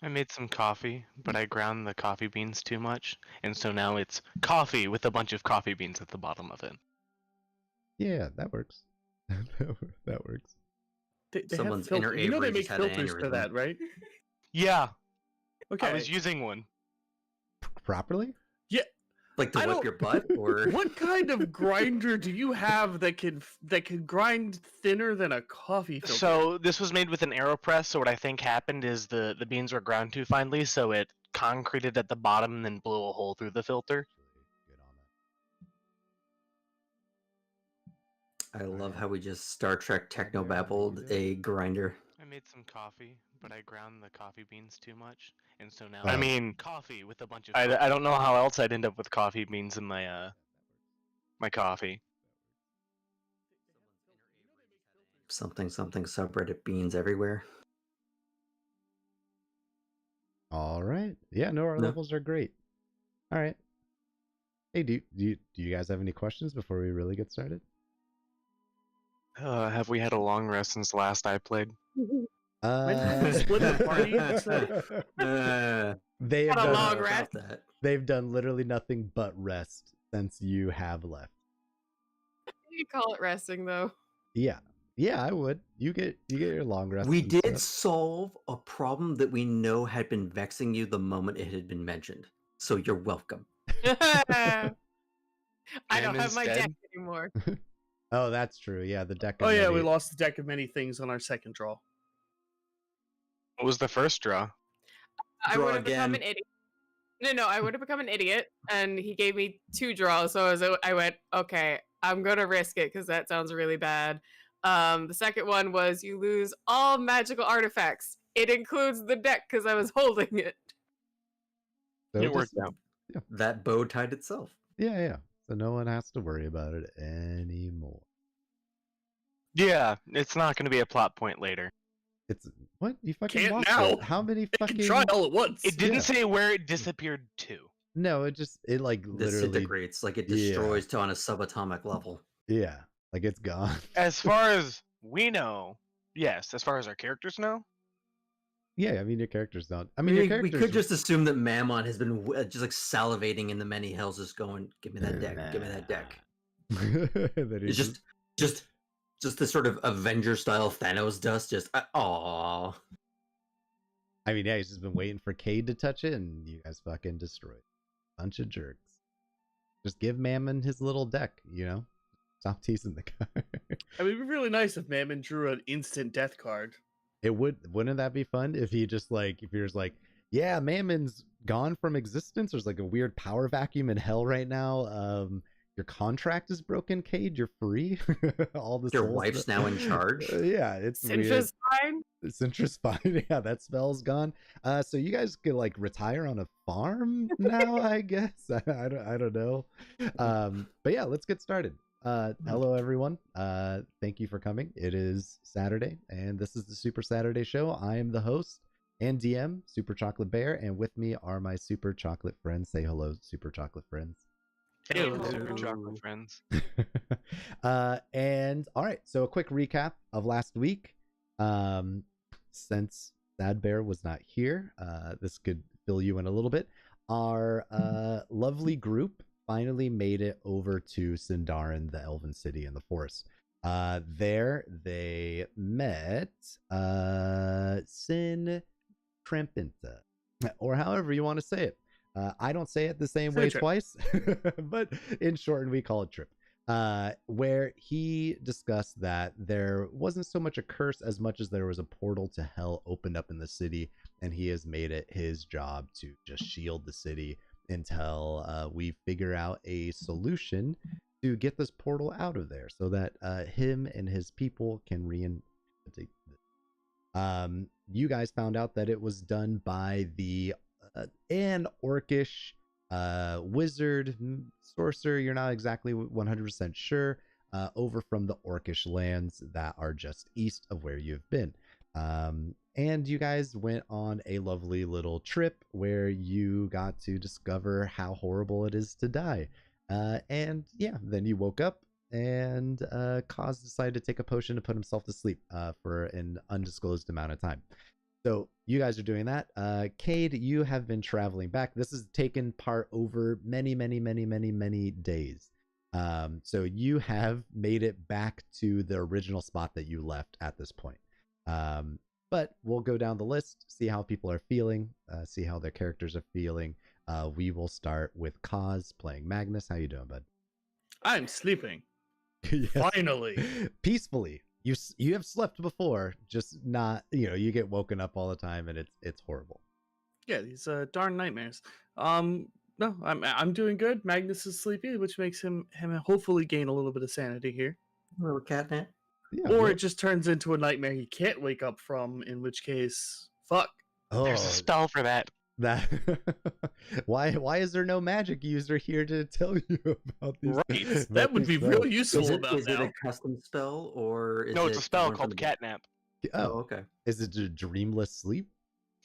I made some coffee, but I ground the coffee beans too much, and so now it's coffee with a bunch of coffee beans at the bottom of it. Yeah, that works. That works. They have Someone's inner filters. You know Avery they make just had an filters for aneurysm. that, right? Yeah, Okay. I was using one. Properly? Yeah. Like to I whip don't- your butt, or What kind of grinder do you have that can grind thinner than a coffee filter? So this was made with an AeroPress. So what I think happened is the beans were ground too finely, so it concreted at the bottom and then blew a hole through the filter. Good on that. I love how we just Star Trek technobabbled a grinder. I made some coffee, but I ground the coffee beans too much, and so now I mean coffee with a bunch of. I don't know how else I'd end up with coffee beans in my my coffee. Something subreddit beans everywhere. All right. Yeah, no, our No. levels are great. All right. Hey, do you guys have any questions before we really get started? Have we had a long rest since last I played? Split the party? What's They have Had a done, long About rest. that. they've done literally nothing but rest since you have left. You call it resting though. Yeah. Yeah, I would. You get your long rest. We and did stuff. solve a problem that we know had been vexing you the moment it had been mentioned. So you're welcome. I don't have Mammon's my dead? deck anymore. Oh, that's true. Yeah, the deck. Oh of yeah, we many- lost the deck of many things on our second draw. What was the first draw? I Draw would have become again. an idiot. No, I would have become an idiot, and he gave me 2 draws. So I went, okay, I'm gonna risk it because that sounds really bad. The second one was you lose all magical artifacts. It includes the deck because I was holding it. So It just- worked out. That bow tied itself. Yeah. So no one has to worry about it anymore. Yeah, it's not going to be a plot point later. It's what you fucking Can't lost now. it. How many They fucking? can try all at once. It didn't Yeah. say where it disappeared to. No, it like literally. Disintegrates, like it Yeah. destroys to on a subatomic level. Yeah, like it's gone. As far as we know, yes. As far as our characters know, Yeah, I mean your characters don't. I mean your We characters. could just assume that Mammon has been just like salivating in the many hills, just going, "Give me that deck, give me that deck." that It's he's just this sort of Avenger style Thanos dust. Just aw. I mean, yeah, he's just been waiting for Cade to touch it, and you guys fucking destroyed. Bunch of jerks. Just give Mammon his little deck, you know. Stop teasing the guy. I mean, it'd be really nice if Mammon drew an instant death card. It wouldn't that be fun if he just like if you're just like, yeah, Mammon's gone from existence. There's like a weird power vacuum in hell right now. Your contract is broken, Cade. You're free. All the Your souls wife's that- now in charge. Yeah, it's weird. Cintra's fine. Cintra's fine. Yeah, that spell's gone. So you guys could like retire on a farm now, I guess. I don't know. But yeah, let's get started. Hello everyone. Thank you for coming. It is Saturday, and this is the Super Saturday Show. I am the host and DM, Super Chocolate Bear, and with me are my Super Chocolate friends. Say hello, Super Chocolate friends. hello, Hello. Super Chocolate friends. And all right, so a quick recap of last week. Since Sad Bear was not here, this could fill you in a little bit. Our lovely group finally made it over to Sindarin, the Elven City in the forest. There they met Sin Trempinta, or however you want to say it. I don't say it the same way Trip. twice, but in shortened, we call it Trip. Where he discussed that there wasn't so much a curse as much as there was a portal to hell opened up in the city, and he has made it his job to just shield the city until we figure out a solution to get this portal out of there so that him and his people can you guys found out that it was done by the an orcish wizard sorcerer, you're not exactly 100% sure, over from the orcish lands that are just east of where you've been. And you guys went on a lovely little trip where you got to discover how horrible it is to die. And yeah, then you woke up and Kaz decided to take a potion to put himself to sleep for an undisclosed amount of time. So you guys are doing that. Cade, you have been traveling back. This has taken part over many, many, many, many, many days. So you have made it back to the original spot that you left at this point. But we'll go down the list, see how people are feeling, see how their characters are feeling. We will start with Kaz playing Magnus. How you doing, bud? I'm sleeping. Yes. Finally. Peacefully. You have slept before, just not, you get woken up all the time and it's horrible. Yeah, these darn nightmares. No, I'm doing good. Magnus is sleepy, which makes him hopefully gain a little bit of sanity here. A little catnap. Yeah, Or well- it just turns into a nightmare he can't wake up from, in which case, fuck. There's a spell for that. That why is there no magic user here to tell you about these? Right. about That would these be real spells? useful Is about it a now. custom spell or is No, it's it a spell one from called the book? Catnap. Oh, Oh, okay. is it a dreamless sleep?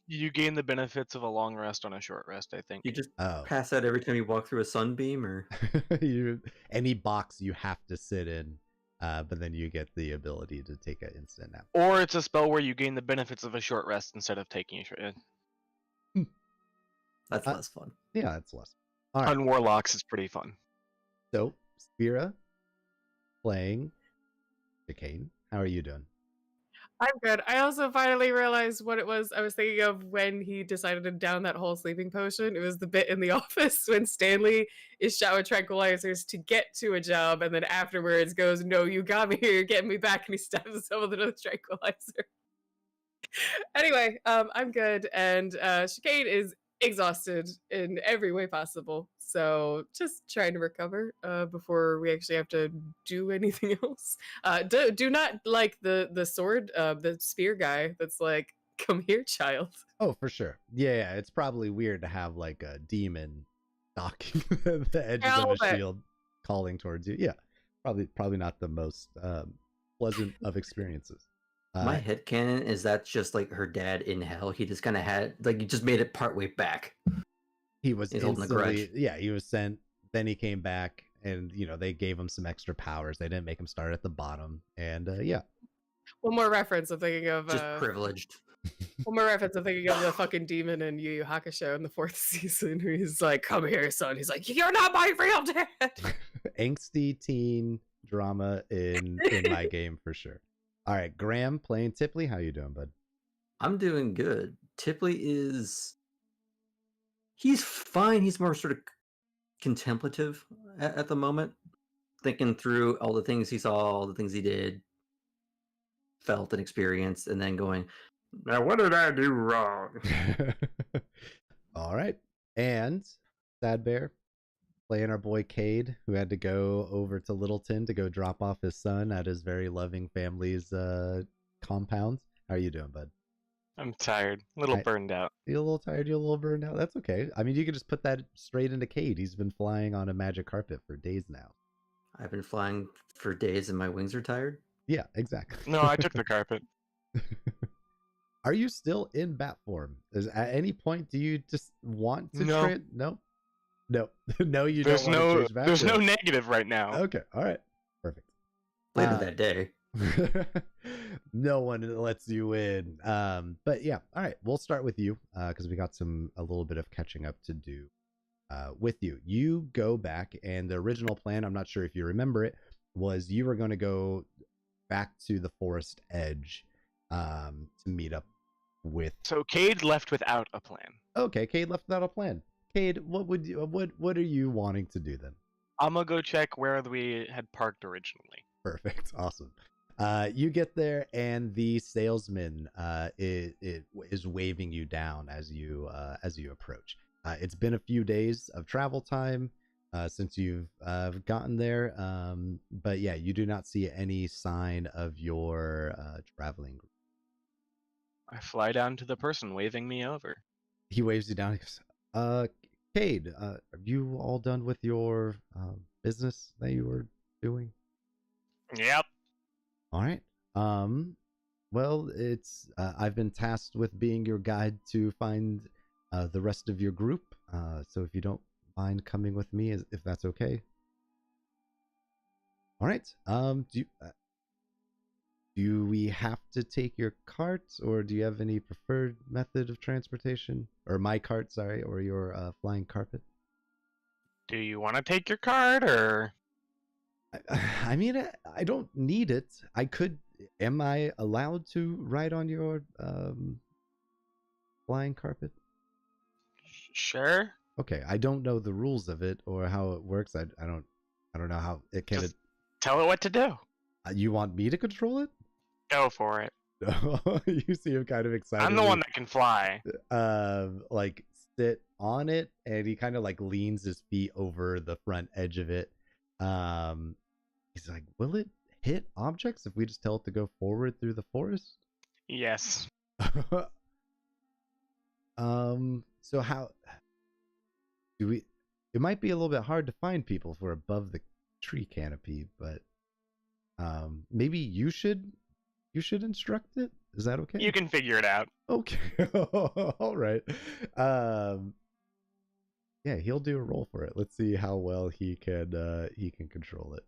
You gain the benefits of a long rest on a short rest, I think. You just Oh, pass out every time you walk through a sunbeam, or any box you have to sit in, but then you get the ability to take an instant nap. Or it's a spell where you gain the benefits of a short rest instead of taking a short. that's Uh, less fun. Yeah, that's less. All right, On Warlocks is pretty fun. so Spira playing Chicane. How are you doing? I'm good. I also finally realized what it was I was thinking of when he decided to down that whole sleeping potion. It was the bit in the office when Stanley is shot with tranquilizers to get to a job, and then afterwards goes, "No, you got me here. You're getting me back," and he stabs himself with another tranquilizer. Anyway, I'm good, and Chicane is exhausted in every way possible. So just trying to recover before we actually have to do anything else. Do not like the sword, the spear guy that's like, "Come here, child." Oh, for sure. Yeah, it's probably weird to have like a demon stalking the edges of a Help it. shield calling towards you. Yeah, probably not the most pleasant of experiences. My headcanon is that's just like her dad in hell. He just kind of had, like, he just made it partway back. He was He's holding a grudge. instantly, yeah, he was sent, then he came back, and they gave him some extra powers. They didn't make him start at the bottom, and yeah. One more reference I'm thinking of. Just privileged. One more reference I'm thinking of the fucking demon in Yu Yu Hakusho in the 4th season, where he's like, "Come here, son." He's like, "You're not my real dad." Angsty teen drama in my game for sure. All right, Graham playing Tipley. How you doing, bud? I'm doing good. Tipley he's fine. He's more sort of contemplative at the moment, thinking through all the things he saw, all the things he did, felt and experienced, and then going, "Now, what did I do wrong?" All right, and Sad Bear playing our boy Cade, who had to go over to Littleton to go drop off his son at his very loving family's compound. How are you doing, bud? I'm tired, a little I- burned out. You a little tired? You a little burned out? That's okay. I mean, you could just put that straight into Cade. He's been flying on a magic carpet for days now. I've been flying for days and my wings are tired. Yeah, exactly. No, I took the carpet. Are you still in bat form? At any point do you just want to No. no? No. No, you There's don't want to no, change back. there's no form. negative right now. Okay, all right. Perfect. Later Uh, that day. No one lets you in. But yeah, all right. We'll start with you because we got a little bit of catching up to do with you. You go back, and the original plan, I'm not sure if you remember it, was you were going to go back to the forest edge to meet up with. So Cade left without a plan. Okay, Cade left without a plan. Cade, what are you wanting to do then? I'm gonna go check where we had parked originally. Perfect. Awesome. You get there, and the salesman is waving you down as you approach. It's been a few days of travel time since you've gotten there, but yeah, you do not see any sign of your traveling group. I fly down to the person waving me over. He waves you down. He goes, Cade, are you all done with your business that you were doing? Yep. All right. Well, it's I've been tasked with being your guide to find the rest of your group. So if you don't mind coming with me, if that's okay. All right. Do we have to take your cart, or do you have any preferred method of transportation? Or my cart, sorry, or your flying carpet? Do you want to take your card, or I mean, I don't need it. I could. Am I allowed to ride on your flying carpet? sure? Okay, I don't know the rules of it or how it works. I don't know how it can. Just tell it what to do. You want me to control it? Go for it. You seem kind of excited. I'm the one that can fly. Like sit on it, and he kind of like leans his feet over the front edge of it. He's like, will it hit objects if we just tell it to go forward through the forest? Yes. So how do we? It might be a little bit hard to find people if we're above the tree canopy, but maybe you should instruct it. Is that okay? You can figure it out. Okay. All right. Yeah, he'll do a roll for it. Let's see how well he can control it.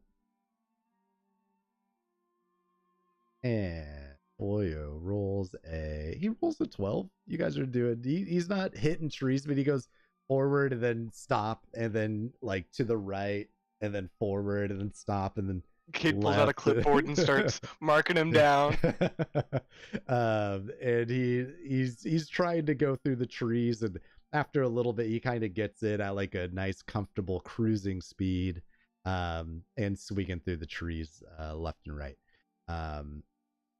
And Oyo rolls a 12. You guys are doing, he's not hitting trees, but he goes forward and then stop and then like to the right and then forward and then stop and then Kid pulls out a left. clipboard and starts marking him down. And he's trying to go through the trees, and after a little bit he kind of gets it at like a nice comfortable cruising speed, and swinging through the trees left and right.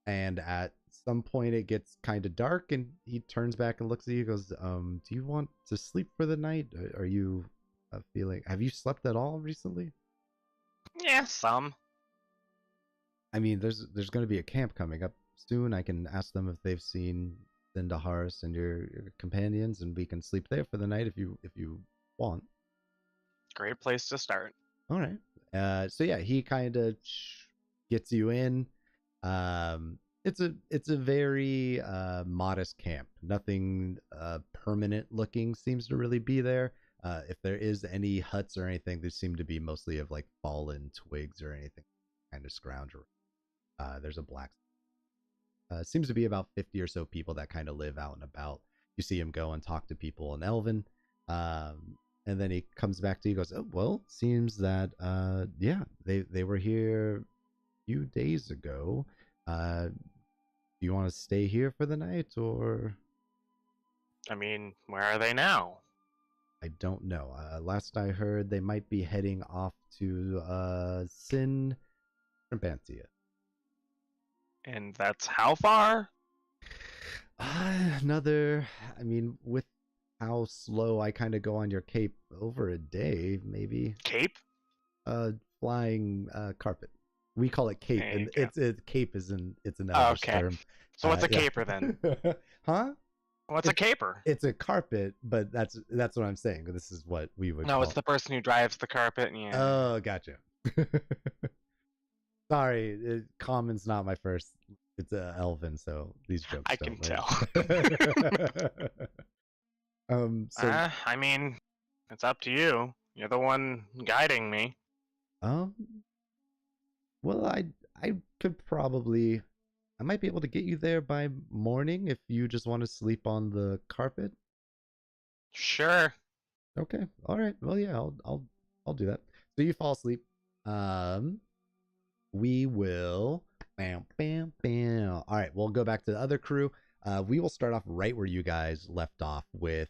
And at some point it gets kind of dark, and he turns back and looks at you and goes, do you want to sleep for the night? Are you feeling, have you slept at all recently? Yeah, some. I mean, there's going to be a camp coming up soon. I can ask them if they've seen Zindaharis and your companions, and we can sleep there for the night if you want. Great place to start. All right. So yeah, he kind of gets you in. It's a very modest camp. Nothing permanent looking seems to really be there. If there is any huts or anything, they seem to be mostly of like fallen twigs or anything kind of scrounge around. There's a black. Seems to be about 50 or so people that kind of live out and about. You see him go and talk to people in Elven. And then he comes back to you, goes, oh, well, seems that, yeah, they were here a few days ago. Do you want to stay here for the night, or? I mean, where are they now? I don't know. Last I heard, they might be heading off to Sin Trimpantia. And that's how far? Another, I mean, with how slow I kind of go on your cape, over a day, maybe. Cape? Flying carpet. We call it cape, There you and go. it's cape is it's an Elvish Okay. term. So what's a Yeah. caper then? Huh? What's a caper? It's a carpet, but that's what I'm saying. This is what we would No, call it's the person who drives the carpet. Yeah. Oh, gotcha. Sorry, common's not my first. It's Elven, so these jokes. I don't can land. So I mean, it's up to you. You're the one guiding me. well, I could probably, I might be able to get you there by morning if you just want to sleep on the carpet. Sure. Okay. All right. Well, yeah, I'll do that. So you fall asleep. We will. Bam, bam, bam. All right. We'll go back to the other crew. We will start off right where you guys left off with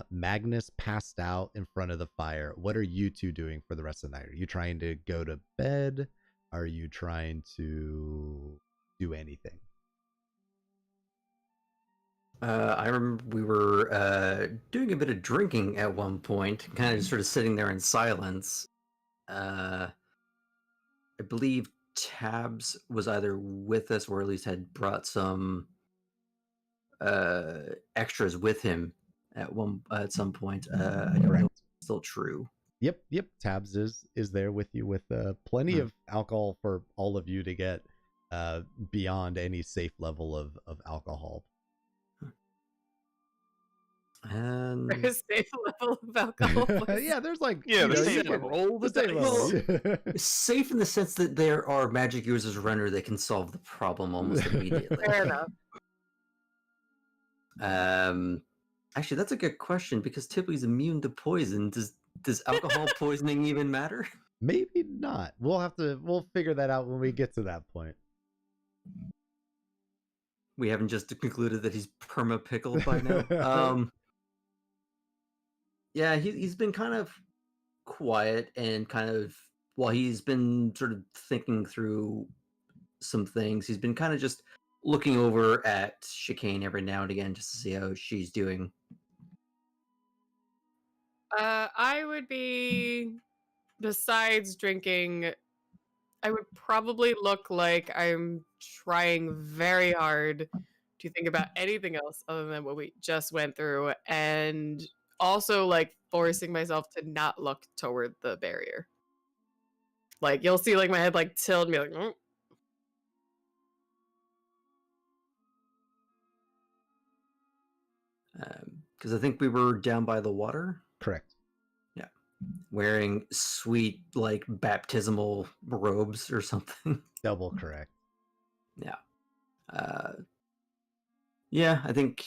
Magnus passed out in front of the fire. What are you two doing for the rest of the night? Are you trying to go to bed? Are you trying to do anything? I remember we were doing a bit of drinking at one point, kind of just sort of sitting there in silence. I believe Tabs was either with us or at least had brought some extras with him at some point. I don't know if it's still true. Yep. Tabs is there with you with plenty Hmm. of alcohol for all of you to get beyond any safe level of alcohol. And a safe level of alcohol. Yeah, there's like Yeah, you the know, safe you can- level. Roll the safe dice. level. Safe in the sense that there are magic users runner that can solve the problem almost immediately. Fair enough. Actually, that's a good question because Tipley's immune to poison. Does alcohol poisoning even matter? Maybe not. We'll figure that out when we get to that point. We haven't just concluded that he's perma pickled by now. Yeah, he's been kind of quiet and kind of while he's been sort of thinking through some things, he's been kind of just looking over at Chicane every now and again just to see how she's doing. I would be, besides drinking, I would probably look like I'm trying very hard to think about anything else other than what we just went through, and also like forcing myself to not look toward the barrier. Like you'll see like my head like tilt and be like, "Mm." Because I think we were down by the water. Correct. Wearing sweet like baptismal robes or something. Double correct. Yeah, I think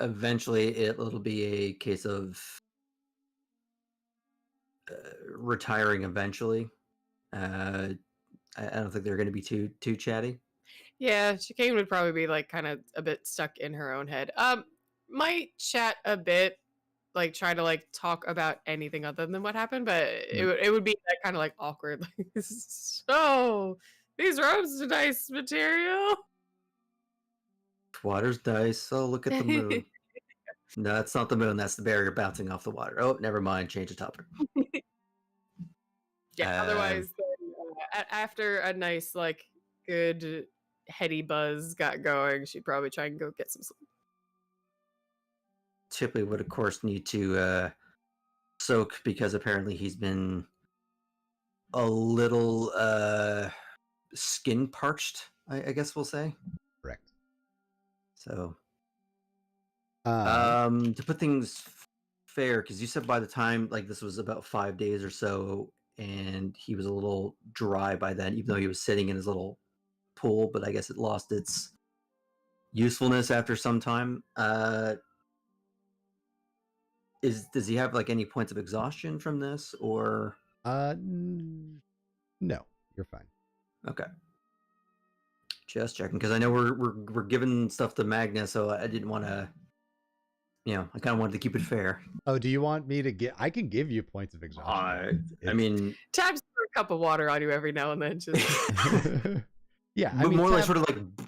eventually it'll be a case of retiring eventually. I don't think they're going to be too chatty. Yeah, Chicane would probably be like kind of a bit stuck in her own head. Might chat a bit, like try to like talk about anything other than what happened, but it would be that kind of like awkward. Like, so these robes are nice material. Water's nice. Oh, look at the moon. No, that's not the moon. That's the barrier bouncing off the water. Oh, never mind. Change the topic. Yeah. Otherwise, then, after a nice like good heady buzz got going, she'd probably try and go get some sleep. Chipley would, of course, need to soak because apparently he's been a little skin parched, I guess we'll say. Correct. So, to put things fair, because you said by the time, like, this was about 5 days or so, and he was a little dry by then, even though he was sitting in his little pool, but I guess it lost its usefulness after some time. Does he have like any points of exhaustion from this, or no, you're fine. okay? Just checking because I know we're giving stuff to Magna, so I didn't want to. I kind of wanted to keep it fair. Oh, do you want me to get? I can give you points of exhaustion. I mean, Tabs throw a cup of water on you every now and then. Just yeah, I but mean, more like sort of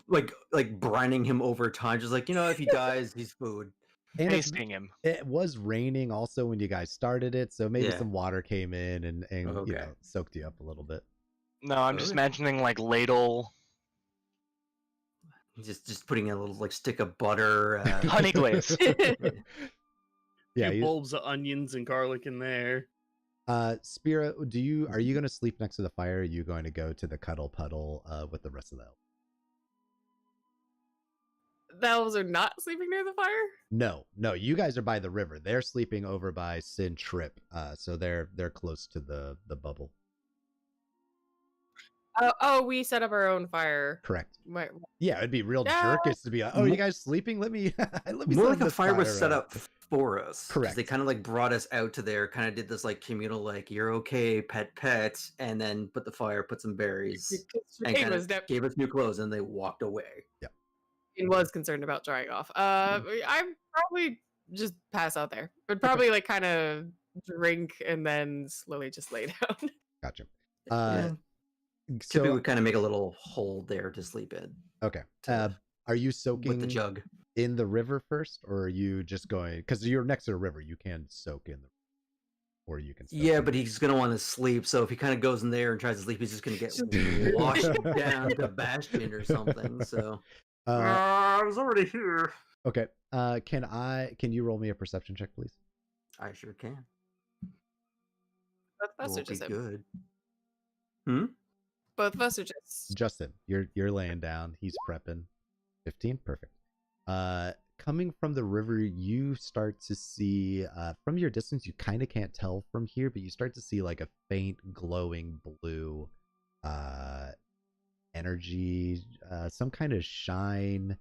like brining him over time, just like if he dies, he's food. and Tasting him. it was raining also when you guys started it, so maybe Yeah. some water came in and Okay. soaked you up a little bit. No, I'm just Really? imagining like ladle Just putting a little like stick of butter. honey glaze. Yeah, Few bulbs of onions and garlic in there. Spira, are you going to sleep next to the fire? Or are you going to go to the cuddle puddle with the rest of the elves? the elves are not sleeping near the fire. No, you guys are by the river. They're sleeping over by Sin Trip, so they're close to the bubble. Oh, we set up our own fire. Correct. Wait, Yeah, it'd be real Yeah. jerkish to be like, oh, you guys sleeping? Let me let me More set like a this fire was set up. up for us. 'Cause Correct. They kind of like brought us out to there, kind of did this like communal, like you're okay, pet, and then put the fire, put some berries, and Chicane kind was of gave us new clothes, and they walked away. was concerned about drying off. I'd probably just pass out there. Would probably like kind of drink and then slowly just lay down. Gotcha. Yeah. So Tippy would kind of make a little hole there to sleep in okay. to- Are you with soaking the jug. in the river first, or are you just going? Because you're next to the river, you can soak in the, or you can. Soak Yeah, in but the- he's gonna want to sleep. So if he kind of goes in there and tries to sleep, he's just gonna get washed down to Bastion or something. So I was already here. Okay. Can you roll me a perception check, please? I sure can. Both of us are Won't be just good. both of us are just Justin, you're laying down. He's prepping. 15, perfect. coming from the river, you start to see, from your distance, you kind of can't tell from here, but you start to see like a faint glowing blue energy, some kind of shine,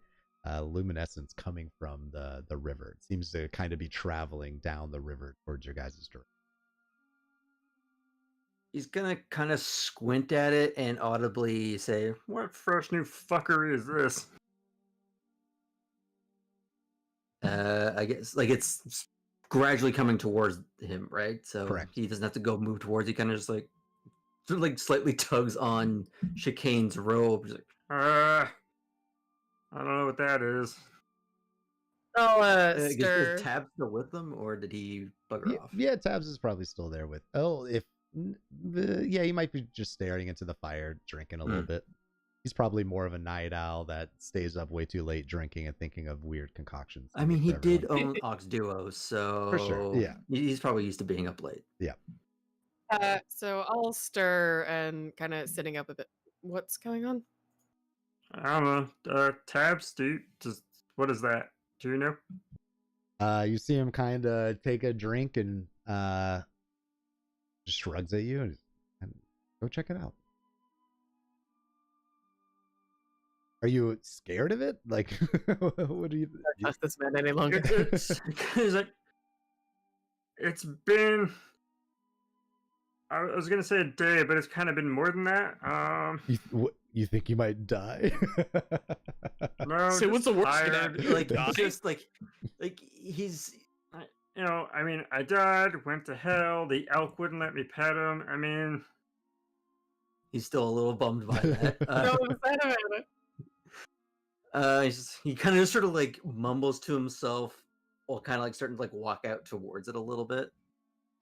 luminescence coming from the river. It seems to kind of be traveling down the river towards your guys' direction. He's gonna kind of squint at it and audibly say, "What fresh new fucker is this?" I guess like it's gradually coming towards him, right? So Correct. he doesn't have to move towards. He kind of just like sort of like slightly tugs on Chicane's robe. He's like, I don't know what that is. I'll Is stir. Tab still with them, or did he bugger off? Yeah, Tabs is probably still there with. Oh, yeah, he might be just staring into the fire, drinking a little bit. He's probably more of a night owl that stays up way too late drinking and thinking of weird concoctions. I mean, he for did everyone. own Ox Duo, so For sure, yeah. he's probably used to being up late. So I'll stir and kind of sitting up a bit. What's going on? I don't know. Tabs, what is that? Do you know? You see him kind of take a drink and just shrugs at you and go check it out. Are you scared of it? Like, what do you? Don't trust this man any longer. It's like, it's been. I was gonna say a day, but it's kind of been more than that. You think you might die? No, So what's the worst that tired. happened? Like Die? just like he's You know, I mean, I died, went to hell. The elk wouldn't let me pet him. I mean, he's still a little bummed by that. So upset about it. He kind of just sort of like mumbles to himself, while kind of like starting to like walk out towards it a little bit.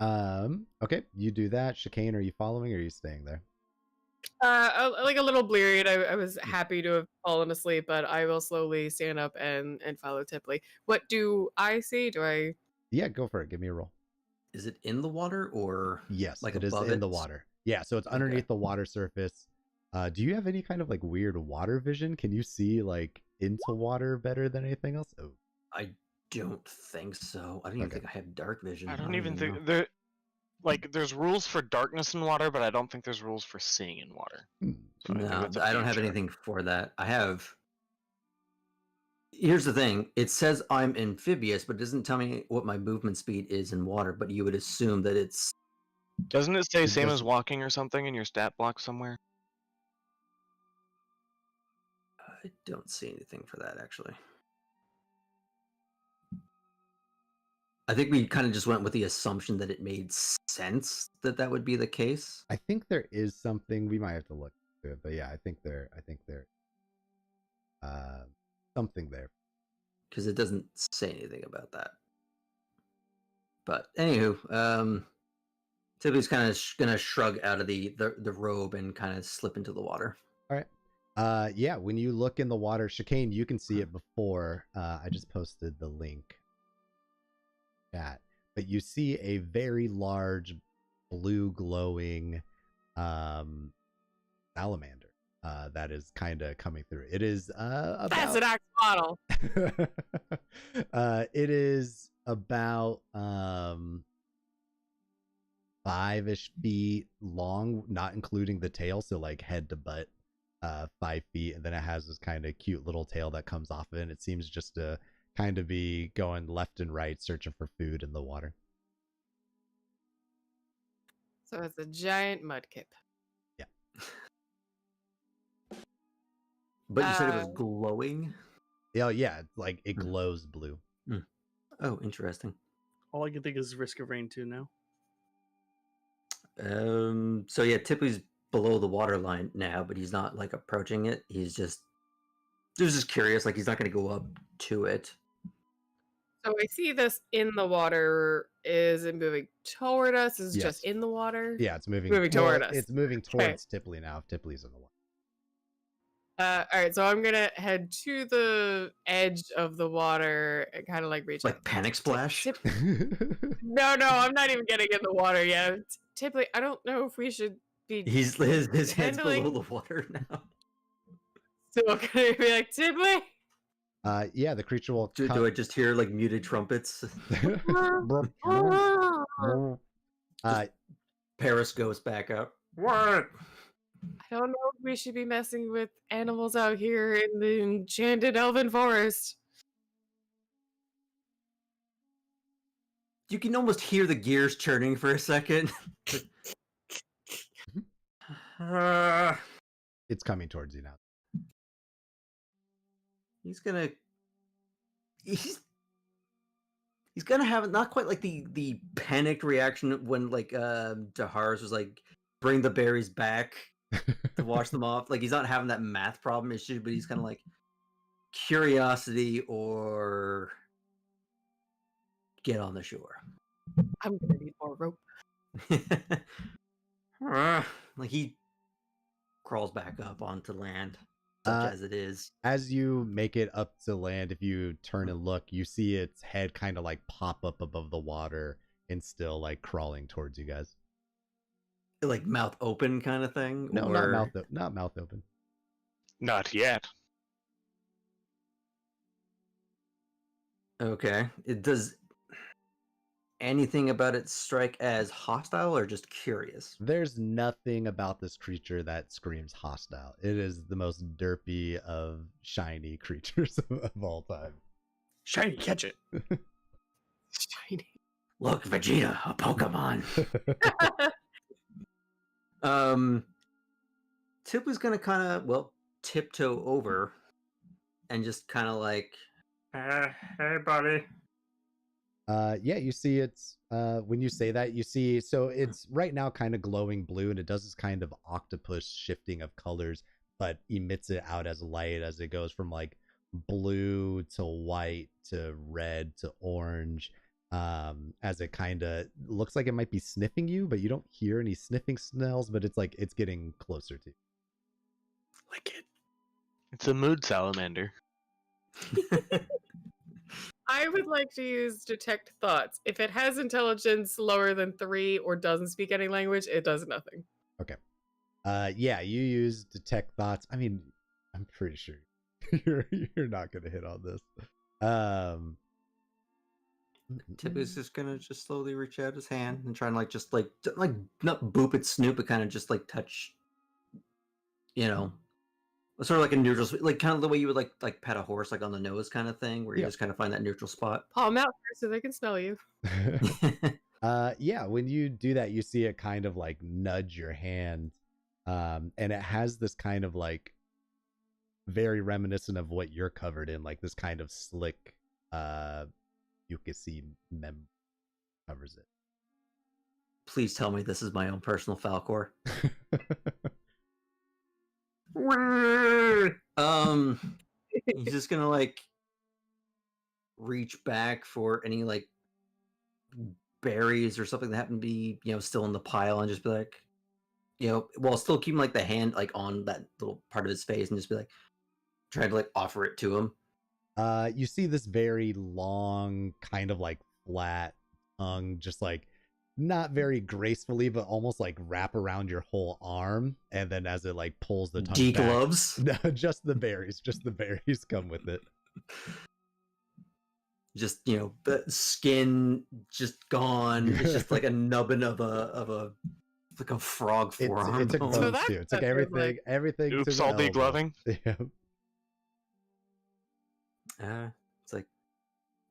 Okay, you do that. Chicane, are you following or are you staying there? Like a little bleary-eyed. I was happy to have fallen asleep, but I will slowly stand up and follow Tipley. What do I see? Do I? Yeah, go for it. Give me a roll. Is it in the water or Yes, like it is above in the it? water. Yeah, so it's underneath the water surface. Do you have any kind of like weird water vision? Can you see like into water better than anything else? Oh, I don't think so. I don't even Okay. think I have dark vision. I don't even know. think there. Like, there's rules for darkness in water, but I don't think there's rules for seeing in water. So I think No, that's a I don't have future. anything for that. I have. Here's the thing. It says I'm amphibious, but it doesn't tell me what my movement speed is in water. But you would assume that it's. Doesn't it say It same as doesn't- walking or something in your stat block somewhere? I don't see anything for that actually. I think we kind of just went with the assumption that it made sense that that would be the case. I think there is something we might have to look into it, but yeah, I think there something there. Because it doesn't say anything about that. But anywho, Tippy's kind of gonna shrug out of the robe and kind of slip into the water. All right. Yeah, when you look in the water, Chicane, you can see it before. I just posted the link. Chat, but you see a very large blue glowing salamander that is kind of coming through. It is about That's an axolotl. it is about 5-ish feet long, not including the tail, so like head to butt, 5 feet, and then it has this kind of cute little tail that comes off of it, and it seems just to kind of be going left and right searching for food in the water. So it's a giant mudkip. Yeah. But you said it was Uh, glowing. Oh yeah, like it glows blue. Oh, interesting. All I can think is Risk of Rain 2 now. So yeah, Tippy's below the water line now, but he's not like approaching it. He's just curious. Like he's not going to go up to it. So I see this in the water. Is it moving toward us? Is it just Yes. in the water? Yeah, it's moving Moving toward us. It's moving towards Tipley now. If Tipley's in the water. All right, so I'm gonna head to the edge of the water and kind of like reach Like out. panic splash. Tip- No, I'm not even getting in the water yet. Tipley, I don't know if we should be. His head's handling- below the water now. So I'm gonna be like, Tipley, Yeah, the creature will Do I just hear like muted trumpets? Paris goes back up. What? I don't know if we should be messing with animals out here in the enchanted elven forest. You can almost hear the gears churning for a second. It's coming towards you now. He's gonna have not quite like the panicked reaction when like Dahars was like, bring the berries back to wash them off. Like he's not having that math problem issue, but he's kind of like curiosity or get on the shore. I'm gonna need more rope. Like he crawls back up onto land, such as it is. As you make it up to land, if you turn and look, you see its head kind of like pop up above the water and still like crawling towards you guys. Like mouth open kind of thing? No, or... not mouth open. Not yet. Okay. It does anything about it strike as hostile or just curious? There's nothing about this creature that screams hostile. It is the most derpy of shiny creatures of all time. Shiny, catch it. Shiny. Look, Vegeta, a Pokemon. Tip was gonna kind of tiptoe over and just kind of like, hey, buddy. Yeah, you see it's when you say that, you see, so it's right now kind of glowing blue, and it does this kind of octopus shifting of colors, but emits it out as light as it goes from like blue to white to red to orange, as it kind of looks like it might be sniffing you, but you don't hear any sniffing smells, but it's like it's getting closer to you. Lick it. It's a mood salamander. I would like to use detect thoughts. If it has intelligence lower than 3 or doesn't speak any language, it does nothing. Okay. Yeah, you use detect thoughts. I mean, I'm pretty sure you're not gonna hit on this. Tip is just gonna just slowly reach out his hand and try and like just like not boop its snoot, but kind of just like touch, sort of like a neutral, like kind of the way you would like pet a horse, like on the nose kind of thing, where you just kind of find that neutral spot. Palm out first so they can smell you. Yeah, when you do that, you see it kind of like nudge your hand, and it has this kind of like very reminiscent of what you're covered in, like this kind of slick you can see covers it. Please tell me this is my own personal Falcor. He's just gonna like reach back for any like berries or something that happen to be still in the pile, and just be like, while still keeping like the hand like on that little part of his face, and just be like trying to like offer it to him. You see this very long, kind of like flat tongue, just like not very gracefully, but almost like wrap around your whole arm, and then as it like pulls the tongue back, gloves. No, just the berries come with it. Just the skin just gone. It's just like a nubbin of a like a frog forearm. It took bones So too. It took everything. Everything. Oops, to all the elbow. degloving. Yeah. It's like,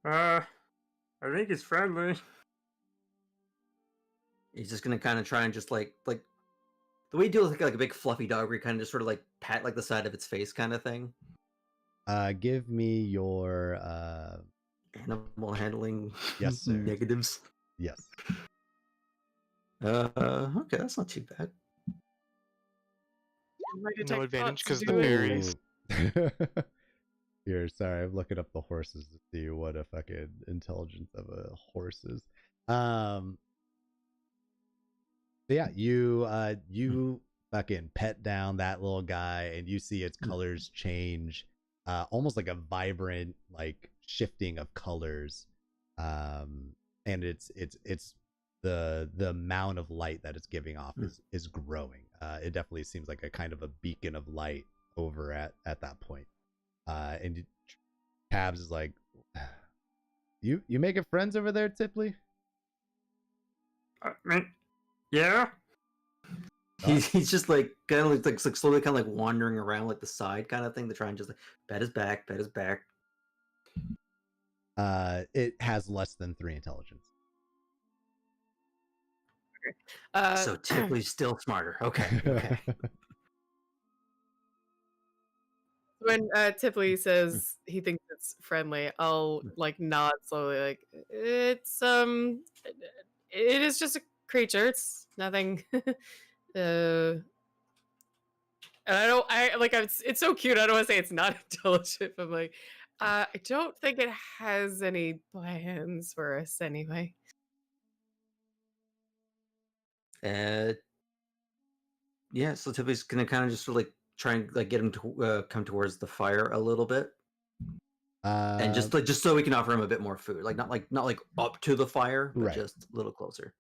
I think it's friendly. he's just gonna kind of try and just like the way you do with like a big fluffy dog, where you kind of just sort of like pat like the side of its face, kind of thing. Give me your Animal handling. Yes, sir. Negatives. yes. Okay, that's not too bad. My detect No advantage thoughts because the do- berries. Here, sorry, I'm looking up the horses to see what a fucking intelligence of a horse is. Yeah, you fucking pet down that little guy, and you see its colors change, almost like a vibrant like shifting of colors, and it's the amount of light that it's giving off is growing. It definitely seems like a kind of a beacon of light over at that point. And Tabs is like, you making friends over there, Tipley? I mean, yeah. He's just like kind of like slowly kind of like wandering around like the side kind of thing to try and just like bet his back. It has less than 3 intelligence. So Tipley's still smarter. Okay. When Tipley says he thinks it's friendly, I'll like nod slowly, like it's it is just a creature. It's nothing. And it's so cute. I don't want to say it's not intelligent, but I'm like, I don't think it has any plans for us anyway. Yeah, so Tipley's gonna kind of just sort of like try and like get him to come towards the fire a little bit, and just so we can offer him a bit more food, like not like up to the fire, but Right. just a little closer.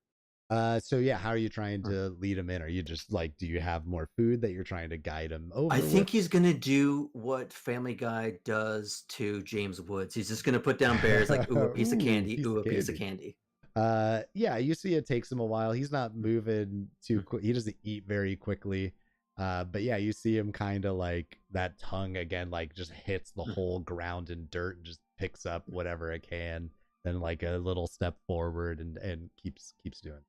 So yeah, how are you trying to lead him in? Are you just like, do you have more food that you're trying to guide him over? I think he's gonna do what Family Guy does to James Woods. He's just gonna put down bears like, ooh, a piece of candy, ooh, a piece of candy. Yeah, you see it takes him a while. He's not moving too quick. He doesn't eat very quickly. But yeah, you see him kind of like that tongue again, like just hits the whole ground and dirt and just picks up whatever it can. Then like a little step forward and keeps doing.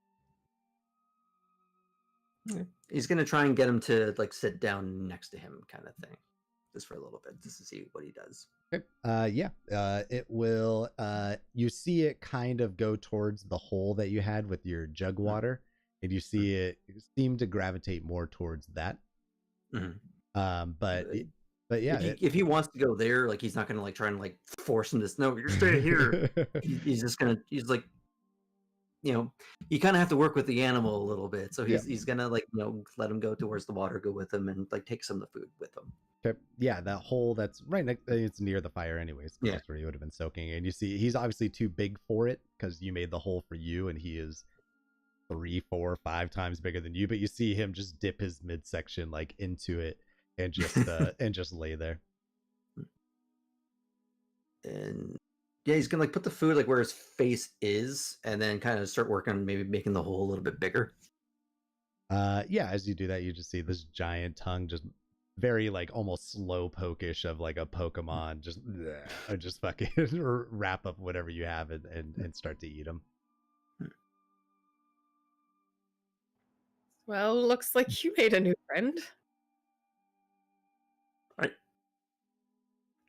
He's gonna try and get him to like sit down next to him, kind of thing, just for a little bit, just to see what he does. Okay. It will. You see it kind of go towards the hole that you had with your jug water, and you see it seem to gravitate more towards that. But yeah, if he wants to go there, like he's not gonna like try and like force him to. No, You stay here. he's just gonna. He's like, you know, you kind of have to work with the animal a little bit. So he's gonna like, you know, let him go towards the water, go with him, and like take some of the food with him. Okay. Yeah, that hole that's right next, it's near the fire anyways. Yeah. That's where he would have been soaking. And you see he's obviously too big for it because you made the hole for you, and he is 3, 4, 5 times bigger than you. But you see him just dip his midsection like into it and just and just lay there. And yeah, he's gonna like put the food like where his face is, and then kind of start working on maybe making the hole a little bit bigger. Yeah, as you do that, you just see this giant tongue just very like almost slow pokish of like a Pokemon just fucking wrap up whatever you have and start to eat them. Well, looks like you made a new friend.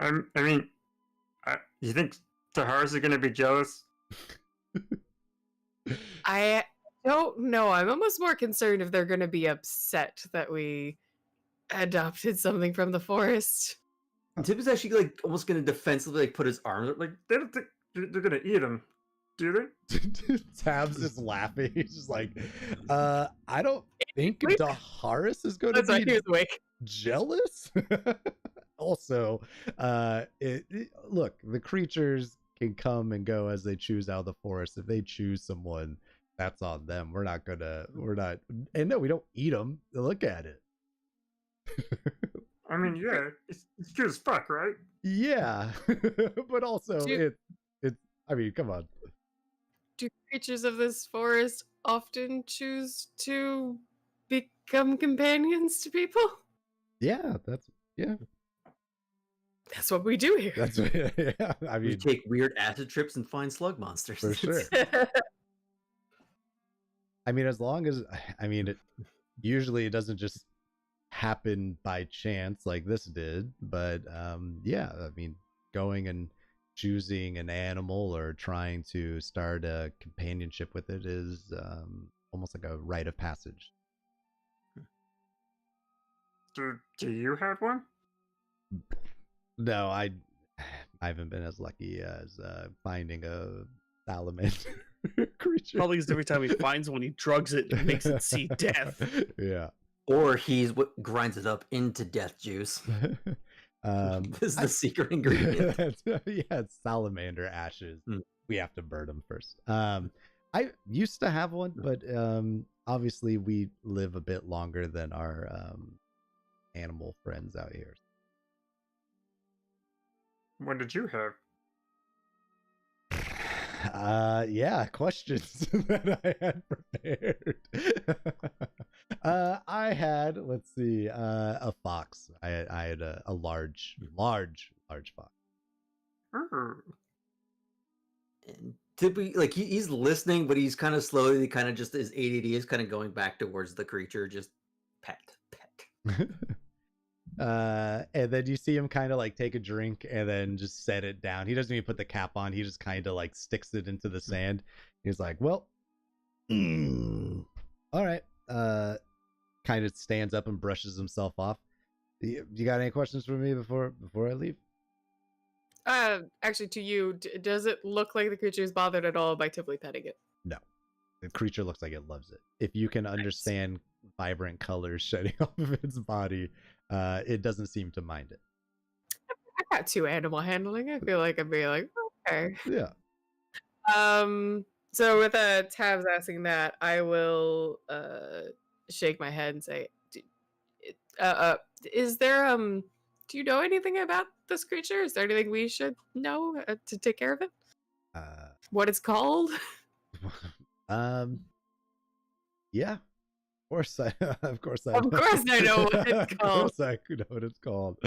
I mean, you think Tahars are gonna be jealous? I don't know. I'm almost more concerned if they're going to be upset that we adopted something from the forest. Tip is actually like almost gonna defensively like put his arms up, like They don't think they're gonna eat him, do they? Tabs is laughing. He's just like, I don't think Wait. Daharis is going to That's why he be was awake. jealous. Also, look, the creatures can come and go as they choose out of the forest. If they choose someone, that's on them. We're not, and no, we don't eat them. Look at it. I mean, yeah, it's cute as fuck, right? Yeah, but also it's. I mean, come on. Do creatures of this forest often choose to become companions to people? Yeah, that's That's what we do here. that's yeah. I we mean, take weird acid trips and find slug monsters. for sure. I mean, as long as it usually it doesn't just happen by chance like this did, but yeah, I mean, going and choosing an animal or trying to start a companionship with it is almost like a rite of passage. Do you have one? No, I haven't been as lucky as finding a salamander creature. Probably because every time he finds one, he drugs it and makes it see death. Yeah. Or he's what grinds it up into death juice. This is the secret ingredient. Yeah, it's salamander ashes. Mm. We have to burn them first. I used to have one, but obviously we live a bit longer than our animal friends out here. What did you have? Yeah, questions that I had prepared. I had, let's see, a fox. I had a large fox. And typically, like he's listening, but he's kind of slowly, kind of just his ADD is kind of going back towards the creature, just pet. And then you see him kind of like take a drink and then just set it down. He doesn't even put the cap on. He just kind of like sticks it into the sand. He's like, well, all right. Kind of stands up and brushes himself off. You got any questions for me before I leave? Actually, to you, does it look like the creature is bothered at all by Tivoli petting it? No. The creature looks like it loves it. If you can understand vibrant colors shedding off of its body, it doesn't seem to mind it. I got 2 animal handling. I feel like I'd be like, okay. Yeah. So with Tabs asking that, I will shake my head and say, is there do you know anything about this creature? Is there anything we should know to take care of it? What it's called? Yeah. Of course I know Of course I know what it's Of called. course I know what it's called.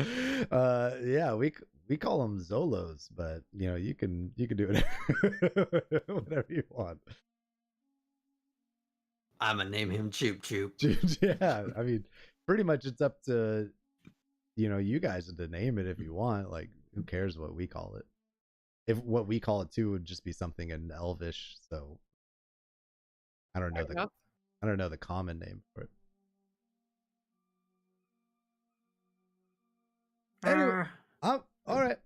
Yeah, we call them Zolos, but you know, you can do it whatever you want. I'm gonna name him Choop Choop. Yeah, I mean, pretty much it's up to you guys to name it if you want. Like, who cares what we call it? If what we call it too would just be something in Elvish, so I don't know the common name for it. Anyway, all right.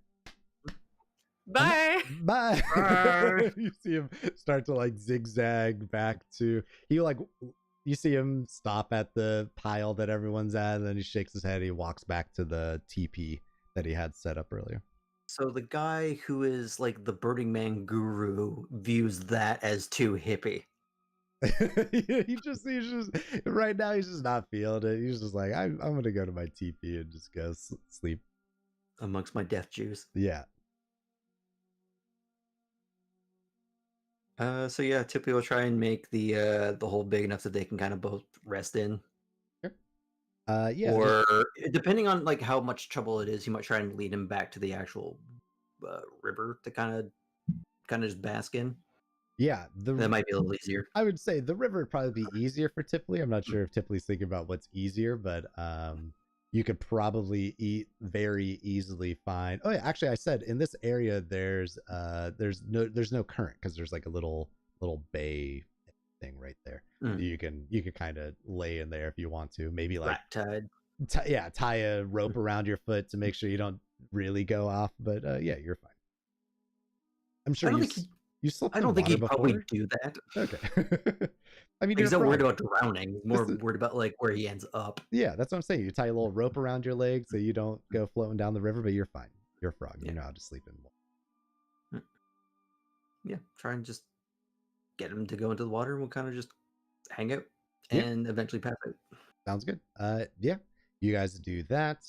Bye. Bye. Bye. You see him start to like zigzag back to you see him stop at the pile that everyone's at, and then he shakes his head. He walks back to the teepee that he had set up earlier. So the guy who is like the Burning Man guru views that as too hippie. He just right now he's just not feeling it. He's just like, I'm gonna go to my teepee and just go sleep Amongst my death Jews. Yeah. So yeah, Tippy will try and make the hole big enough that they can kind of both rest in. Yeah. Or depending on like how much trouble it is, you might try and lead him back to the actual river to kind of just bask in. Yeah, that might be a little easier. I would say the river would probably be easier for Tipley. I'm not sure if Tipley's thinking about what's easier, but you could probably very easily find. Oh yeah, actually, I said in this area there's no current because there's like a little bay thing right there. You can kind of lay in there if you want to. Maybe like tide. Tie a rope around your foot to make sure you don't really go off. But yeah, you're fine. I'm sure you slept. I don't think he'd before? probably do that. Okay. I mean, he's not worried about drowning. He's more worried about like where he ends up. Yeah, that's what I'm saying. You tie a little rope around your leg so you don't go floating down the river, but you're fine. You're a frog. You know how to sleep in water. Yeah, try and just get him to go into the water, and we'll kind of just hang out and eventually pass out. Sounds good. Yeah, you guys do that.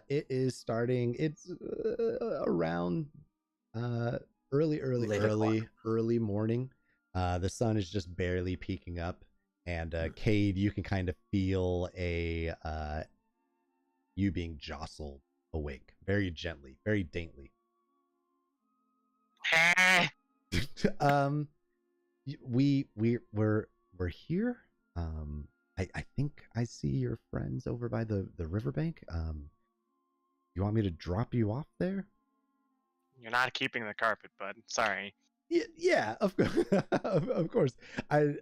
It is starting. It's around early morning. The sun is just barely peeking up, and Cade, you can kind of feel you being jostled awake very gently, very daintily. We're here. I think I see your friends over by the riverbank. You want me to drop you off there? You're not keeping the carpet, bud. Sorry. Yeah, of course. Of course. I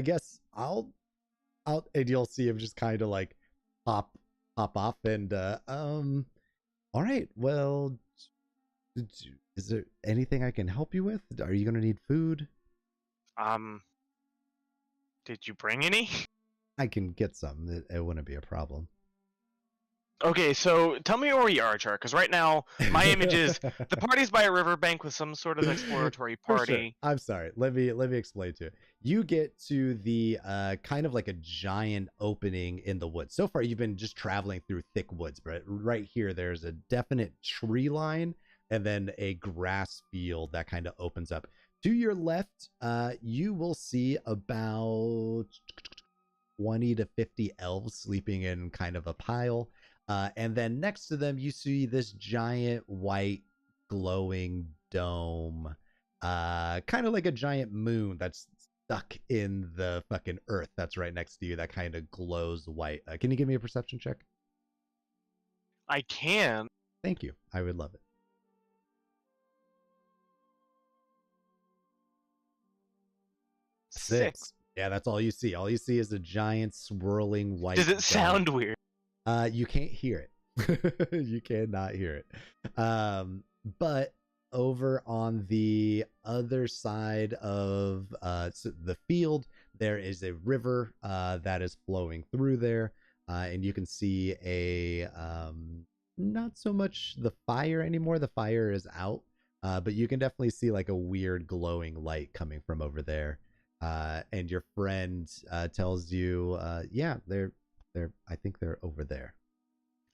guess I'll and you'll see him just kind of like hop off and all right. Well, is there anything I can help you with? Are you going to need food? Did you bring any? I can get some. It wouldn't be a problem. Okay, so tell me where we are, Char, because right now my image is the party's by a riverbank with some sort of exploratory party. Sure. I'm sorry. Let me explain to you. You get to the kind of like a giant opening in the woods. So far, you've been just traveling through thick woods, but right here, there's a definite tree line and then a grass field that kind of opens up. To your left, you will see about 20 to 50 elves sleeping in kind of a pile. And then next to them, you see this giant white glowing dome, kind of like a giant moon that's stuck in the fucking earth that's right next to you that kind of glows white. Can you give me a perception check? I can. Thank you. I would love it. 6. Yeah, that's all you see. All you see is a giant swirling white Does it dome. sound weird? You can't hear it. You cannot hear it. But over on the other side of the field, there is a river that is flowing through there, and you can see a not so much the fire anymore. The fire is out, but you can definitely see like a weird glowing light coming from over there. And your friend tells you, yeah, they're I think they're over there.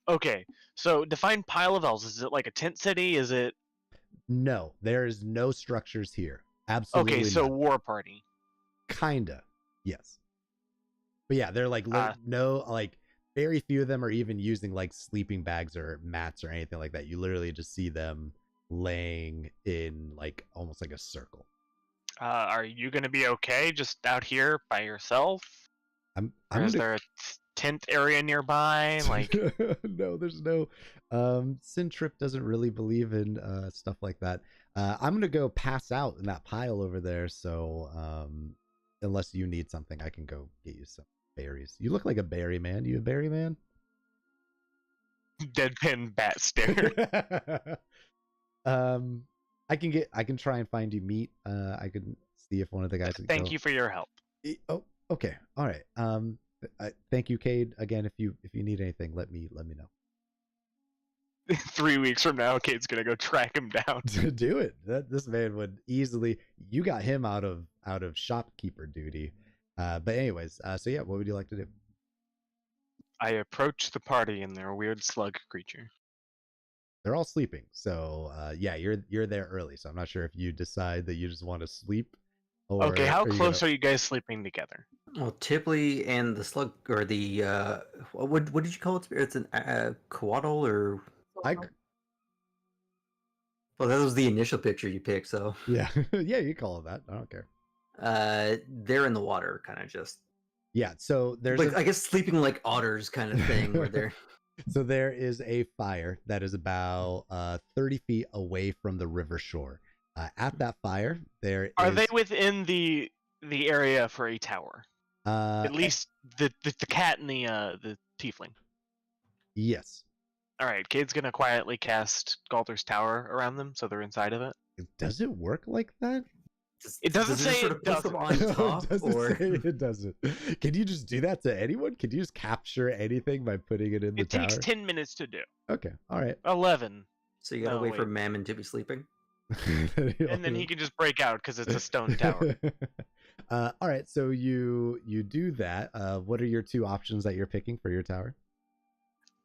Okay, so define pile of elves. Is it like a tent city? Is it? No, there is no structures here. Absolutely. Okay, so none. war party. Kinda, yes. But yeah, they're like very few of them are even using like sleeping bags or mats or anything like that. You literally just see them laying in like almost like a circle. Are you gonna be okay just out here by yourself? I'm Or is gonna- there a tent area nearby? Like, no, there's no. Sintrip doesn't really believe in stuff like that. I'm gonna go pass out in that pile over there. So unless you need something, I can go get you some berries. You look like a berry man. You a berry man? deadpan bat stare. I can try and find you meat. I can see if one of the guys. Thank you for your help. Oh, okay. All right. Thank you, Cade. Again, if you need anything, let me know. 3 weeks from now, Kate's gonna go track him down. Do it. This man would easily. You got him out of shopkeeper duty. But anyways, so yeah, what would you like to do? I approach the party and their weird slug creature. They're all sleeping, so yeah, you're there early. So I'm not sure if you decide that you just want to sleep. Or Okay, how are you close gonna- are you guys sleeping together? Well, Tipley and the slug, or the what did you call it? It's an coatl, or I well, that was the initial picture you picked. So yeah yeah, you call it that. I don't care. they're in the water, kind of just Yeah, so there's like I guess sleeping like otters, kind of thing, where they're so there is a fire that is about 30 feet away from the river shore. At that fire, there Are is they within the area for a tower? At least the cat and the tiefling. yes. All right, Cade's gonna quietly cast Galder's tower around them, so they're inside of it. Does it work like that? It doesn't does it say sort it of push them on No, top, it doesn't or say it doesn't. Can you just do that to anyone? Can you just capture anything by putting it in the It tower? takes 10 minutes to do. Okay, all right. 11, so you gotta No, wait for wait. Mammon to be sleeping. and then he can just break out because it's a stone tower. All right, so you do that. What are your two options that you're picking for your tower?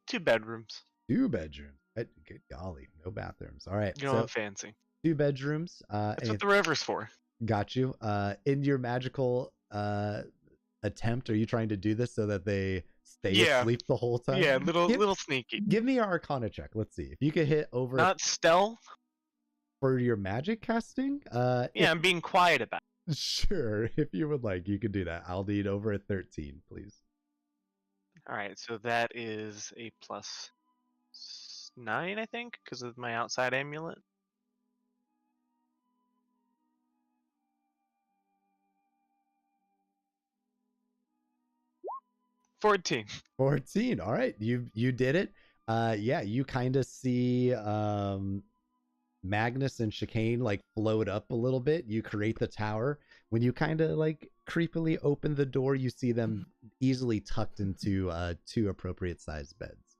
2 bedrooms. 2 bedrooms. Good golly, no bathrooms. All right, Going so fancy. 2 bedrooms. That's and what the river's for. got you. In your magical attempt, are you trying to do this so that they stay Yeah. asleep the whole time? Yeah, little Give- little sneaky. Give me your Arcana check. Let's see if you could hit over Not stealth. for your magic casting. Yeah, I'm being quiet about it. Sure. If you would like, you could do that. I'll need over a 13, please. All right, so that is a +9, I think, because of my outside amulet. $14. 14. All right, you did it. Yeah, you kind of see Magnus and Chicane like float up a little bit. You create the tower. When you kind of like creepily open the door, you see them easily tucked into 2 appropriate sized beds.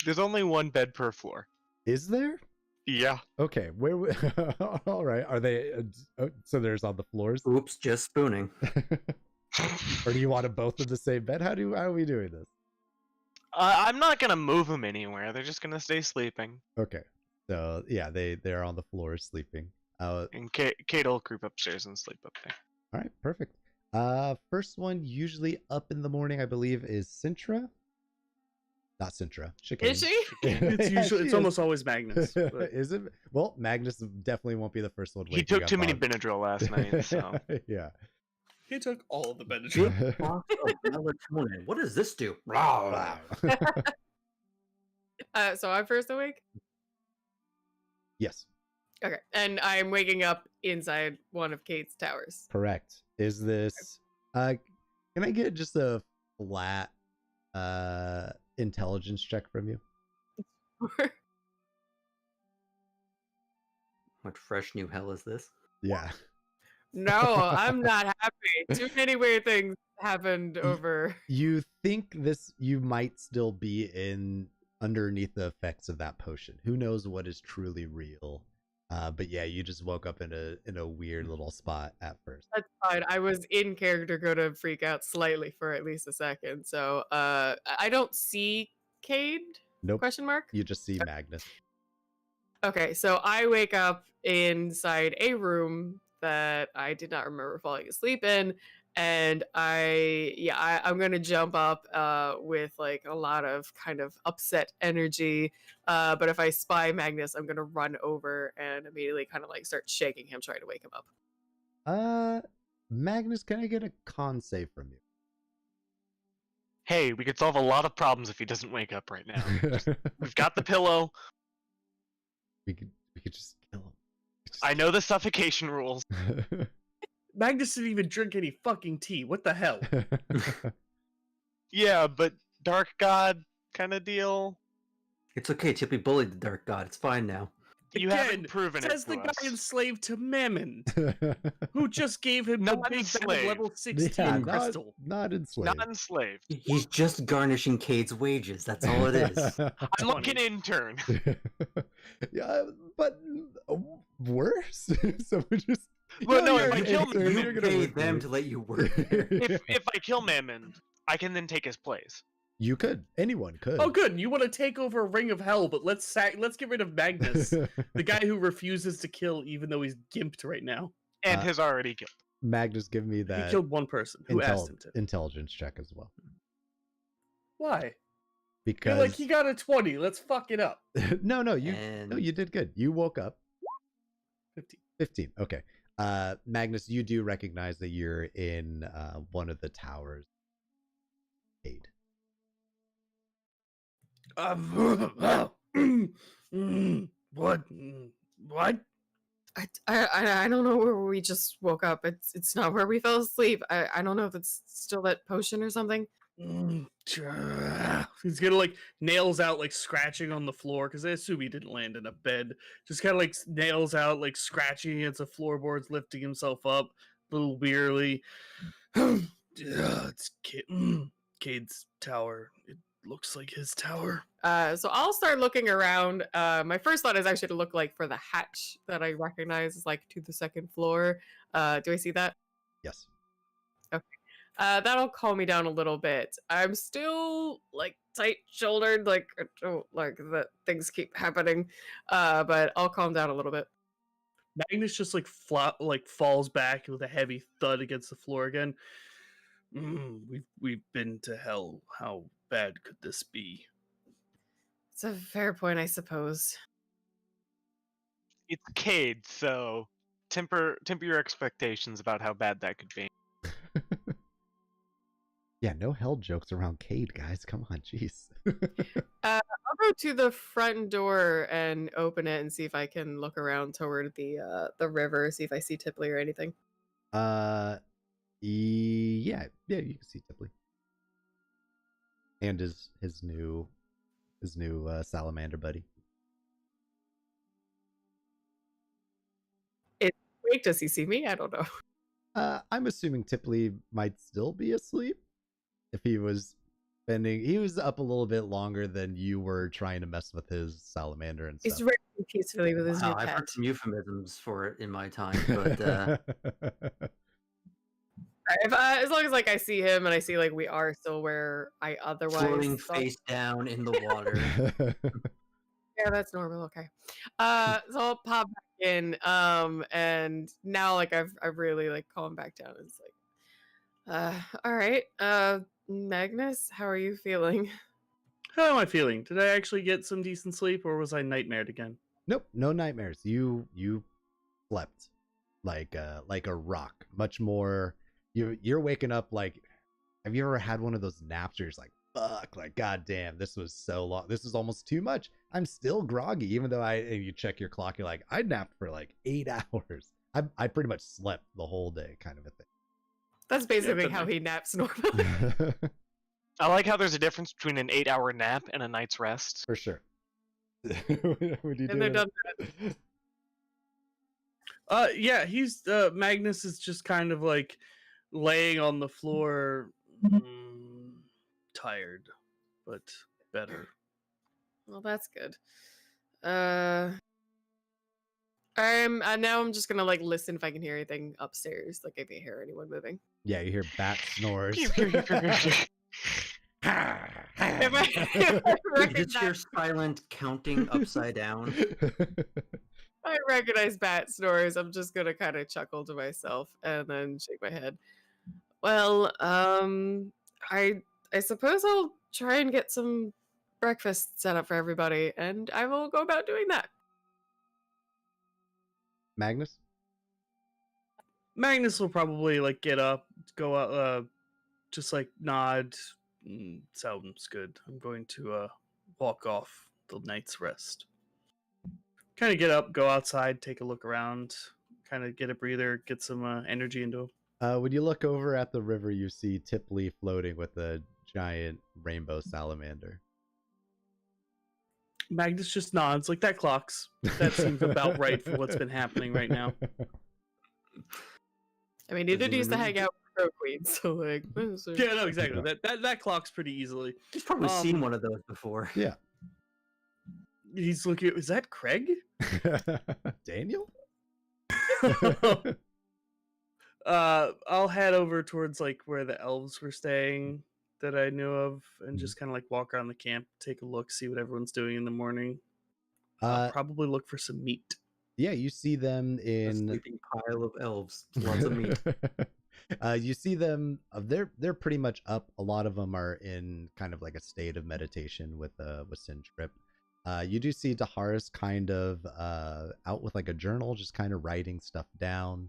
There's only 1 bed per floor. Is there? Yeah. Okay, where all right, are they so there's on the floors? Oops, just spooning. Or do you want them both in the same bed? How are we doing this? I'm not gonna move them anywhere. They're just gonna stay sleeping. Okay. So yeah, they're on the floor sleeping. And Kate will creep upstairs and sleep up there. All right, perfect. First one usually up in the morning, I believe, is Sintra. Not Sintra. Chicane. Is she? It's Yeah, usually she it's is. almost always Magnus. But Is it? Well, Magnus definitely won't be the first one. He waking took up too many on- Benadryl last night, so Yeah. he took all of the Benadryl. Box of melatonin. What does this do? Wow. So I'm first awake. Yes, Okay, and I'm waking up inside one of Kate's towers. correct. Is this? Can I get just a flat intelligence check from you? What fresh new hell is this? Yeah. No, I'm not happy. Too many weird things happened over. You think this? You might still be in underneath the effects of that potion. Who knows what is truly real? But yeah, you just woke up in a weird little spot at first. That's fine. I was in character, gonna freak out slightly for at least a second. So I don't see Cade? Nope. Question mark. You just see Magnus. Okay, so I wake up inside a room that I did not remember falling asleep in, and I'm gonna jump up with like a lot of kind of upset energy. But if I spy Magnus, I'm gonna run over and immediately kind of like start shaking him, trying to wake him up. Magnus, can I get a con save from you? hey, we could solve a lot of problems if he doesn't wake up right now. We've got the pillow. we could just kill him. I know the suffocation rules. Magnus didn't even drink any fucking tea. What the hell? Yeah, but Dark God kind of deal. It's okay, Chippy bullied the Dark God. It's fine now. You Again, haven't proven it Says to the guy us. enslaved to Mammon, who just gave him Not the big bad enslaved. level 16 yeah, crystal. not enslaved. Not enslaved. He's just garnishing Cade's wages. That's all it is. I'm like an intern. Yeah, but worse. So we just. Well, no, you're if I an kill intern, him, you're You gonna pay work them here. to let you work there. if I kill Mammon, I can then take his place. You could. Anyone could. Oh, good. You want to take over Ring of Hell, but let's get rid of Magnus, the guy who refuses to kill even though he's gimped right now. And Uh, has already killed. Magnus, give me He that killed one person who asked him to. intelligence check as well. Why? Because You're like, he got a 20. Let's fuck it up. no, no, And you did good. You woke up 15. 15. Okay. Magnus, you do recognize that you're in one of the towers. Cade. What? What? I don't know where we just woke up. It's not where we fell asleep. I don't know if it's still that potion or something. He's gonna like nails out, like scratching on the floor because I assume he didn't land in a bed. Just kind of like nails out, like scratching against the floorboards, lifting himself up a little wearily. It's Cade's tower. It looks like his tower. So I'll start looking around. My first thought is actually to look like for the hatch that I recognize is like to the second floor. Do I see that? Yes. That'll calm me down a little bit. I'm still like tight-shouldered, like I don't like that things keep happening. But I'll calm down a little bit. Magnus just like falls back with a heavy thud against the floor again. We've been to hell. How bad could this be? It's a fair point, I suppose. It's Cade, so temper your expectations about how bad that could be. Yeah, no hell jokes around Cade, guys. Come on, jeez. I'll go to the front door and open it and see if I can look around toward the river, see if I see Tipley or anything. Yeah, you can see Tipley. And his new salamander buddy. Wait, does he see me? I don't know. I'm assuming Tipley might still be asleep. If he was he was up a little bit longer than you were trying to mess with his salamander and He's stuff. resting peacefully with his Wow, new I've pet. heard some euphemisms for it in my time, but As long as like I see him and I see like we are still where I otherwise Floating thought- face down in the water. Yeah, that's normal. Okay. So I'll pop back in. And now like I've really like calmed back down. It's like, all right. Magnus, how are you feeling? How am I feeling? Did I actually get some decent sleep, or was I nightmared again? Nope, no nightmares. You slept like a rock. Much more. You're waking up like. Have you ever had one of those naps where you're just like, fuck, like goddamn, this was so long. This is almost too much. I'm still groggy, even though and you check your clock, you're like, I napped for like 8 hours. I pretty much slept the whole day, kind of a That's basically but how like- he naps normally. thing. I like how there's a difference between an 8-hour nap and a night's rest. For sure. Would you do And they're that? done. Yeah, he's Magnus is just kind of like laying on the floor, tired, but better. Well, that's good. Now I'm just gonna like listen if I can hear anything upstairs, like if I hear anyone moving. Yeah, you hear bat snores. If I Is this your recognize, silent counting upside down? I recognize bat snores, I'm just gonna kind of chuckle to myself and then shake my head. Well, I suppose I'll try and get some breakfast set up for everybody, and I will go about doing that. Magnus? Magnus will probably like get up, go out, just like nod. Sounds good. I'm going to walk off the night's rest. Kind of get up, go outside, take a look around, kind of get a breather, get some energy into him. When you look over at the river, you see Tipley floating with a giant rainbow salamander. Magnus just nods like that clocks. That seems about right for what's been happening right now. I mean, he Does did he used to remember- hang out with Crow Queen, so like, Yeah, no, exactly. That clocks pretty easily. He's probably seen Um, one of those before. Yeah. He's looking at, is that Craig? Daniel? I'll head over towards like where the elves were staying that I knew of, and just kind of like walk around the camp, take a look, see what everyone's doing in the morning. I'll probably look for some meat. Yeah, you see them A in sleeping pile of elves. Lots of meat. you see them. They're pretty much up. A lot of them are in kind of like a state of meditation with Sintrip. You do see Daharis kind of out with like a journal, just kind of writing stuff down.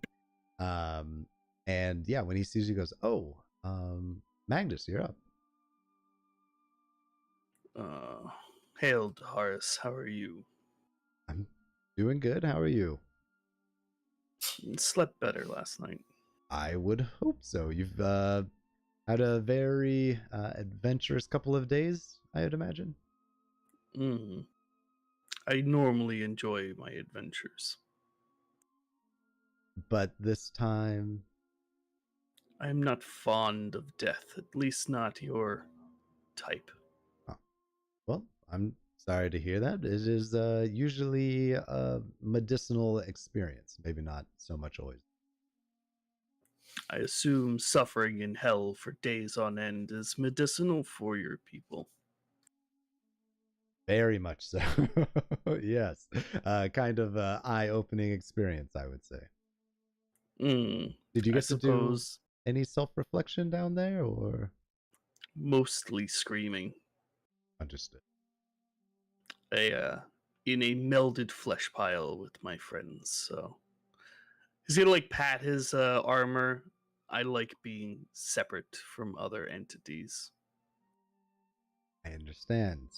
And yeah, when he sees you, he goes, "Oh, Magnus, you're up." Hail, Horace. How are you? I'm doing good. How are you? Slept better last night. I would hope so. You've had a very adventurous couple of days, I would imagine. I normally enjoy my adventures. But this time, I'm not fond of death, at least not your type. well, I'm sorry to hear that. It is usually a medicinal experience. Maybe not so much always. I assume suffering in hell for days on end is medicinal for your people. Very much so. Yes. Kind of eye-opening experience, I would say. Did you I get to do suppose any self-reflection down there, or mostly screaming. understood? In a melded flesh pile with my friends. So he's gonna like pat his armor. I like being separate from other entities. I understand.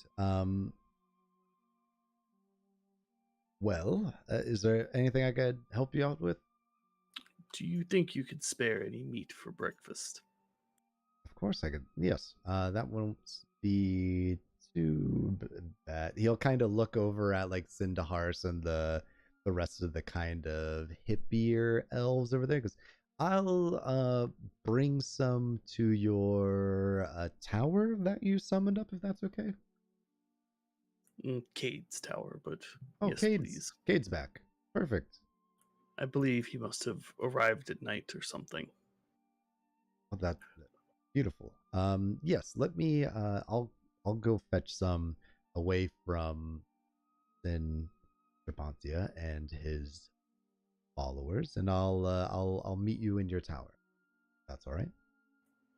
Well, is there anything I could help you out with? Do you think you could spare any meat for breakfast? Of course I could. Yes. That won't be too bad. He'll kind of look over at like Sindahars and the rest of the kind of hippier elves over there. Because I'll bring some to your tower that you summoned up, if that's okay. Cade's tower, but Oh, yes, Cade's please. Cade's back. Perfect. I believe he must have arrived at night or something. Oh, that's beautiful. Yes, let me. I'll go fetch some away from Sin Trapontia and his followers, and I'll meet you in your tower. That's all right.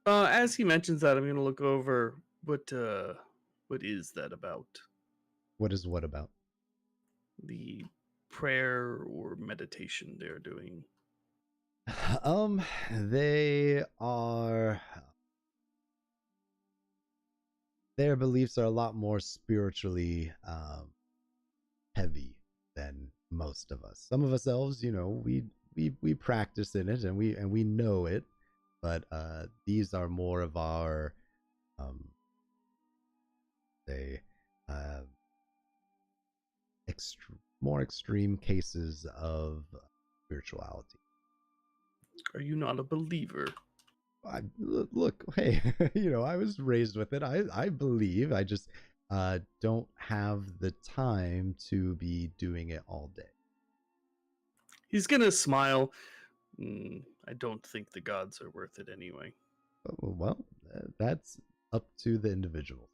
As he mentions that, I'm gonna look over what is that about? What is what about? The prayer or meditation they're doing. They are. Their beliefs are a lot more spiritually heavy than most of us. Some of us elves, we practice in it and we know it, but these are more of our say more extreme cases of spirituality. Are you not a believer? Look, hey, I was raised with it. I believe. I just don't have the time to be doing it all day. He's gonna smile. I don't think the gods are worth it anyway. Well, that's up to the individual.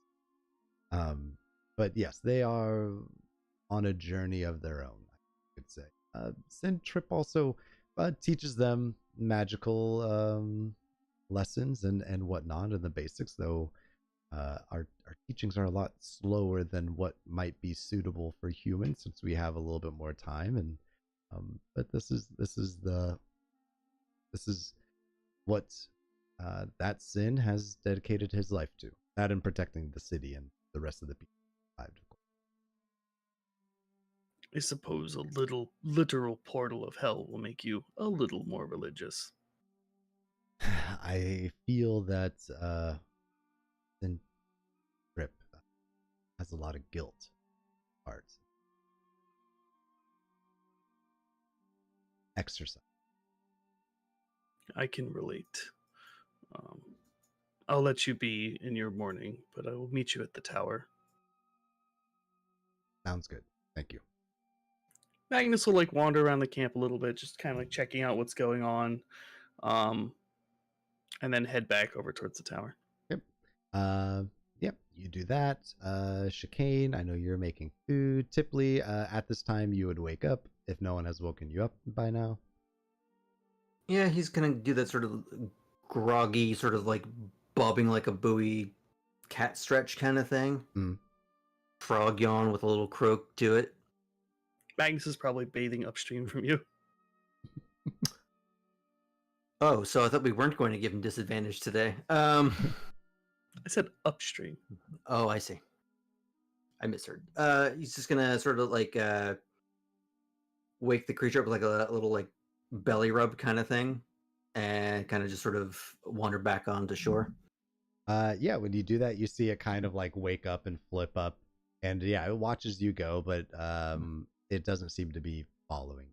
But yes, they are on a journey of their own, I could say. Sintrip also teaches them magical lessons and whatnot and the basics, though our teachings are a lot slower than what might be suitable for humans since we have a little bit more time. And but this is what that Sin has dedicated his life to, that and protecting the city and the rest of the people. I suppose a little literal portal of hell will make you a little more religious. I feel that Sintrip has a lot of guilt part. Exercise. I can relate. I'll let you be in your morning, but I will meet you at the tower. Sounds good. Thank you. Magnus will wander around the camp a little bit, just kind of checking out what's going on, and then head back over towards the tower. Yep. Yep. You do that. Chicane, I know you're making food. Tipley, at this time you would wake up if no one has woken you up by now. Yeah, he's gonna do that sort of groggy, sort of bobbing like a buoy cat stretch kind of thing. Frog yawn with a little croak to it. Magnus is probably bathing upstream from you. Oh, so I thought we weren't going to give him disadvantage today. I said upstream. Oh, I see. I misheard. He's just gonna sort of wake the creature up with a little belly rub kind of thing, and kind of just sort of wander back onto shore. Yeah, when you do that, you see it kind of wake up and flip up, and yeah, it watches you go, but it doesn't seem to be following.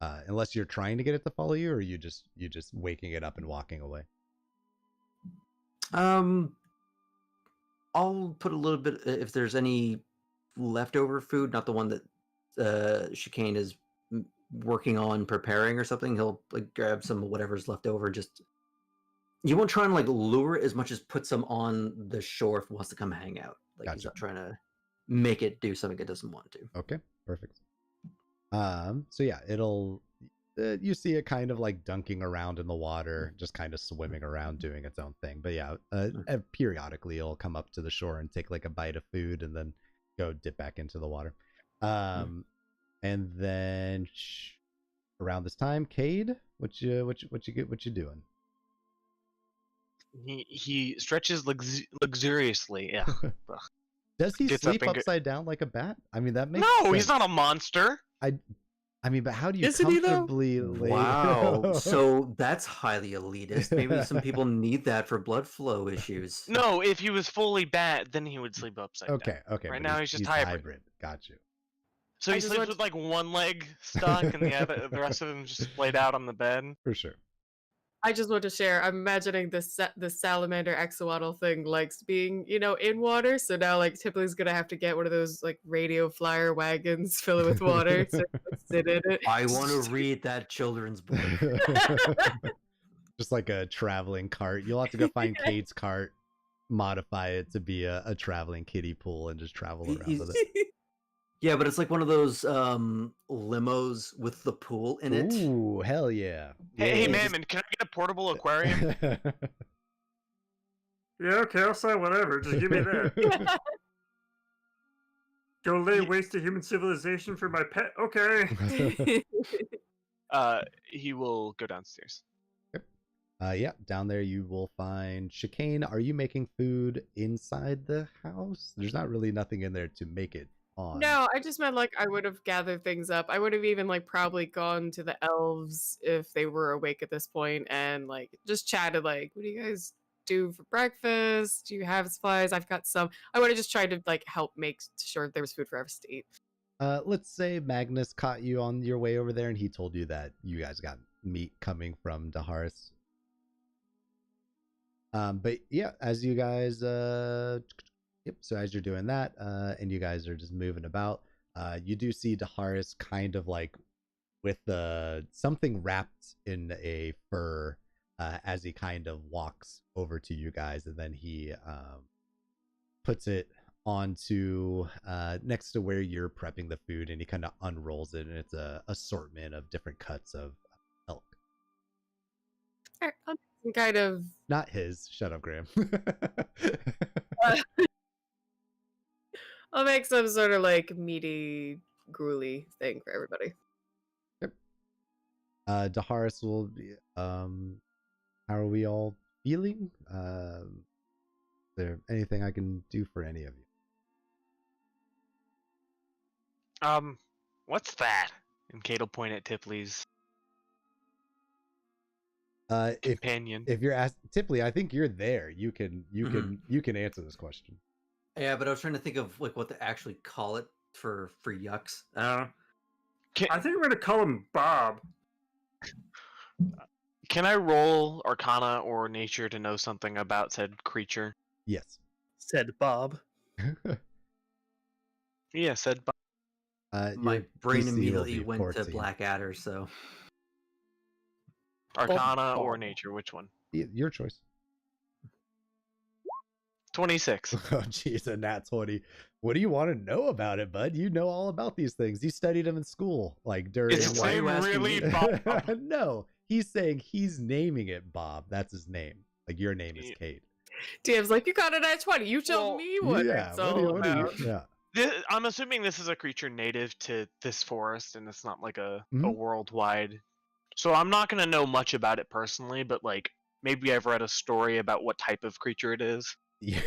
Unless you're trying to get it to follow you, or you just waking it up and walking away. I'll put a little bit, if there's any leftover food, not the one that Chicane is working on preparing or something. He'll grab some of whatever's left over. Just, you won't try and lure it as much as put some on the shore if it wants to come hang out. Gotcha. He's not trying to make it do something it doesn't want to. Okay, perfect. So yeah, it'll you see it kind of dunking around in the water, just kind of swimming around doing its own thing. But yeah, periodically it'll come up to the shore and take a bite of food and then go dip back into the water. And then around this time, Cade, what you doing? He stretches luxuriously. Yeah. Does he Gets up sleep and upside down like a bat? I mean, that makes No, sense. he's not a monster. I mean, but how do you Isn't he, though? comfortably lay? Wow. So that's highly elitist. Maybe some people need that for blood flow issues. No, if he was fully bat, then he would sleep upside down. Okay. Right but now he's just hybrid. Got you. So he I just sleeps want- with one leg stuck and the rest of him just laid out on the bed. For sure. I just want to share. I'm imagining the salamander axolotl thing likes being, in water. So now, Tipley's gonna have to get one of those radio flyer wagons, fill it with water, so he can sit in it. I want to read that children's book. Just like a traveling cart. You'll have to go find Cade's cart, modify it to be a traveling kiddie pool, and just travel around with it. Yeah, but it's like one of those limos with the pool in it. Ooh, hell yeah. Hey, Yeah. man, can I get a portable aquarium? Yeah, okay, I'll sign whatever. Just give me that. Go lay waste to human civilization for my pet. Okay. He will go downstairs. Yeah, down there you will find Chicane. Are you making food inside the house? There's not really nothing in there to make it on. No, I just meant like I would have gathered things up. I would have even like probably gone to the elves if they were awake at this point and like just chatted like, what do you guys do for breakfast? Do you have supplies? I've got some. I would have just tried to like help make sure there was food for us to eat. Let's say Magnus caught you on your way over there and he told you that you guys got meat coming from Daharis. But yeah, as you guys yep, so as you're doing that, and you guys are just moving about, you do see Daharis kind of like with something wrapped in a fur, as he kind of walks over to you guys, and then he puts it onto next to where you're prepping the food, and he kind of unrolls it, and it's a assortment of different cuts of elk. Alright, I'll make some kind of Not his. Shut up, Graham. I'll make some sort of like meaty, gruely thing for everybody. Daharis will be, how are we all feeling? Is there anything I can do for any of you? What's that? And Kate will point at Tipley's companion. If you're asked Tipley, I think you're there. You can answer this question. Yeah, but I was trying to think of like what to actually call it for yucks. I think we're gonna call him Bob. Can I roll Arcana or Nature to know something about said creature? Yes. Said Bob. Yeah, said Bob. My Your brain DC will immediately be went 14. to Blackadder, so Arcana or Nature, which one? Your choice. 26. Oh, jeez, a nat 20. What do you want to know about it, bud? You know all about these things. You studied them in school, like during. Is his why are name you asking really me? Bob? No, he's saying he's naming it Bob. That's his name. Like your name is Yeah. Kate. DM's like, you got it at 20. You tell Well, me what Yeah. it's What all do you? about. Yeah. I'm assuming this is a creature native to this forest, and it's not like a Mhm. worldwide. So I'm not gonna know much about it personally, but like maybe I've read a story about what type of creature it is. Yeah.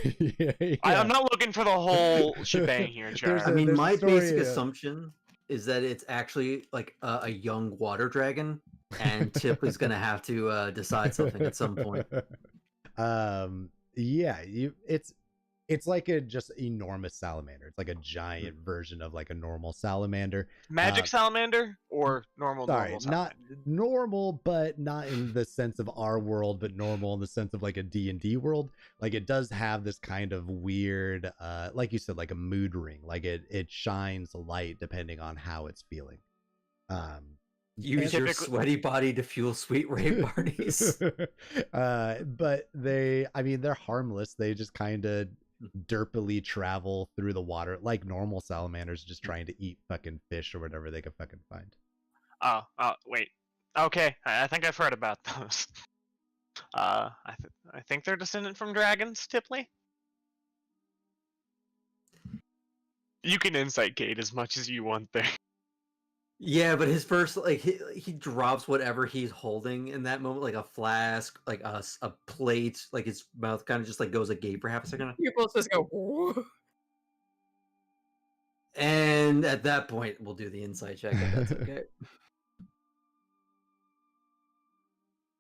I'm not looking for the whole shebang here, There's Chad. I mean, there's a my story, basic assumption is that it's actually like a young water dragon, and Tipley's gonna have to decide something at some point. Yeah, it's like a just enormous salamander. It's like a giant version of like a normal salamander. Magic salamander or normal Sorry, normal not salamander? normal, but not in the sense of our world, but normal in the sense of like a D&D world. Like it does have this kind of weird, like you said, like a mood ring. Like it shines light depending on how it's feeling. Use your Typically- sweaty body to fuel sweet rave parties. But they're harmless. They just kind of derpily travel through the water like normal salamanders, just trying to eat fucking fish or whatever they can fucking find. Oh, wait. Okay, I think I've heard about those. I think they're descendant from dragons, Tipley. You can insight Kate as much as you want there. Yeah, but his first, like, he drops whatever he's holding in that moment, like a flask, like a plate, like his mouth kind of just like goes agape for half a second. You both just go, "Whoa." And at that point, we'll do the insight check if that's okay.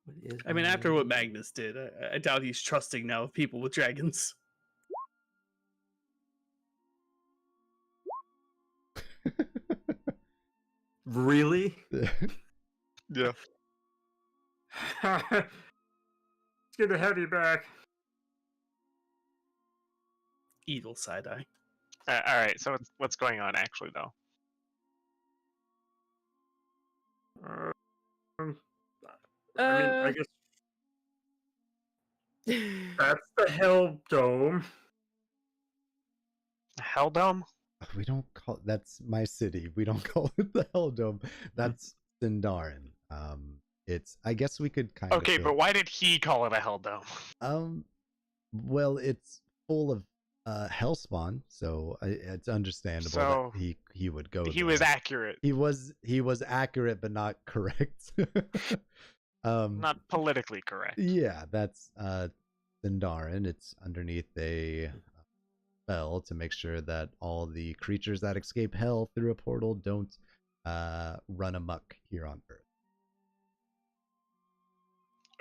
What is I mean, my- after what Magnus did, I doubt he's trusting now of people with dragons. Really? Yeah. It's good to have you back. Evil side eye. All right. So what's going on actually, though? I mean, I guess That's the Hell Dome. Hell Dome? We don't call that's my city. We don't call it the Hell Dome. That's Sindarin. It's I guess we could kind Okay, of but why did he call it a Hell Dome? well, it's full of hellspawn, so it's understandable So, that he would go He there. was accurate, He was accurate but not correct. not politically correct. Yeah, that's Sindarin. It's underneath a spell to make sure that all the creatures that escape hell through a portal don't run amok here on Earth.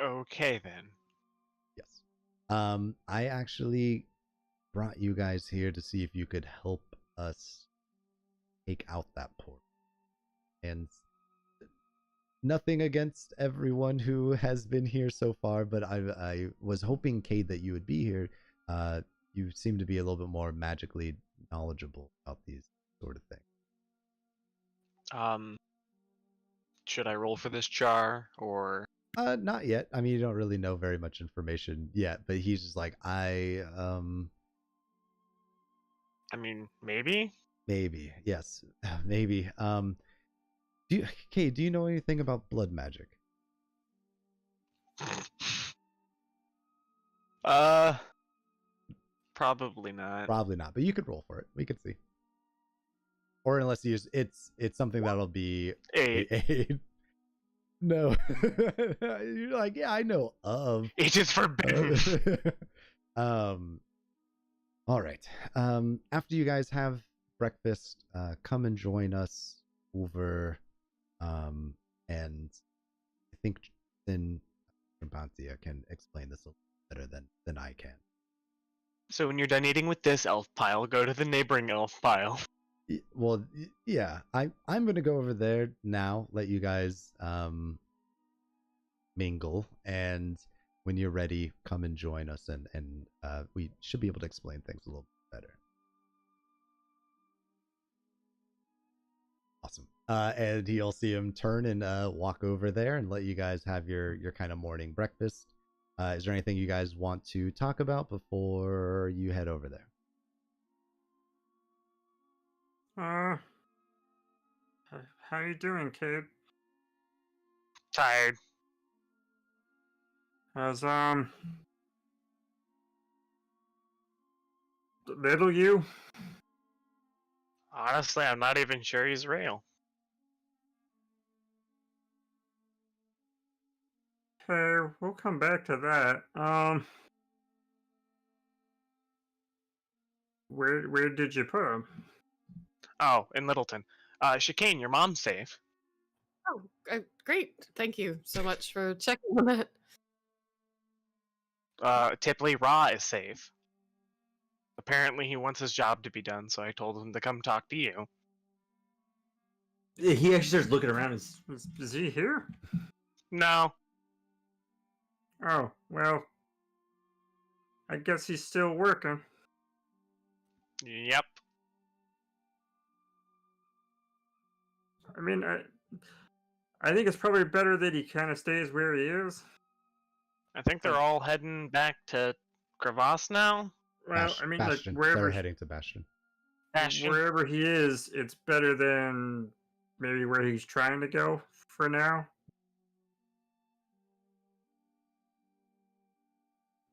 Okay then. Yes. I actually brought you guys here to see if you could help us take out that portal. And nothing against everyone who has been here so far, but I was hoping, Cade, that you would be here. You seem to be a little bit more magically knowledgeable about these sort of things. Should I roll for this jar or? Not yet. I mean, you don't really know very much information yet, but he's just like, I mean, maybe. maybe, yes, maybe. Do you know anything about blood magic? Probably not. Probably not, but you could roll for it. We could see. Or unless you use it's something that'll be 8. No. You're like, yeah, I know of. 8 is forbidden. All right. After you guys have breakfast, come and join us over and I think then Trimpantia can explain this a little better than I can. So when you're done eating with this elf pile, go to the neighboring elf pile. Well, yeah, I'm gonna go over there now. Let you guys mingle, and when you're ready, come and join us, and we should be able to explain things a little bit better. Awesome. And you'll see him turn and walk over there and let you guys have your kind of morning breakfast. Is there anything you guys want to talk about before you head over there? How you doing, kid? Tired. How's little you? Honestly, I'm not even sure he's real. Okay, we'll come back to that. Where did you put him? Oh, in Littleton. Chicane, your mom's safe. Oh, great. Thank you so much for checking on that. Tipley Ra is safe. Apparently he wants his job to be done, so I told him to come talk to you. He actually starts looking around. Is he here? No. Oh, well, I guess he's still working. Yep. I mean, I think it's probably better that he kind of stays where he is. I think they're all heading back to Crevasse now. Well, I mean, Bastion. like They're heading to Bastion. Bastion. wherever he is, it's better than maybe where he's trying to go for now.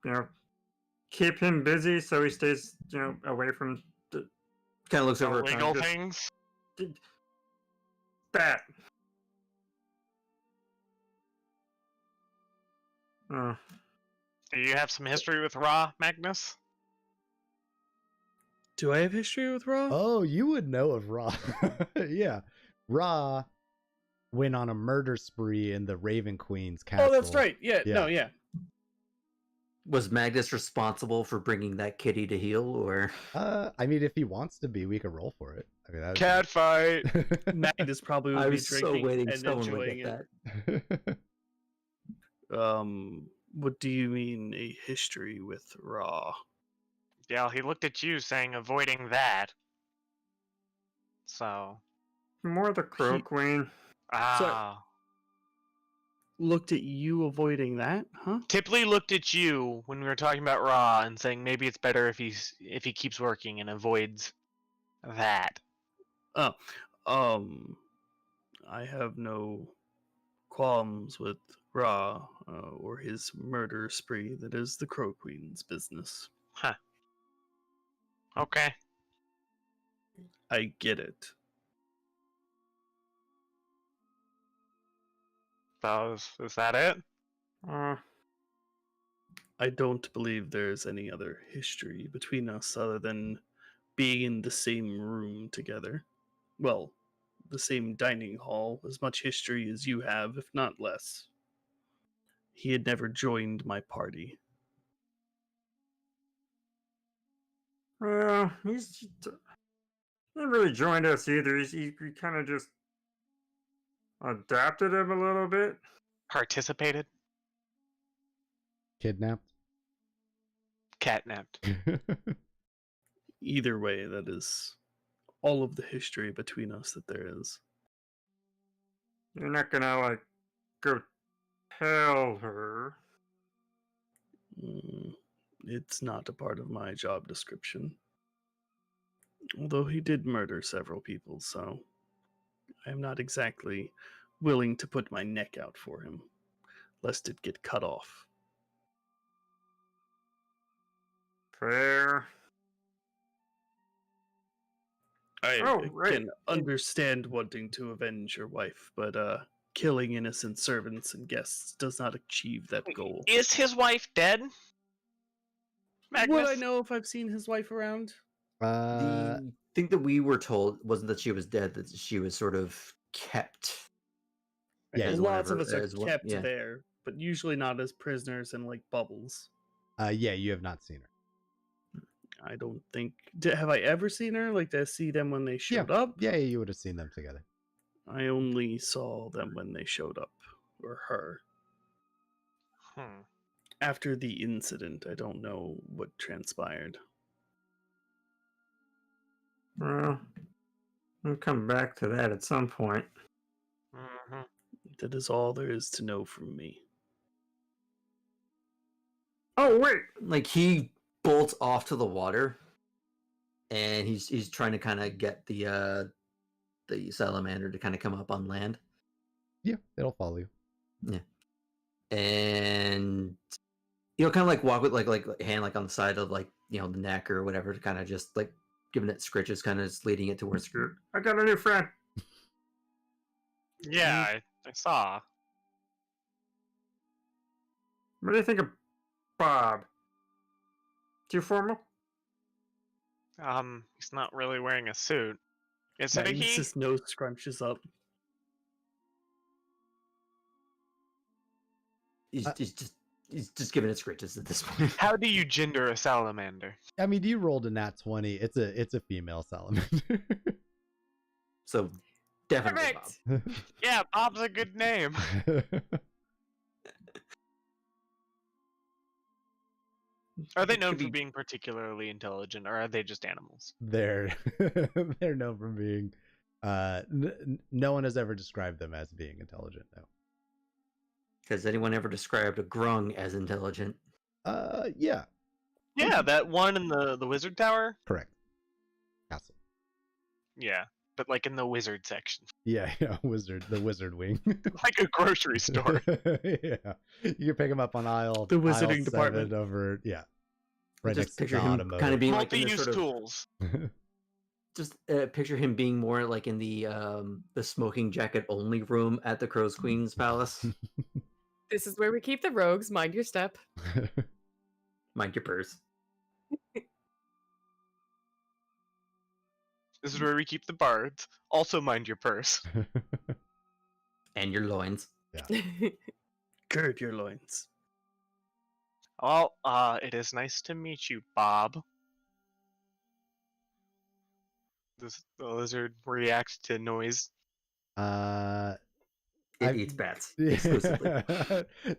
You know, keep him busy so he stays, away from the Kind of looks over. Illegal just- things. that. Oh. Do you have some history with Ra, Magnus? Do I have history with Raw? Oh, you would know of Ra. Yeah. Ra went on a murder spree in the Raven Queen's castle. Oh, that's right. Yeah, Yeah. no, yeah. Was Magnus responsible for bringing that kitty to heal, or? I mean, if he wants to be, we could roll for it. I mean, that Cat fight. Magnus probably would I be was so drinking waiting and someone would enjoying get it. that. What do you mean a history with Raw? Yeah, he looked at you saying avoiding that. So. More the Crow He- Queen. Ah. looked at you avoiding that, huh? Tipley looked at you when we were talking about Ra and saying maybe it's better if he keeps working and avoids that. Oh, I have no qualms with Ra or his murder spree. That is the Crow Queen's business. Huh. Okay. I get it. So is that it? I don't believe there's any other history between us other than being in the same room together. Well, the same dining hall, as much history as you have, if not less. He had never joined my party. Well, he didn't really joined us either. He kind of just adapted him a little bit. Participated? Kidnapped. Catnapped. Either way, that is all of the history between us that there is. You're not gonna like go tell her. It's not a part of my job description. Although he did murder several people, so I am not exactly willing to put my neck out for him, lest it get cut off. Fair. I right. can understand wanting to avenge your wife, but killing innocent servants and guests does not achieve that goal. Is his wife dead? Magnus? Would I know if I've seen his wife around? The thing that we were told wasn't that she was dead; that she was sort of kept. Yeah, as Lots of whatever- us as are what- kept yeah. there, but usually not as prisoners in like bubbles. yeah, you have not seen her. I don't think. Have I ever seen her? Like, to see them when they showed up? Yeah, you would have seen them together. I only saw them when they showed up, or her. After the incident, I don't know what transpired. Well, we'll come back to that at some point. Mm-hmm. That is all there is to know from me. Oh wait, Like he bolts off to the water, and he's trying to kind of get the salamander to kind of come up on land, Yeah, it'll follow you. and kind of like walk with like hand like on the side of like the neck or whatever to kind of just like giving it scritches, kind of just leading it towards. good. I got a new friend. Yeah, I saw. What do you think of Bob? Too formal? He's not really wearing a suit. Is it a Magnus' he? nose scrunches up. He's just giving it scritches at this point. How do you gender a salamander? I mean, you rolled a nat 20. It's a female salamander. So definitely Bob. Perfect. Yeah, Bob's a good name. Are they It known could for be- being particularly intelligent, or are they just animals? they're they're known for being no one has ever described them as being intelligent. No. Has anyone ever described a grung as intelligent? Yeah, Yeah, that one in the wizard tower. correct. Castle. Yeah, but like in the wizard section, Yeah, the wizard wing. like a grocery store. Yeah, you can pick them up on aisle. The aisle wizarding 7 department. over. Yeah, right Just next to picture the him automotive. kind of being like in this Multi-use sort of, tools. just picture him being more like in the smoking jacket only room at the Crow's Queen's palace. This is where we keep the rogues. Mind your step. Mind your purse. This is where we keep the bards. Also, mind your purse. And your loins. Gird your loins. Well, it is nice to meet you, Bob. Does the lizard react to noise? It I've- eats bats exclusively.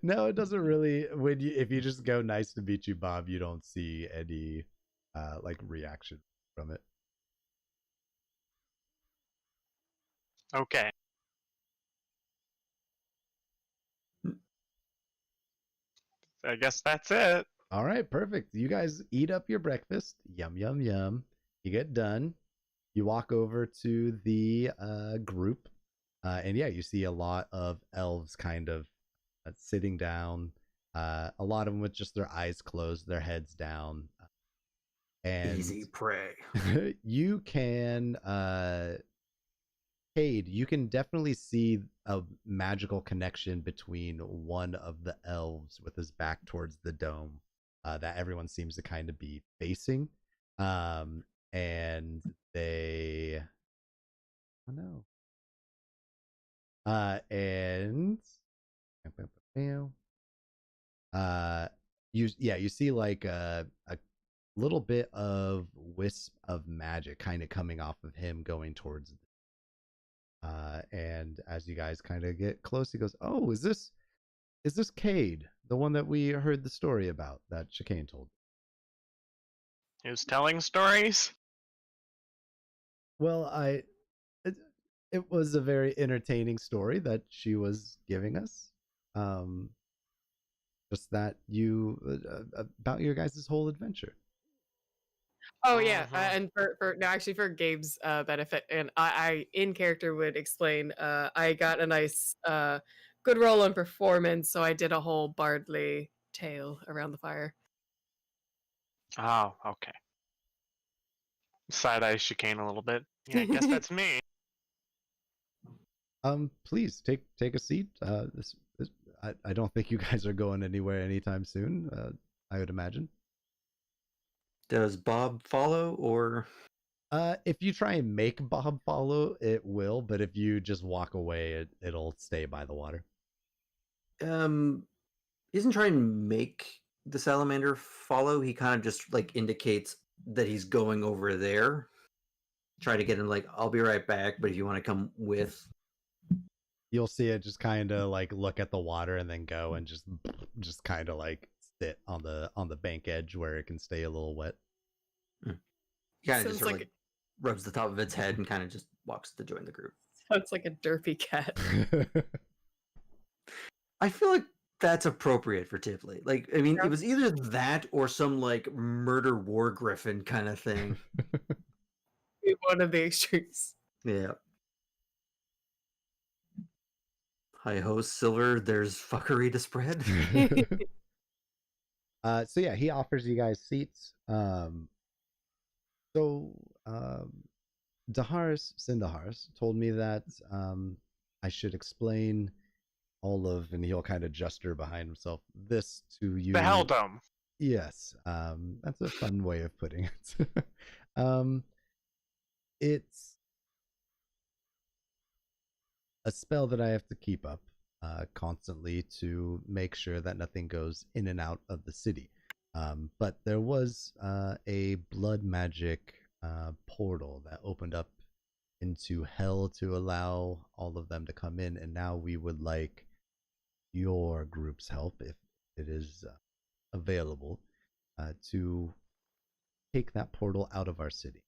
No, it doesn't really. If you just go nice to meet you, Bob, you don't see any like reaction from it. Okay. I guess that's it. All right, perfect. You guys eat up your breakfast. Yum, yum, yum. You get done. You walk over to the group. And yeah, you see a lot of elves kind of sitting down. A lot of them with just their eyes closed, their heads down. And Easy prey. you can, Cade, you can definitely see a magical connection between one of the elves with his back towards the dome that everyone seems to kind of be facing. And they, oh no. And you see like a little bit of wisp of magic kind of coming off of him going towards and as you guys kind of get close, he goes, "Oh, is this Cade, the one that we heard the story about that Chicane told?" Who's telling stories? Well, it was a very entertaining story that she was giving us. Just that you about your guys' whole adventure. Oh yeah, Mhm. and for no, actually for Gabe's benefit, and I in character would explain. I got a nice good roll on performance, so I did a whole bardly tale around the fire. Oh, okay. Side eye chicane a little bit. Yeah, I guess that's me. Please take a seat. I don't think you guys are going anywhere anytime soon. I would imagine. Does Bob follow or? If you try and make Bob follow, it will. But if you just walk away, it'll stay by the water. Isn't trying to make the salamander follow. He kind of just like indicates that he's going over there. Try to get him like, I'll be right back, but if you want to come with. You'll see it just kind of like look at the water and then go and just kind of like sit on the bank edge where it can stay a little wet. He kind of Sounds just sort of like like rubs the top of its head and kind of just walks to join the group. sounds like a derpy cat. I feel like that's appropriate for Tipley. Like, I mean, Yeah. it was either that or some like murder war griffin kind of thing. One of the extremes. Yeah. Hi ho, Silver. There's fuckery to spread. So yeah, he offers you guys seats. Daharis Sindaharis told me that I should explain all of, and he'll kind of gesture behind himself, this to you. The Hell Dome. Yes, that's a fun way of putting it. It's a spell that I have to keep up constantly to make sure that nothing goes in and out of the city. But there was a blood magic portal that opened up into hell to allow all of them to come in, and now we would like your group's help, if it is available, to take that portal out of our city.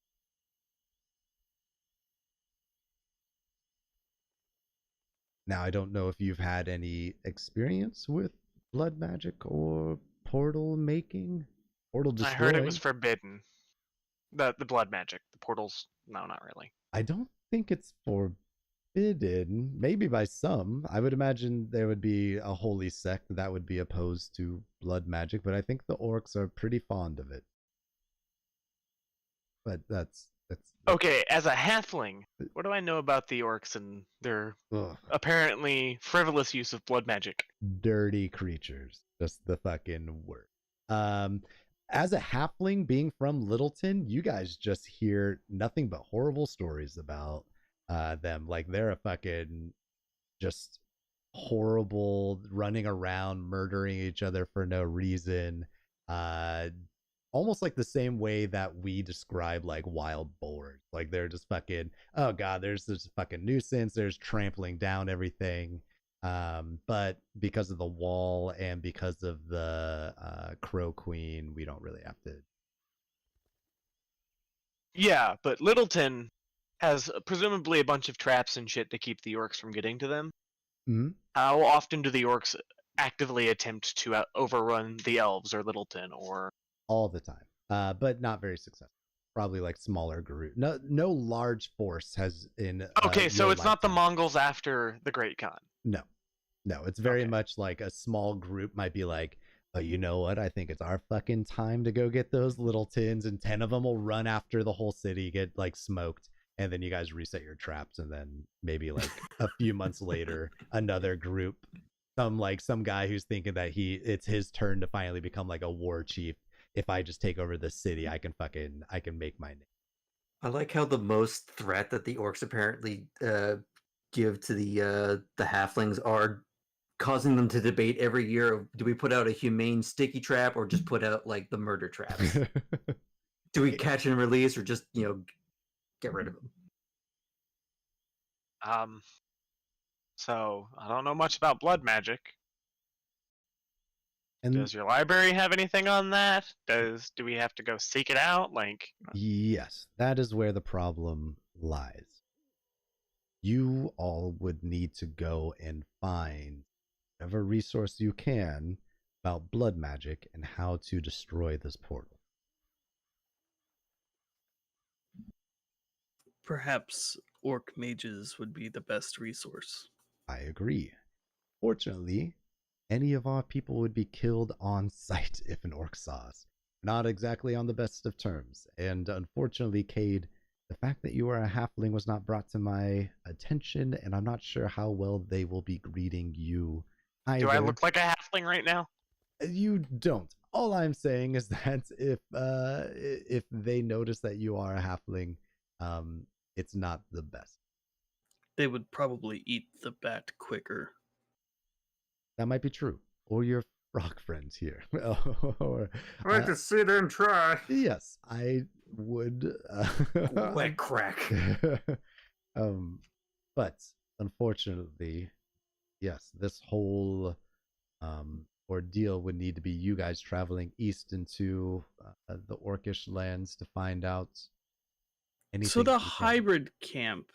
Now, I don't know if you've had any experience with blood magic or portal making, portal I destroying. heard it was forbidden. The blood magic. The portals, no, not really. I don't think it's forbidden. Maybe by some. I would imagine there would be a holy sect that would be opposed to blood magic, but I think the orcs are pretty fond of it. But that's Okay, as a halfling, what do I know about the orcs and their ugh, apparently frivolous use of blood magic? dirty creatures. Just the fucking word. As a halfling being from Littleton, you guys just hear nothing but horrible stories about them. Like they're a fucking just horrible, running around murdering each other for no reason. Almost like the same way that we describe like wild boars. Like they're just fucking, oh god, there's this fucking nuisance, there's trampling down everything. But because of the wall and because of the Crow Queen, we don't really have to. Yeah, but Littleton has presumably a bunch of traps and shit to keep the orcs from getting to them. Mhm. How often do the orcs actively attempt to overrun the elves or Littleton or all the time, but not very successful. Probably like smaller group. No large force has in. Okay, so your it's not the lifetime. Mongols after the Great Khan. No, it's very Okay. much like a small group might be like, oh, you know what? I think it's our fucking time to go get those Littletons, and 10 of them will run after the whole city, get like smoked, and then you guys reset your traps, and then maybe like a few months later, another group, some guy who's thinking that it's his turn to finally become like a war chief. If I just take over the city, I can make my name. I like how the most threat that the orcs apparently give to the halflings are causing them to debate every year of, do we put out a humane sticky trap or just put out like the murder traps? Do we catch and release or just get rid of them? So I don't know much about blood magic. And Does your library have anything on that? Do we have to go seek it out? Like, yes, that is where the problem lies. You all would need to go and find whatever resource you can about blood magic and how to destroy this portal. Perhaps orc mages would be the best resource. I agree. Fortunately, any of our people would be killed on sight if an orc saw us. Not exactly on the best of terms. And unfortunately, Cade, the fact that you are a halfling was not brought to my attention, and I'm not sure how well they will be greeting you either. do I look like a halfling right now? You don't. All I'm saying is that if they notice that you are a halfling, it's not the best. They would probably eat the bat quicker. That might be true. Or your frog friends here. Or, I like to see them try. yes, I would. Wet crack. But unfortunately, yes, this whole ordeal would need to be you guys traveling east into the Orcish lands to find out anything. So the you can. hybrid camp,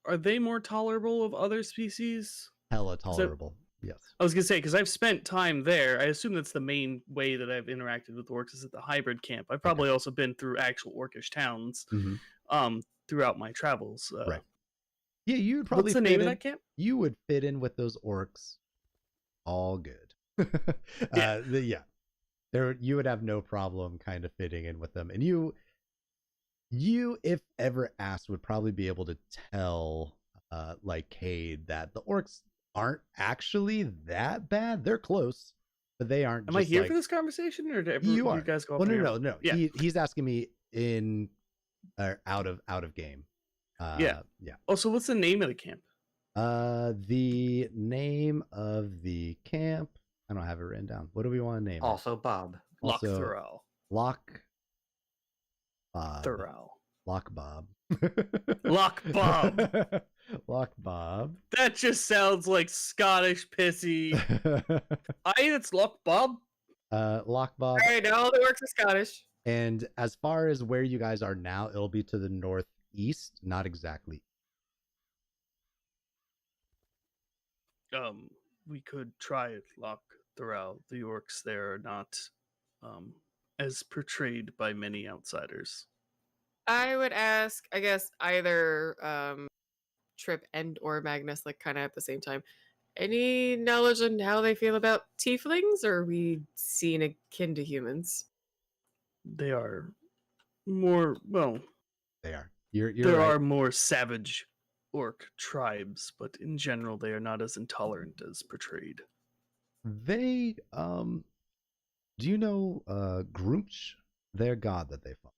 are they more tolerable of other species? Hella tolerable. Yes. I was gonna say, because I've spent time there. I assume that's the main way that I've interacted with orcs is at the hybrid camp. I've probably also been through actual orcish towns throughout my travels. Right. Yeah, you would probably. What's the name of that camp? You would fit in with those orcs. All good. Yeah. There, you would have no problem kind of fitting in with them, and you, if ever asked, would probably be able to tell, like Cade, that the orcs aren't actually that bad. They're close, but they aren't. Am I here for this conversation, or do you are. you guys go? Well, no. Yeah. He's asking me in or out of game. Yeah. Oh, so what's the name of the camp? The name of the camp. I don't have it written down. What do we want to name it? Also, Bob. Loch Also, Thoral. Loch Bob. Thoral. Loch Bob. Loch Bob. Loch Bob. That just sounds like Scottish pissy. Aye, it's Loch Bob. Loch Bob. All right, all the orcs are Scottish. And as far as where you guys are now, it'll be to the northeast, not exactly. We could try it, Loch Thoral. The orcs there are not as portrayed by many outsiders. I would ask, I guess, either Trip and or Magnus, like kind of at the same time. Any knowledge on how they feel about tieflings, or are we seen akin to humans? They are more They are. You're there right. are more savage orc tribes, but in general they are not as intolerant as portrayed. They do you know Grumsh, their god that they follow?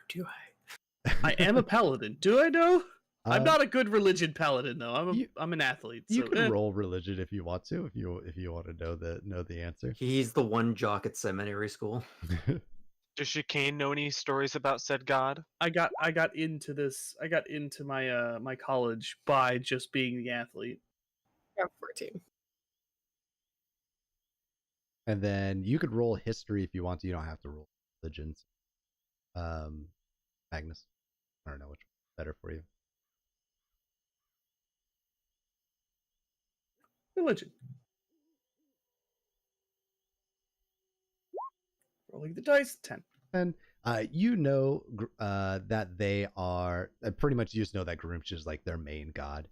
Do I? I am a paladin. Do I know? I'm Uh, not a good religion paladin though. I'm an athlete. You So, can roll religion if you want to, if you want to know the answer. He's the one jock at seminary school. Does Chicane know any stories about said god? I got into this. I got into my my college by just being the athlete. I have 14. And then you could roll history if you want to. You don't have to roll religions. Magnus, I don't know which one's better for you. Religion. Rolling the dice, 10. And you know that they are pretty much, you just know that Groomch is like their main god,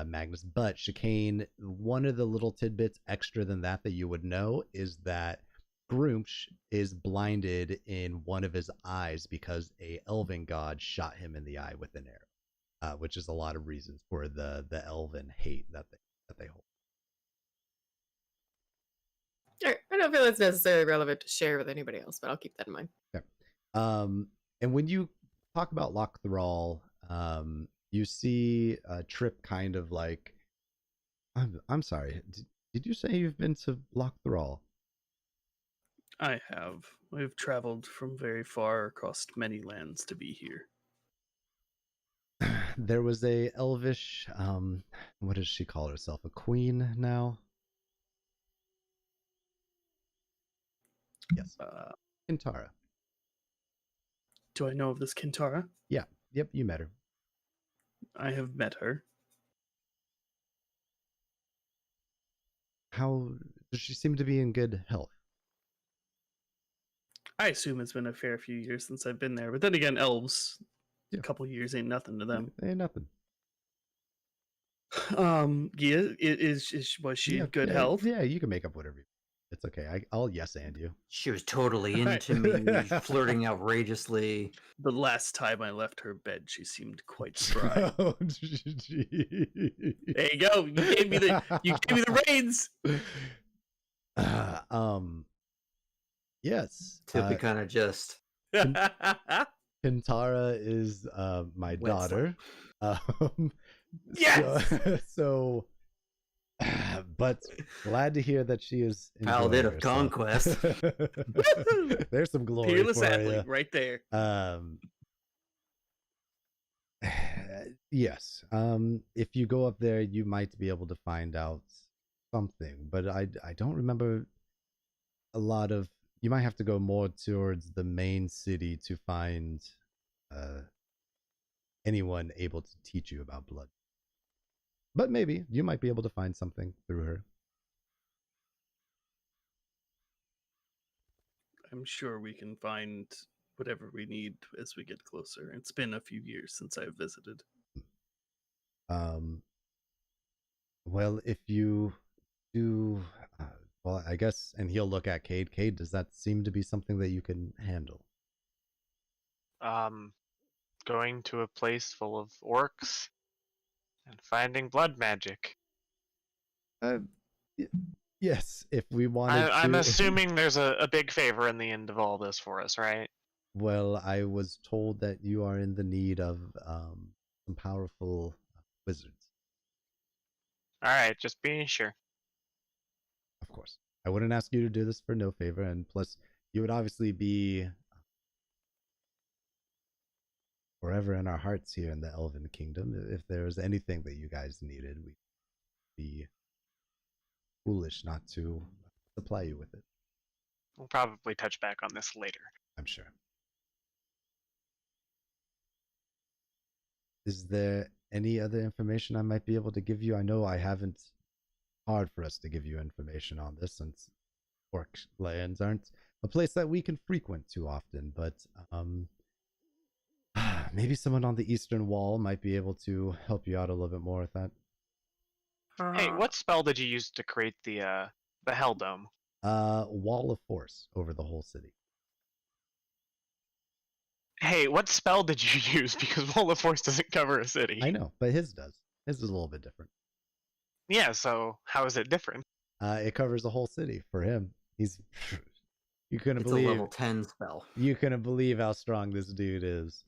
Magnus. But Chicane, one of the little tidbits extra than that you would know is that Groomch is blinded in one of his eyes because a elven god shot him in the eye with an arrow, which is a lot of reasons for the elven hate that they hold. Alright, I don't feel it's necessarily relevant to share with anybody else, but I'll keep that in mind. Okay. And when you talk about Loch Thrall, you see Trip kind of like, I'm sorry, did you say you've been to Loch Thrall? I have. I've traveled from very far across many lands to be here. There was a elvish, what does she call herself? A queen now? Yes. Kintara. Do I know of this Kintara? Yeah. Yep, you met her. I have met her. How does she seem to be in good health? I assume it's been a fair few years since I've been there, but then again, elves, Yeah. a couple years ain't nothing to them. Ain't nothing. Yeah, was she in good health? Yeah, you can make up whatever you. It's okay. I'll yes and you. She was totally into me, flirting outrageously. The last time I left her bed, she seemed quite spry. Oh, gee. There you go. You gave me the reins. Yes. To be kind of just Kintara is my Wet daughter. Yes! So, but glad to hear that she is Paladin enjoying of herself. Conquest. There's some glory Peerless for athlete, you. right there. Yes. If you go up there, you might be able to find out something, but I don't remember a lot of. You might have to go more towards the main city to find anyone able to teach you about blood. But maybe you might be able to find something through her. I'm sure we can find whatever we need as we get closer. It's been a few years since I've visited. Well, if you do, well, I guess, and he'll look at Cade. Cade, does that seem to be something that you can handle? Going to a place full of orcs and finding blood magic. Yes, if we wanted I'm to. assuming there's a big favor in the end of all this for us, right? Well, I was told that you are in the need of some powerful wizards. Alright, just being sure. Of course. I wouldn't ask you to do this for no favor, and plus, you would obviously be forever in our hearts here in the Elven Kingdom. If there was anything that you guys needed, we'd be foolish not to supply you with it. We'll probably touch back on this later. I'm sure. Is there any other information I might be able to give you? I know I haven't. Hard for us to give you information on this since orc lands aren't a place that we can frequent too often, but maybe someone on the eastern wall might be able to help you out a little bit more with that. Hey, what spell did you use to create the Hell Dome? Wall of Force over the whole city. Hey, what spell did you use? Because Wall of Force doesn't cover a city. I know, but his does. His is a little bit different. Yeah, so how is it different? It covers the whole city for him. He's you couldn't It's believe a level 10 spell. you couldn't believe how strong this dude is.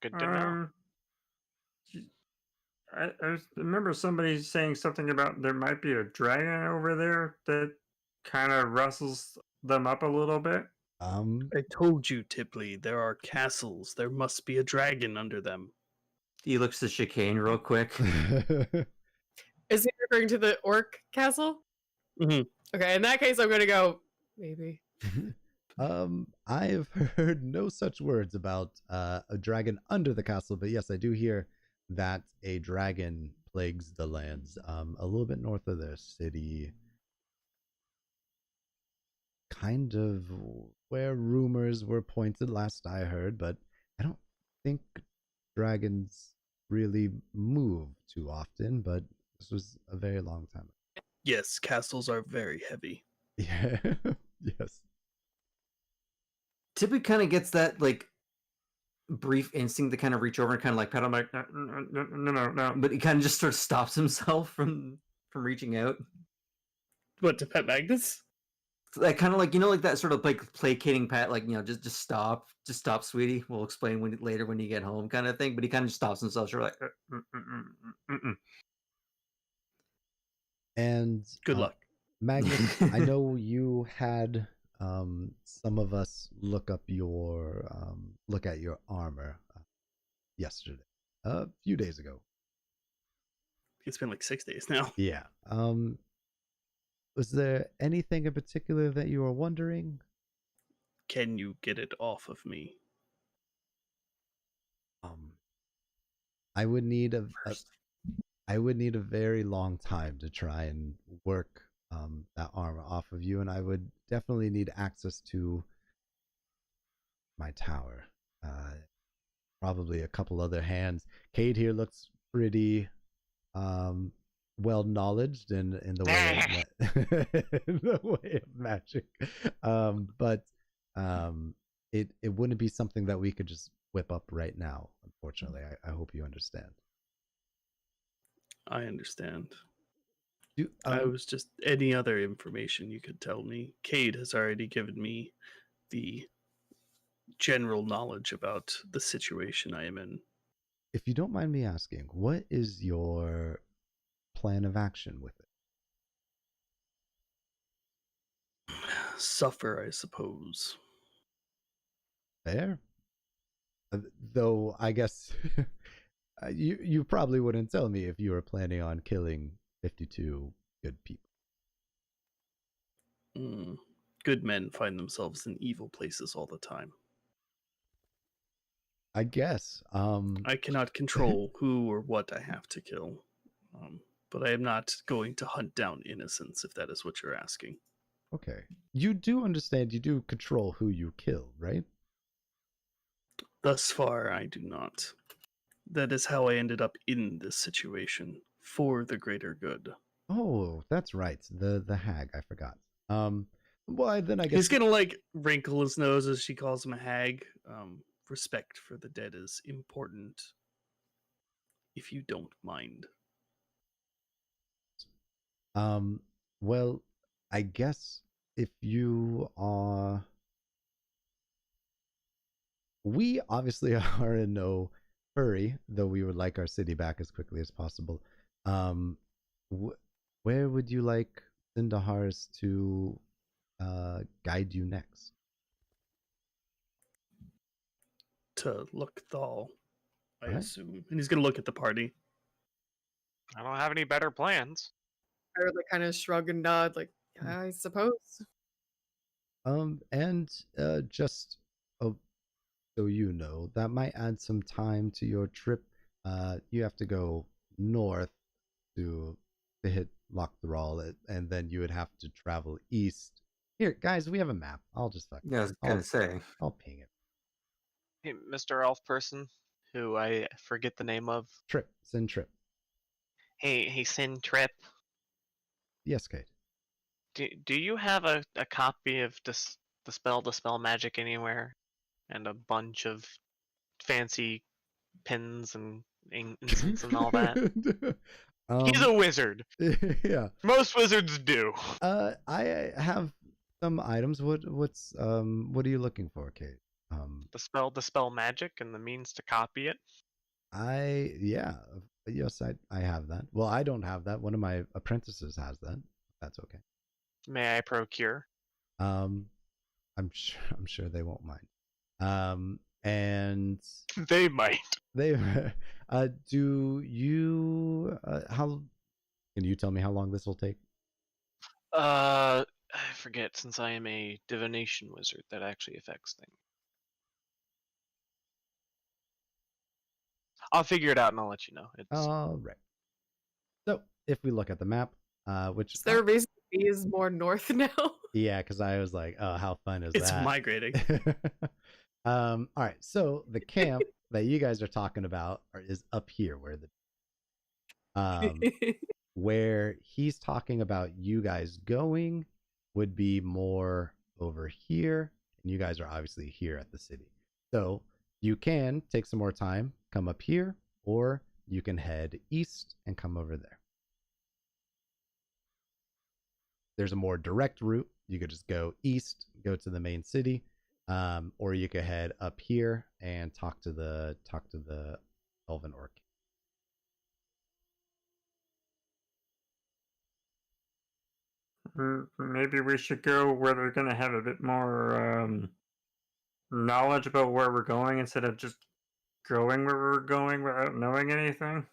Good to know. I remember somebody saying something about there might be a dragon over there that kind of rustles them up a little bit. I told you, Tipley, there are castles. There must be a dragon under them. He looks to Chicane real quick. Is he referring to the orc castle? Mhm. Okay, in that case, I'm gonna go. Maybe. I have heard no such words about a dragon under the castle, but yes, I do hear that a dragon plagues the lands. A little bit north of the city, kind of where rumors were pointed last I heard, but I don't think dragons really move too often, but this was a very long time ago. Yes, castles are very heavy. Yeah. Yes. Tippy kind of gets that like brief instinct to kind of reach over and kind of like pat him like no, but he kind of just sort of stops himself from reaching out. What, to Pet Magnus? Like kind of like, you know, like that sort of like placating pat, like, you know, just stop, sweetie. We'll explain later when you get home, kind of thing. But he kind of just stops himself, sort of like. And Good luck. Magnus, I know you had some of us look at your armor yesterday, a few days ago. It's been like 6 days now. Yeah. Was there anything in particular that you were wondering? Can you get it off of me? I would need First. I would need a very long time to try and work that armor off of you, and I would definitely need access to my tower. Probably a couple other hands. Cade here looks pretty well knowledged in the way in the way of magic, but it wouldn't be something that we could just whip up right now. Unfortunately, I hope you understand. I understand. Do, I was just any other information you could tell me. Cade has already given me the general knowledge about the situation I am in. if you don't mind me asking, what is your plan of action with it? Suffer, I suppose. Fair. Though I guess you probably wouldn't tell me if you were planning on killing 52 good people. Good men find themselves in evil places all the time. I guess. I cannot control who or what I have to kill. But I am not going to hunt down innocents, if that is what you're asking. Okay. You do understand you do control who you kill, right? Thus far, I do not. That is how I ended up in this situation, for the greater good. Oh, that's right. The hag, I forgot. Well, then I guess He's gonna like wrinkle his nose as she calls him a hag. Respect for the dead is important, if you don't mind. Well, I guess if you are, we obviously are in no hurry, though we would like our city back as quickly as possible. Where would you like Sindahars to guide you next? To Lookthal, I Alright. assume. And he's gonna look at the party. I don't have any better plans. I would like kind of shrug and nod, like, I suppose. And just so you know, that might add some time to your trip. You have to go north to hit Lochthrall, and then you would have to travel east. Here, guys, we have a map. I'll just Yeah, I was gonna say. I'll ping it. Hey, Mr. Elf person, who I forget the name of. Send Trip. Hey, Sin Trip. Yes, Kate. Do you have a copy of Dispel Magic anywhere? And a bunch of fancy pins and incense and all that? He's a wizard. Yeah. Most wizards do. I have some items. What are you looking for, Kate? Dispel Magic and the means to copy it. Yes, I have that. Well, I don't have that. One of my apprentices has that. That's okay. May I procure? I'm sure they won't mind. And They might. they do you how can you tell me how long this will take? I forget, since I am a divination wizard, that actually affects things. I'll figure it out and I'll let you know. All right. if we look at the map, which Is there a reason he is more north now? yeah, because I was like, oh, how fun is It's that? migrating. All right, so the camp that you guys are talking about is up here where where he's talking about you guys going would be more over here, and you guys are obviously here at the city. So you can take some more time, come up here, or you can head east and come over there. There's a more direct route. You could just go east, go to the main city, or you could head up here and talk to the Elven Orc. Maybe we should go where they're going to have a bit more knowledge about where we're going instead of just going where we're going without knowing anything.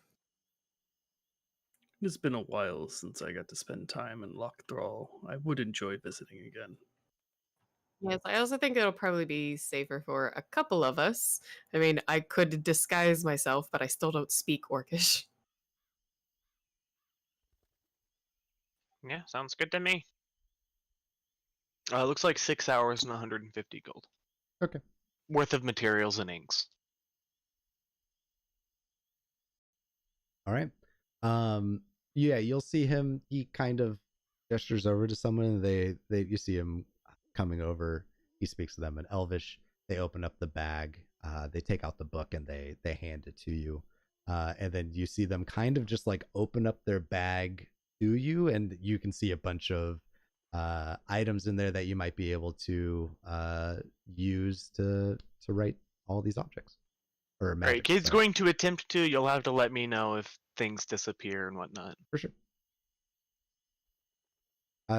It's been a while since I got to spend time in Loch Thrall. I would enjoy visiting again. Yes, I also think it'll probably be safer for a couple of us. I mean, I could disguise myself, but I still don't speak Orcish. Yeah, sounds good to me. Looks like 6 hours and 150 gold. Okay. Worth of materials and inks. All right. Yeah, you'll see him. He kind of gestures over to someone. You see him coming over. He speaks to them in Elvish. They open up the bag. They take out the book and they hand it to you. And then you see them kind of just like open up their bag to you, and you can see a bunch of items in there that you might be able to use to write all these objects. Or Alright, kid's going to attempt to. You'll have to let me know if things disappear and whatnot. For sure.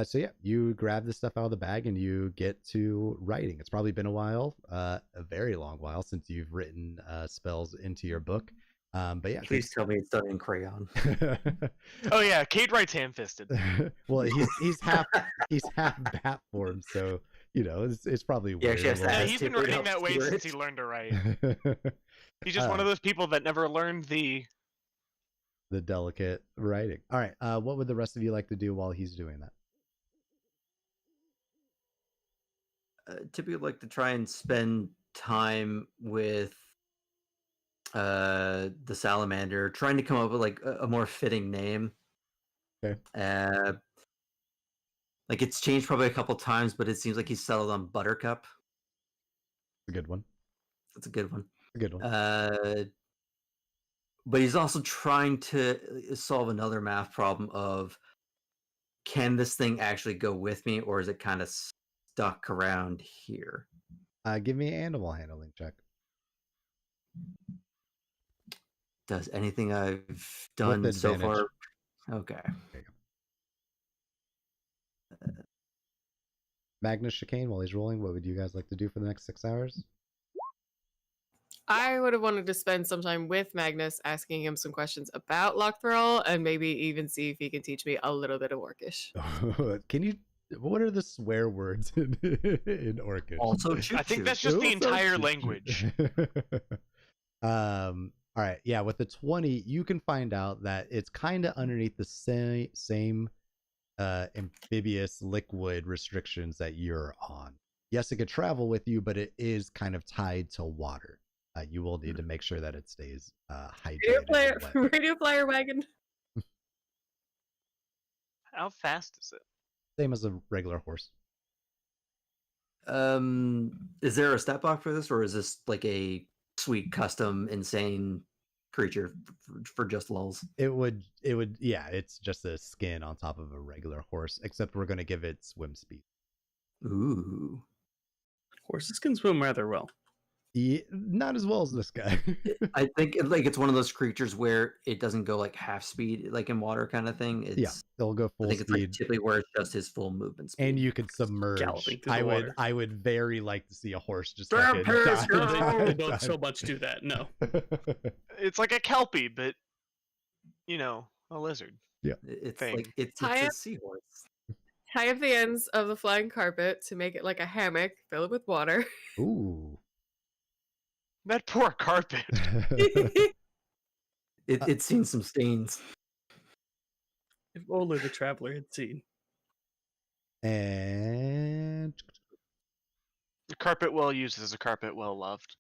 So yeah, you grab the stuff out of the bag and you get to writing. It's probably been a while, a very long while since you've written spells into your book. But yeah, Please tell me it's done in crayon. Oh yeah, Cade writes ham-fisted. Well, he's half bat form, so you know it's probably Yeah, weird. she has a to Yeah, little ask he's been Tipper to writing help that way steer since it. he learned to write. bit. He's just one of those people that never learned the. The delicate writing. All right, what would the rest of you like to do while he's doing that? Typically like to try and spend time with the salamander, trying to come up with like a more fitting name. Okay. Like it's changed probably a couple times, but it seems like he's settled on Buttercup. A good one. That's a good one. A good one. But he's also trying to solve another math problem of, can this thing actually go with me, or is it kind of stuck around here? Give me an animal handling check. Does anything I've With done so advantage. far? Okay. Magnus Chicane, while he's rolling, what would you guys like to do for the next 6 hours? I would have wanted to spend some time with Magnus, asking him some questions about Loch Thrall, and maybe even see if he can teach me a little bit of Orcish. Can you? What are the swear words in Orcish? Also, choo I think that's just the entire language. All right, yeah. With the 20, you can find out that it's kind of underneath the same amphibious liquid restrictions that you're on. Yes, it could travel with you, but it is kind of tied to water. You will need to make sure that it stays hydrated. and wet. Radio flyer wagon. How fast is it? Same as a regular horse. Is there a stat block for this, or is this like a sweet custom insane creature for just lulz? It would, yeah. It's just a skin on top of a regular horse, except we're going to give it swim speed. Ooh. Horses can swim rather well. Yeah, not as well as this guy. I think like it's one of those creatures where it doesn't go like half speed, like in water kind of thing. It's, Yeah, they'll go I full think it's like speed, typically where it's just his full movement speed. and you could submerge. Galloping through the water. I would very like to see a horse just Vampires, fucking go! dive- They don't dive. so much do that. No. It's like a kelpie, but you know, a lizard. It's thing. like it's Tie a up- seahorse. Tie up the ends of the flying carpet to make it like a hammock, fill it with water. Ooh. That poor carpet. It's seen some stains. If only the traveler had seen. And A carpet well used is a carpet well loved.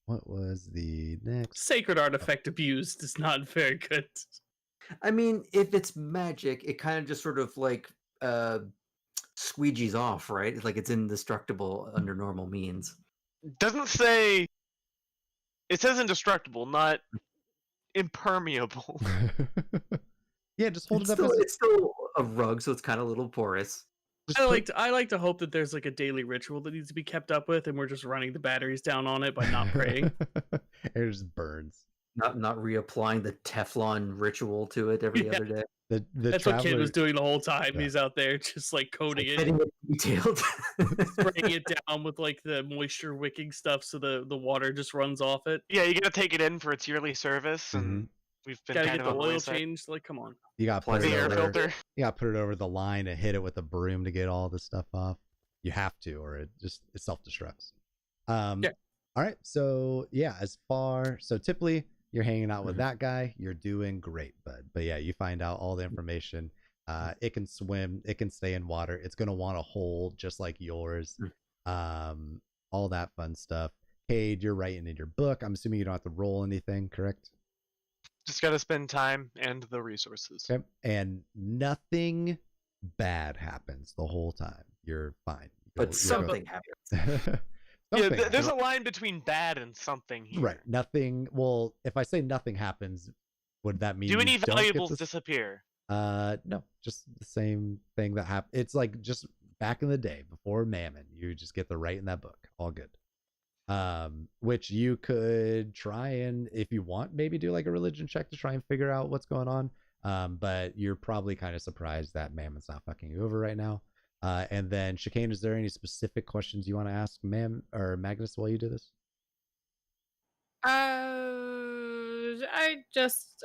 what was the next? Sacred artifact abused is not very good. I mean, if it's magic, it kind of just sort of like squeegees off, right? It's like it's indestructible under normal means. Doesn't say. It says indestructible, not impermeable. Yeah, just hold It's it up. still, As, it's still a rug, so it's kind of a little porous. just I like to hope that there's like a daily ritual that needs to be kept up with, and we're just running the batteries down on it by not praying. It just burns. Not reapplying the Teflon ritual to it every Yeah. other day. The That's what Kid traveler- was doing the whole time. Yeah. He's out there just like coating it, Getting it detailed. spraying it down with like the moisture wicking stuff, so the water just runs off it. Yeah, you gotta take it in for its yearly service, and we've been Gotta kind get of the on oil wayside. changed. Like, come on. You got to put Apply it The air over. filter. You got to put it over the line and hit it with a broom to get all the stuff off. You have to, or it self destructs. Yeah. All right. So yeah, so typically you're hanging out with Mhm. that guy. You're doing great, bud. But yeah, you find out all the information. It can swim. It can stay in water. It's gonna want a hole just like yours. All that fun stuff. Cade, you're writing in your book. I'm assuming you don't have to roll anything, correct? Just gotta spend time and the resources. Okay. And nothing bad happens the whole time. You're fine. But something happens. Yeah, Something there's a happens. line between bad and something here. Right. Nothing. Well, if I say nothing happens, would that mean Do you any don't get valuables this? disappear? No, just the same thing that happened. It's like just back in the day before Mammon. You just get the right in that book. All good. Which you could try and, if you want, maybe do like a religion check to try and figure out what's going on. But you're probably kind of surprised that Mammon's not fucking you over right now. And then Chicane, is there any specific questions you want to ask Magnus while you do this? I just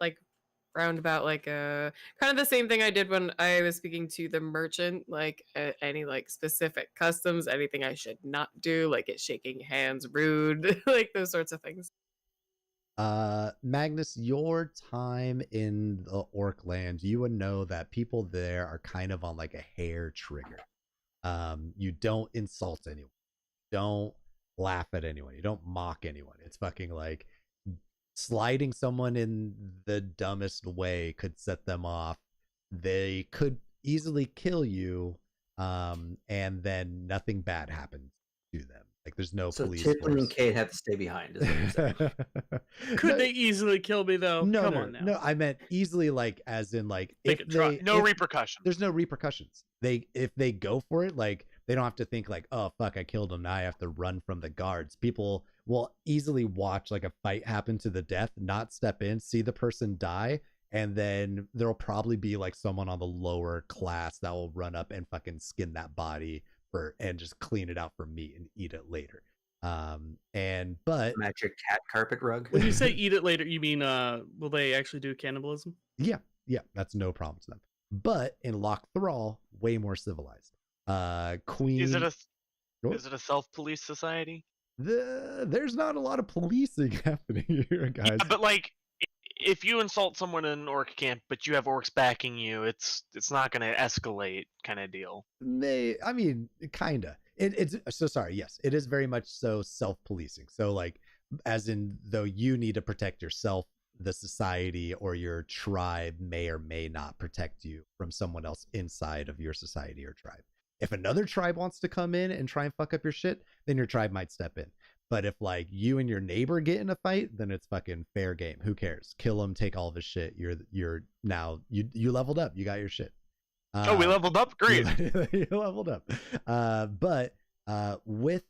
like roundabout like kind of the same thing I did when I was speaking to the merchant, like any like specific customs, anything I should not do, like it shaking hands rude, like those sorts of things. Magnus, your time in the Orc land, you would know that people there are kind of on like a hair trigger. You don't insult anyone, don't laugh at anyone, you don't mock anyone. It's fucking like sliding someone in the dumbest way could set them off. They could easily kill you, and then nothing bad happens to them. Like there's no So police Tipton force. and Kate have to stay behind. Is what you're saying. Could No, they easily kill me though? no, Come no, on now. no, I meant easily, like as in like They if could try. they No if- repercussions. there's no repercussions. If they go for it, like they don't have to think like, oh fuck, I killed him, now I have to run from the guards. People will easily watch like a fight happen to the death, not step in, see the person die, and then there'll probably be like someone on the lower class that will run up and fucking skin that body and just clean it out for meat and eat it later. But Magic cat carpet rug. When you say eat it later, you mean will they actually do cannibalism? yeah, that's no problem to them. But in Loch Thrall, way more civilized. Queen, Is it a Sure. is it a self-police society? there's not a lot of policing happening here, guys. Yeah, but like, if you insult someone in an orc camp, but you have orcs backing you, it's not gonna escalate, kind of deal. I mean, kinda. It's so sorry. Yes, it is very much so self-policing. So like, as in, though you need to protect yourself, the society or your tribe may or may not protect you from someone else inside of your society or tribe. If another tribe wants to come in and try and fuck up your shit, then your tribe might step in. But if like you and your neighbor get in a fight, then it's fucking fair game. Who cares? Kill him, take all of his shit. You're now you leveled up. You got your shit. Oh, we leveled up. Great. You leveled up. But with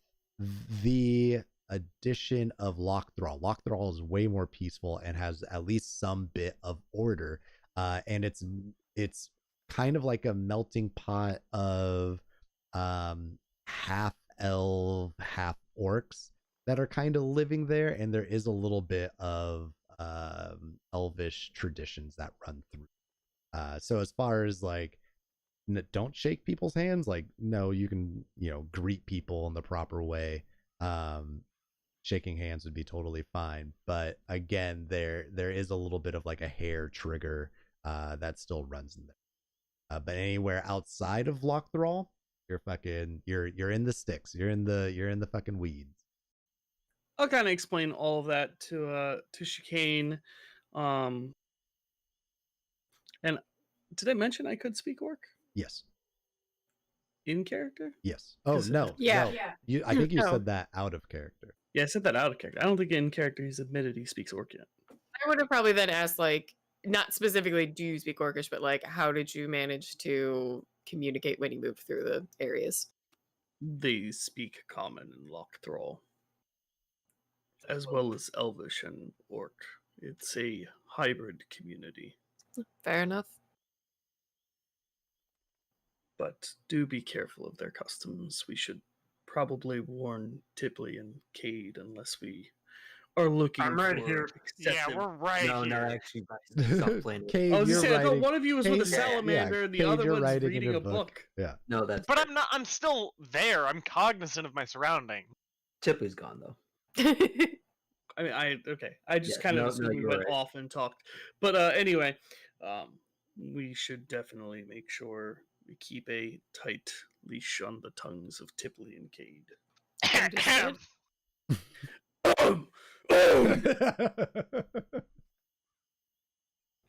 the addition of Loch Thrall is way more peaceful and has at least some bit of order. And it's kind of like a melting pot of half elf, half orcs that are kind of living there, and there is a little bit of elvish traditions that run through. So as far as like, don't shake people's hands, like no, you can greet people in the proper way. Shaking hands would be totally fine, but again, there is a little bit of like a hair trigger that still runs in there. But anywhere outside of Lochthrall, you're in the sticks. You're in the fucking weeds. I'll kind of explain all of that to Chicane. And did I mention I could speak Orc Yes. in character? Yes. Oh 'Cause- no. Yeah. No. I think you No. said that out of character. Yeah, I said that out of character. I don't think in character he's admitted he speaks Orc yet. I would have probably then asked, like, not specifically, do you speak Orcish, but like, how did you manage to communicate when you moved through the areas? They speak Common and Lochthrall, as well as Elvish and Orc. It's a hybrid community, Fair enough. but do be careful of their customs. We should probably warn Tipley and Cade unless we are looking I'm right for here. Yeah, excessive- we're right no, here. actually, stop playing it. Cade, I was you're just saying, I thought writing. one of you was with a Cade- yeah, salamander, and the Cade, other you're one's writing in reading your a book. Yeah. No, that's But I'm not. I'm still there. I'm cognizant of my surrounding. Tipley's gone though. I mean, I just Yeah, kind of no, assumed we you're went right. off and talked. But anyway, we should definitely make sure we keep a tight leash on the tongues of Tipley and Cade. Understood.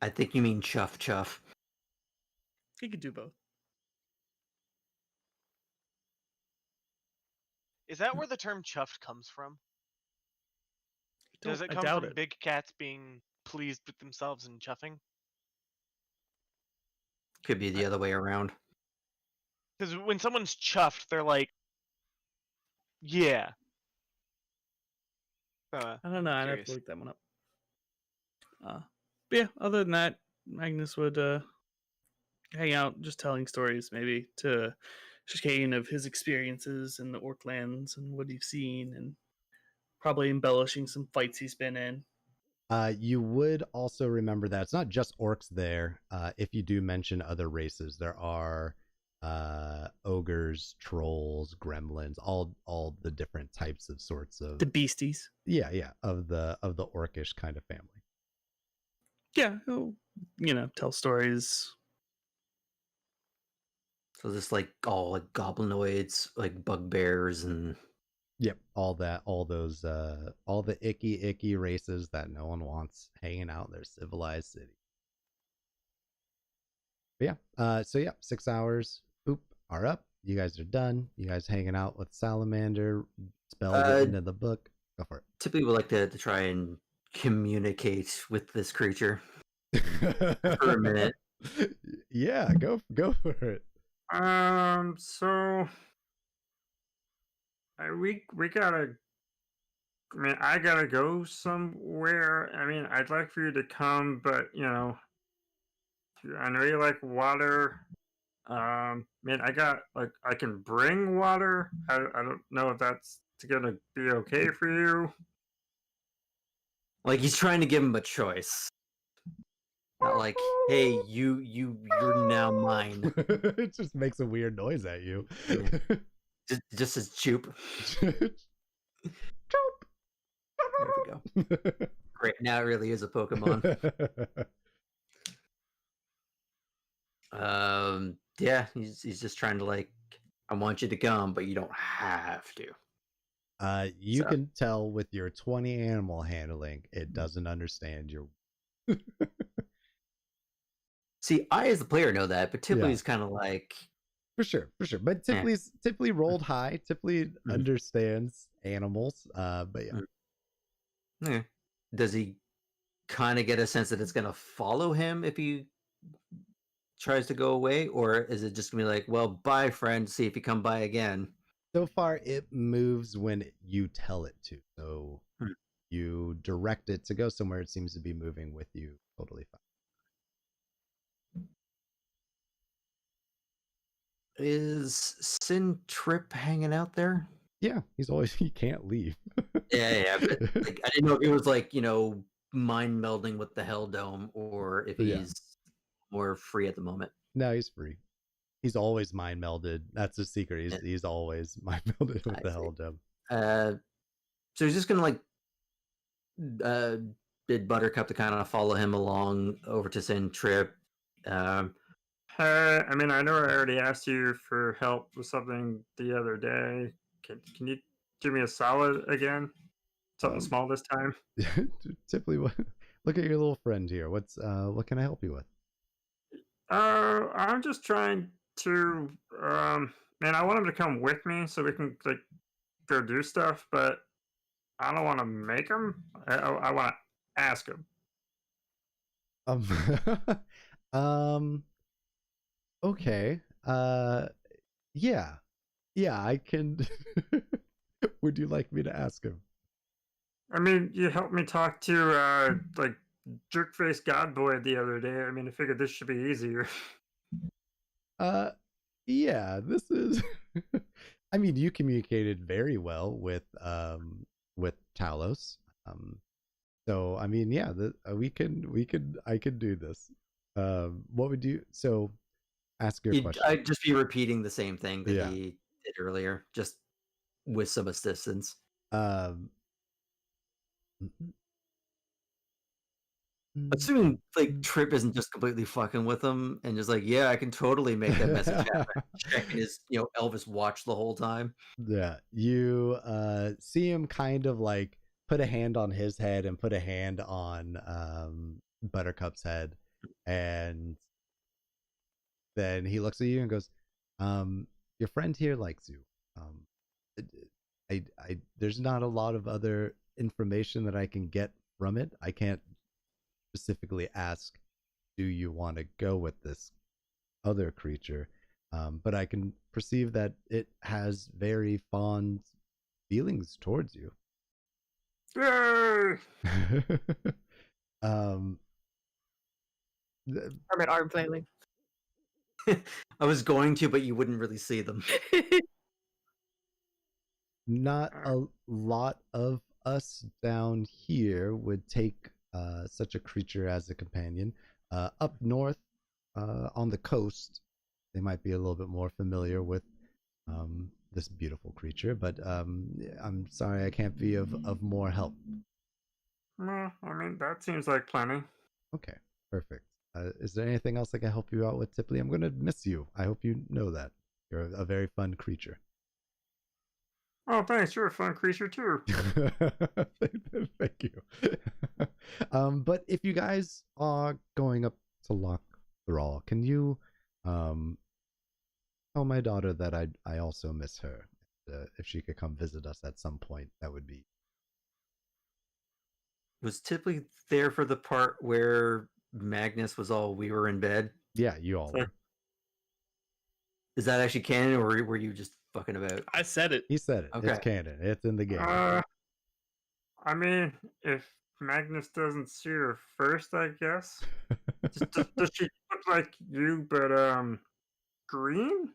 I think you mean chuff chuff. He could do both. Is that where the term chuffed comes from? Does it I come doubt from it. big cats being pleased with themselves and chuffing? Could be the other way around. Because when someone's chuffed, they're like, yeah. I don't know. I'd have Curious. to look that one up. But yeah, other than that, Magnus would hang out, just telling stories, maybe to Chicane of his experiences in the Orklands and what he's seen, and probably embellishing some fights he's been in. You would also remember that it's not just orcs there. If you do mention other races, there are ogres, trolls, gremlins, all the different types of sorts of The beasties. yeah of the orcish kind of family. Yeah, he'll, tell stories. So this like all like goblinoids, like bugbears, and Yep, all those all the icky races that no one wants hanging out in their civilized city. But yeah, so yeah, 6 hours poop are up. You guys are done. You guys hanging out with Salamander, spelled it into the book. Go for typically would like to try and communicate with this creature. it. For a minute. Yeah, go for it. So we gotta. I mean, I gotta go somewhere. I mean, I'd like for you to come, but I know you like water. Man, I can bring water. I don't know if that's gonna be okay for you. Like he's trying to give him a choice. Not like, hey, you're now mine. It just makes a weird noise at you. Just as choop. There we go. Great. Now it really is a Pokemon. Yeah, he's just trying to like, I want you to come, but you don't have to. You So- can tell with your 20 animal handling, it doesn't understand your. See, I as the player know that, but Tipley's kind of like, For sure. But Yeah. Tipley rolled high. Tipley Mhm. understands animals. But yeah. eh. Does he kind of get a sense that it's gonna follow him if he tries to go away, or is it just gonna be like, well, bye, friend, see if you come by again? So far, it moves when you tell it to. So Hmm. you direct it to go somewhere. It seems to be moving with you totally fine. Is Sin Trip hanging out there? Yeah, he can't leave. Yeah, but like, I didn't know if it was like, mind melding with the Hell Dome, or if Yeah. he's more free at the moment. No, he's free. He's always mind melded. That's a secret. Yeah. He's always mind melded with I the see. Hell Dome. So he's just gonna like bid Buttercup to kind of follow him along over to Sin Trip, Hey, I mean, I know I already asked you for help with something the other day. Can you do me a solid again? Something Um, small this time. Typically, look at your little friend here. What can I help you with? I'm just trying to, man, I want him to come with me so we can like go do stuff, but I don't want to make him. I want to ask him. Um, um, okay. Yeah, yeah, I can. Would you like me to ask him? I mean, you helped me talk to like Jerkface Godboy the other day. I mean, I figured this should be easier. Uh, yeah, this is. I mean, you communicated very well with Talos. So I mean, yeah, I could do this. What would you? So, ask your question. I'd just be repeating the same thing that Yeah. he did earlier, just with some assistance. Mm, Assuming like Trip isn't just completely fucking with him and just like, yeah, I can totally make that message happen. Checking his, Elvis watch the whole time. Yeah, you see him kind of like put a hand on his head and put a hand on Buttercup's head, and then he looks at you and goes, your friend here likes you. There's not a lot of other information that I can get from it. I can't specifically ask, do you want to go with this other creature? But I can perceive that it has very fond feelings towards you. Yay! Hermit arm flailing. I was going to, but you wouldn't really see them. Not a lot of us down here would take such a creature as a companion. Up north, on the coast, they might be a little bit more familiar with this beautiful creature, but I'm sorry I can't be of more help. Well, I mean, that seems like plenty. Okay, perfect. Is there anything else I can help you out with, Tipley? I'm going to miss you. I hope you know that. You're a very fun creature. Oh, thanks. You're a fun creature, too. Thank you. But if you guys are going up to Loch Thrall, can you tell my daughter that I also miss her? If she could come visit us at some point, that would be. Was Tipley there for the part where Magnus was all we were in bed? Yeah, you all were. Is that actually canon, or were you just fucking about? I said it. He said it. Okay. It's canon. It's in the game. I mean, if Magnus doesn't see her first, I guess. Does she look like you, but green?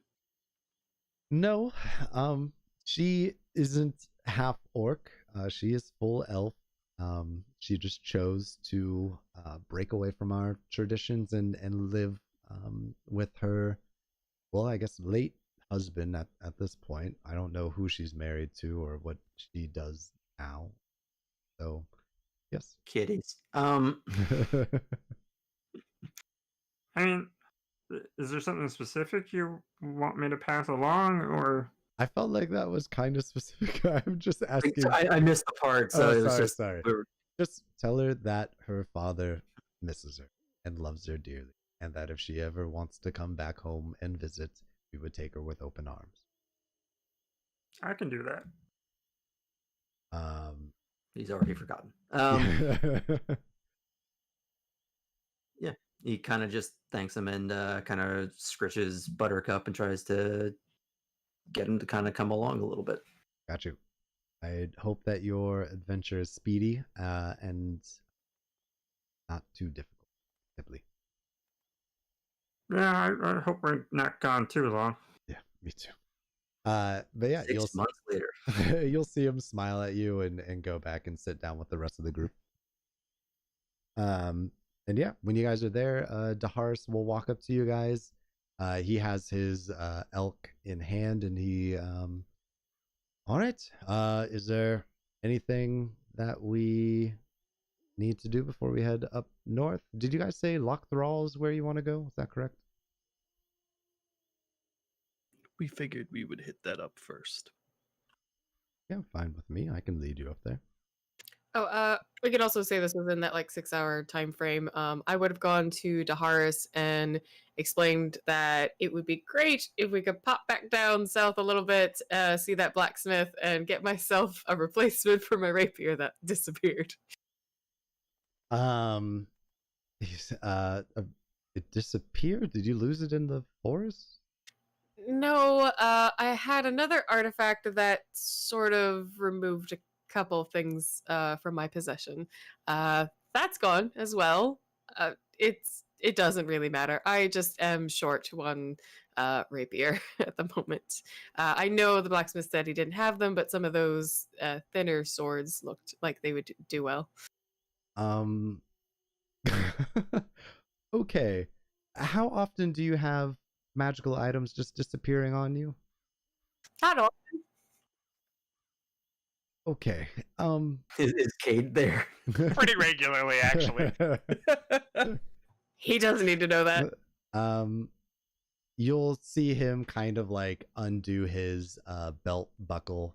No, she isn't half orc. She is full elf. She just chose to break away from our traditions and live with her, well, I guess late husband at this point. I don't know who she's married to or what she does now. So, yes. Kitties. I mean, is there something specific you want me to pass along, or? I felt like that was kind of specific. I'm just asking. I missed the part, so it was sorry. Just tell her that her father misses her and loves her dearly, and that if she ever wants to come back home and visit, we would take her with open arms. I can do that. He's already forgotten. Yeah, he kind of just thanks him and kind of scritches Buttercup and tries to get him to kind of come along a little bit. Got you. I hope that your adventure is speedy and not too difficult, simply. Yeah, I hope we're not gone too long. Yeah, me too. But yeah, 6 months later, you'll see him smile at you and go back and sit down with the rest of the group. And yeah, when you guys are there, Daharis will walk up to you guys. He has his elk in hand, and he all right. Is there anything that we need to do before we head up north? Did you guys say Loch Thrall is where you want to go? Is that correct? We figured we would hit that up first. Yeah, fine with me. I can lead you up there. Oh, we could also say this within that like 6-hour time frame. I would have gone to Daharis and explained that it would be great if we could pop back down south a little bit, see that blacksmith, and get myself a replacement for my rapier that disappeared. It disappeared. Did you lose it in the forest? No, I had another artifact that sort of removed a couple things from my possession. That's gone as well. It doesn't really matter. I just am short one rapier at the moment. I know the blacksmith said he didn't have them, but some of those thinner swords looked like they would do well. Okay. How often do you have magical items just disappearing on you? Not all. Okay. Is Cade there? Pretty regularly, actually. He doesn't need to know that. You'll see him kind of like undo his belt buckle,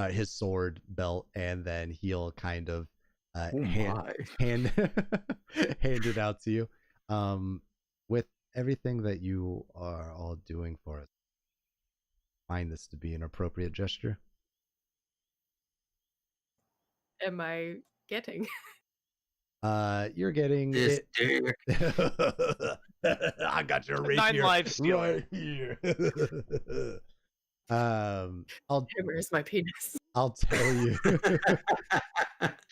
his sword belt, and then he'll kind of hand it out to you. With everything that you are all doing for us, find this to be an appropriate gesture. Am I getting? You're getting This it. dick. I got your 9 rapier lives stealing. right here. Where's my penis? I'll tell you.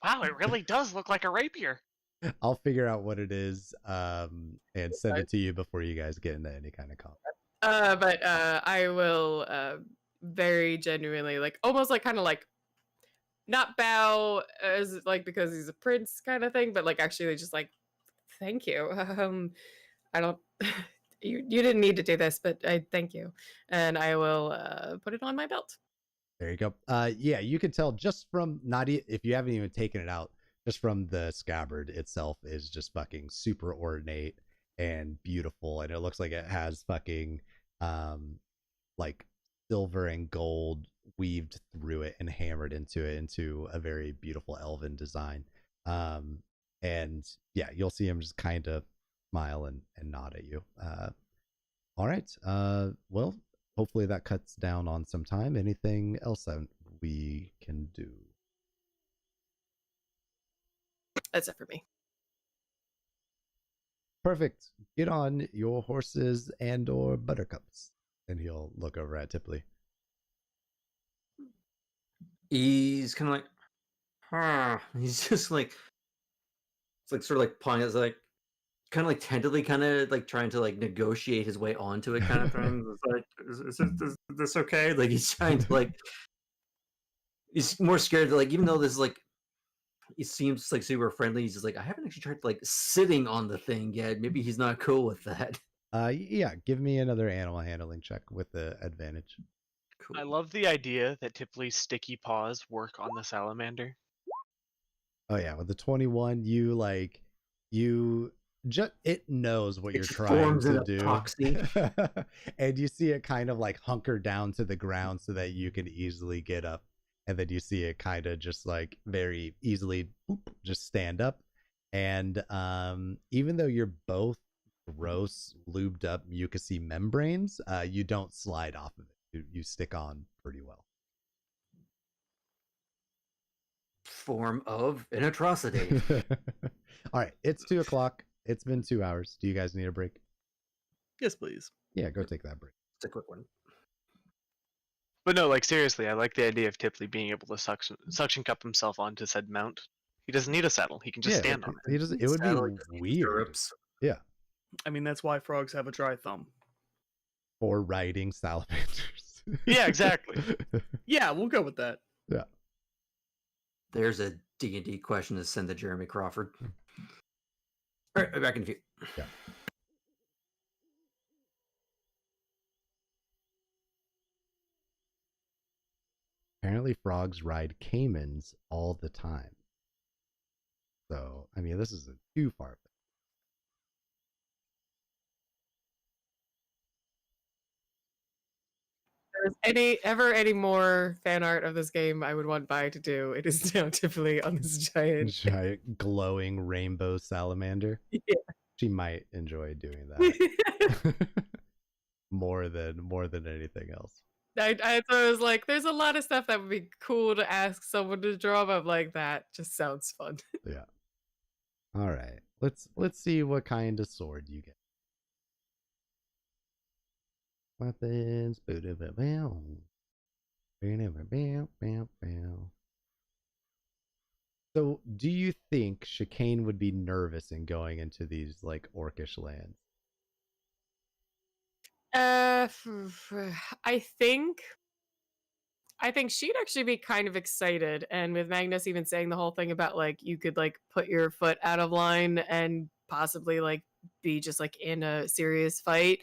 Wow, it really does look like a rapier. I'll figure out what it is and send it to you before you guys get into any kind of comment. But I will very genuinely, like, almost like kind of like not bow as like because he's a prince kind of thing, but like actually just like thank you. I don't you didn't need to do this, but I thank you. And I will put it on my belt. There you go. Yeah, you can tell just from if you haven't even taken it out, just from the scabbard itself is just fucking super ornate and beautiful, and it looks like it has fucking like silver and gold weaved through it and hammered into a very beautiful elven design. And yeah, you'll see him just kind of smile and nod at you. All right. Well, hopefully that cuts down on some time. Anything else that we can do? That's it for me. Perfect. Get on your horses and or buttercups. And he'll look over at Tipley. He's kind of like, he's just like, it's like sort of like pawing, it's like kind of like tentatively, kind of like trying to like negotiate his way onto it, kind of thing. It's like, is this okay? Like he's trying to like, he's more scared that like, even though this is like, he seems like super friendly, he's just like, I haven't actually tried like sitting on the thing yet. Maybe he's not cool with that. Yeah, give me another animal handling check with the advantage. Cool. I love the idea that Tipley's sticky paws work on the salamander. Oh yeah, with the 21, it knows what It you're just trying forms to an do. epoxy. And you see it kind of like hunker down to the ground so that you can easily get up. And then you see it kind of just like very easily just stand up. And even though you're both gross, lubed up mucousy membranes, you don't slide off of it. You stick on pretty well. Form of an atrocity. All right, it's 2:00. It's been 2 hours. Do you guys need a break? Yes, please. Yeah, go take that break. It's a quick one. But no, like seriously, I like the idea of Tipley being able to suction cup himself onto said mount. He doesn't need a saddle. He can just stand on it. He doesn't. It would Saddle, be just need weird. stirrups. Yeah, I mean, that's why frogs have a dry thumb. for riding salamanders. Yeah, exactly. Yeah, we'll go with that. Yeah. There's a D&D question to send to Jeremy Crawford. All right, back in a few. Yeah. Apparently, frogs ride caimans all the time. So, I mean, this isn't too far. If there's any more fan art of this game I would want Vi to do, it is now Tiffany on this giant. Giant glowing rainbow salamander. Yeah. She might enjoy doing that more than anything else. I was like, there's a lot of stuff that would be cool to ask someone to draw, but I'm like, that just sounds fun. Yeah. All right. Let's see what kind of sword you get. Weapons. So, do you think Chicane would be nervous in going into these like orcish lands? I think she'd actually be kind of excited, and with Magnus even saying the whole thing about like you could like put your foot out of line and possibly like be just like in a serious fight,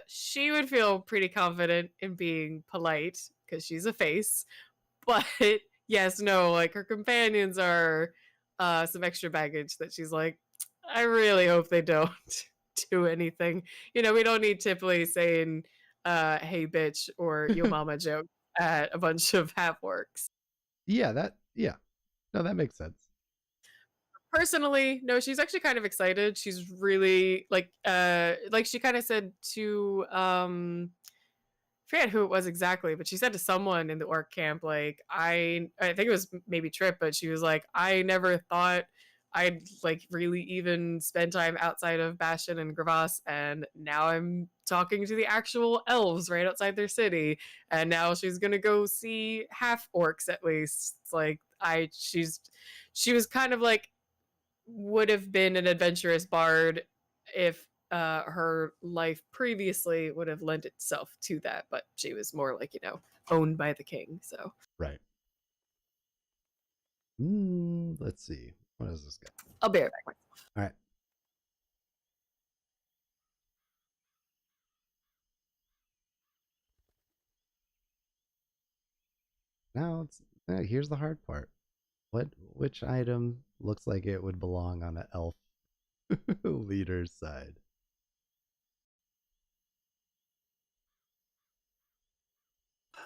she would feel pretty confident in being polite because she's a face. But yes, no, like her companions are some extra baggage that she's like, I really hope they don't do anything. You know, we don't need Tiffany saying hey bitch or yo mama joke at a bunch of half orcs. Yeah, no, that makes sense. Personally, no, she's actually kind of excited. She's really like she kind of said to I forget who it was exactly, but she said to someone in the orc camp, like, I think it was maybe Trip, but she was like, I never thought I'd like really even spend time outside of Bastion and Gravas, and now I'm talking to the actual elves right outside their city, and now she's gonna go see half orcs at least. It's like she was kind of like would have been an adventurous bard if her life previously would have lent itself to that, but she was more like, you know, owned by the king. So Right. Let's see. What is this guy? I'll bear it back myself. All right. Now here's the hard part. Which item looks like it would belong on an elf leader's side?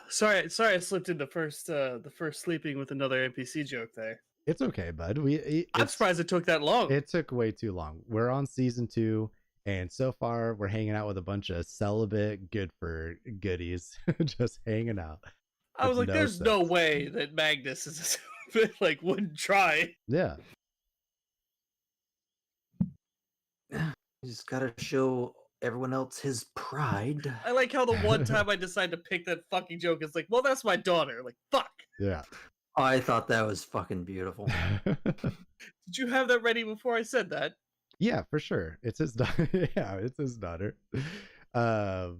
Sorry, I slipped in the first sleeping with another NPC joke there. It's okay, bud. I'm surprised it took that long. It took way too long. We're on season 2, and so far we're hanging out with a bunch of celibate good for goodies, just hanging out. I was like, "There's no way that Magnus is like wouldn't try." Yeah. You just gotta show everyone else his pride. I like how the one time I decided to pick that fucking joke is like, well, that's my daughter. Like, fuck. Yeah. I thought that was fucking beautiful. Did you have that ready before I said that? Yeah, for sure. It's his daughter. Yeah, it's his daughter. I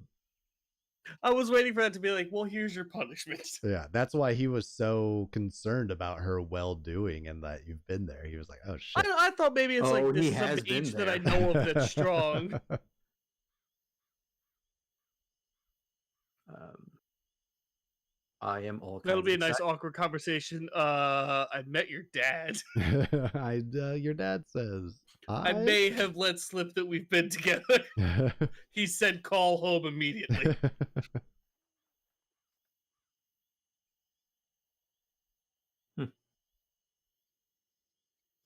was waiting for that to be like, well, here's your punishment. Yeah, that's why he was so concerned about her well-doing and that you've been there. He was like, oh shit. I thought maybe it's like this he is has a been beach that I there. know of that's strong. I am all. That'll kinds be a of nice excited. awkward conversation. I met your dad. Your dad says I may have let slip that we've been together. He said call home immediately.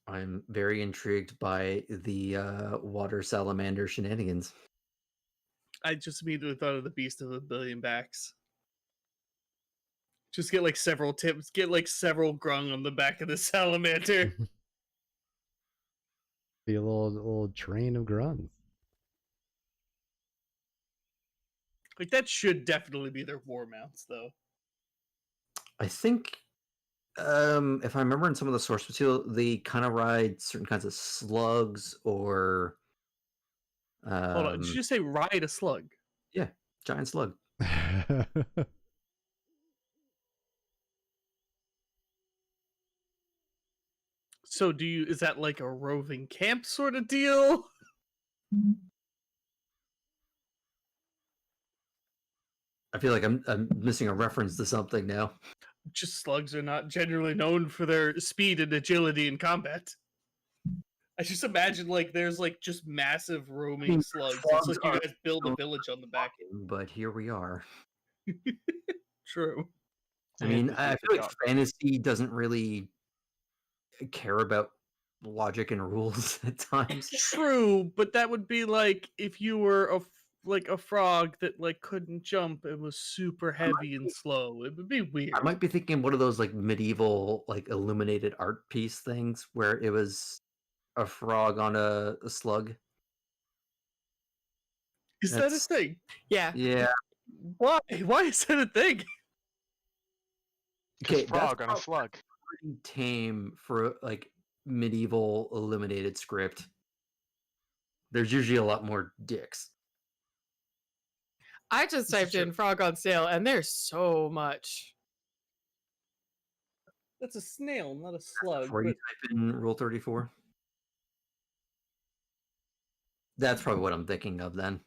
I'm very intrigued by the water salamander shenanigans. I just immediately thought of the Beast of a Billion Backs. Just get like several tips, get like several grung on the back of the salamander. Be a little train of grunts. Like that should definitely be their war mounts, though. I think, if I remember in some of the source material, they kind of ride certain kinds of slugs or. Hold on, did you just say ride a slug? Yeah, giant slug. So is that like a roving camp sort of deal? I feel like I'm missing a reference to something now. Just slugs are not generally known for their speed and agility in combat. I just imagine like there's like just massive roaming mean, slugs. It's frogs like you are guys build a so village on the back end. But here we are. True. I We had mean, to I beat the feel like dog. fantasy doesn't really care about logic and rules at times. True, but that would be like if you were like a frog that like couldn't jump and was super heavy and slow. It would be weird. I might be thinking one of those like medieval like illuminated art piece things where it was a frog on a slug. Is that a That's- thing? Yeah. Yeah. Why? Why is that a thing? Because Okay, frog on a probably slug. pretty tame for like medieval illuminated script. There's usually a lot more dicks. I just This is typed in true. frog on sale, and there's so much. That's a snail, not a slug. Before you But type in Rule 34. That's probably what I'm thinking of then.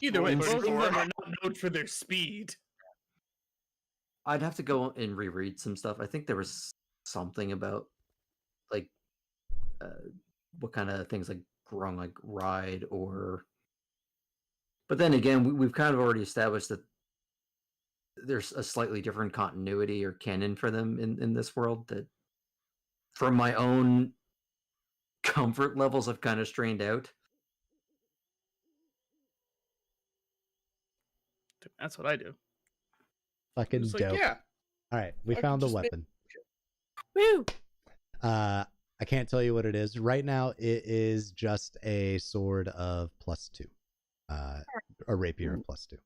either way, Rule both of 34. them are not known for their speed. I'd have to go and reread some stuff. I think there was something about like what kind of things like growing like ride or. But then again, we've kind of already established that there's a slightly different continuity or canon for them in this world that, from my own comfort levels, I've kind of strained out. That's what I do. Fucking It's like, dope. yeah, All right, we I found the could just make- weapon. Woo! I can't tell you what it is right now. It is just a sword of +2, a rapier of +2.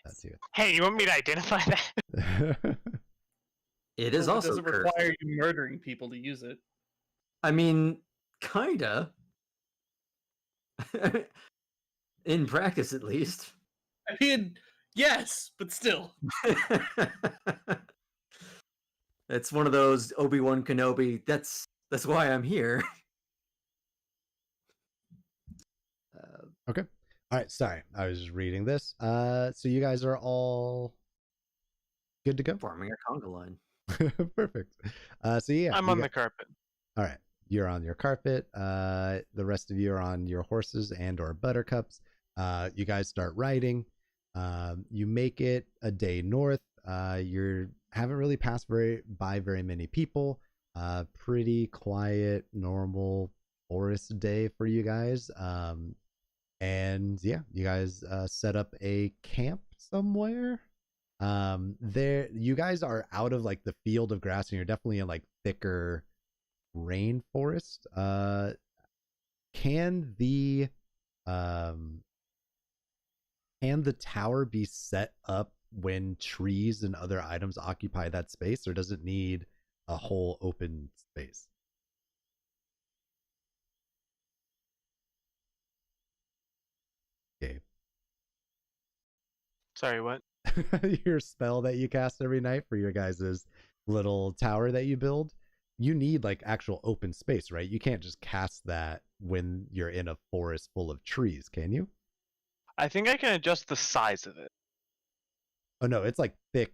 That's you. Hey, you want me to identify that? It is Well, also doesn't cursed. require you murdering people to use it. I mean, kinda. In practice, at least. I mean, yes, but still. It's one of those Obi-Wan Kenobi. That's why I'm here. All right, sorry, I was just reading this. So you guys are all good to go. Forming a conga line. Perfect. So yeah, I'm you on got- the carpet. All right, you're on your carpet. The rest of you are on your horses and or buttercups. You guys start riding. You make it a day north. You haven't really passed by very many people. Pretty quiet, normal forest day for you guys. And yeah, you guys set up a camp somewhere. There, you guys are out of like the field of grass, and you're definitely in like thicker rainforest. Can the tower be set up when trees and other items occupy that space, or does it need a whole open space? Okay. Sorry, what? Your spell that you cast every night for your guys' little tower that you build, you need like actual open space, right? You can't just cast that when you're in a forest full of trees, can you? I think I can adjust the size of it. Oh no, it's like thick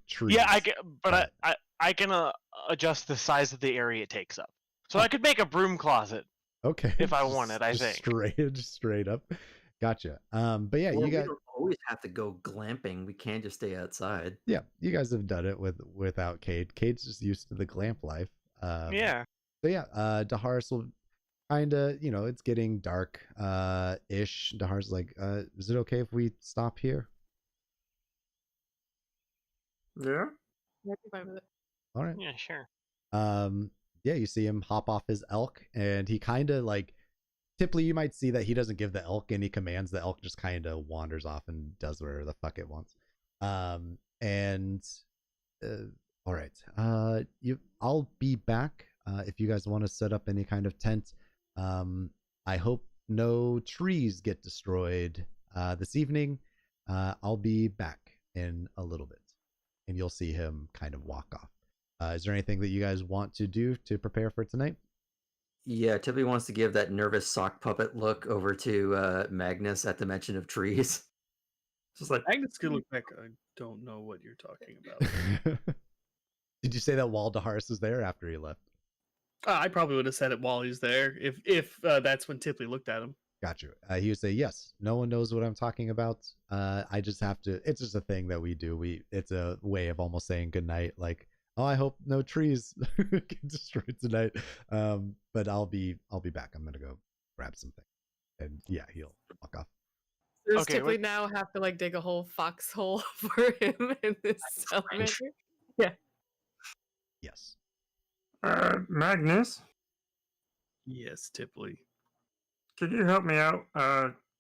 trees. Yeah, I can, but but- I can adjust the size of the area it takes up. So I could make a broom closet. Okay. if I just- wanted, I just think. straight up. Gotcha. But yeah, Well, you guys, we don't always have to go glamping. We can't just stay outside. yeah, you guys have done it without Cade. Cade's just used to the glamp life. Yeah. So yeah, Daharis will kind of, it's getting dark ish. Daharis like, is it okay if we stop here? Yeah. I'd be fine with it. All right. Yeah, sure. Yeah, you see him hop off his elk, and he kind of like, typically you might see that he doesn't give the elk any commands. The elk just kind of wanders off and does whatever the fuck it wants. And all right, I'll be back if you guys want to set up any kind of tent. I hope no trees get destroyed this evening. I'll be back in a little bit, and you'll see him kind of walk off. Is there anything that you guys want to do to prepare for tonight? Yeah, Tippy wants to give that nervous sock puppet look over to Magnus at the mention of trees. Just like, Agnes could look back. I don't know what you're talking about. Did you say that while Daharis was there or after he left? I probably would have said it while he's there if that's when Tipley looked at him. Got you. He would say, yes, no one knows what I'm talking about. I just have to, it's just a thing that we do. It's a way of almost saying goodnight. Like, oh, I hope no trees get destroyed tonight. But I'll be back. I'm going to go grab something. And yeah, he'll walk off. Does Okay, Tipley now have to like dig a whole foxhole for him in this salamander? Yes. Magnus, Yes, Tipley. could you help me out?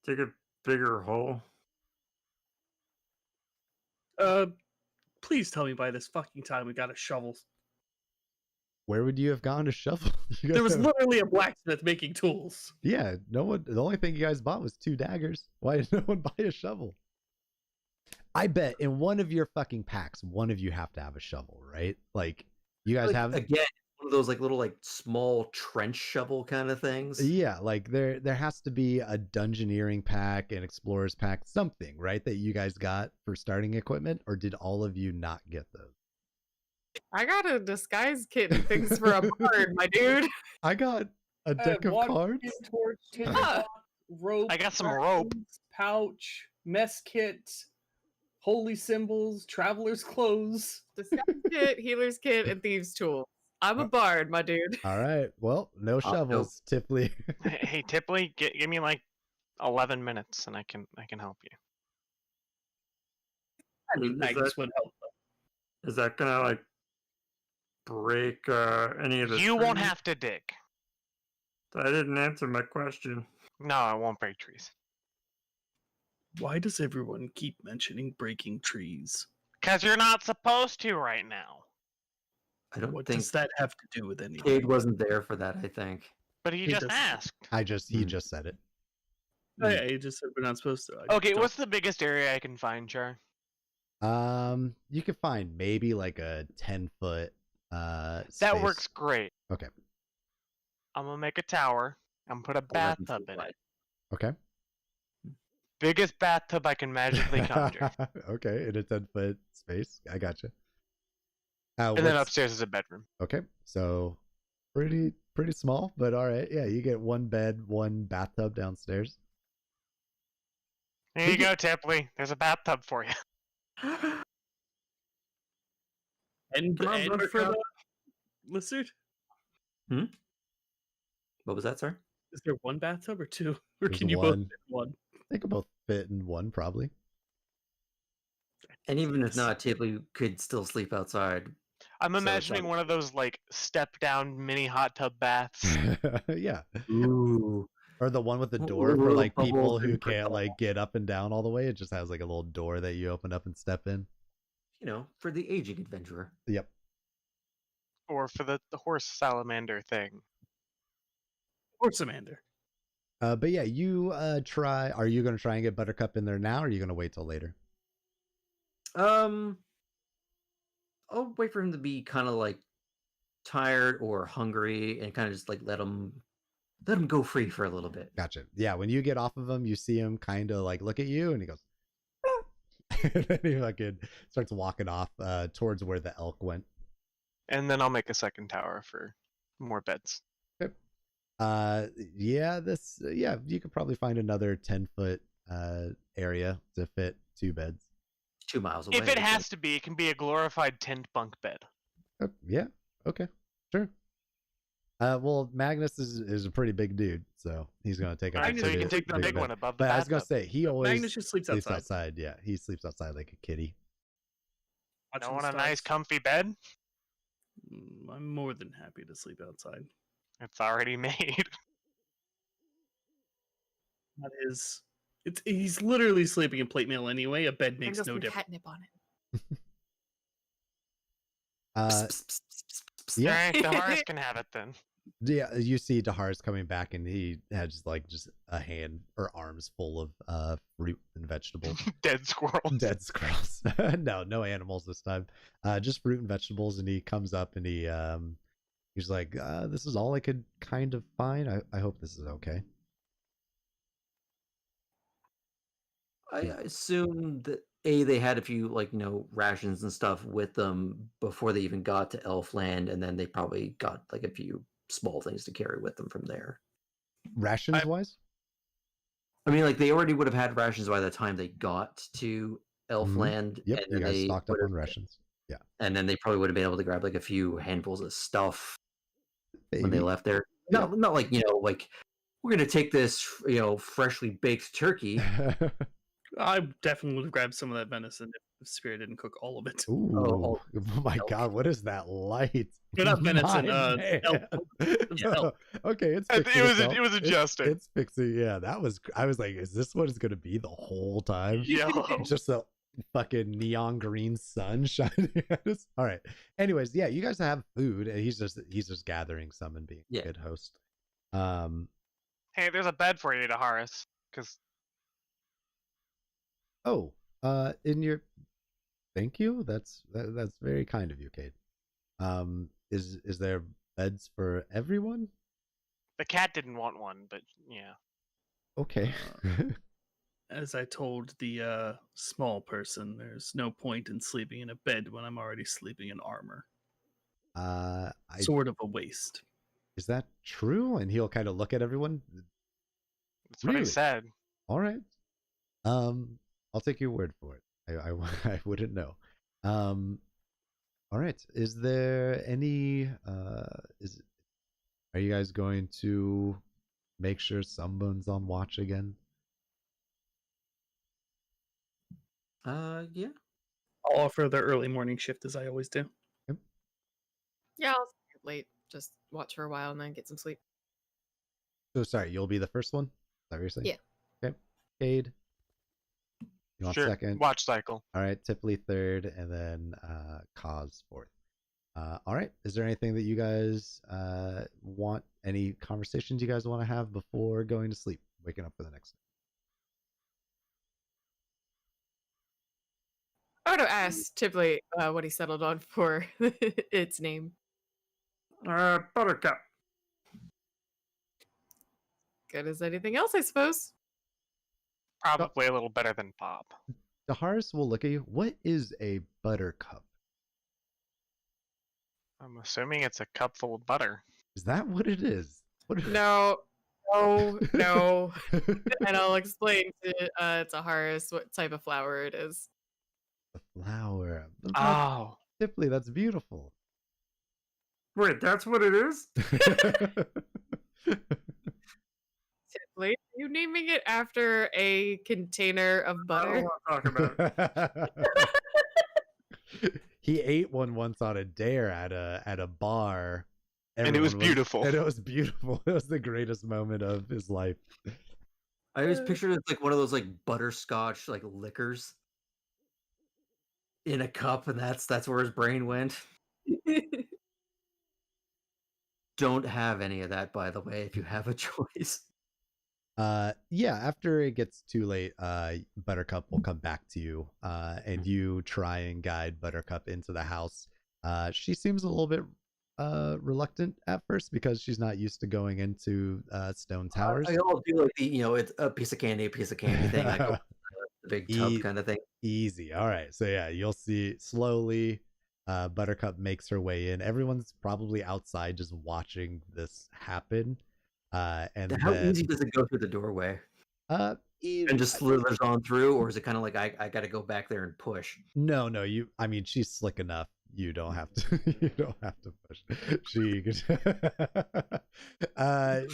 Dig a bigger hole. Please tell me by this fucking time we got a shovel. Where would you have gone to shovel? You There guys was have- literally a blacksmith making tools. Yeah, no one. The only thing you guys bought was 2 daggers. Why did no one buy a shovel? I bet in one of your fucking packs, one of you have to have a shovel, right? Like you guys Like, have. again one of those like little like small trench shovel kind of things. Yeah, like there has to be a dungeoneering pack, an explorer's pack, something, right? That you guys got for starting equipment, or did all of you not get those? I got a disguise kit and things for a bard, my dude. I got a deck of cards. Torch, Yeah. rope. I got some rope. weapons, pouch, mess kit, holy symbols, traveler's clothes. Disguise kit, healer's kit, and thieves' tool. I'm a bard, my dude. All right. Well, no no. shovels, Tipley. Hey, Tipley, give me like 11 minutes and I can help you. I mean, Is Magnus that- would help. Is that gonna like break any of the? You won't trees? have to dig. I didn't answer my question. No, I won't break trees. Why does everyone keep mentioning breaking trees? Because you're not supposed to right now. I don't What think does that have to do with anything? Cade wasn't there for that. I think. But he He just doesn't- asked. He Hmm. just said it. Oh, yeah, you just said we're not supposed to. I Okay, don't- what's the biggest area I can find, Char? You could find maybe like a 10-foot That space. works great. Okay. I'm gonna make a tower. I'm gonna put a 11 bathtub feet in wide. it. Okay. Biggest bathtub I can magically conjure. Okay, in a 10-foot space. I gotcha. And then upstairs is a bedroom. Okay, so pretty small, but all right. Yeah, you get 1 bed, 1 bathtub downstairs. There you go, Tipley. There's a bathtub for you. And, Come on, and for Buttercup. the lizard, What was that, sir? is there 1 bathtub or 2? Or There's can you both 1. fit 1? They could both fit in 1, probably. And even if Yes. not, Tipley could still sleep outside. I'm So it's imagining not- one of those like step down mini hot tub baths. Yeah, Ooh. or the one with the Ooh, door for little like people bubbles who and can't purple. like get up and down all the way. It just has like a little door that you open up and step in. You know, for the aging adventurer. Yep. Or for the horse salamander thing. Or Samander. But yeah, you try. Are you gonna try and get Buttercup in there now, or are you gonna wait till later? I'll wait for him to be kind of like tired or hungry and kind of just like let him go free for a little bit. Gotcha. Yeah, when you get off of him, you see him kind of like look at you, and he goes, and then he fucking starts walking off towards where the elk went. And then I'll make a second tower for more beds. Yeah, you could probably find another 10-foot area to fit 2 beds. 2 miles away. If it I has guess. to be, it can be a glorified tent bunk bed. Yeah, okay, sure. Well, Magnus is a pretty big dude, so he's gonna take a Alright, so you pretty can take the big big bed. one above the But I was gonna bathtub. say he always Magnus just sleeps sleeps outside. outside. Yeah, he sleeps outside like a kitty. I Watching want the a nice stars. comfy bed. I'm more than happy to sleep outside. It's already made. That is, he's literally sleeping in plate mail anyway. A bed And makes just no some difference. catnip on it. Yeah, Alright, the horse can have it then. yeah. You see Dahar's coming back, and he has just a hand or arms full of fruit and vegetables. Dead squirrel. Dead squirrels. No animals this time. Just fruit and vegetables. And he comes up and he's like, "This is all I could kind of find. I hope this is okay." I assume that they had a few like rations and stuff with them before they even got to Elfland, and then they probably got like a few small things to carry with them from there. Rations wise? I mean, like they already would have had rations by the time they got to Elfland. Yep, and you then guys they stocked up would on have- rations. Yeah. And then they probably would have been able to grab like a few handfuls of stuff when they Maybe. left there. Yeah. Not like, like we're gonna take this, freshly baked turkey. I definitely would have grabbed some of that venison if Spirit didn't cook all of it. Ooh, oh, oh my elk. God, what is that light? No, not venison, My elk. man. Yeah, elk. Okay, it's It fixing was itself. adjusting. It's fixing. Yeah, I was like, is this what it's gonna be the whole time? Yellow. Just a fucking neon green sun shining at us. All right. Anyways, yeah, you guys have food, and he's just gathering some and being Yeah. a good host. Hey, there's a bed for you, Daharis. Because Oh, in your thank you. That's very kind of you, Cade. Is there beds for everyone? the cat didn't want one, but yeah. Okay. As I told the small person, there's no point in sleeping in a bed when I'm already sleeping in armor. Sort of a waste. Is that true? And he'll kind of look at everyone. That's what I Really? said. All right. I'll take your word for it. I wouldn't know. All right. Is there any are you guys going to make sure someone's on watch again? Yeah. I'll offer the early morning shift as I always do. Yeah, I'll stay up late. Just watch for a while and then get some sleep. So sorry, you'll be the first one? Is that what you're saying? Yeah. Okay. Cade. You want Sure. second? Watch cycle. All right, Tipley third, and then Cause fourth. All right. Is there anything that you guys want? Any conversations you guys want to have before going to sleep, waking up for the next day? I would have asked Tipley what he settled on for its name. Buttercup. Good as anything else, I suppose. Probably a little better than Bob. Daharis will look at you. What is a buttercup? I'm assuming it's a cup full of butter. Is that what it is? What No. And I'll explain to Taharis what type of flower it is. The flower. Oh. Tipley, that's beautiful. Wait, that's what it is? Tipley, are you naming it after a container of I don't butter? want to talk about it. He ate one once on a dare at a bar. And it was Everyone beautiful. And it was beautiful. It was the greatest moment of his life. I always pictured it like one of those like butterscotch like liquors in a cup, and that's where his brain went. Don't have any of that, by the way, if you have a choice. Yeah, after it gets too late, Buttercup will come back to you, and you try and guide Buttercup into the house. She seems a little bit reluctant at first because she's not used to going into stone towers. I'll do like the it's a piece of candy thing. I go the big tub kind of thing. Easy. All right. So yeah, you'll see slowly Buttercup makes her way in. Everyone's probably outside just watching this happen. And How then, easy does it go through the doorway? and And just slithers on through, or is it kind of like I got to go back there and push? No, I mean, she's slick enough. You don't have to. You don't have to push.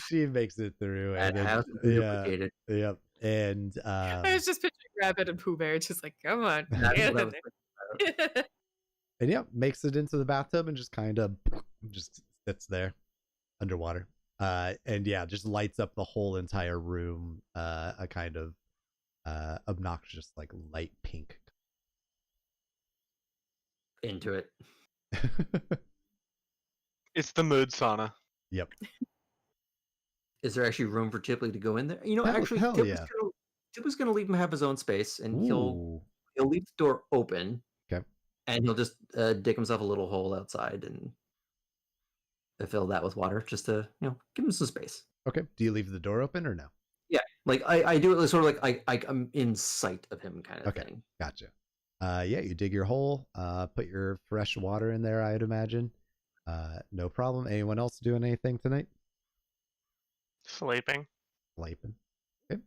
She makes it through. That And has then, to be duplicated. yep. And I was just picturing Rabbit and Pooh Bear, just like, come on. That's get what I in was there. and yeah, makes it into the bathtub and just kind of just sits there underwater. And yeah, just lights up the whole entire room. A kind of obnoxious, like light pink. Into it. It's the mood sauna. Yep. Is there actually room for Tipley to go in there? Actually, hell Tipley's yeah. Tipley's gonna leave him have his own space, and Ooh. he'll leave the door open. Okay. And he'll just dig himself a little hole outside and fill that with water, just to give him some space. Okay. Do you leave the door open or no? Yeah, like I do it sort of like I'm in sight of him kind of Okay. thing. Gotcha. Yeah, you dig your hole, put your fresh water in there, I'd imagine. No problem. Anyone else doing anything tonight? Sleeping. Sleeping. Okay.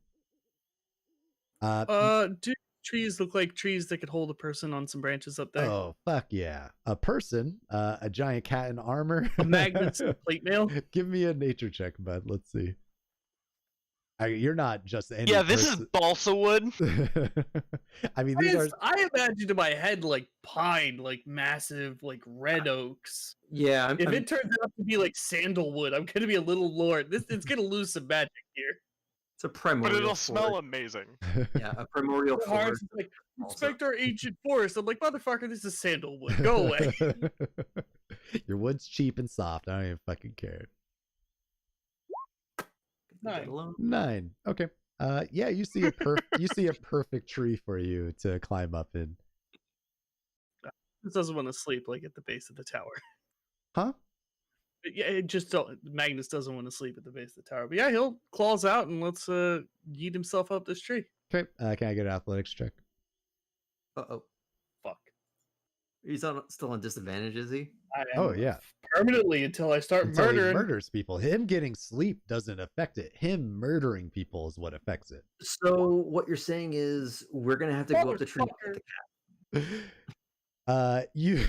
Do trees look like trees that could hold a person on some branches up there? Oh, fuck yeah. A person, a giant cat in armor. A Magnus plate mail? Give me a nature check, bud. Let's see. You're not just any Yeah, this is person. balsa wood. I mean, these are. I imagined in my head like pine, like massive, like red oaks. Yeah, If it turns out to be like sandalwood, I'm gonna be a little lord. It's gonna lose some magic here. it's a primordial. But it'll smell forest. amazing. Yeah, a primordial Hard, forest. it's like, also. respect our ancient forest. I'm like, motherfucker, this is sandalwood. Go away. Your wood's cheap and soft. I don't even fucking care. Leave it 9. alone. 9. Okay. Yeah, you see a perfect tree for you to climb up in. This doesn't want to sleep like at the base of the tower. Huh? Yeah, it just don't. Magnus doesn't want to sleep at the base of the tower. But yeah, he'll claws out and let's yeet himself up this tree. Okay. Can I get an athletics check? Uh-oh. Fuck. He's still on disadvantage, is he? I Oh am yeah. permanently until I start Until he murdering. murders people. Him getting sleep doesn't affect it. Him murdering people is what affects it. So what you're saying is we're gonna have to go up the tree. and get the cat. You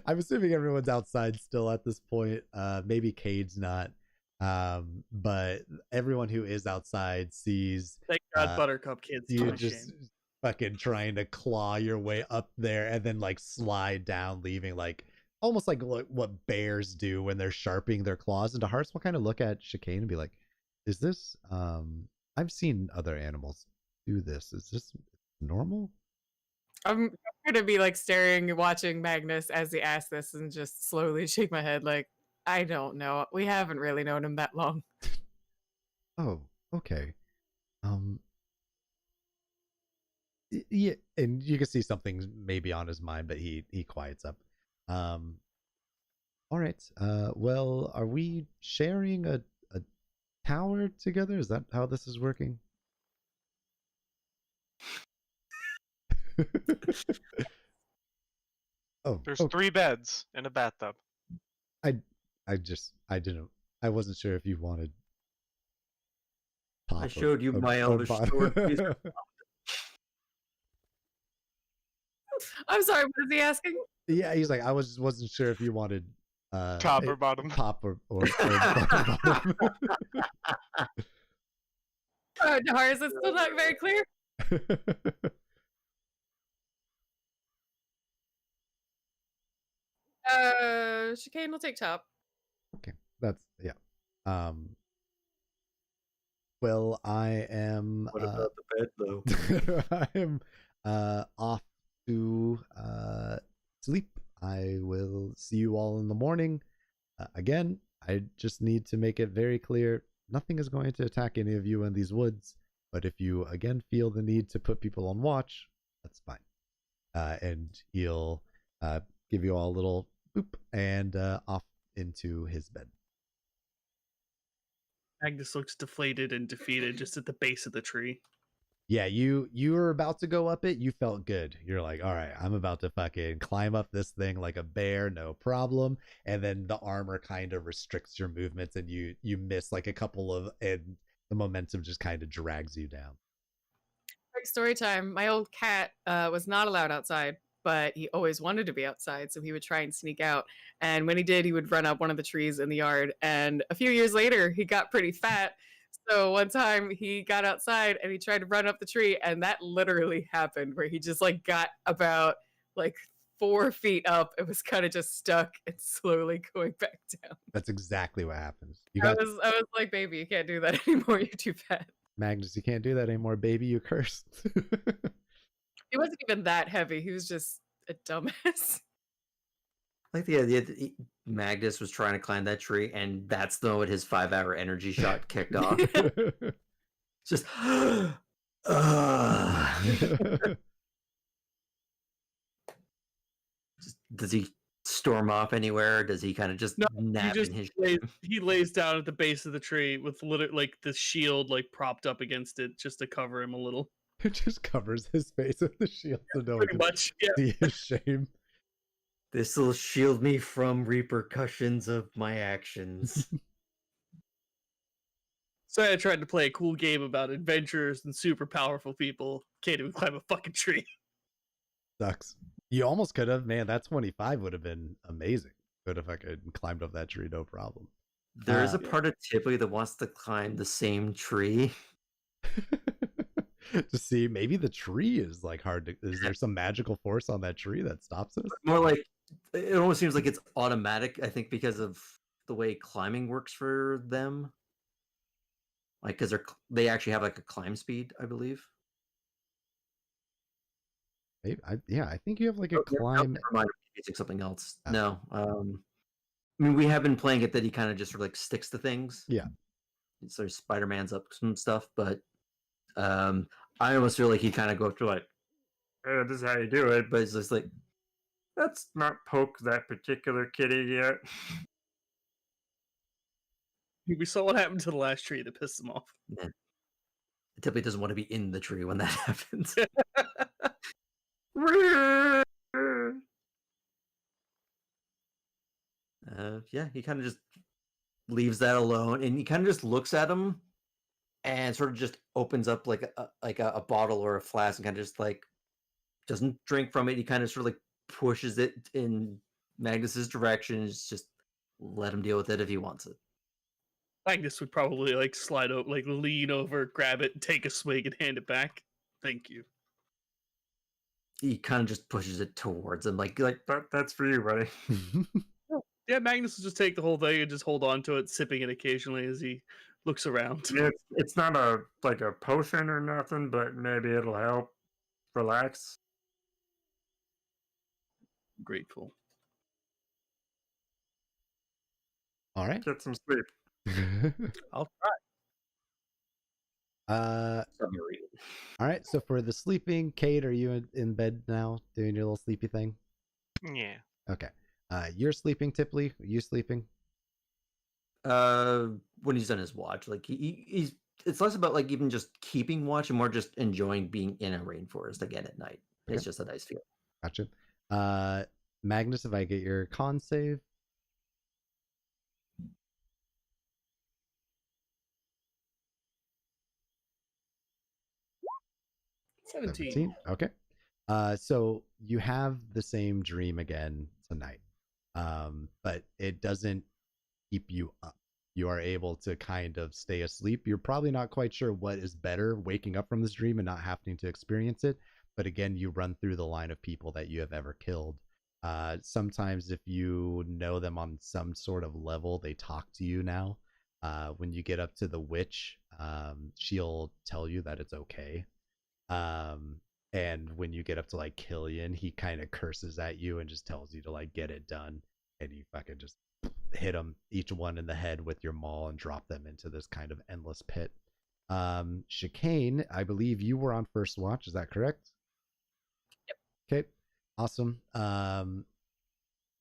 I'm assuming everyone's outside still at this point. Maybe Cade's not. But everyone who is outside sees Thank God Buttercup can't see you my just shame. fucking trying to claw your way up there and then like slide down, leaving like almost like what bears do when they're sharpening their claws into hearts. Will kind of look at Chicane and be like, is this I've seen other animals do this. Is this normal? I'm gonna be like staring and watching Magnus as he asks this and just slowly shake my head like, I don't know. We haven't really known him that long. Oh, okay. Yeah, and you can see something maybe on his mind, but he quiets up. All right. Well, are we sharing a tower together? Is that how this is working? Oh, There's okay. 3 beds and a bathtub. I wasn't sure if you wanted. I showed you my elvish sword. Please. I'm sorry, what is he asking? Yeah, he's like, I wasn't sure if you wanted Top or bottom. top or bottom. Nahar, is it still not very clear? Chicane will take top. Okay, that's yeah. Well, I am. What about the bed, though? I am off to sleep. I will see you all in the morning. Again, I just need to make it very clear: nothing is going to attack any of you in these woods. But if you again feel the need to put people on watch, that's fine. And he'll give you all a little boop and off into his bed. Magnus looks deflated and defeated just at the base of the tree. Yeah, you were about to go up it. You felt good. You're like, all right, I'm about to fucking climb up this thing like a bear, no problem. And then the armor kind of restricts your movements, and you miss like a couple of, and the momentum just kind of drags you down. Quick story time. My old cat was not allowed outside, but he always wanted to be outside, so he would try and sneak out. And when he did, he would run up one of the trees in the yard. And a few years later, he got pretty fat. So one time he got outside and he tried to run up the tree, and that literally happened, where he just like got about like 4 feet up. It was kind of just stuck and slowly going back down. That's exactly what happens. You I got was like, baby, you can't do that anymore. You're too fat. Magnus, you can't do that anymore, baby. You cursed. He wasn't even that heavy. He was just a dumbass. I like the idea that Magnus was trying to climb that tree, and that's when his 5-hour energy shot kicked off. Just, does he storm off anywhere? Or does he kind of just nap in his? He lays down at the base of the tree with like the shield like propped up against it just to cover him a little. It just covers his face with the shield so no one Pretty can much, yeah. see his shame. This will shield me from repercussions of my actions. So I tried to play a cool game about adventurers and super powerful people. Can't even climb a fucking tree. Sucks. You almost could have, man. That 25 would have been amazing. Could have fucking climbed up that tree, no problem. There is a Yeah. part of Tipley that wants to climb the same tree. To see, maybe the tree is like hard to. Is there some magical force on that tree that stops us? More like it almost seems like it's automatic. I think because of the way climbing works for them, like because they actually have like a climb speed, I believe. Maybe, I think you have like a Oh, yeah, no, climb. never mind. I'm using something else. Ah. No, I mean we have been playing it that he kind of just sort of like sticks to things. Yeah. So Spider-Man's up some stuff, but I almost feel like he kind of go up to like, Hey, this is how you do it, but it's just like, let's not poke that particular kitty yet. We saw what happened to the last tree that pissed him off. Tipley doesn't want to be in the tree when that happens. Yeah, he kind of just leaves that alone, and he kind of just looks at him, and sort of just opens up like a bottle or a flask, and kind of just like doesn't drink from it. He kind of sort of like pushes it in Magnus's direction, and just let him deal with it if he wants it. Magnus would probably like slide over, like lean over, grab it, take a swig, and hand it back. Thank you. He kind of just pushes it towards him, like That's for you, buddy. Yeah, Magnus will just take the whole thing and just hold on to it, sipping it occasionally as he looks around. It's not a potion or nothing, but maybe it'll help relax. Grateful. All right. Get some sleep. I'll try. submarine. All right. So for the sleeping, Kate, are you in bed now doing your little sleepy thing? Yeah. Okay. You're sleeping, Tipley. Are you sleeping? When he's done his watch, like he's it's less about like even just keeping watch and more just enjoying being in a rainforest again at night. It's Okay. just a nice feeling. Gotcha. Magnus, if I get your con save. $17. Okay. So you have the same dream again tonight, but it doesn't keep you up. You are able to kind of stay asleep. You're probably not quite sure what is better, waking up from this dream and not having to experience it. But again, you run through the line of people that you have ever killed. Sometimes if you know them on some sort of level, they talk to you now. When you get up to the witch, she'll tell you that it's okay. And when you get up to like Killian, he kind of curses at you and just tells you to like get it done, and you fucking just hit them each one in the head with your maul and drop them into this kind of endless pit. Chicane, I believe you were on first watch, is that correct? Yep. Okay, awesome.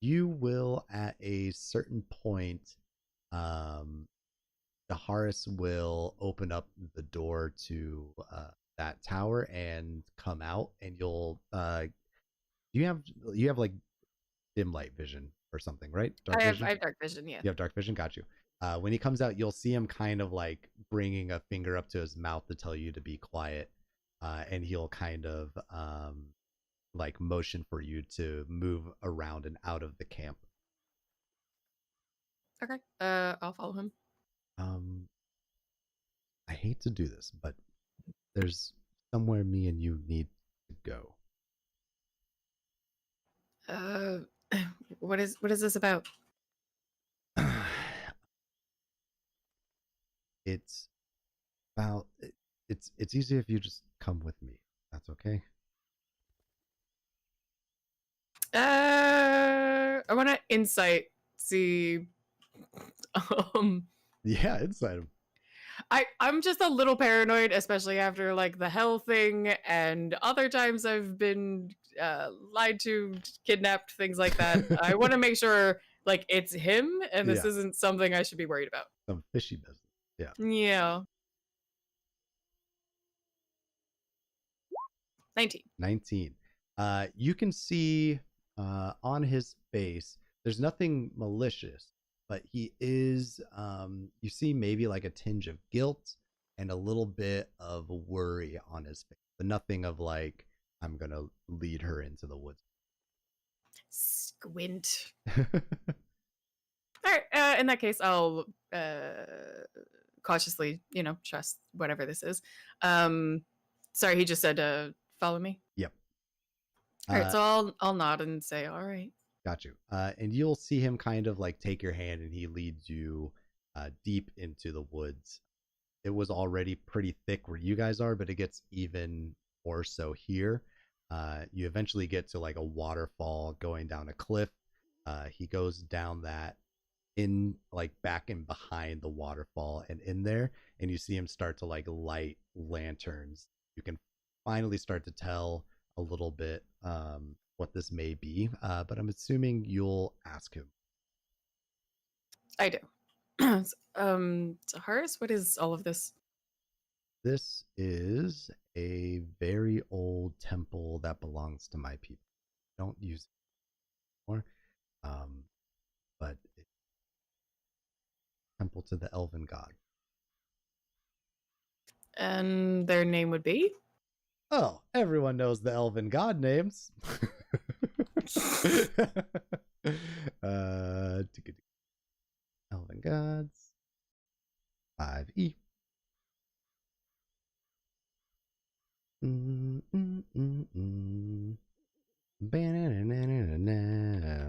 You will at a certain point, Daharis will open up the door to that tower and come out, and you'll you have like dim light vision or something, right? I have dark vision, yeah. You have dark vision, got you. When he comes out, you'll see him kind of like bringing a finger up to his mouth to tell you to be quiet, and he'll kind of like motion for you to move around and out of the camp. Okay. I'll follow him. I hate to do this, but there's somewhere me and you need to go. What is this about? It's about it's easier if you just come with me. That's okay. I want to insight see. Yeah, inside him. I'm just a little paranoid, especially after like the hell thing and other times I've been lied to, kidnapped, things like that. I want to make sure like it's him and this Yeah. isn't something I should be worried about. Some fishy business. Yeah. Yeah. 19. 19. You can see on his face, there's nothing malicious, but he is, you see maybe like a tinge of guilt and a little bit of worry on his face, but nothing of like, I'm going to lead her into the woods. Squint. All right. In that case, I'll cautiously, trust whatever this is. Sorry, he just said, "Follow me." Yep. All right, so I'll nod and say, "All right." Got you. And you'll see him kind of like take your hand, and he leads you deep into the woods. It was already pretty thick where you guys are, but it gets even more so here. You eventually get to like a waterfall going down a cliff. He goes down that in like back and behind the waterfall and in there, and you see him start to like light lanterns. You can finally start to tell a little bit what this may be, but I'm assuming you'll ask him. I do. Zaharis, what is all of this? This is a very old temple that belongs to my people. Don't use it anymore, but it's a temple to the elven god. And their name would be? Oh, everyone knows the elven god names. Elven gods. 5e.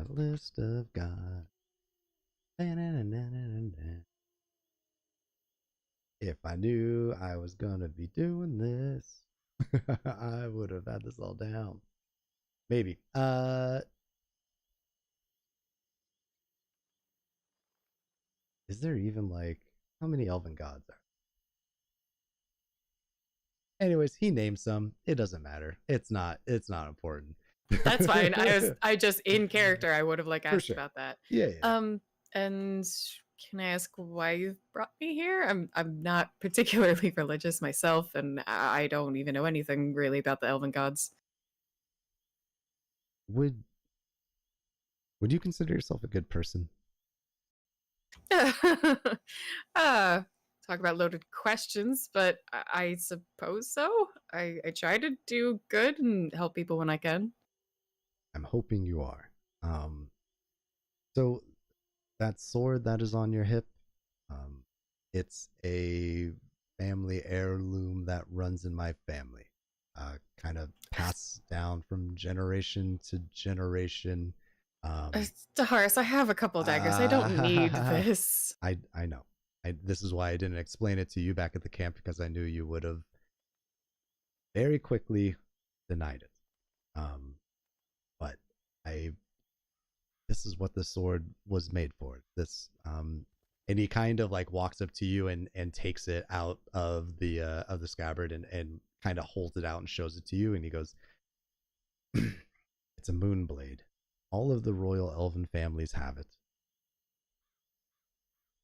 List of gods. If I knew I was gonna be doing this, I would have had this all down. Maybe. Is there even like how many elven gods are? Anyways, he named some. It doesn't matter. It's not important. That's fine. I just in character I would have like asked sure. about that. Yeah. And can I ask why you've brought me here? I'm not particularly religious myself, and I don't even know anything really about the elven gods. Would you consider yourself a good person? Talk about loaded questions, but I suppose so. I try to do good and help people when I can. I'm hoping you are. So that sword that is on your hip, it's a family heirloom that runs in my family. Kind of passed down from generation to generation. Zaharis, I have a couple daggers. I don't need this. I know. This is why I didn't explain it to you back at the camp, because I knew you would have very quickly denied it. But this is what the sword was made for. This, and he kind of like walks up to you and takes it out of the scabbard and kind of holds it out and shows it to you, and he goes, "It's a moon blade. All of the royal elven families have it.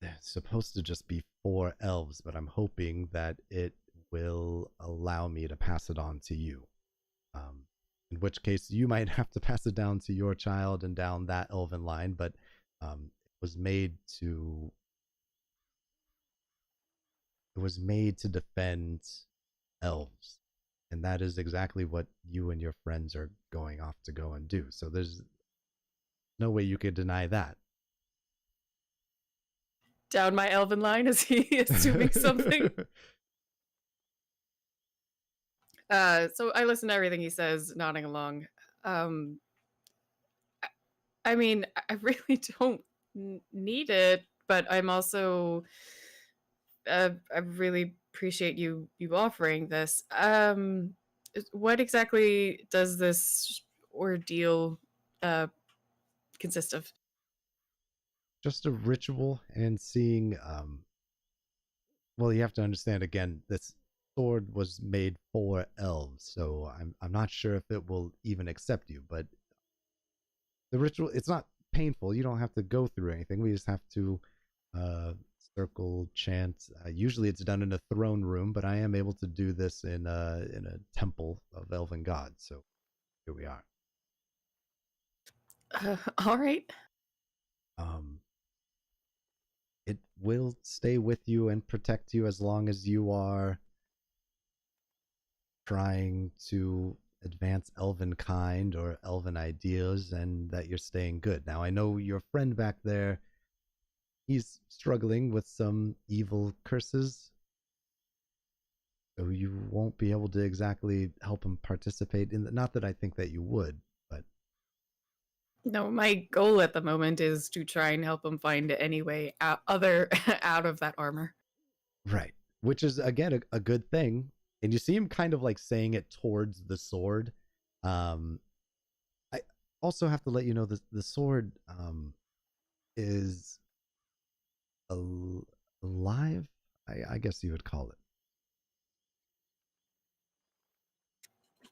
It's supposed to just be 4 elves, but I'm hoping that it will allow me to pass it on to you. In which case, you might have to pass it down to your child and down that elven line, but it was made to defend elves. And that is exactly what you and your friends are going off to go and do. So there's no way you could deny that." Down my elven line? Is he assuming something? So I listen to everything he says, nodding along. I mean, I really don't need it, but I'm also I really appreciate you offering this. What exactly does this ordeal consist of? Just a ritual and seeing, well, you have to understand again, this sword was made for elves, so I'm not sure if it will even accept you, but the ritual, it's not painful. You don't have to go through anything. We just have to circle, chant. Usually it's done in a throne room, but I am able to do this in a temple of elven gods, so here we are. All right. It will stay with you and protect you as long as you are trying to advance elven kind or elven ideas and that you're staying good. Now, I know your friend back there, he's struggling with some evil curses, so you won't be able to exactly help him participate in the, not that I think that you would, but No, my goal at the moment is to try and help him find any way out, out of that armor. right, which is again a good thing. And you see him kind of like saying it towards the sword. I also have to let you know the sword is alive. I guess you would call it.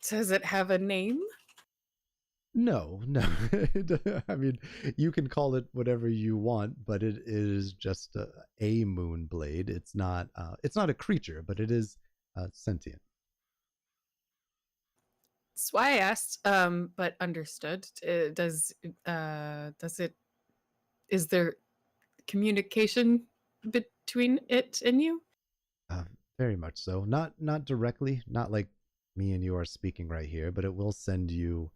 Does it have a name? No. I mean, you can call it whatever you want, but it is just a moon blade. It's not a creature, but it is sentient. That's why I asked, but understood. Does it, is there communication between it and you? Very much so. Not directly, not like me and you are speaking right here, but it will send you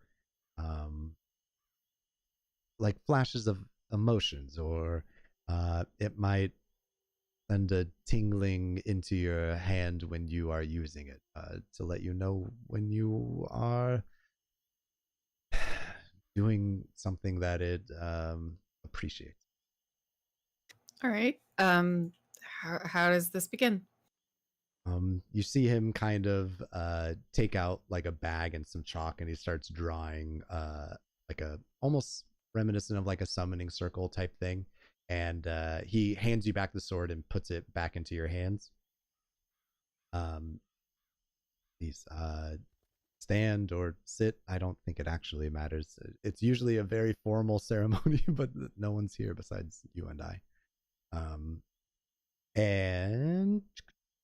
like flashes of emotions, or it might send a tingling into your hand when you are using it to let you know when you are doing something that it appreciates. All right. How does this begin? You see him kind of take out like a bag and some chalk, and he starts drawing like a almost reminiscent of like a summoning circle type thing. And he hands you back the sword and puts it back into your hands. Please stand or sit. I don't think it actually matters. It's usually a very formal ceremony, but no one's here besides you and I. And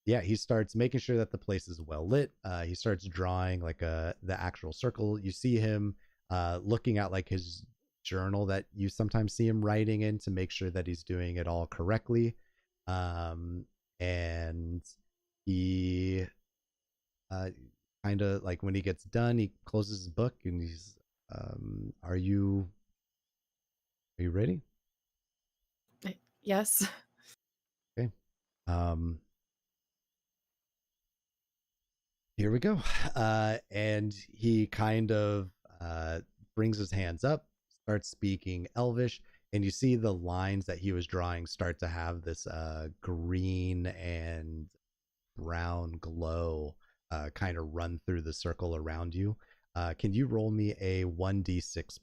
yeah, he starts making sure that the place is well lit. He starts drawing like the actual circle. You see him looking at like his journal that you sometimes see him writing in to make sure that he's doing it all correctly. And he kind of like when he gets done, he closes his book and he's are you ready? Yes. Okay. Here we go. And he kind of brings his hands up, starts speaking Elvish, and you see the lines that he was drawing start to have this green and brown glow kind of run through the circle around you. Can you roll me a 1d6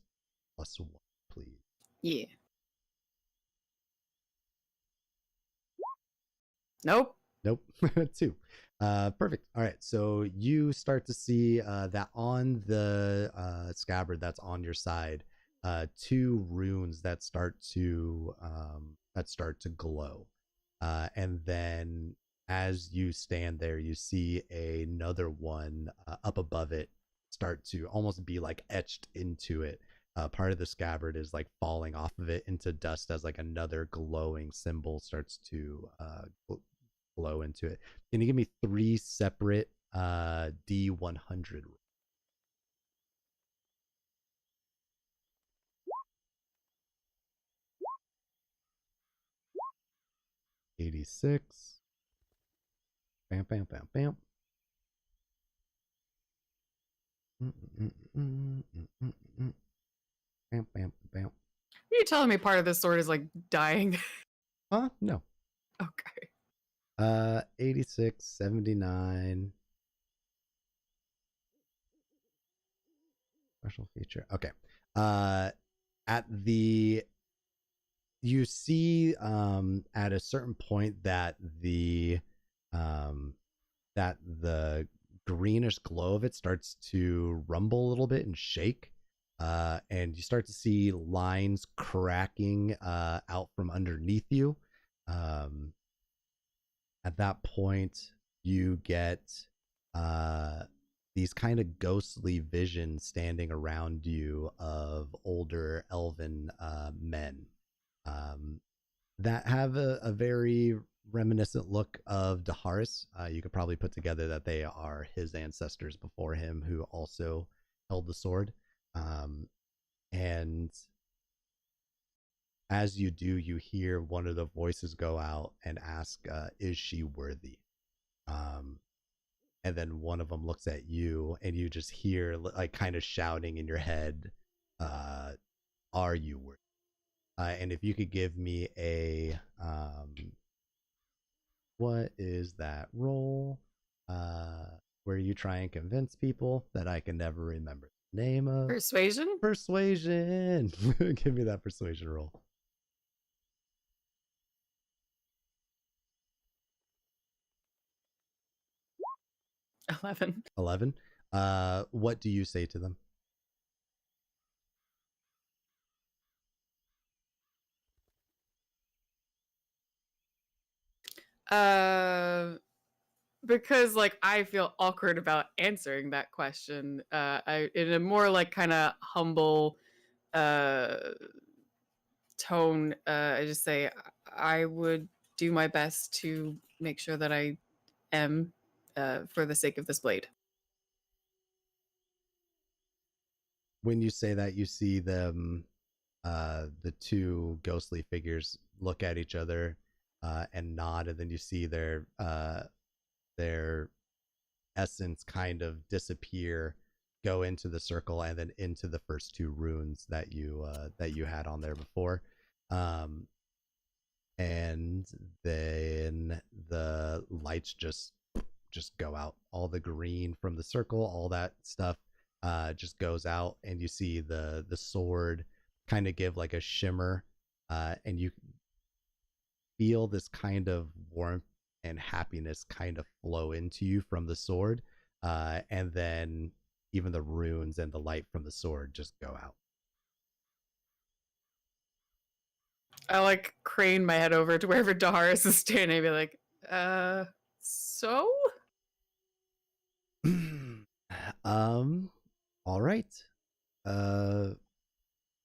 plus 1, please? Yeah. Nope. 2. Perfect. All right, so you start to see that on the scabbard that's on your side, 2 runes that start to glow, and then as you stand there, you see another one up above it start to almost be like etched into it. Part of the scabbard is like falling off of it into dust as like another glowing symbol starts to glow into it. Can you give me 3 separate D100? 86. Bam, bam, bam, bam. Bam, bam, bam. Are you telling me part of this sword is like dying? No. Okay. 86, 79. Special feature. Okay. At the you see at a certain point that the greenish glow of it starts to rumble a little bit and shake, and you start to see lines cracking out from underneath you. At that point you get these kind of ghostly visions standing around you of older elven men that have a very reminiscent look of Daharis. You could probably put together that they are his ancestors before him who also held the sword. And as you do, you hear one of the voices go out and ask, is she worthy? And then one of them looks at you and you just hear like kind of shouting in your head, are you worthy? And if you could give me a, what is that roll? Where you try and convince people that I can never remember the name of. Persuasion? Persuasion. Give me that persuasion roll. 11. 11. What do you say to them? Because like I feel awkward about answering that question. I in a more like kind of humble tone, I just say I would do my best to make sure that I am for the sake of this blade. When you say that, you see them, the two ghostly figures look at each other and nod, and then you see their essence kind of disappear, go into the circle, and then into the first two runes that you had on there before. And then the lights just go out. All the green from the circle, all that stuff just goes out, and you see the sword kind of give like a shimmer, and you feel this kind of warmth and happiness kind of flow into you from the sword, and then even the runes and the light from the sword just go out. I like crane my head over to wherever Daharis is standing and be like, so? All right.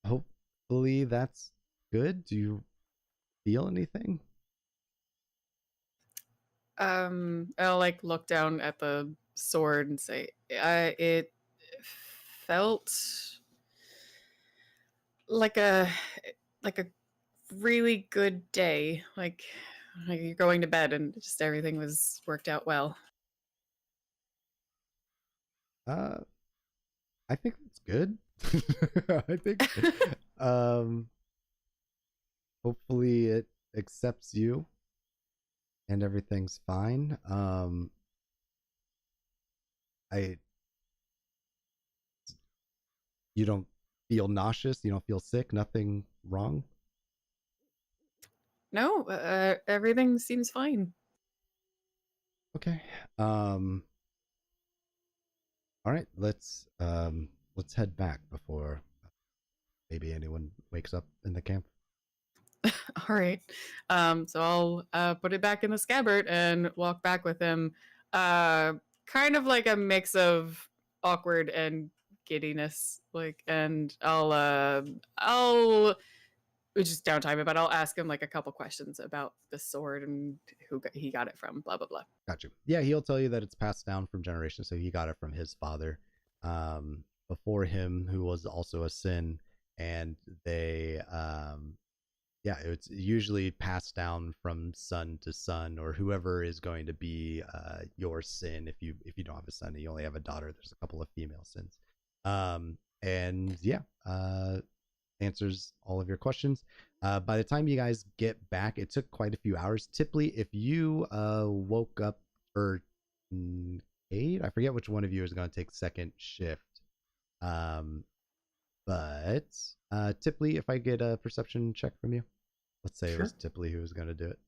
Hopefully that's good. Do you feel anything? I'll like look down at the sword and say, it felt like a really good day. Like you're going to bed and just everything was worked out well. I think it's good. I think hopefully it accepts you and everything's fine. You don't feel nauseous, you don't feel sick, nothing wrong? No, everything seems fine. Okay. All right, let's head back before maybe anyone wakes up in the camp. All right. So I'll put it back in the scabbard and walk back with him. Kind of like a mix of awkward and giddiness. Like, and I'll just downtime, but I'll ask him like a couple questions about the sword and he got it from, blah blah blah. Got you. Yeah, he'll tell you that it's passed down from generation, so he got it from his father before him, who was also a sin, and they it's usually passed down from son to son, or whoever is going to be your sin. If you don't have a son and you only have a daughter, there's a couple of female sins. Answers all of your questions. By the time you guys get back, it took quite a few hours. Typically, if you woke up for 8, I forget which one of you is going to take second shift. But Tipley, if I get a perception check from you, let's say it was Tipley who was going to do it.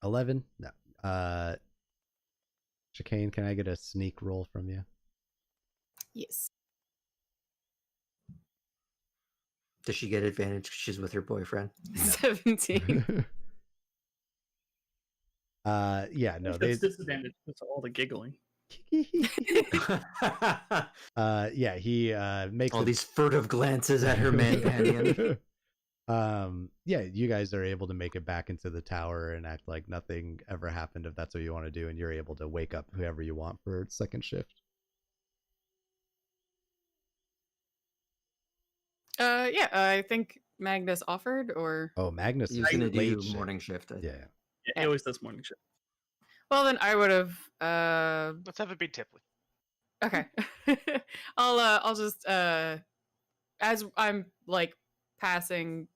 $11? No. Chicane, can I get a sneak roll from you? Yes. Does she get advantage 'cause she's with her boyfriend? No. 17. Yeah, no, That's disadvantage because of all the giggling. yeah, he makes All it. these furtive glances at her companion. Yeah, you guys are able to make it back into the tower and act like nothing ever happened if that's what you want to do, and you're able to wake up whoever you want for second shift. Yeah, I think Magnus offered, or Oh, Magnus He was is gonna do late shift. morning shift. Yeah. Yeah, he always does morning shift. well, then I would have. Let's have it be Tipley. Okay, I'll just as I'm like passing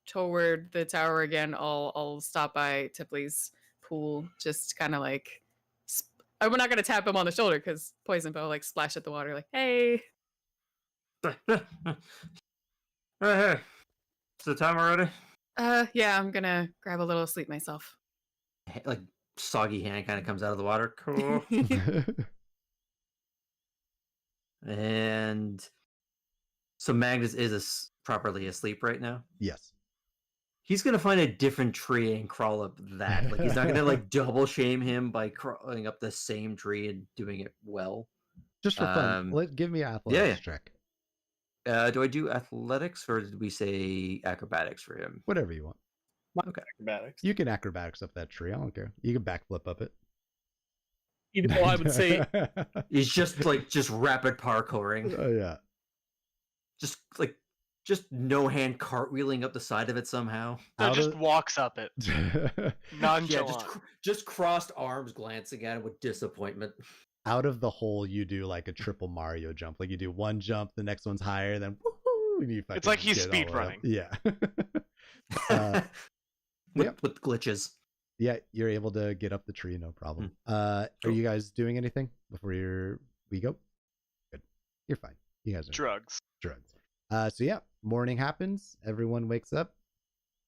toward the tower again, I'll stop by Tipley's pool, just kind of like. I'm not gonna tap him on the shoulder because poison bow like splash at the water, like, hey. Hey, is the time already? Yeah, I'm gonna grab a little sleep myself. Like soggy hand kind of comes out of the water. Cool. And so Magnus is properly asleep right now. Yes. He's gonna find a different tree and crawl up that. Like he's not gonna like double shame him by crawling up the same tree and doing it well. Just for fun, give me an athletics check. Do I do athletics or did we say acrobatics for him? Whatever you want. Okay. Acrobatics. You can acrobatics up that tree. I don't care. You can backflip up it. Well, I would say He's just rapid parkouring. Oh yeah. Just no hand cartwheeling up the side of it somehow. No, just walks up it. Nonchalant. Yeah, just crossed arms, glancing at it with disappointment. Out of the hole, you do like a triple Mario jump. Like you do one jump, the next one's higher, then woohoo, and you fucking It's like he's get all the way up. speed running. Yeah. With glitches. Yeah, you're able to get up the tree, no problem. Are you guys doing anything before we go? Good. You're fine. You guys are Drugs. So yeah, morning happens. Everyone wakes up.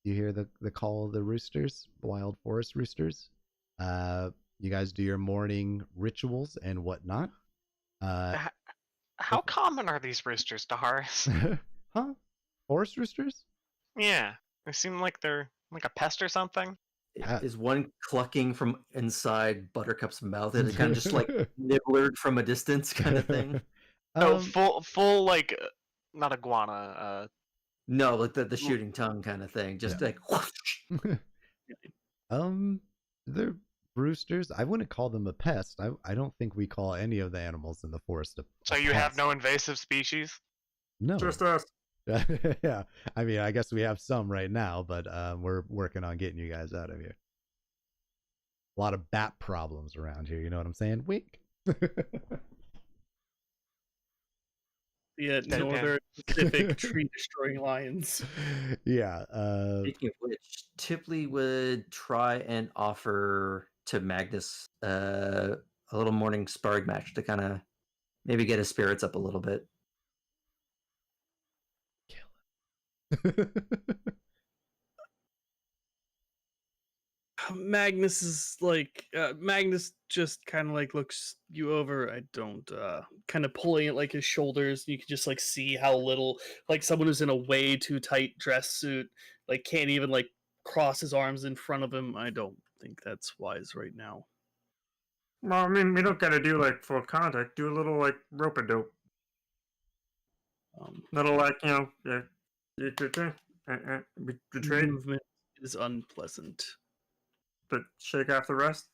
You hear the call of the roosters, wild forest roosters. You guys do your morning rituals and whatnot. How common are these roosters, Daharis? Huh? Forest roosters? Yeah, they seem like they're like a pest or something. Is one clucking from inside Buttercup's mouth and it kind of just like nibblered from a distance kind of thing? Full like not iguana. No, like the shooting tongue kind of thing. Just like whoosh. They're roosters. I wouldn't call them a pest. I don't think we call any of the animals in the forest a So you have no invasive species? No. Just us. Yeah. I mean, I guess we have some right now, but we're working on getting you guys out of here. A lot of bat problems around here. You know what I'm saying? Wink. the northern Pacific tree destroying lions. Yeah. Speaking of which, Tipley would try and offer to Magnus a little morning sparring match to kind of maybe get his spirits up a little bit. Magnus is like Magnus just kind of like looks you over. I don't kind of pulling at like his shoulders. You can just like see how little like someone who's in a way too tight dress suit like can't even like cross his arms in front of him. I don't think that's wise right now. Well, I mean, we don't gotta do like full contact. Do a little like rope a dope. Little like betrayed, Movement is unpleasant. but shake off the rest.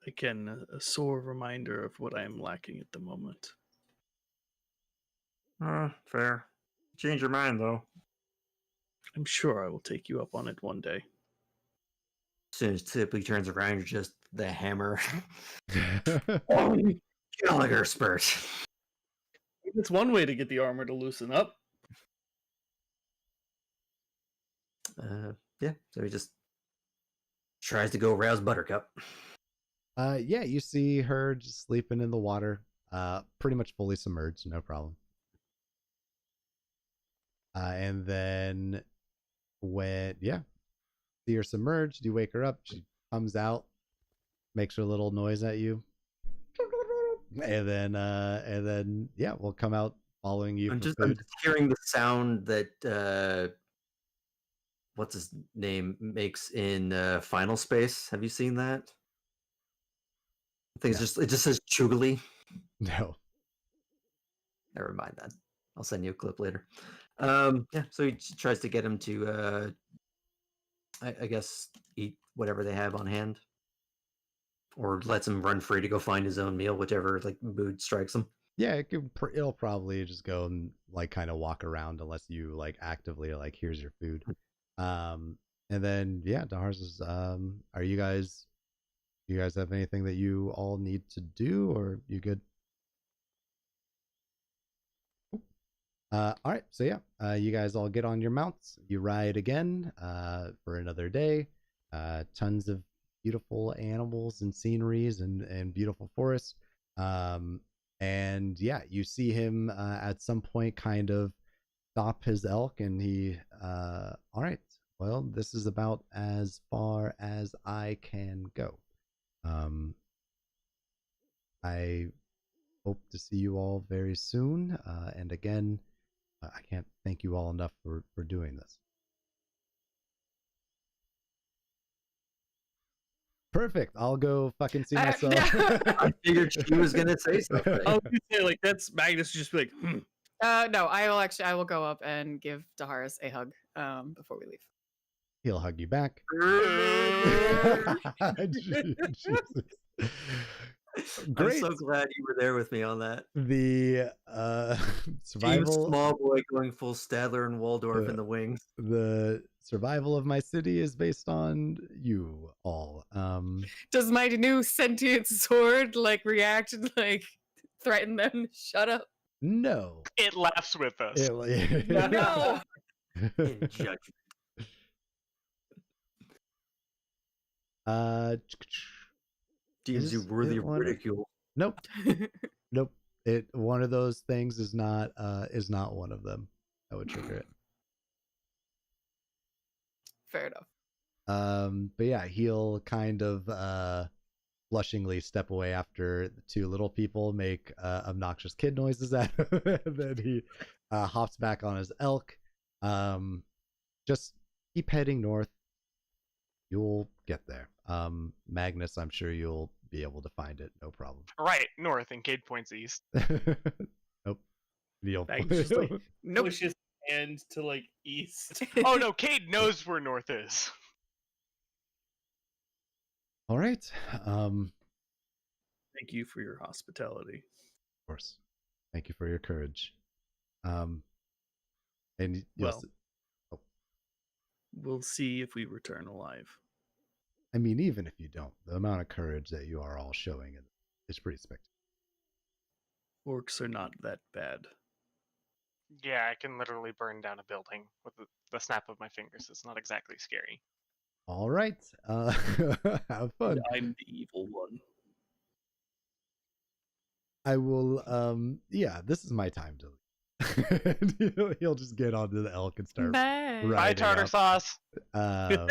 Again, a sore reminder of what I am lacking at the moment. Fair. Change your mind though. I'm sure I will take you up on it one day. As soon as Tipley turns around, you're just the hammer. Oh, Gallagher spurt. It's one way to get the armor to loosen up. Yeah, so he just tries to go rouse Buttercup. Yeah, you see her just sleeping in the water, pretty much fully submerged, no problem. And then when see her submerged, you wake her up, she comes out, makes her little noise at you, and then we'll come out following you. I'm for just food. hearing the sound that what's his name makes in Final Space. Have you seen that? I think No. it just says Chugly. No. Never mind that. I'll send you a clip later. Yeah, so he tries to get him to I guess eat whatever they have on hand. Or lets him run free to go find his own meal, whichever like mood strikes him. Yeah, it'll probably just go and like kind of walk around unless you like actively are like, here's your food. And then yeah, Dahar says, are you guys have anything that you all need to do, or you good? All right, so yeah, you guys all get on your mounts. You ride again for another day. Tons of beautiful animals and sceneries and beautiful forests. And yeah, you see him at some point kind of stop his elk, and he, all right, well, this is about as far as I can go. I hope to see you all very soon. And again, I can't thank you all enough for doing this. Perfect. I'll go fucking see myself. I figured she was gonna say something. I was gonna say, like, that's Magnus just be like, No, I will go up and give Daharis a hug before we leave. He'll hug you back. Jesus. Great. I'm so glad you were there with me on that. The Team survival small boy going full Stadler and Waldorf in the wings. the survival of my city is based on you all. Does my new sentient sword like react and like threaten them to shut up? No. It laughs with us. No. In judgment. Deems you Is worthy it of one? ridicule. Nope. Nope. One of those things is not one of them that would trigger it. Fair enough. But yeah, he'll kind of blushingly step away after the two little people make obnoxious kid noises at him. And then he hops back on his elk. Just keep heading north. You'll get there. Magnus, I'm sure you'll be able to find it, no problem. Right, north, and Cade points east. Nope. Neil. Magnus just like Nope. push his hand to like east. Oh no, Cade knows where north is. All right. Thank you for your hospitality. Of course. Thank you for your courage. And you'll Well, we'll see if we return alive. I mean, even if you don't, the amount of courage that you are all showing is pretty spectacular. Orcs are not that bad. Yeah, I can literally burn down a building with the snap of my fingers. It's not exactly scary. All right. Have fun. I'm the evil one. I will. Yeah, this is my time to. He'll just get onto the elk and start. Bye. Right. Bye, tartar up. sauce. Yeah.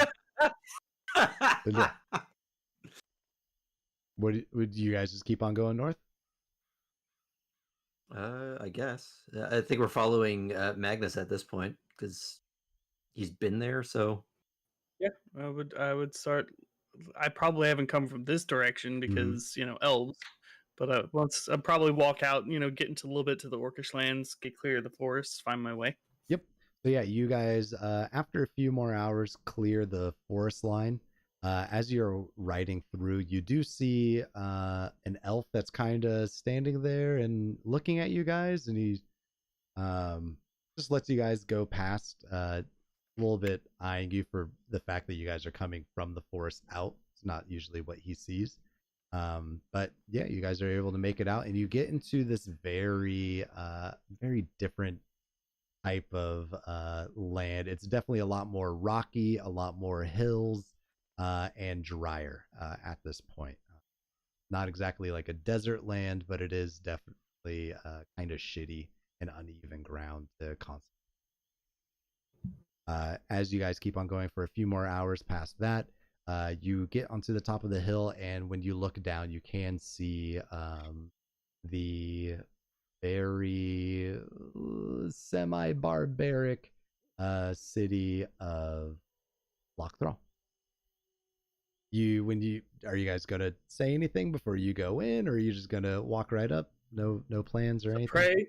Would you guys just keep on going north? I guess. I think we're following Magnus at this point because he's been there. So Yeah, I would start. I probably haven't come from this direction because elves, but once I probably walk out, get into a little bit to the Orcish lands, get clear of the forests, find my way. Yep. So yeah, you guys, after a few more hours, clear the forest line. As you're riding through, you do see an elf that's kind of standing there and looking at you guys, and he just lets you guys go past, a little bit eyeing you for the fact that you guys are coming from the forest out. It's not usually what he sees. But yeah, you guys are able to make it out, and you get into this very different type of land. It's definitely a lot more rocky, a lot more hills, and drier at this point. Not exactly like a desert land, but it is definitely kind of shitty and uneven ground to constantly. As you guys keep on going for a few more hours past that, you get onto the top of the hill, and when you look down, you can see the very semi-barbaric city of Lock Thrall. Are you guys gonna say anything before you go in, or are you just gonna walk right up? No plans or anything. Pray.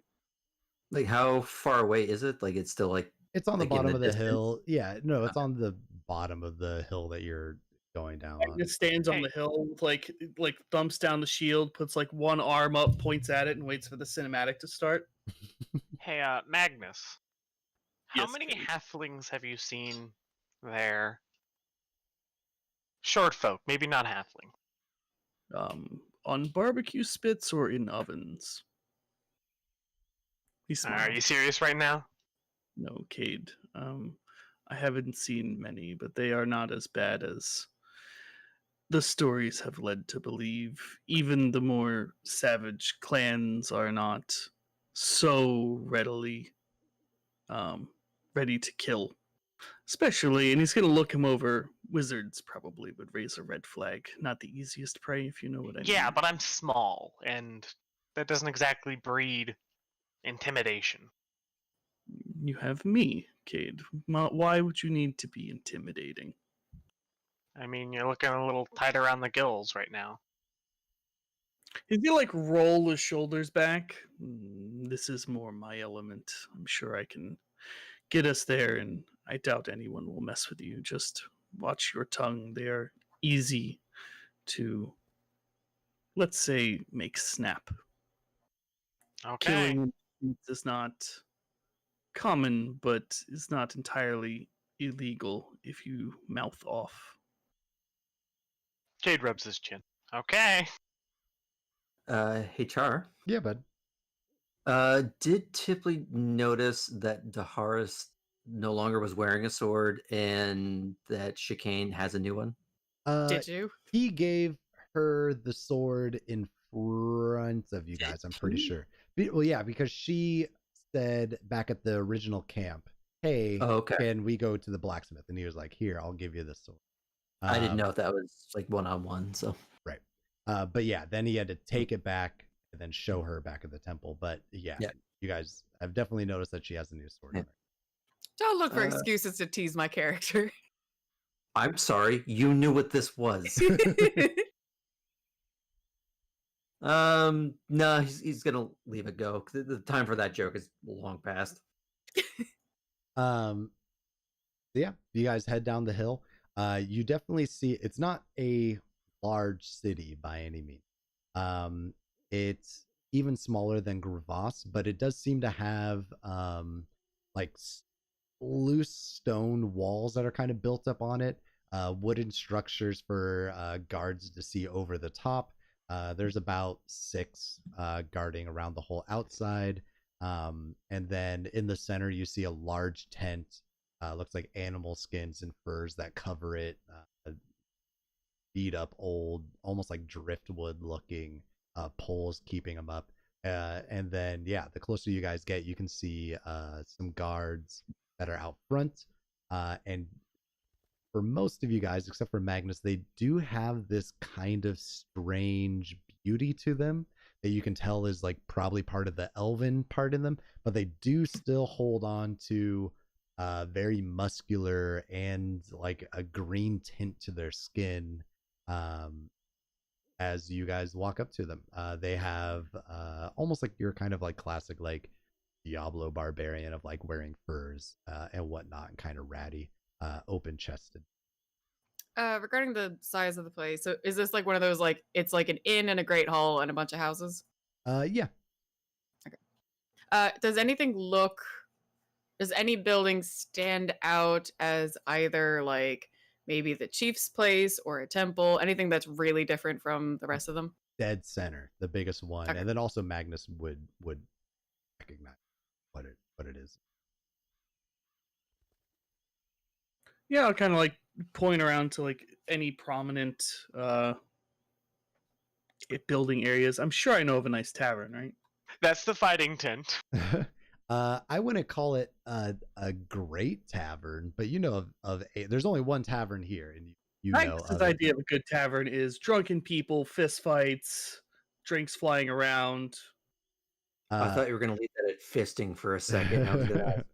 Like, how far away is it? Like, it's still like It's on the like, in bottom the of the distance? hill. Yeah, no, it's on the bottom of the hill that you're going down on. Magnus stands on Hey. the hill with like thumps down the shield, puts like one arm up, points at it, and waits for the cinematic to start. Hey, Magnus. How Yes, many Cade. halflings have you seen there? Short folk, maybe not halfling. On barbecue spits or in ovens. He Are smiles. you serious right now? No, Cade. I haven't seen many, but they are not as bad as the stories have led to believe. Even the more savage clans are not so readily ready to kill. Especially, and he's going to look him over, wizards probably would raise a red flag. Not the easiest prey, if you know what I mean. Yeah, but I'm small, and that doesn't exactly breed intimidation. You have me, Cade. Why would you need to be intimidating? I mean, you're looking a little tight around the gills right now. He's gonna like roll his shoulders back. This is more my element. I'm sure I can get us there, and I doubt anyone will mess with you. Just watch your tongue. They are easy to, let's say, make snap. Okay. Killing is not common, but is not entirely illegal if you mouth off. Jade rubs his chin. Okay. Hey, Char. Yeah, bud. Did Tipley notice that Daharis no longer was wearing a sword and that Chicane has a new one? Did you? He gave her the sword in front of you guys, I'm pretty sure. Well, yeah, because she said back at the original camp, hey, Oh, okay. can we go to the blacksmith? And he was like, here, I'll give you the sword. I didn't know if that was like one-on-one, so. Right. But yeah, then he had to take it back and then show her back at the temple. But yeah, you guys have definitely noticed that she has a new sword. Yeah. On her. Don't look for excuses to tease my character. I'm sorry, you knew what this was. No, he's gonna leave it go. The time for that joke is long past. Yeah, you guys head down the hill. You definitely see it's not a large city by any means. It's even smaller than Gravas, but it does seem to have like loose stone walls that are kind of built up on it. Wooden structures for guards to see over the top. There's about 6 guarding around the whole outside. And then in the center, you see a large tent. Looks like animal skins and furs that cover it. Beat up old, almost like driftwood looking poles keeping them up. And then, yeah, the closer you guys get, you can see some guards that are out front. And for most of you guys, except for Magnus, they do have this kind of strange beauty to them that you can tell is like probably part of the elven part in them, but they do still hold on to very muscular and like a green tint to their skin. As you guys walk up to them, they have almost like your kind of like classic like Diablo barbarian of like wearing furs and whatnot, and kind of ratty, open chested. Regarding the size of the place, so is this like one of those like it's like an inn and a great hall and a bunch of houses? Yeah. Does any building stand out as either like maybe the chief's place or a temple? Anything that's really different from the rest of them? Dead center, the biggest one, Okay. and then also Magnus would recognize what it is. Yeah, I'll kind of like point around to like any prominent building areas. I'm sure I know of a nice tavern, right? That's the fighting tent. I wouldn't call it a great tavern, but you know of there's only one tavern here, and you know Magnus's of it. idea of a good tavern is drunken people, fist fights, drinks flying around. I thought you were gonna leave that at fisting for a second. I was gonna ask a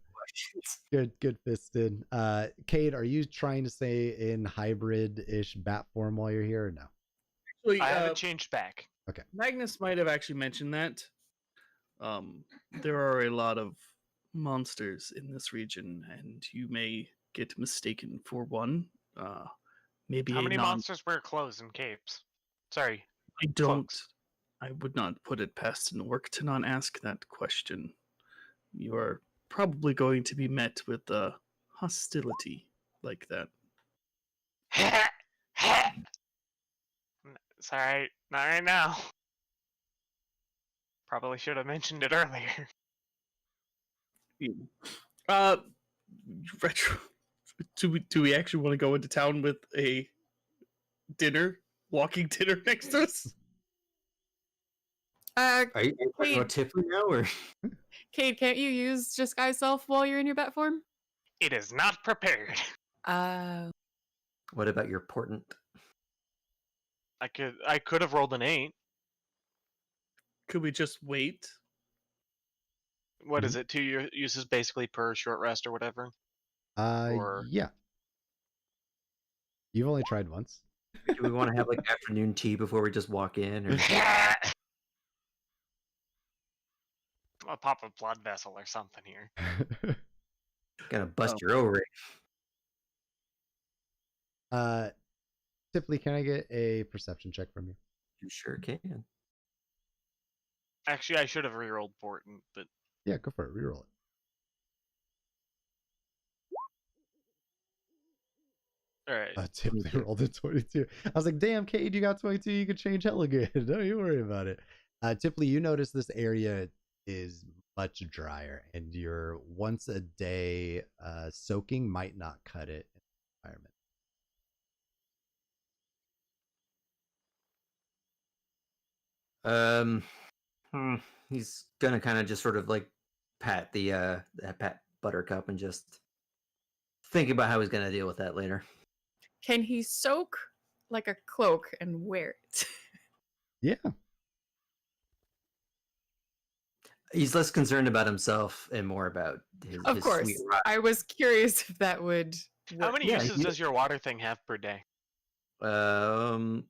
Good fisted. Cade, are you trying to stay in hybrid-ish bat form while you're here or no? Actually, I haven't changed back. Magnus might have actually mentioned that. There are a lot of monsters in this region, and you may get mistaken for one. Maybe How a many non. monsters wear clothes and capes? Sorry. I don't. Folks. I would not put it past an orc to not ask that question. You are probably going to be met with hostility like that. Sorry, not right now. Probably should have mentioned it earlier. Retro. Do we actually want to go into town with a walking dinner next to us? Are you talking Cade, about Tiffany now, or Cade, can't you use disguise self while you're in your bat form? It is not prepared. what about your portent? I could have rolled an 8. Could we just wait? What is it? 2 uses basically per short rest or whatever. Or- Yeah. You've only tried once. Do we want to have like afternoon tea before we just walk in? Or... I'll pop a blood vessel or something here. Gonna bust your ovary. Tiffany, can I get a perception check from you? You sure can. Actually, I should have rerolled Portent, but Yeah, go for it. Reroll it. alright. Tiffany rolled a 22. I was like, damn, Cade, you got 22. You can change hella good. Don't you worry about it. Tiffany, you notice this area is much drier, and your once a day soaking might not cut it in the environment. He's gonna kind of just sort of like pat pat Buttercup and just think about how he's gonna deal with that later. Can he soak like a cloak and wear it? Yeah. He's less concerned about himself and more about his. Of his course. sweet ride. I was curious if that would How work. many Yeah, uses does your water thing have per day? The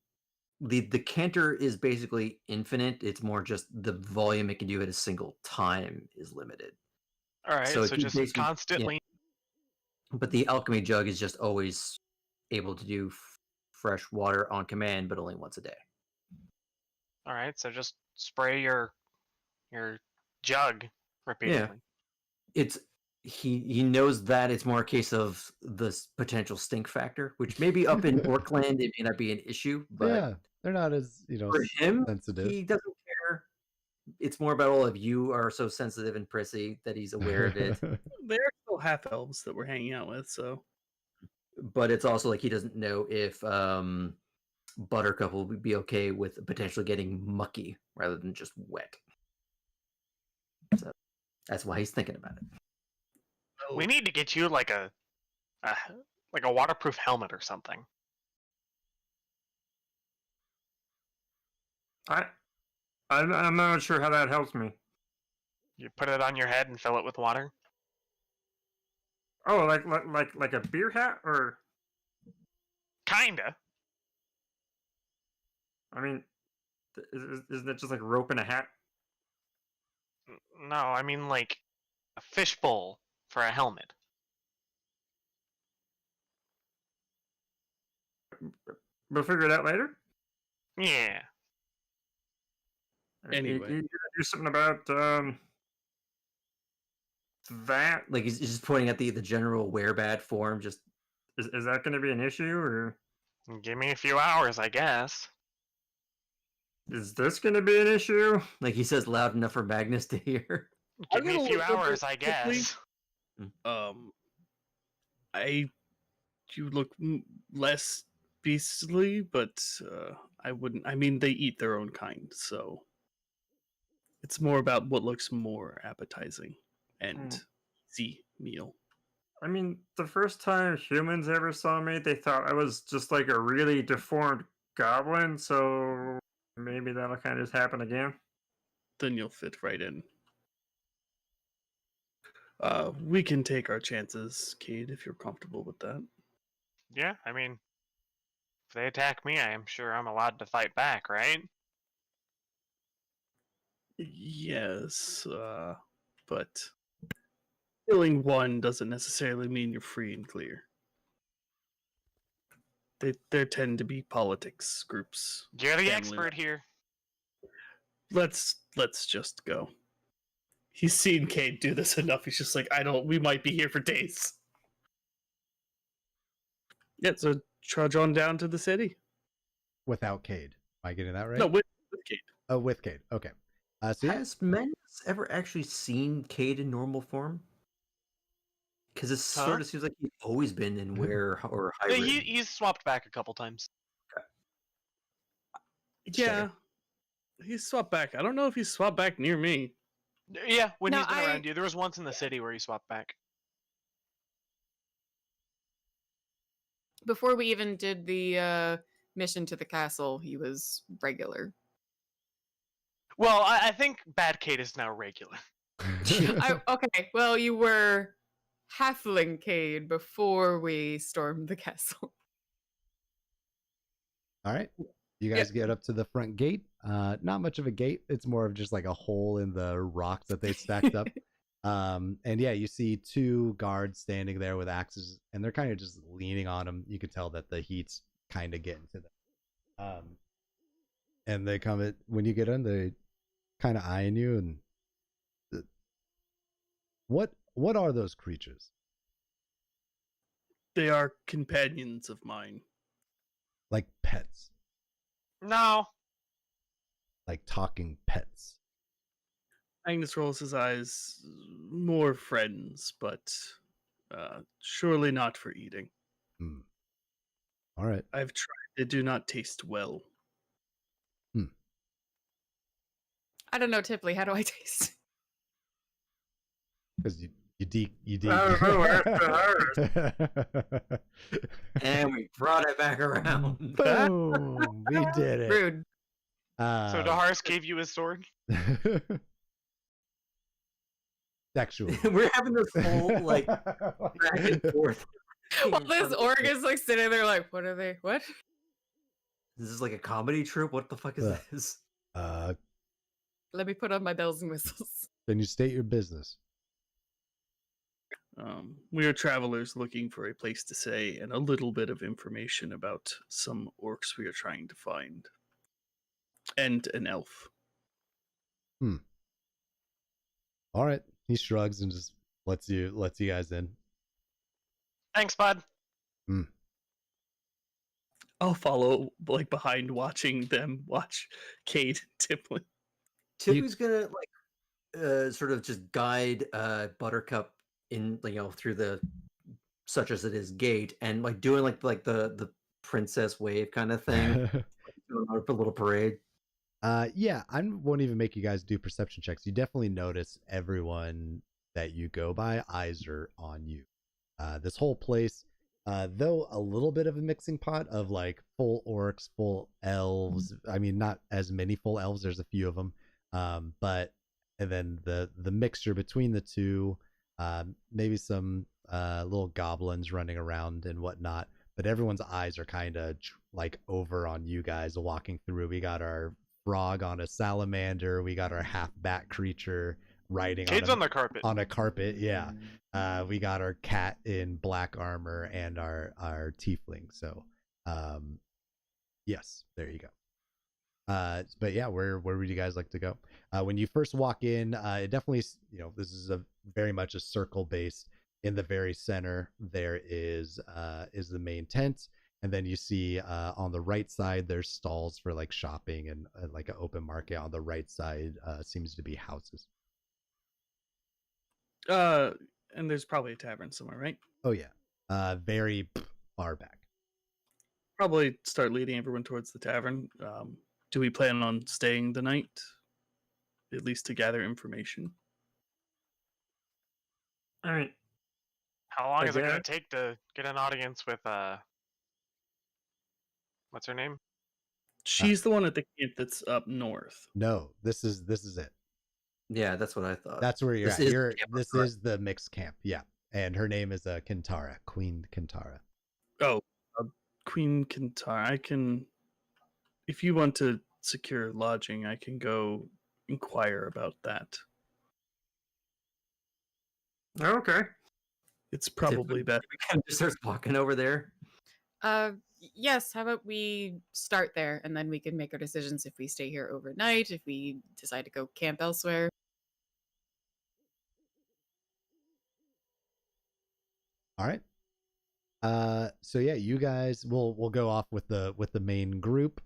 canter is basically infinite. It's more just the volume it can do at a single time is limited. Alright, So so if you just basically- constantly. But the alchemy jug is just always able to do fresh water on command, but only once a day. Alright, so just spray your jug repeatedly. It's he knows that it's more a case of the potential stink factor, which maybe up in Orkland it may not be an issue, but Yeah. They're not as, for him, sensitive. he doesn't care. It's more about all of you are so sensitive and prissy that he's aware of it. They're still half elves that we're hanging out with, so But it's also like he doesn't know if Buttercup will be okay with potentially getting mucky rather than just wet. So that's why he's thinking about it. We need to get you like a waterproof helmet or something. I'm not sure how that helps me. You put it on your head and fill it with water. Oh, like a beer hat, or Kinda. I mean, isn't it just like rope and a hat? No, I mean like a fishbowl for a helmet. We'll figure it out later. Yeah. Anyway. you gonna do something about that? Like he's just pointing at the general werebad form. Just Is that going to be an issue, or Give me a few hours, I guess. is this going to be an issue? like he says loud enough for Magnus to hear. Give me a gonna few look over hours, I quickly. guess. You look less beastly, but I wouldn't. I mean, they eat their own kind, so it's more about what looks more appetizing and easy meal. I mean, the first time humans ever saw me, they thought I was just like a really deformed goblin, so maybe that'll kind of just happen again. Then you'll fit right in. We can take our chances, Cade, if you're comfortable with that. Yeah, I mean, if they attack me, I am sure I'm allowed to fight back, right? Yes, but killing one doesn't necessarily mean you're free and clear. There tend to be politics groups. You're the family expert here. Let's just go. He's seen Cade do this enough. He's just like, we might be here for days. Yeah, so trudge on down to the city. Without Cade. Am I getting that right? No, with Cade. Oh, with Cade. Okay. So yeah. Has Mendes ever actually seen Cade in normal form? Because it sort of seems like he's always been in Wear or Yeah, Hybrid. he's swapped back a couple times. Yeah, he's swapped back. I don't know if he's swapped back near me. Yeah, when No, he's been around you. There was once in the city where he swapped back. Before we even did the mission to the castle, he was regular. Well, I think Bad Kate is now regular. Okay, well, you were halfling Cade before we stormed the castle. All right. You guys get up to the front gate. Not much of a gate. It's more of just like a hole in the rock that they stacked up. And yeah, you see two guards standing there with axes, and they're kind of just leaning on them. You can tell that the heat's kind of getting to them. And they come at when you get in, they kind of eyeing you. And what are those creatures? They are companions of mine. Like pets, No. like talking pets. Agnes rolls his eyes. More friends, but surely not for eating. All right. I've tried. They do not taste well. I don't know, Tipley, how do I taste? Because you And we brought it back around. Boom! We did it. Rude. So Daharis gave you his sword? Sexual. We're having this whole like back and forth. Well, this orc is like sitting there like, what are they? What? This is like a comedy troupe. What the fuck is Ugh. this? Let me put on my bells and whistles. Then you state your business. We are travelers looking for a place to stay and a little bit of information about some orcs we are trying to find. And an elf. All right. He shrugs and just lets you guys in. Thanks, bud. I'll follow like behind watching them watch Cade and Tipley. Tippy's gonna like sort of just guide Buttercup in through the such as it is gate and like doing like the princess wave kind of thing. Doing a little parade. Yeah, I won't even make you guys do perception checks. You definitely notice everyone that you go by, eyes are on you. This whole place, though a little bit of a mixing pot of like full orcs, full elves. I mean, not as many full elves. There's a few of them, but and then the mixture between the two, maybe some little goblins running around and whatnot. But everyone's eyes are kind of like over on you guys walking through. We got our frog on a salamander. We got our half bat creature riding Cade's on the carpet. on a carpet. Yeah. We got our cat in black armor and our tiefling. So, yes, there you go. But yeah, where would you guys like to go? When you first walk in, it definitely, this is a very much a circle base. In the very center, there is the main tent. And then you see on the right side, there's stalls for like shopping and like an open market. On the right side seems to be houses. And there's probably a tavern somewhere, right? Oh yeah, very far back. Probably start leading everyone towards the tavern. Do we plan on staying the night? At least to gather information. All right. How long is it going Okay. to take to get an audience with what's her name? She's the one at the camp that's up north. No, this is it. Yeah, that's what I thought. That's where you're This at. is You're camp, this correct? is the mixed camp. Yeah, and her name is Kintara, Queen Kintara. Oh, Queen Kintar. I can, if you want to secure lodging, I can go inquire about that. Okay. It's probably best. We kind of just starts walking over there. Yes, how about we start there and then we can make our decisions if we stay here overnight, if we decide to go camp elsewhere. All right. So yeah, you guys we'll go off with the main group.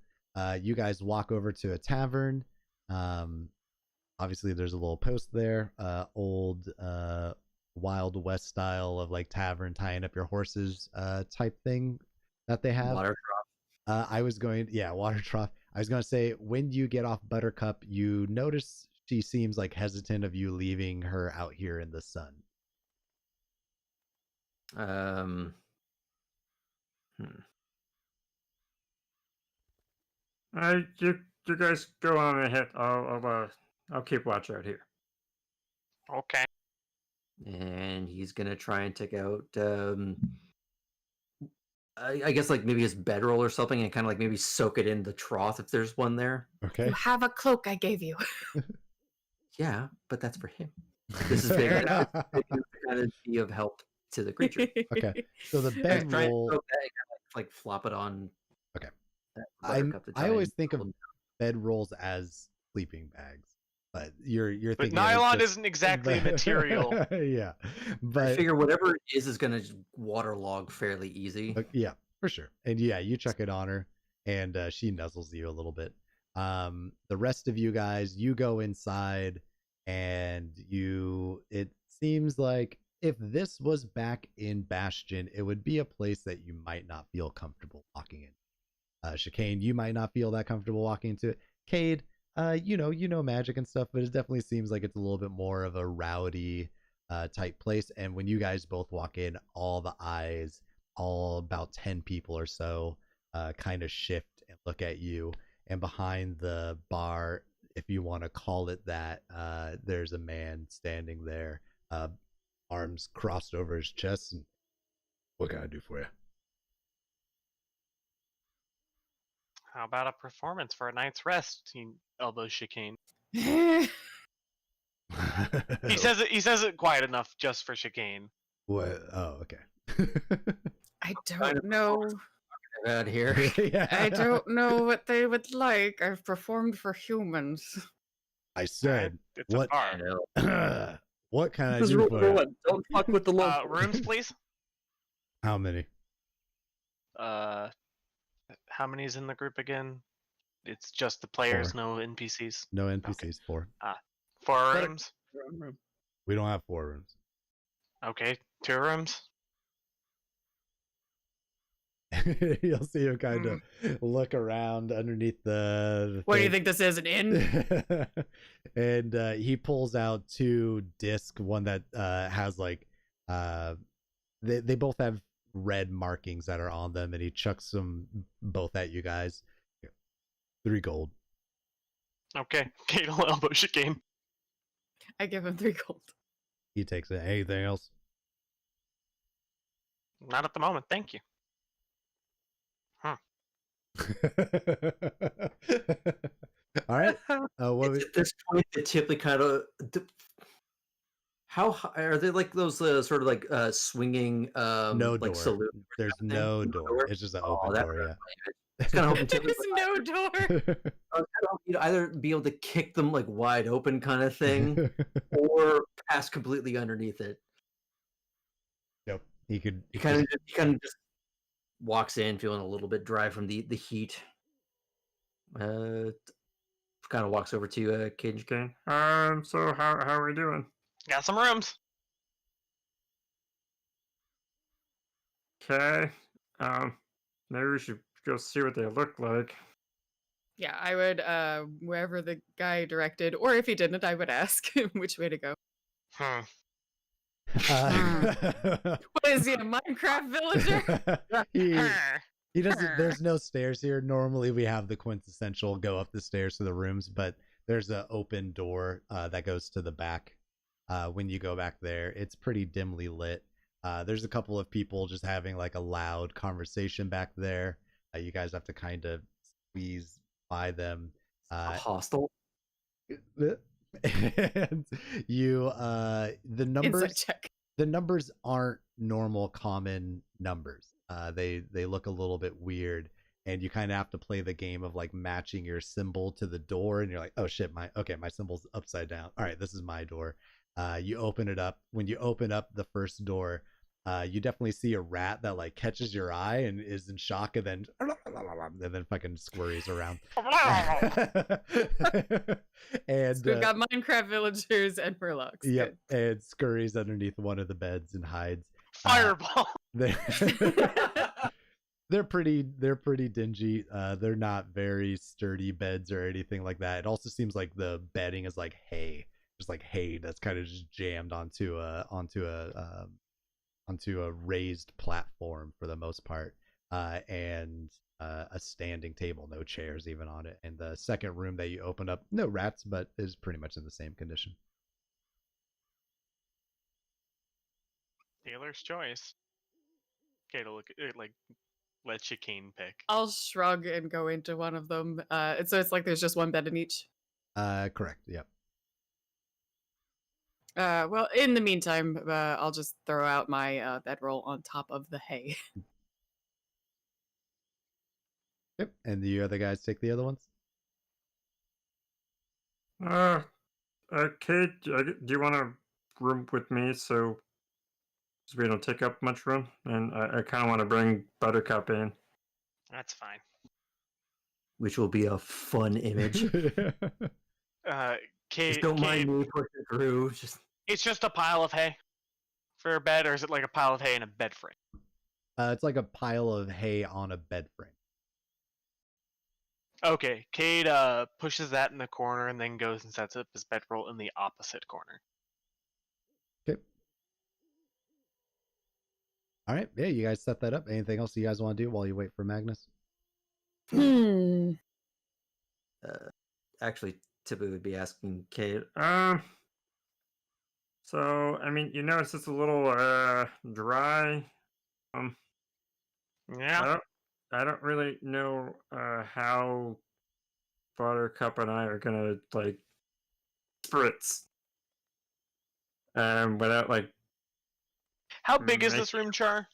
You guys walk over to a tavern. Obviously there's a little post there, old Wild West style of like tavern tying up your horses type thing that they have. Water Water trough. I was going to say, when you get off Buttercup, you notice she seems like hesitant of you leaving her out here in the sun. You guys go on ahead. I'll keep watch out here. Okay. And he's gonna try and take out I guess like maybe his bedroll or something and kind of like maybe soak it in the trough if there's one there. Okay. You have a cloak I gave you. Yeah, but that's for him. This is Fair big enough. kind of be of help to the creature. Okay. So the Try and bedroll. soak that and kind of like flop it on. Okay. that Buttercup to I try always and think of hold him bedrolls as sleeping bags, but you're But thinking of it nylon just- isn't exactly a material. Yeah, down. I but figure whatever it is gonna just waterlog fairly easy. yeah, for sure. And yeah, you chuck it on her, and she nuzzles you a little bit. The rest of you guys, you go inside, and it seems like if this was back in Bastion, it would be a place that you might not feel comfortable walking in. Chicane, you might not feel that comfortable walking into it. Cade, you know magic and stuff, but it definitely seems like it's a little bit more of a rowdy type place. And when you guys both walk in, all the eyes, all about 10 people or so, kind of shift and look at you. And behind the bar, if you want to call it that, there's a man standing there, arms crossed over his chest. And what can I do for you? How about a performance for a night's rest? He elbows Chicane. I He says it quiet enough just for Chicane. What? Oh, okay. don't know. Out here. Yeah. I don't know what they would like. I've performed for humans. I said, It's what? a bar. What can I Just do roll for for you? one. Don't fuck with the low. Rooms, please. How many? How many's in the group again? It's just the players, no NPCs. No NPCs. 4. 4 Better- rooms. We don't have 4 rooms. Okay, 2 rooms. You'll see him kind of look around underneath the What do you thing. think this is? An inn? And he pulls out 2 discs, one that has like they both have red markings that are on them, and he chucks them both at you guys. 3 gold. Okay, Kate will elbow Chicane. I give him 3 gold. He takes it. Anything else? Not at the moment, thank you. All right. What It's at this point that Tipley kind of. How high are they? Like those sort of like swinging no like door. saloon? There's thing? no No door. door? It's just an Oh, open that door. hurts. I was kind of hoping Tipley There's would no door. Yeah. you'd either be able to kick them like wide open kind of thing, or pass completely underneath it. Nope. He could. He kind of just walks in feeling a little bit dry from the heat. Kind of walks over to Cage. Okay. So how are we doing? Got some rooms. Okay. Maybe we should go see what they look like. Yeah, I would, wherever the guy directed, or if he didn't, I would ask which way to go. Hmm. What is he, a Minecraft villager? he doesn't. There's no stairs here. Normally, we have the quintessential go up the stairs to the rooms, but there's an open door that goes to the back. When you go back there, it's pretty dimly lit. There's a couple of people just having like a loud conversation back there. You guys have to kind of squeeze by them. A hostel. And you the Inside numbers check. the numbers aren't normal common numbers. They look a little bit weird, and you kind of have to play the game of like matching your symbol to the door, and you're like, oh shit, my symbol's upside down. All right, this is my door. You open it up. When you open up the first door, you definitely see a rat that like catches your eye and is in shock, and then fucking scurries around. And So we've got Minecraft villagers and Murlocs. yep, and scurries underneath one of the beds and hides. Fireball. They're pretty dingy. They're not very sturdy beds or anything like that. It also seems like the bedding is like hay, just like hay that's kind of just jammed onto a raised platform for the most part, and a standing table, no chairs even on it. And the second room that you opened up, no rats, but is pretty much in the same condition. Taylor's choice. Okay, to look like let you Kane pick. I'll shrug and go into one of them. So it's like there's just one bed in each. Correct. Yep. Well, in the meantime, I'll just throw out my bedroll on top of the hay. Yep. And the other guys take the other ones. Kate, do you want to room with me so we don't take up much room? And I kind of want to bring Buttercup in. That's fine. Which will be a fun image. Kate, Just don't mind me pushing through. Just it's just a pile of hay for a bed, or is it like a pile of hay in a bed frame? It's like a pile of hay on a bed frame. Okay, Cade pushes that in the corner and then goes and sets up his bedroll in the opposite corner. Okay. All right. Yeah, you guys set that up. Anything else you guys want to do while you wait for Magnus? actually, typically would be asking Kate. So I mean, it's just a little dry. Yeah. I don't really know how Buttercup and I are gonna like spritz without like. How big is this room, Char?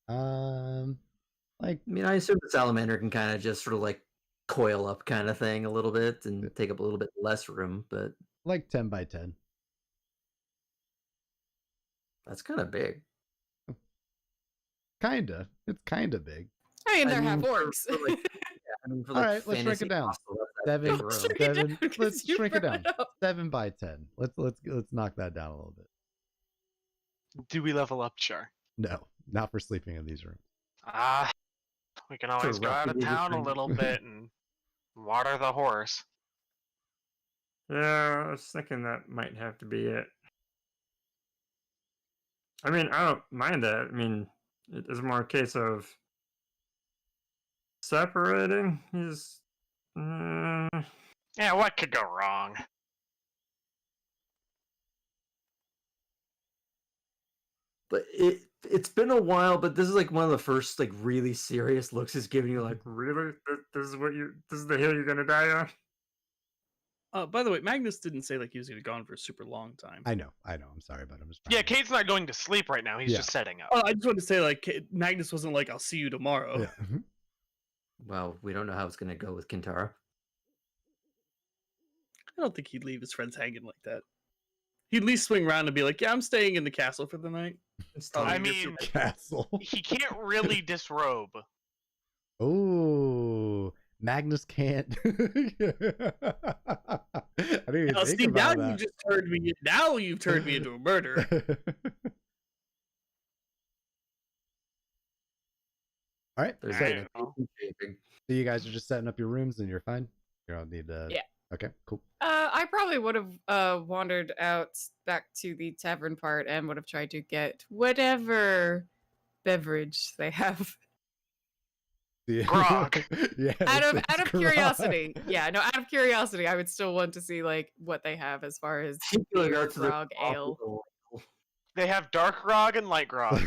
Like, I mean, I assume the salamander can kind of just sort of like coil up kind of thing a little bit and take up a little bit less room, but 10 by 10. that's kind of big. Kinda. It's kinda big. I mean, they're half mean, for- orcs. for, like, for, All right, let's shrink it fantasy down. hostel, that's a big room. Shrink it down, Devin, 'cause let's you shrink it brought down. up. 7 by 10. Let's knock that down a little bit. Do we level up, Char? No, not for sleeping in these rooms. We can always go out of rapidly town a different- little bit and water the horse. Yeah, I was thinking that might have to be it. I mean, I don't mind that. I mean, it is more a case of separating his. Yeah, what could go wrong? But it's been a while, but this is like one of the first like really serious looks he's giving you. Like, Really? This is this is the hill you're gonna die on? By the way, Magnus didn't say like he was going to be gone for a super long time. I know. I'm sorry, but I'm just Yeah, trying to- Cade's not going to sleep right now. He's Yeah. just setting up. Oh, I just wanted to say like Magnus wasn't like I'll see you tomorrow. Yeah. Mhm. well, we don't know how it's going to go with Kintara. I don't think he'd leave his friends hanging like that. He'd at least swing around and be like, "Yeah, I'm staying in the castle for the night." I mean, Castle. he can't really disrobe. Oh, Magnus can't. I didn't even Now, think see, now about you that. just turned me. Now you've turned me into a murderer. All right. There's So, Alright. so you guys are just setting up your rooms and you're fine. You don't need to. Yeah. Okay. Cool. I probably would have wandered out back to the tavern part and would have tried to get whatever beverage they have. Grog. Yeah, Out it's of grog. curiosity, out of curiosity, I would still want to see like what they have as far as beer, grog, ale. They have dark grog and light grog.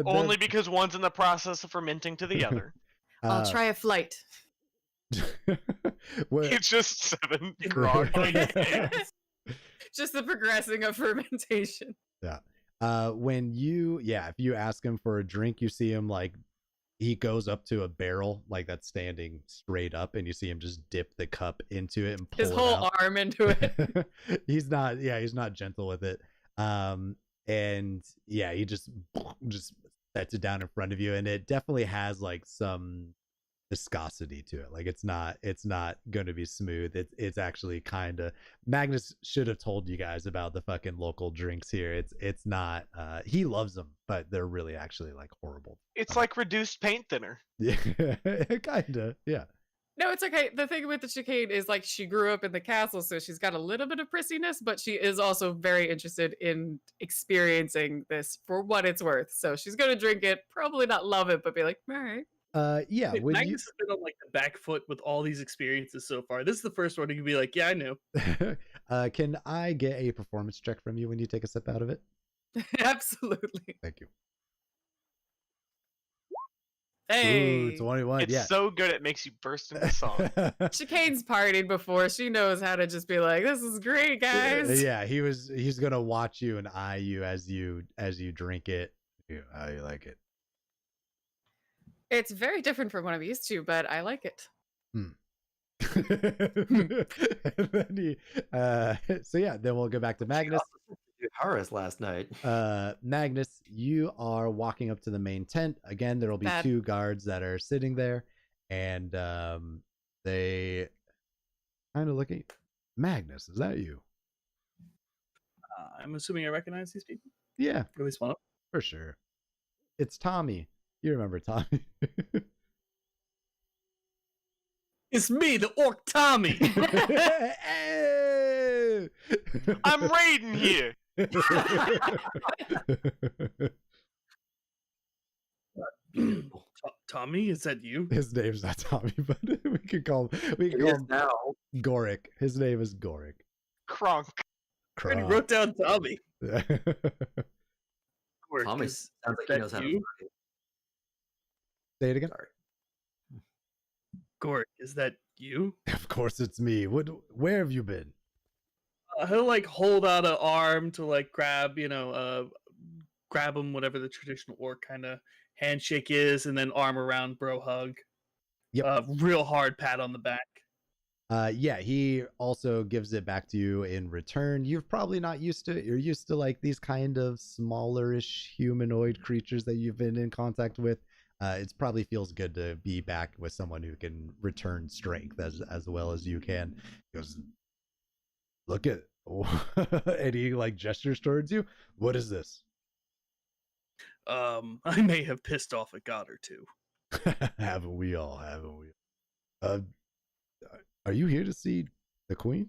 Only because one's in the process of fermenting to the other. I'll try a flight. It's just 7 grog. Just the progressing of fermentation. Yeah. If you ask him for a drink, you see him like he goes up to a barrel like that's standing straight up, and you see him just dip the cup into it and pull His it whole out. arm into it. He's not gentle with it. And yeah, he just sets it down in front of you, and it definitely has like some viscosity to it. Like it's not going to be smooth. It's actually kind of, Magnus should have told you guys about the fucking local drinks here. It's not he loves them, but they're really actually like horrible. It's like reduced paint thinner. Yeah, kind of. Yeah. No, it's okay. The thing with the chicane is like she grew up in the castle, so she's got a little bit of prissiness, but she is also very interested in experiencing this for what it's worth. So she's gonna drink it, probably not love it, but be like, all right. Yeah. Wait, When Magnus has been on like the back foot with all these experiences so far. This is the first one he can be like, yeah, I knew. Can I get a performance check from you when you take a sip out of it? Absolutely. Thank you. Hey, Ooh, 21. It's Yeah. so good it makes you burst into song. Chicane's partied before. She knows how to just be like, "This is great, guys." Yeah, he's gonna watch you and eye you as you drink it. How you like it? It's very different from what I'm used to, but I like it. And then so yeah, then we'll go back to Magnus. Harris last night. Magnus, you are walking up to the main tent. Again, there will be Bad. 2 guards that are sitting there, and they kind of look at you. Magnus, is that you? I'm assuming I recognize these people. Yeah, At least one of for sure. It's Tommy. You remember Tommy? It's me, the orc Tommy. Hey! I'm raiding here. Tommy, is that you? His name's not Tommy, but we can call him Now, Goric. His name is Goric. Kronk. I already wrote down Tommy. Orc, Tommy is sounds like that he knows how to you? fight. Say it again. Sorry. Gork, is that you? Of course, it's me. Where have you been? He'll like hold out an arm to like grab grab him, whatever the traditional orc kind of handshake is, and then arm around bro hug. Yep. Real hard pat on the back. Yeah, he also gives it back to you in return. You're probably not used to it. You're used to like these kind of smallerish humanoid creatures that you've been in contact with. It probably feels good to be back with someone who can return strength as well as you can. He goes, look at, and he like gestures towards you. What is this? I may have pissed off a god or two. Haven't we all? Are you here to see the queen?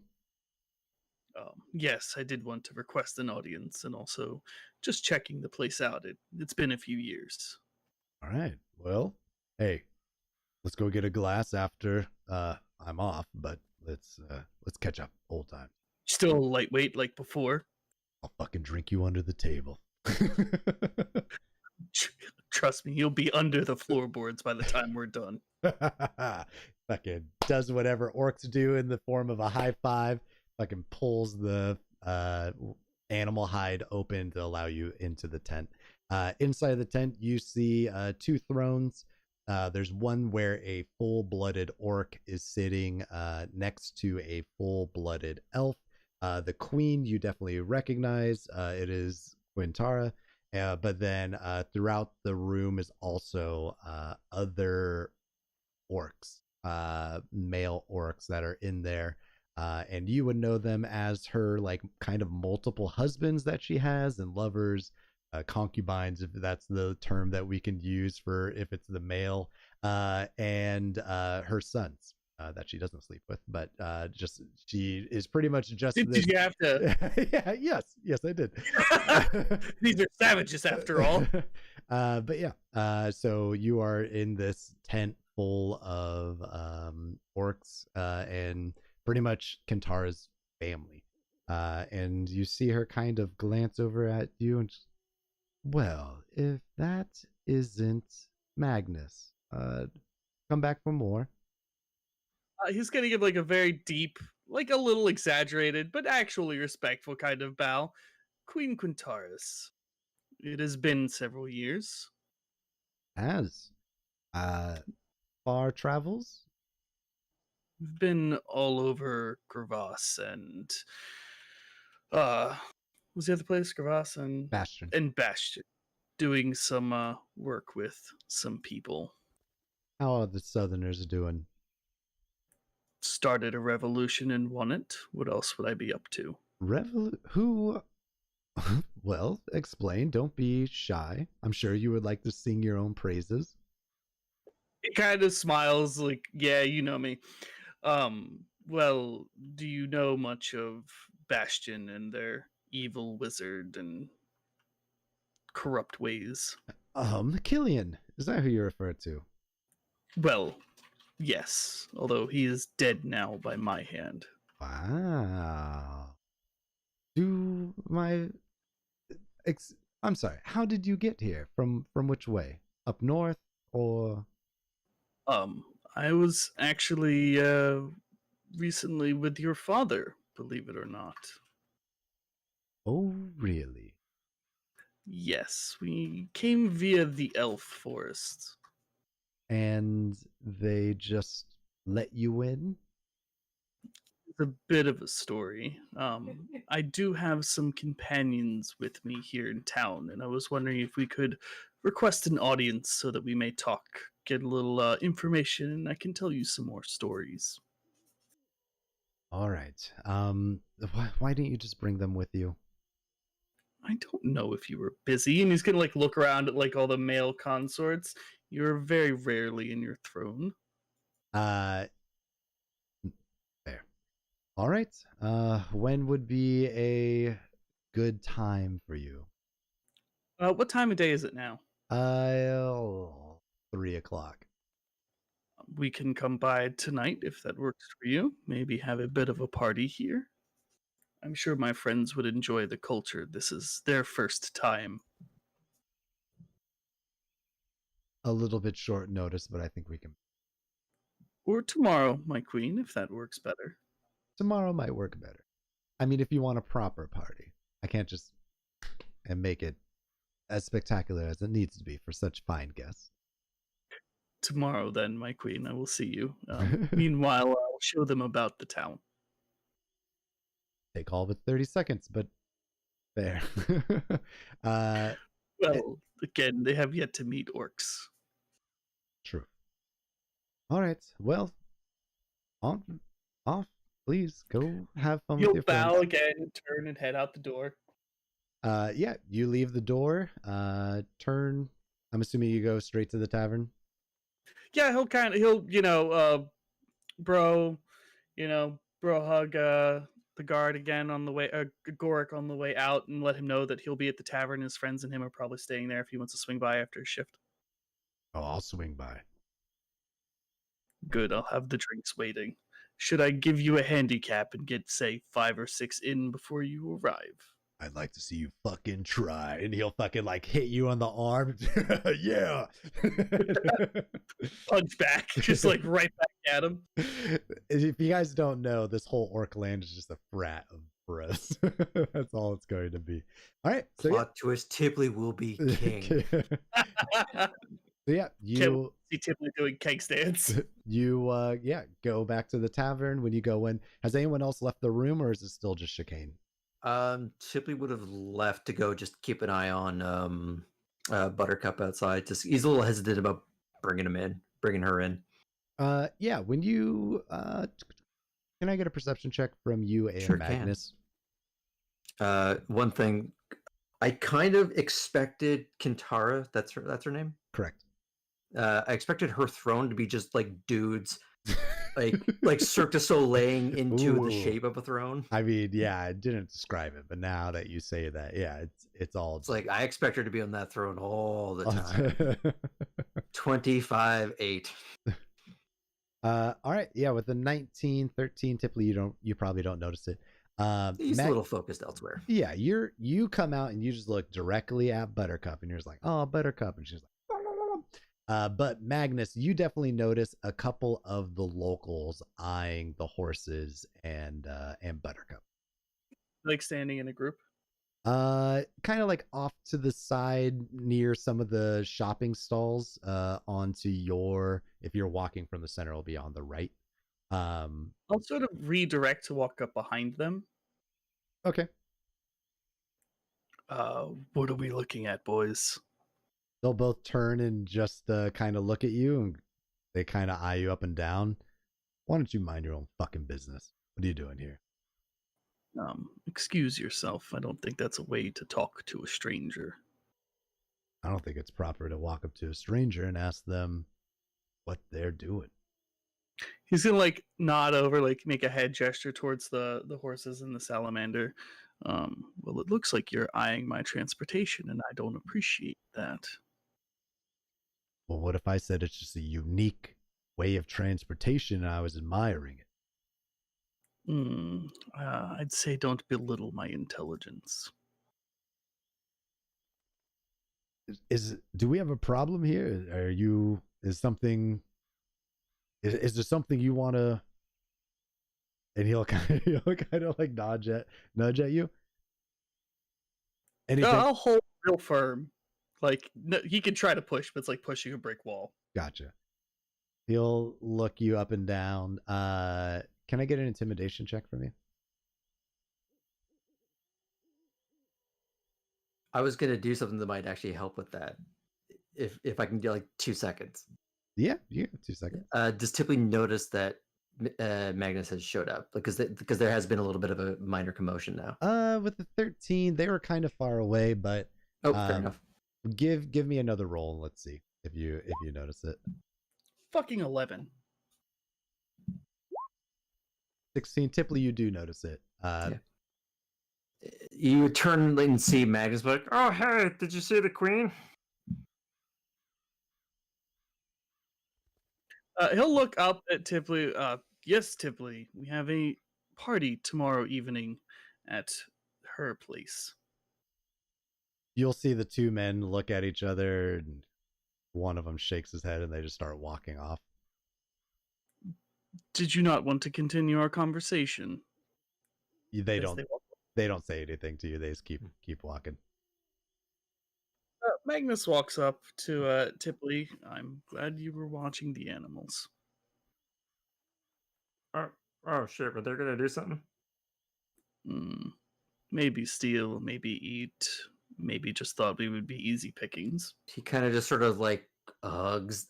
Yes, I did want to request an audience, and also just checking the place out. It's been a few years. All right. Well, hey, let's go get a glass after I'm off, but let's catch up old time. Still lightweight like before. I'll fucking drink you under the table. Trust me, you'll be under the floorboards by the time we're done. Fucking does whatever orcs do in the form of a high five. Fucking pulls the animal hide open to allow you into the tent. Inside the tent, you see 2 thrones. There's one where a full-blooded orc is sitting next to a full-blooded elf. The queen you definitely recognize. It is Quintara. But then throughout the room is also other orcs, male orcs that are in there. And you would know them as her like kind of multiple husbands that she has and lovers. Concubines, if that's the term that we can use for if it's the male, and her sons that she doesn't sleep with, but just she is pretty much just. Did you have to? Yeah, yes, I did. These are savages after all. But yeah, so you are in this tent full of orcs and pretty much Kentara's family. And you see her kind of glance over at you and just, well, if that isn't Magnus, come back for more. He's gonna give like a very deep, like a little exaggerated, but actually respectful kind of bow. Queen Quintaris, it has been several years. As far travels? We've been all over Gravas and what's the other place? Gravas and Bastion. Bastion, doing some work with some people. How are the Southerners doing? Started a revolution and won it. What else would I be up to? Who? Well, explain. Don't be shy. I'm sure you would like to sing your own praises. He kind of smiles like, yeah, you know me. Well, do you know much of Bastion and their evil wizard and corrupt ways? Killian. Is that who you refer to? Well, yes, although he is dead now by my hand. Wow. I'm sorry. How did you get here? From which way? Up north or? I was actually recently with your father, believe it or not. Oh, really? Yes, we came via the elf forest. And they just let you in? It's a bit of a story. I do have some companions with me here in town, and I was wondering if we could request an audience so that we may talk, get a little information, and I can tell you some more stories. All right. Why didn't you just bring them with you? I don't know if you were busy, and he's gonna like look around at like all the male consorts. You're very rarely in your throne. Fair. All right. When would be a good time for you? What time of day is it now? 3:00. We can come by tonight if that works for you. Maybe have a bit of a party here. I'm sure my friends would enjoy the culture. This is their first time. A little bit short notice, but I think we can. Or tomorrow, my queen, if that works better. Tomorrow might work better. I mean, if you want a proper party, I can't just and make it as spectacular as it needs to be for such fine guests. Tomorrow, then, my queen, I will see you. Meanwhile, I'll show them about the town. Take all but 30 seconds, but fair. Well, again, they have yet to meet orcs. True. All right. Well, off. Please go have fun with You'll your bow friends. again, turn and head out the door. Yeah, you leave the door. Turn. I'm assuming you go straight to the tavern. Yeah, he'll bro hug the guard again on the way, Gorik on the way out, and let him know that he'll be at the tavern. His friends and him are probably staying there if he wants to swing by after his shift. Oh, I'll swing by. Good, I'll have the drinks waiting. Should I give you a handicap and get, say, 5 or 6 in before you arrive? I'd like to see you fucking try. And he'll fucking like hit you on the arm. Yeah. Punch back, just like right back at him. If you guys don't know, this whole orc land is just a frat of bros. That's all it's going to be. All right. So Plot twist: Tipley will be king. So yeah, you see Tipley doing keg stands. You go back to the tavern. When you go in, has anyone else left the room, or is it still just Chicane? Tipley would have left to go just keep an eye on Buttercup outside. He's a little hesitant about bringing her in. Yeah. When you can I get a perception check from you and Sure Magnus? One thing, I kind of expected Kintara. That's her name. Correct. I expected her throne to be just like dudes, like Cirque du Soleil into the Ooh. shape of a throne. I mean, yeah, I didn't describe it, but now that you say that, yeah, it's all. It's like I expect her to be on that throne all the time. 25-8. All right, yeah, with the 19, 13, typically you probably don't notice it. He's a little focused elsewhere. Yeah, you come out and you just look directly at Buttercup, and you're just like, oh, Buttercup, and she's like, but Magnus, you definitely notice a couple of the locals eyeing the horses and Buttercup. Like standing in a group. Kind of like off to the side near some of the shopping stalls. Onto your, if you're walking from the center, it'll be on the right. I'll sort of redirect to walk up behind them. Okay. What are we looking at, boys? They'll both turn and just kind of look at you, and they kind of eye you up and down. Why don't you mind your own fucking business? What are you doing here? Excuse yourself. I don't think that's a way to talk to a stranger. I don't think it's proper to walk up to a stranger and ask them what they're doing. He's gonna like nod over, like make a head gesture towards the horses and the salamander. Well, it looks like you're eyeing my transportation, and I don't appreciate that. Well, what if I said it's just a unique way of transportation and I was admiring it? I'd say don't belittle my intelligence. Do we have a problem here? Is there something you want to? And he'll kind of like nudge at you. No, I'll hold real firm. Like no, he can try to push, but it's like pushing a brick wall. Gotcha. He'll look you up and down. Can I get an intimidation check from you? I was gonna do something that might actually help with that, if I can get like 2 seconds. Yeah, you have 2 seconds. Does Tipley notice that Magnus has showed up because there has been a little bit of a minor commotion now? With the 13, they were kind of far away, but fair enough. Give me another roll and let's see if you notice it. Fucking 11. 16, Tipley, you do notice it. Yeah. You turn and see Magnus, like, Oh, hey, did you see the queen? He'll look up at Tipley. Yes, Tipley, we have a party tomorrow evening at her place. You'll see the two men look at each other, and one of them shakes his head, and they just start walking off. Did you not want to continue our conversation? They As don't. they walk They don't say anything to you. They just keep walking. Magnus walks up to Tipley. I'm glad you were watching the animals. Oh shit, but they're gonna do something? Maybe steal, maybe eat, maybe just thought we would be easy pickings. he kind of just sort of like hugs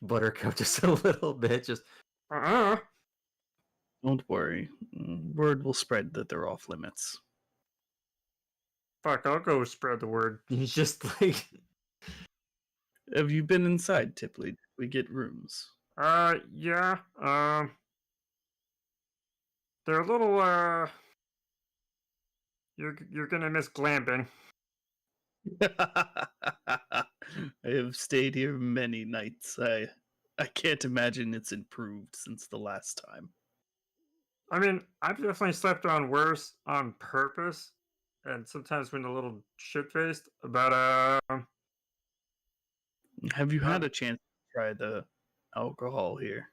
Buttercup just a little bit, just Don't worry. Word will spread that they're off limits. Fuck, I'll go spread the word. he's just like, Have you been inside, Tipley? Did we get rooms? Yeah. They're a little, You're gonna miss glamping. I have stayed here many nights. I can't imagine it's improved since the last time. I mean, I've definitely slept on worse on purpose, and sometimes been a little shit-faced, but, Have you had a chance to try the alcohol here?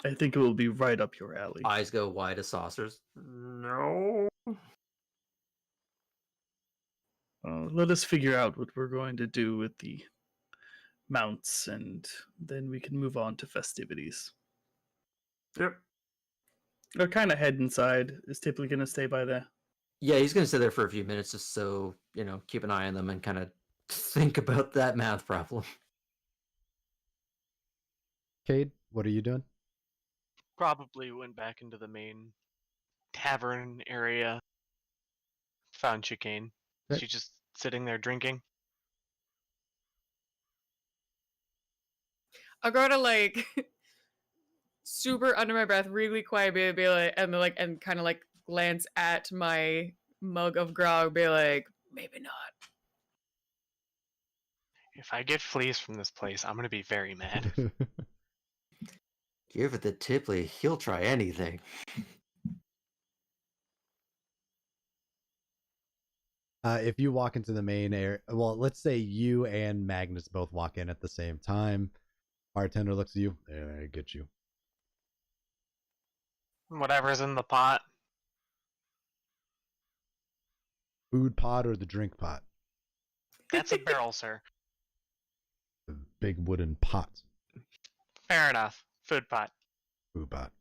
I think it will be right up your alley. eyes go wide as saucers. no. Let us figure out what we're going to do with the mounts, and then we can move on to festivities. Yep. Or kind of head inside. Is Tipley going to stay by there? Yeah, he's gonna stay there for a few minutes just so, keep an eye on them and kind of think about that math problem. Cade, what are you doing? Probably went back into the main tavern area. Found Chicane. Okay. She's just sitting there drinking. I'll go to like super under my breath, really quiet, be like, and then, like, and kind of like glance at my mug of grog, be like, maybe not. If I get fleas from this place, I'm gonna be very mad. Give it to Tipley. He'll try anything. If you walk into the main area, well, let's say you and Magnus both walk in at the same time. Bartender looks at you. Yeah, I get you. Whatever's in the pot. Food pot or the drink pot? That's a barrel, sir. The big wooden pot. Fair enough. Food pot. Food pot.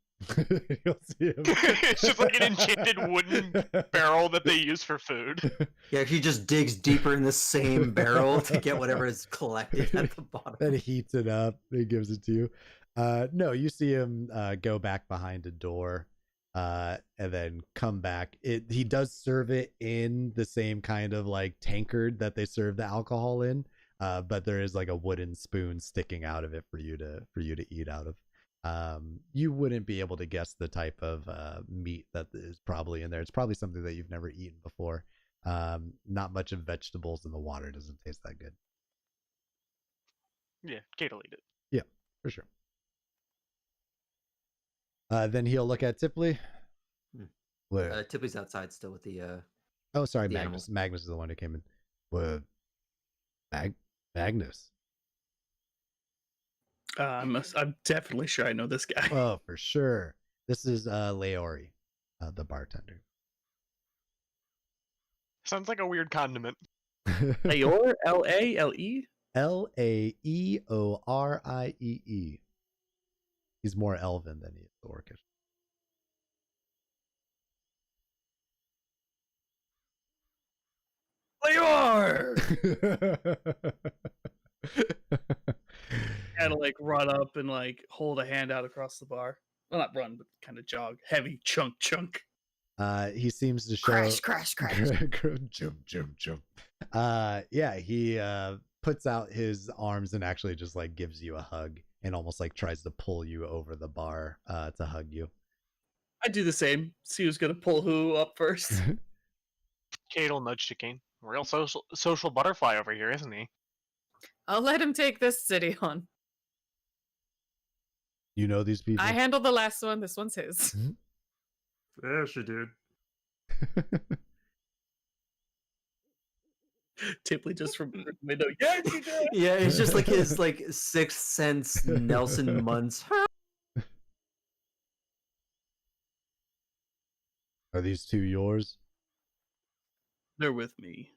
You'll see him. It's just like an enchanted wooden barrel that they use for food. Yeah, he just digs deeper in the same barrel to get whatever is collected at the bottom. Then heats it up. He gives it to you. No, you see him go back behind a door and then come back. He does serve it in the same kind of like tankard that they serve the alcohol in, but there is like a wooden spoon sticking out of it for you to eat out of. You wouldn't be able to guess the type of meat that is probably in there. It's probably something that you've never eaten before. Not much of vegetables, and the water doesn't taste that good. Yeah, Kate will eat it. Yeah, for sure. Then he'll look at Tipley. Where? Tipley's outside still with the. Oh, sorry, the Magnus. animal. Magnus is the one who came in. What? Magnus. I'm definitely sure I know this guy. Oh, for sure. This is Leori, the bartender. Sounds like a weird condiment. Layor? L-A-L-E? Laoriee. He's more elven than he is orcish. Layor! Kind of like run up and like hold a hand out across the bar. Well, not run, but kind of jog. Heavy chunk. He seems to show Crash. jump. Yeah, he puts out his arms and actually just like gives you a hug and almost like tries to pull you over the bar to hug you. I do the same. See who's gonna pull who up first. Kate will nudge Chicane. Real social butterfly over here, isn't he? I'll let him take this city on. You know these people? I handled the last one. This one's his. Yeah, she did. Tipley just from the window. Yeah, she did. Yeah, it's just like his like Sixth Sense Nelson Muntz. Are these two yours? They're with me.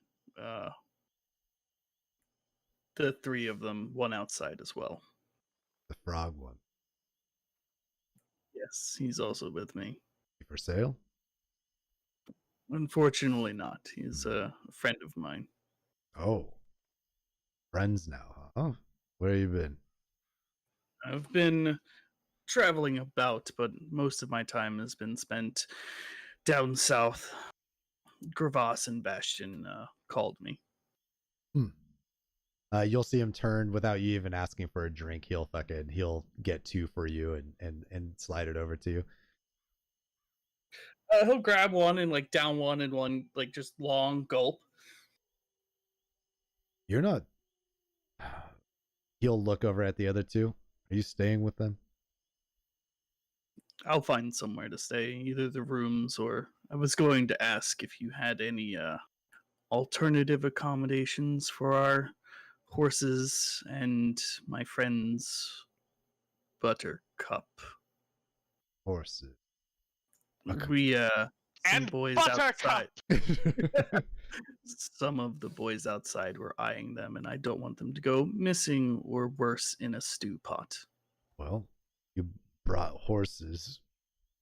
The three of them, one outside as well. The frog one. Yes, he's also with me. For sale? Unfortunately not. He's a friend of mine. Oh. Friends now, huh? Oh, where you been? I've been traveling about, but most of my time has been spent down south. Gravas and Bastion called me. You'll see him turn without you even asking for a drink. He'll get two for you and slide it over to you. He'll grab one and like down one and one like just long gulp. You're not. He'll look over at the other two. Are you staying with them? I'll find somewhere to stay, either the rooms or I was going to ask if you had any alternative accommodations for our horses and my friend's Buttercup. Horses. We some And boys Buttercup! outside. Some of the boys outside were eyeing them, and I don't want them to go missing or worse in a stew pot. Well, you brought horses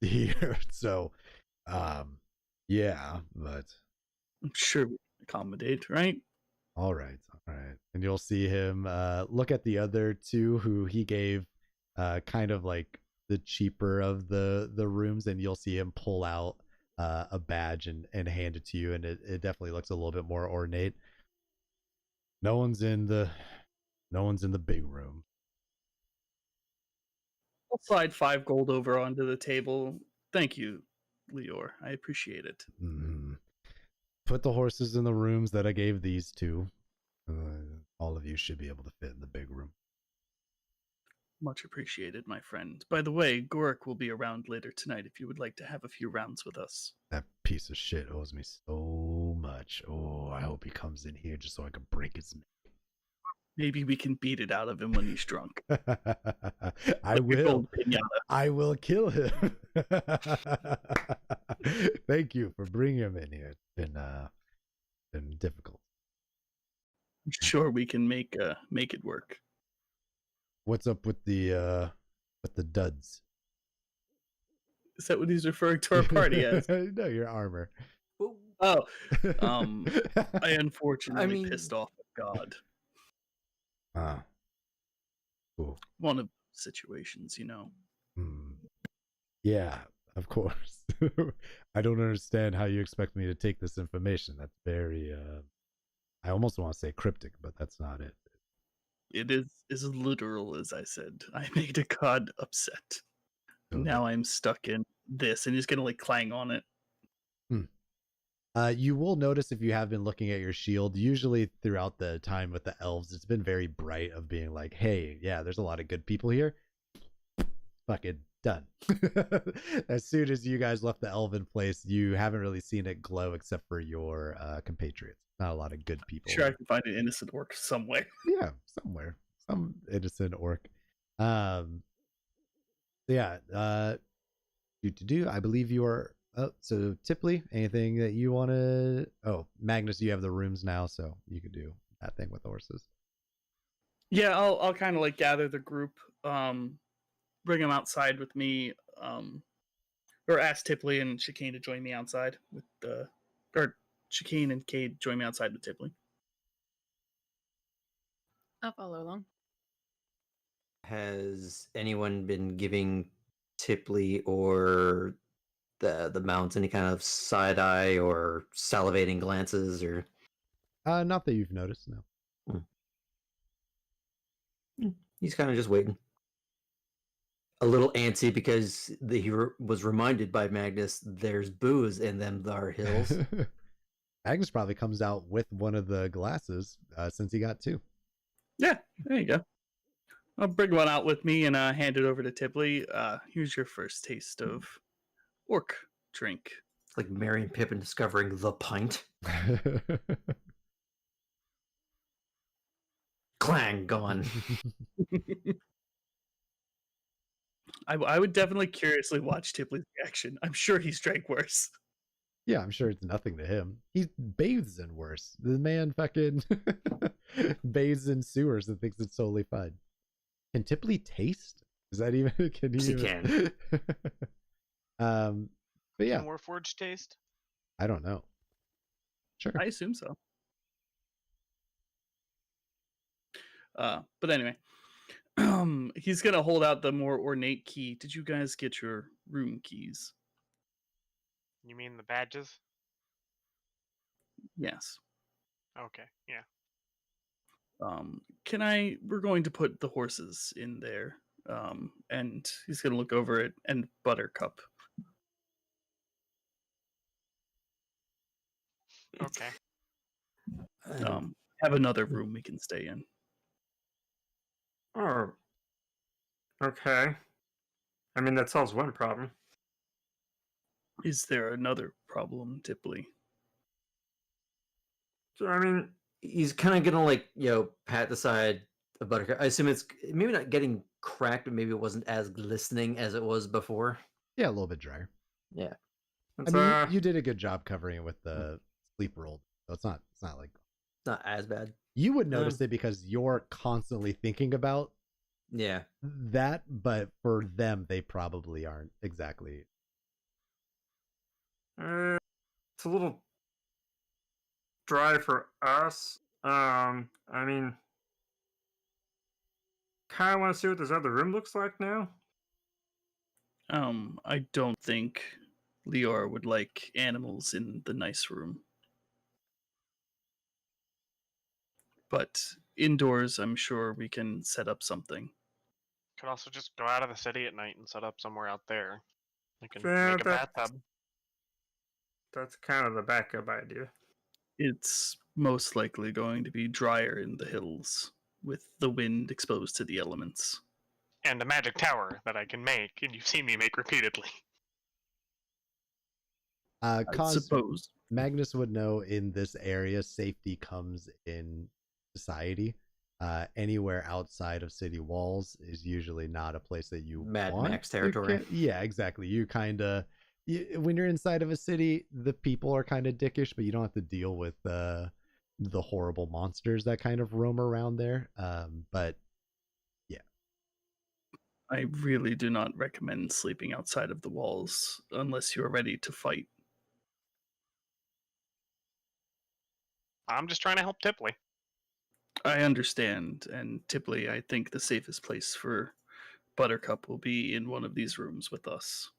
here, so yeah, but I'm sure we can accommodate, right? all right. And you'll see him look at the other two who he gave kind of like the cheaper of the rooms, and you'll see him pull out a badge and hand it to you, and it definitely looks a little bit more ornate. No one's in the big room. I'll slide 5 gold over onto the table. Thank you, Leor. I appreciate it. Put the horses in the rooms that I gave these two. All of you should be able to fit in the big room. Much appreciated, my friend. By the way, Gorik will be around later tonight if you would like to have a few rounds with us. That piece of shit owes me so much. Oh, I hope he comes in here just so I can break his neck. Maybe we can beat it out of him when he's drunk. I Like a will. gold pinata. I will kill him. Thank you for bringing him in here. It's been difficult. I'm sure we can make it work. What's up with the duds? Is that what he's referring to our party as? No, your armor. Oh, I unfortunately mean- pissed off God. Ah. Cool. One of those situations, you know. Hmm. Yeah, of course. I don't understand how you expect me to take this information. That's very I almost want to say cryptic, but that's not it. It is as literal as I said. I made a god upset. So Now I'm stuck in this, and he's gonna like clang on it. You will notice if you have been looking at your shield, usually throughout the time with the elves, it's been very bright of being like, hey, yeah, there's a lot of good people here. Fucking done. As soon as you guys left the elven place, you haven't really seen it glow except for your compatriots. Not a lot of good people. Sure, I can find an innocent orc somewhere. Yeah, somewhere. Some innocent orc. Yeah, I believe you are. Oh, so Tipley, anything that you want to? Oh, Magnus, you have the rooms now, so you could do that thing with horses. Yeah, I'll kind of like gather the group, bring them outside with me, or ask Tipley and Shakeen to join me outside with or Shakeen and Cade join me outside with Tipley. I'll follow along. Has anyone been giving Tipley or the mounts any kind of side eye or salivating glances or? Not that you've noticed, no. He's kind of just waiting. A little antsy because he was reminded by Magnus there's booze in them thar hills. Magnus probably comes out with one of the glasses since he got two. Yeah, there you go. I'll bring one out with me and hand it over to Tipley. Here's your first taste of orc drink. It's like Merry and Pippin discovering the pint. Clang, gone. I would definitely curiously watch Tipley's reaction. I'm sure he's drank worse. Yeah, I'm sure it's nothing to him. He bathes in worse. The man fucking bathes in sewers and thinks it's totally fine. Can Tipley taste? Is that even? Can he? Yes, he even... But yeah, Can Warforged taste? I don't know. Sure. I assume so. But anyway, he's gonna hold out the more ornate key. Did you guys get your room keys? You mean the badges? Yes. Okay, yeah. We're going to put the horses in there. And he's gonna look over it and Buttercup. Okay. Have another room we can stay in. Oh. Okay. I mean, that solves one problem. Is there another problem, Tipley? So, I mean, He's kind of gonna like pat the side of Buttercup. I assume it's maybe not getting cracked, but maybe it wasn't as glistening as it was before. Yeah, a little bit drier. Yeah. it's, I mean, you did a good job covering it with the sleep roll, so it's not like It's not as bad. you would notice it because you're constantly thinking about Yeah. that, but for them, they probably aren't exactly. it's a little dry for us. I mean, kind of want to see what this other room looks like now. I don't think Lior would like animals in the nice room. But indoors, I'm sure we can set up something. Could also just go out of the city at night and set up somewhere out there. We can Yeah, make a that- bathtub. That's kind of the backup idea. It's most likely going to be drier in the hills with the wind exposed to the elements. and a magic tower that I can make, and you've seen me make repeatedly. I suppose. Magnus would know in this area, safety comes in society. Anywhere outside of city walls is usually not a place that you Mad want Max to territory. Yeah, exactly. You kind of, when you're inside of a city, the people are kind of dickish, but you don't have to deal with the horrible monsters that kind of roam around there. But yeah, I really do not recommend sleeping outside of the walls unless you're ready to fight. I'm just trying to help Tipley. I understand, and Tipley, I think the safest place for Buttercup will be in one of these rooms with us.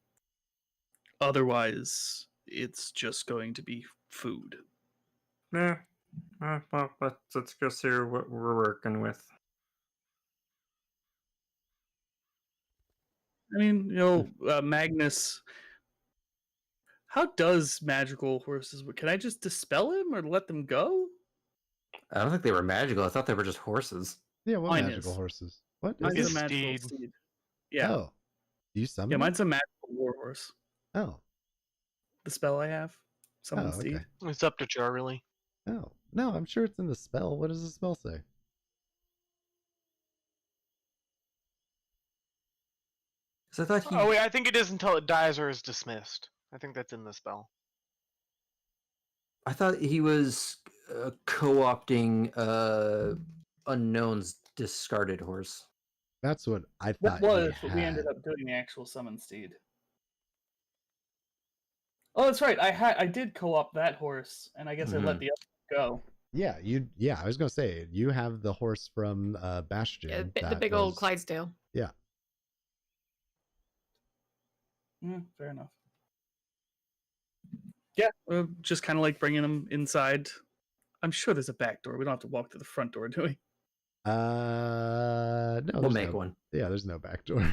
Otherwise, it's just going to be food. Yeah. Well, let's go see what we're working with. I mean, Magnus. How does magical horses work? Can I just dispel him or let them go? I don't think they were magical. I thought they were just horses. yeah. What Mine magical is. horses? What? Mine's His a magical steed. steed. Yeah. Oh, do you summon? Yeah, them? mine's a magical war horse. Oh, The spell I have. Summon oh, steed. okay. It's up to Charlie. Oh, no, I'm sure it's in the spell. What does the spell say? So I thought he. Oh wait, I think it is until it dies or is dismissed. I think that's in the spell. I thought he was co-opting Unknown's discarded horse. That's what I That thought. was, he but we ended had. up doing the actual summon steed. Oh, that's right. I did co-op that horse, and I guess I let the other go. Yeah, I was gonna say you have the horse from Bastion. Yeah, the that big old was- Clydesdale. Yeah. Fair enough. Yeah, just kind of like bringing them inside. I'm sure there's a back door. We don't have to walk to the front door, do we? No, We'll there's make no- one. Yeah, there's no back door.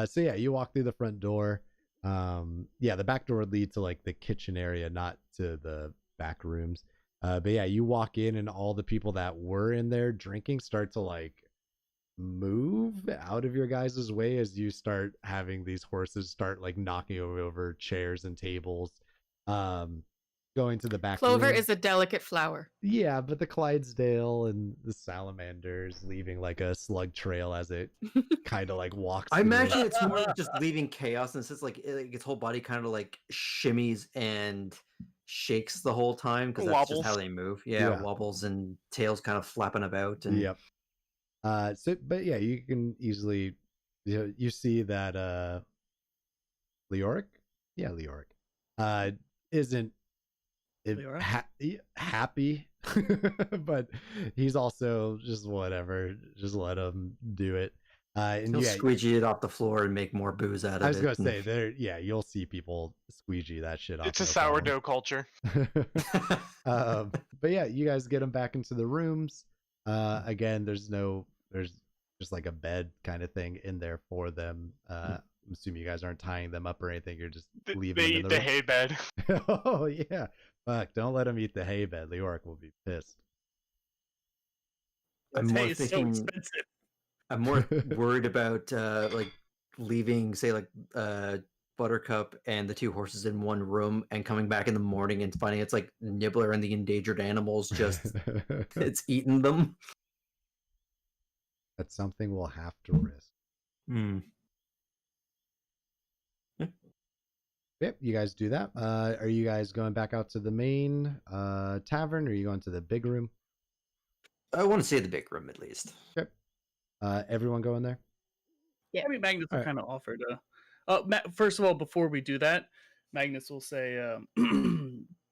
So yeah, you walk through the front door. Yeah, the back door would lead to like the kitchen area, not to the back rooms. But yeah, you walk in and all the people that were in there drinking start to like move out of your guys' way as you start having these horses start like knocking over chairs and tables. Going to the back Clover room. is a delicate flower. Yeah, but the Clydesdale and the salamanders leaving like a slug trail as it kind of like walks. I through the- imagine it's more just leaving chaos, and it's just like its whole body kind of like shimmies and shakes the whole time because that's just how Wobbles. they move. Yeah, Yeah. wobbles and tails kind of flapping about. And Yep. But yeah, you can easily, you see that Leoric, yeah, Leoric, isn't Leoric? happy, but he's also just whatever. Just let him do it. And he'll yeah, squeegee it off the floor and make more booze out of it. I was gonna and- say there. Yeah, you'll see people squeegee that shit off. It's a no problem. sourdough culture. But yeah, you guys get them back into the rooms. Again, there's just like a bed kind of thing in there for them. I'm assuming you guys aren't tying them up or anything. You're just leaving They them in eat the the room. hay bed. Oh yeah, fuck! Don't let them eat the hay bed. Leoric will be pissed. I'm That more hay is so thinking- expensive. I'm more worried about like leaving, say, like Buttercup and the two horses in one room and coming back in the morning and finding it's like Nibbler and the endangered animals just it's eaten them. That's something we'll have to risk. Hmm. Yep, you guys do that. Are you guys going back out to the main tavern, or are you going to the big room? I want to see the big room at least. Everyone going there? Yeah. I mean, Magnus will Alright. kind of offer to. First of all, before we do that, Magnus will say,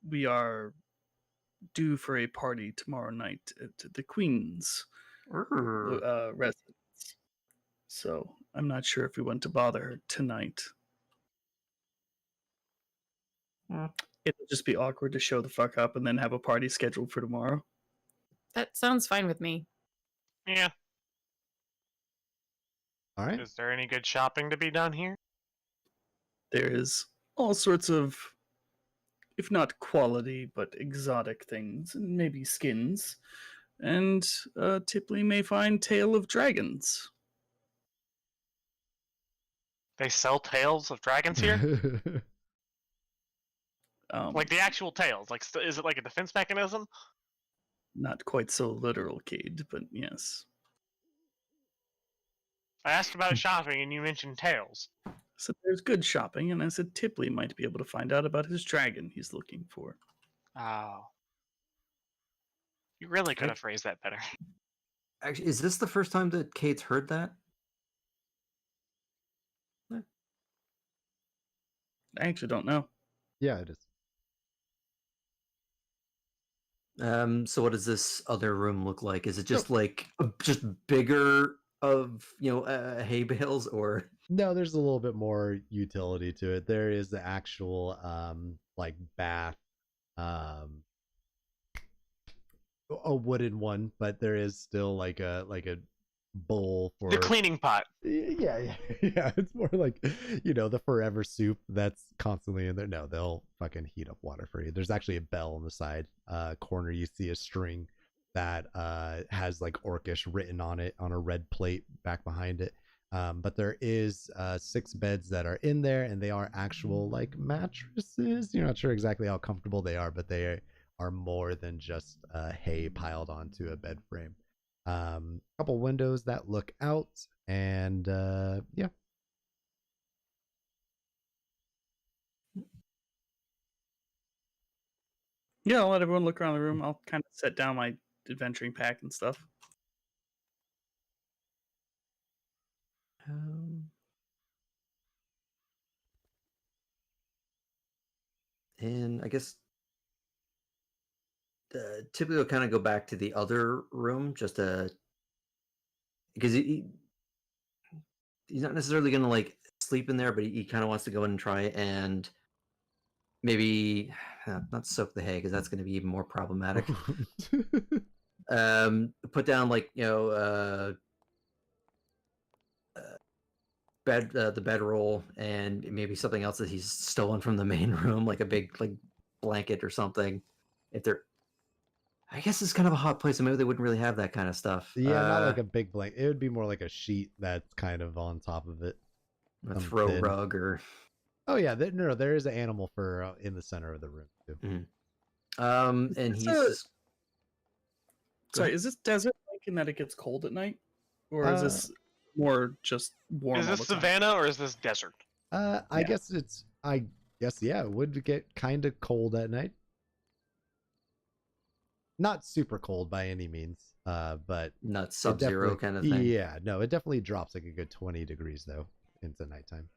"We are due for a party tomorrow night at the Queen's residence. So I'm not sure if we want to bother her tonight. It'll just be awkward to show the fuck up and then have a party scheduled for tomorrow. That sounds fine with me. Yeah. All right. Is there any good shopping to be done here? There is all sorts of, if not quality, but exotic things, and maybe skins. And Tipley may find Tale of Dragons. They sell tails of dragons here? Like the actual tails? Like, is it like a defense mechanism? Not quite so literal, Cade, but yes. I asked about shopping and you mentioned tails. So there's good shopping, and I said Tipley might be able to find out about his dragon he's looking for. Oh. You really could have phrased that better. Actually, is this the first time that Kate's heard that? I actually don't know. Yeah, it is. So what does this other room look like? Is it just like just bigger of hay bales, or No, there's a little bit more utility to it. There is the actual like bath, a wooden one, but there is still like a bowl for The cleaning pot. yeah. It's more like the forever soup that's constantly in there. No, they'll fucking heat up water for you. There's actually a bell on the side corner. You see a string that has like Orcish written on it on a red plate back behind it. But there is 6 beds that are in there, and they are actual like mattresses. You're not sure exactly how comfortable they are, but they are more than just hay piled onto a bed frame. Couple windows that look out, and yeah. Yeah, I'll let everyone look around the room. I'll kind of set down my adventuring pack and stuff. and I guess typically we'll kind of go back to the other room just to because he's not necessarily going to like sleep in there, but he kind of wants to go in and try and maybe not soak the hay because that's going to be even more problematic. Put down like the bedroll and maybe something else that he's stolen from the main room, like a big like blanket or something. If they're, I guess it's kind of a hot place, so maybe they wouldn't really have that kind of stuff. Yeah, not like a big blanket. It would be more like a sheet that's kind of on top of it. A throw thin rug or. Oh yeah, there is an animal fur in the center of the room too. Mm-hmm. And he's. Sorry, is this desert like in that it gets cold at night, or is this more just warm? Is this savanna or is this desert? I guess yeah, it would get kind of cold at night. Not super cold by any means, but not sub-zero kind of thing. Yeah, no, it definitely drops like a good 20 degrees though into nighttime.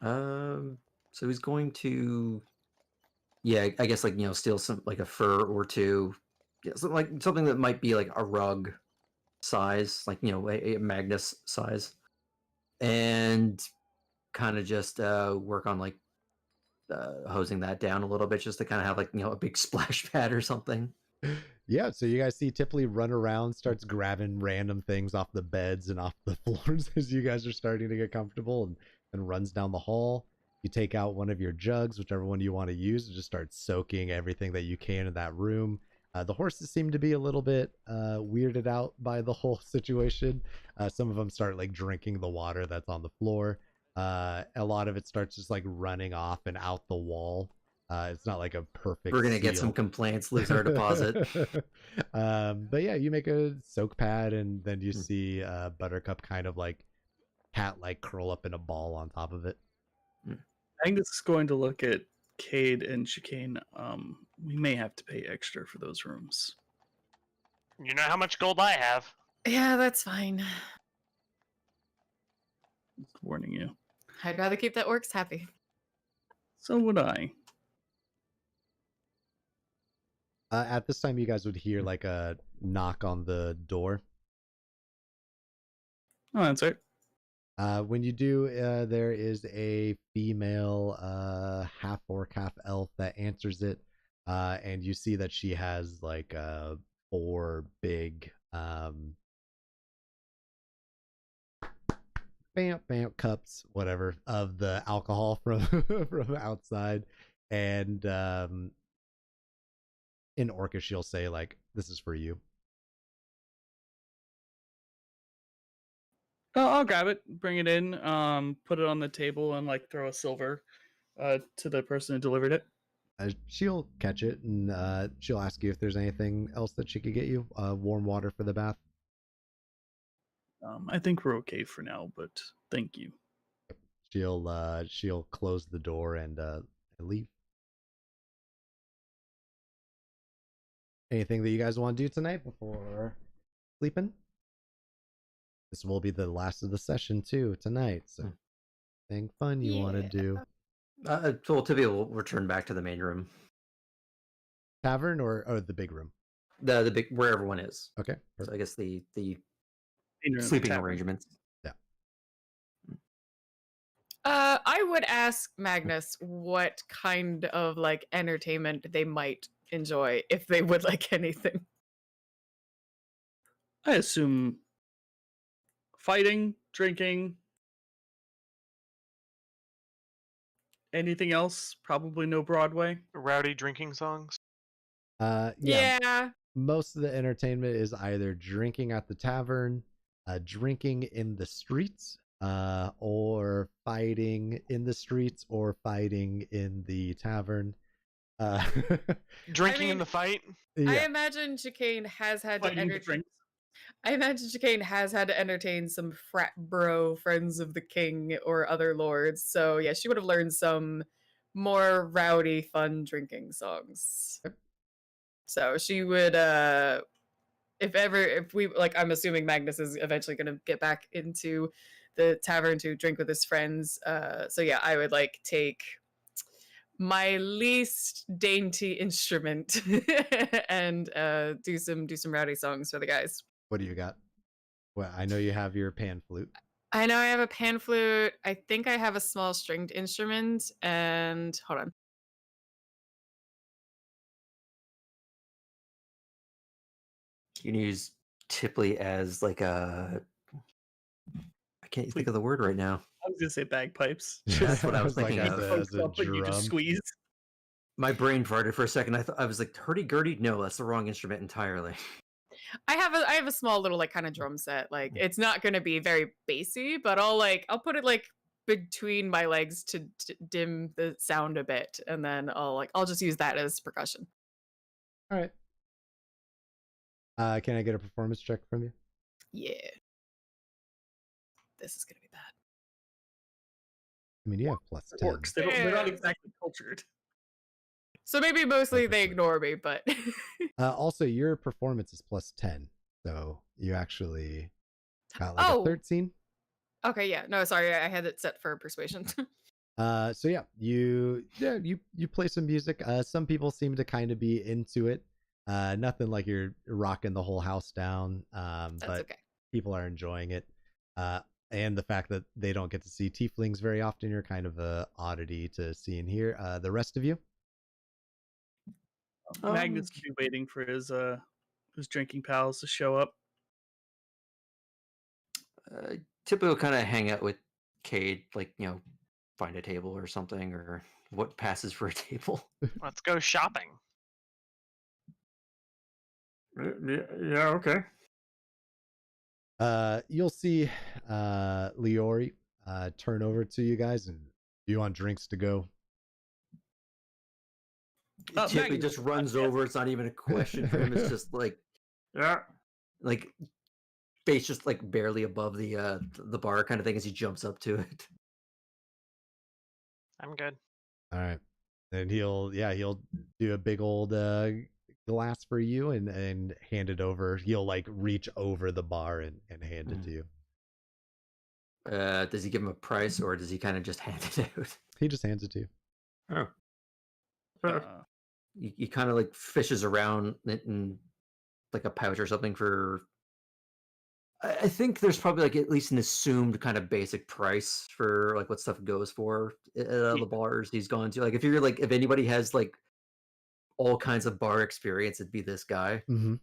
So he's going to, I guess like steal some like a fur or two, something that might be like a rug size, like a Magnus size, and kind of just work on like hosing that down a little bit, just to kind of have like a big splash pad or something. Yeah, so you guys see Tipley run around, starts grabbing random things off the beds and off the floors as you guys are starting to get comfortable, and runs down the hall. You take out one of your jugs, whichever one you want to use, and just start soaking everything that you can in that room. The horses seem to be a little bit weirded out by the whole situation. Some of them start like drinking the water that's on the floor. A lot of it starts just like running off and out the wall. It's not like a perfect We're gonna get some complaints, lose our deposit. But yeah, you make a soak pad, and then you see Buttercup kind of like cat-like curl up in a ball on top of it. Agnes is going to look at Cade and Chicane. We may have to pay extra for those rooms. You know how much gold I have. Yeah, that's fine. Just warning you. I'd rather keep that orcs happy. So would I. At this time, you guys would hear like a knock on the door. Oh, that's right. When you do, there is a female half orc, half elf that answers it, and you see that she has like 4 big bam cups, whatever, of the alcohol from from outside, and in Orcish she'll say like, "This is for you." I'll grab it, bring it in, put it on the table, and like throw a silver to the person who delivered it. She'll catch it, and she'll ask you if there's anything else that she could get you. Warm water for the bath. I think we're okay for now, but thank you. She'll close the door and leave. Anything that you guys want to do tonight before sleeping? This will be the last of the session too tonight. So, anything fun you want to do? So Tibia will return back to the main room, Tavern or the big room? the big where everyone is. Okay. So I guess the In your sleeping tavern. arrangements. I would ask Magnus what kind of like entertainment they might enjoy if they would like anything. I assume fighting, drinking, anything else? Probably no Broadway. Rowdy drinking songs. Yeah. Most of the entertainment is either drinking at the tavern, drinking in the streets, or fighting in the streets, or fighting in the tavern. Drinking in mean, the fight. I Yeah. imagine Chicane has had to Fighting the entertain. drinks. I imagine Chicane has had to entertain some frat bro friends of the king or other lords. So yeah, she would have learned some more rowdy, fun drinking songs. So she would if we like, I'm assuming Magnus is eventually gonna get back into the tavern to drink with his friends. So yeah, I would like take my least dainty instrument and do some rowdy songs for the guys. What do you got? Well, I know you have your pan flute. I know I have a pan flute. I think I have a small stringed instrument. And hold on. You can use Tipley as like a. I can't think of the word right now. I was gonna say bagpipes. That's what I was thinking like of. as a You just drum. squeeze. My brain farted for a second. I was like hurdy-gurdy. No, that's the wrong instrument entirely. I have a small little like kind of drum set. Like it's not going to be very bassy, but I'll put it like between my legs to dim the sound a bit, and then I'll just use that as percussion. All right. Can I get a performance check from you? Yeah. This is gonna be bad. I mean, you have plus 10. Orcs. They're not Yeah. exactly cultured. So maybe mostly they Perfect. ignore me, but Also, your performance is plus 10, so you actually got like Oh. a 13. okay, yeah. No, sorry, I had it set for persuasion. So yeah, you play some music. Some people seem to kind of be into it. Nothing like you're rocking the whole house down. That's But okay. people are enjoying it. And the fact that they don't get to see tieflings very often, you're kind of a oddity to see and hear. The rest of you, Magnus could be waiting for his drinking pals to show up. Tipley will kind of hang out with Cade, like find a table or something, or what passes for a table. Let's go shopping. Yeah, okay. you'll see Leori turn over to you guys, and do you want drinks to go? Tipley Magnus just is runs not- over. It's not even a question for him. It's just like Yeah. face just like barely above the bar kind of thing as he jumps up to it. I'm good. All right. And he'll do a big old glass for you and hand it over. He'll like reach over the bar and hand it to you. Does he give him a price, or does he kind of just hand it out? He just hands it to you. Oh. Uh, He kind of like fishes around in like a pouch or something for. I think there's probably like at least an assumed kind of basic price for like what stuff goes for at the bars he's gone to. Like if anybody has like all kinds of bar experience, it'd be this guy. Mm-hmm.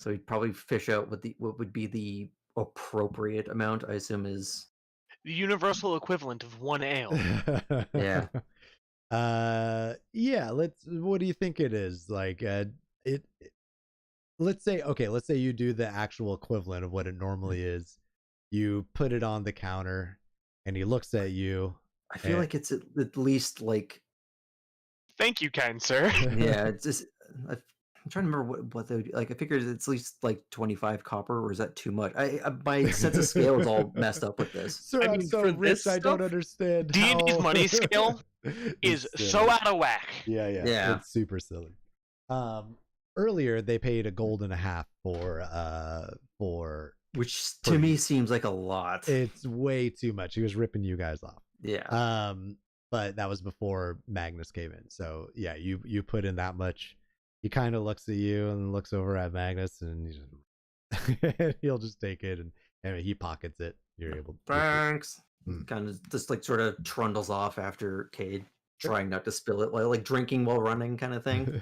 So he'd probably fish out what would be the appropriate amount. I assume is The universal equivalent of one ale. Yeah. Yeah, what do you think it is? Like let's say you do the actual equivalent of what it normally is. You put it on the counter, and he looks at you. I feel like it's at least like Thank you, kind sir. yeah. It's just I'm trying to remember what they would, like. I figured it's at least like 25 copper, or is that too much? My sense of scale is all messed up with this. Sir, I I'm mean, so for rich, this I don't stuff, understand. D&D's how- money scale is It's so silly. out of whack. Yeah, Yeah. it's super silly. Earlier they paid $1.50 for Which to me seems like a lot. it's way too much. He was ripping you guys off. Yeah. But that was before Magnus came in. So yeah, you put in that much. He kind of looks at you and looks over at Magnus, and he'll just take it, and he pockets it. You're able to. Thanks. Kind of just like sort of trundles off after Cade, trying not to spill it, like drinking while running kind of thing.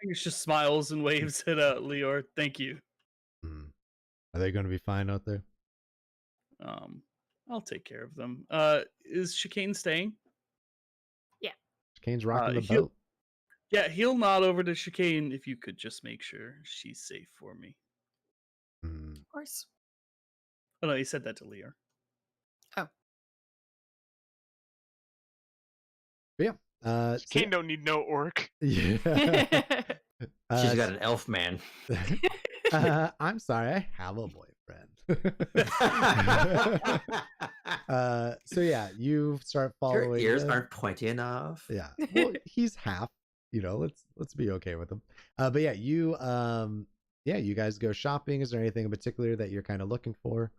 Magnus just smiles and waves at Leor. Thank you. Are they going to be fine out there? I'll take care of them. Is Chicane staying? Kane's rocking the he'll- boat. Yeah, he'll nod over to Chicane if you could just make sure she's safe for me. Mm. Of course. Oh no, he said that to Leor. So Kane don't need no orc. yeah. She's got an elf man. I'm sorry, I have a boyfriend. So yeah, you start Your following. ears him. aren't pointy enough. Yeah, well, he's half. Let's be okay with him. But yeah, you guys go shopping. Is there anything in particular that you're kind of looking for?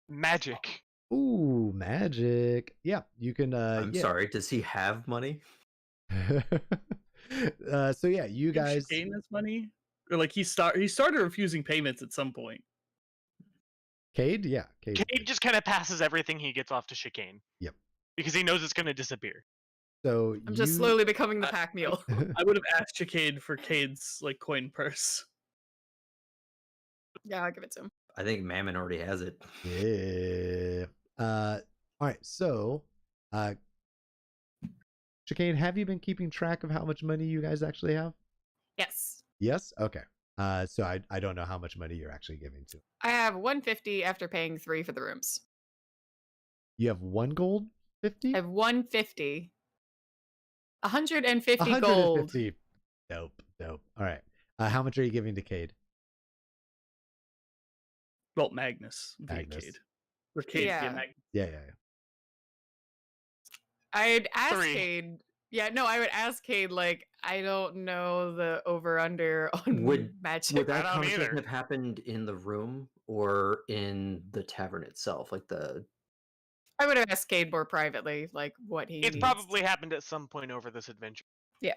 Magic. Ooh, magic. Yeah, you can. I'm yeah. sorry. Does he have money? So yeah, you Give guys. Chicane this money, or like he started refusing payments at some point. Cade, yeah, Cade. Kane just kind of passes everything he gets off to Chicane. Yep. Because he knows it's going to disappear. So I'm just you- slowly becoming the pack mule. I would have asked Chicane for Cade's like coin purse. Yeah, I'll give it to him. I think Mammon already has it. Yeah. All right. So, Chicane, have you been keeping track of how much money you guys actually have? Yes. Yes. Okay. So I don't know how much money you're actually giving to. I have 150 after paying 3 for the rooms. You have 1 gold 50. I have 150. 150 gold. 150. Dope. All right. How much are you giving to Cade? Well, Magnus. Via Magnus. Cade. Or Cade via Yeah. Magnus. Yeah. I'd ask 3. Cade. Yeah, no, I would ask Cade, like, I don't know the over under on Would magic. Would that don't conversation either. have happened in the room or in the tavern itself? Like the I would have asked Cade more privately, like what he It's needs. probably happened at some point over this adventure. Yeah.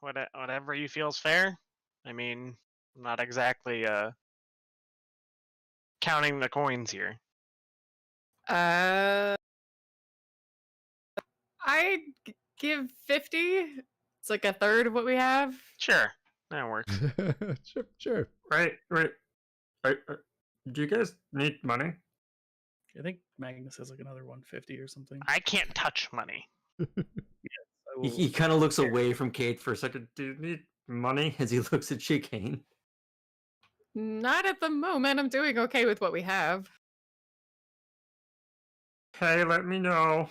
Whatever you feel's fair. I mean, I'm not exactly counting the coins here. I'd give 50. It's like a third of what we have. Sure, that works. Sure. Wait. Do you guys need money? I think Magnus has like another 150 or something. I can't touch money. I will- he kind of looks away from Cade for a second Do you need money? as he looks at Chicane. Not at the moment. I'm doing okay with what we have. Hey, let me know.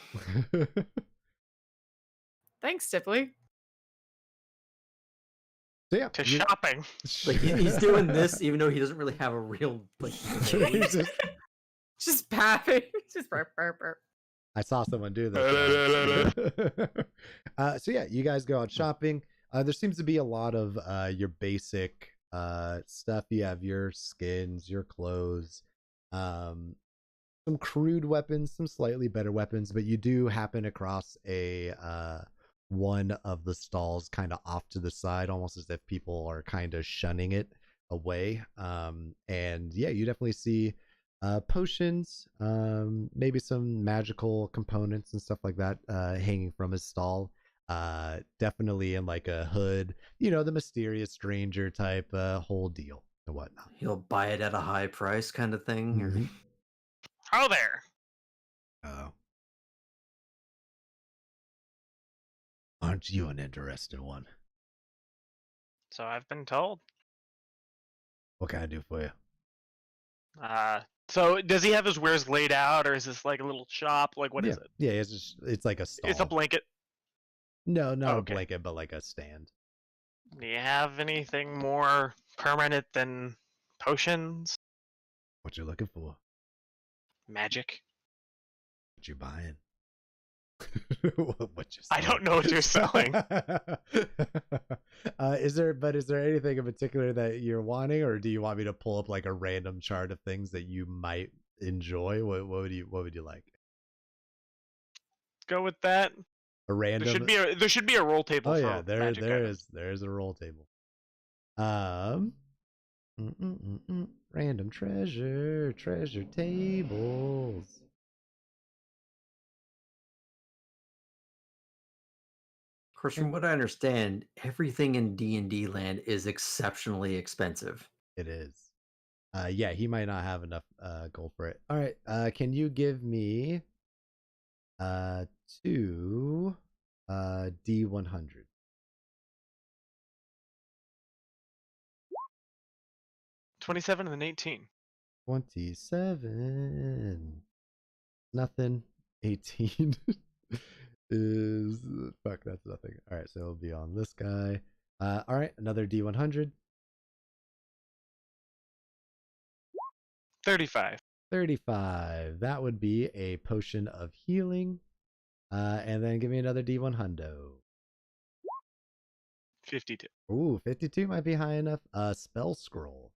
Thanks, Tipley. So yeah, To you- shopping. Like he's doing this even though he doesn't really have a real like. He's just- Just papping. Just burp, burp, burp. I saw someone do that. So yeah, you guys go out shopping. There seems to be a lot of your basic stuff. You have your skins, your clothes, some crude weapons, some slightly better weapons, but you do happen across a one of the stalls kind of off to the side, almost as if people are kind of shunning it away. And yeah, you definitely see potions, maybe some magical components and stuff like that hanging from his stall. Definitely in like a hood, the mysterious stranger type whole deal and whatnot. He'll buy it at a high price kind of thing. Or... Mhm. Oh, there. Oh. Aren't you an interested one? So I've been told. What can I do for you? So does he have his wares laid out, or is this like a little shop? Like, what is it? Yeah, it's like a stall. It's a blanket. No, not Okay. a blanket, but like a stand. Do you have anything more permanent than potions, What you looking for? magic? What you buying? What you I don't know what you're selling. Is there anything in particular that you're wanting, or do you want me to pull up like a random chart of things that you might enjoy? What would you like? Go with that. A random. There should be a roll table. Oh for yeah, magic items. there's a roll table. Random treasure tables. Of course, from what I understand, everything in D&D land is exceptionally expensive. It is. Yeah, he might not have enough gold for it. All right. Can you give me 2 D100? 27 and then 18. 27. Nothing. 18 is fuck. That's nothing. All right, so it'll be on this guy. All right, another D100. 35. 35. That would be a potion of healing. And then give me another D100. 52. Ooh, 52 might be high enough. Spell scroll.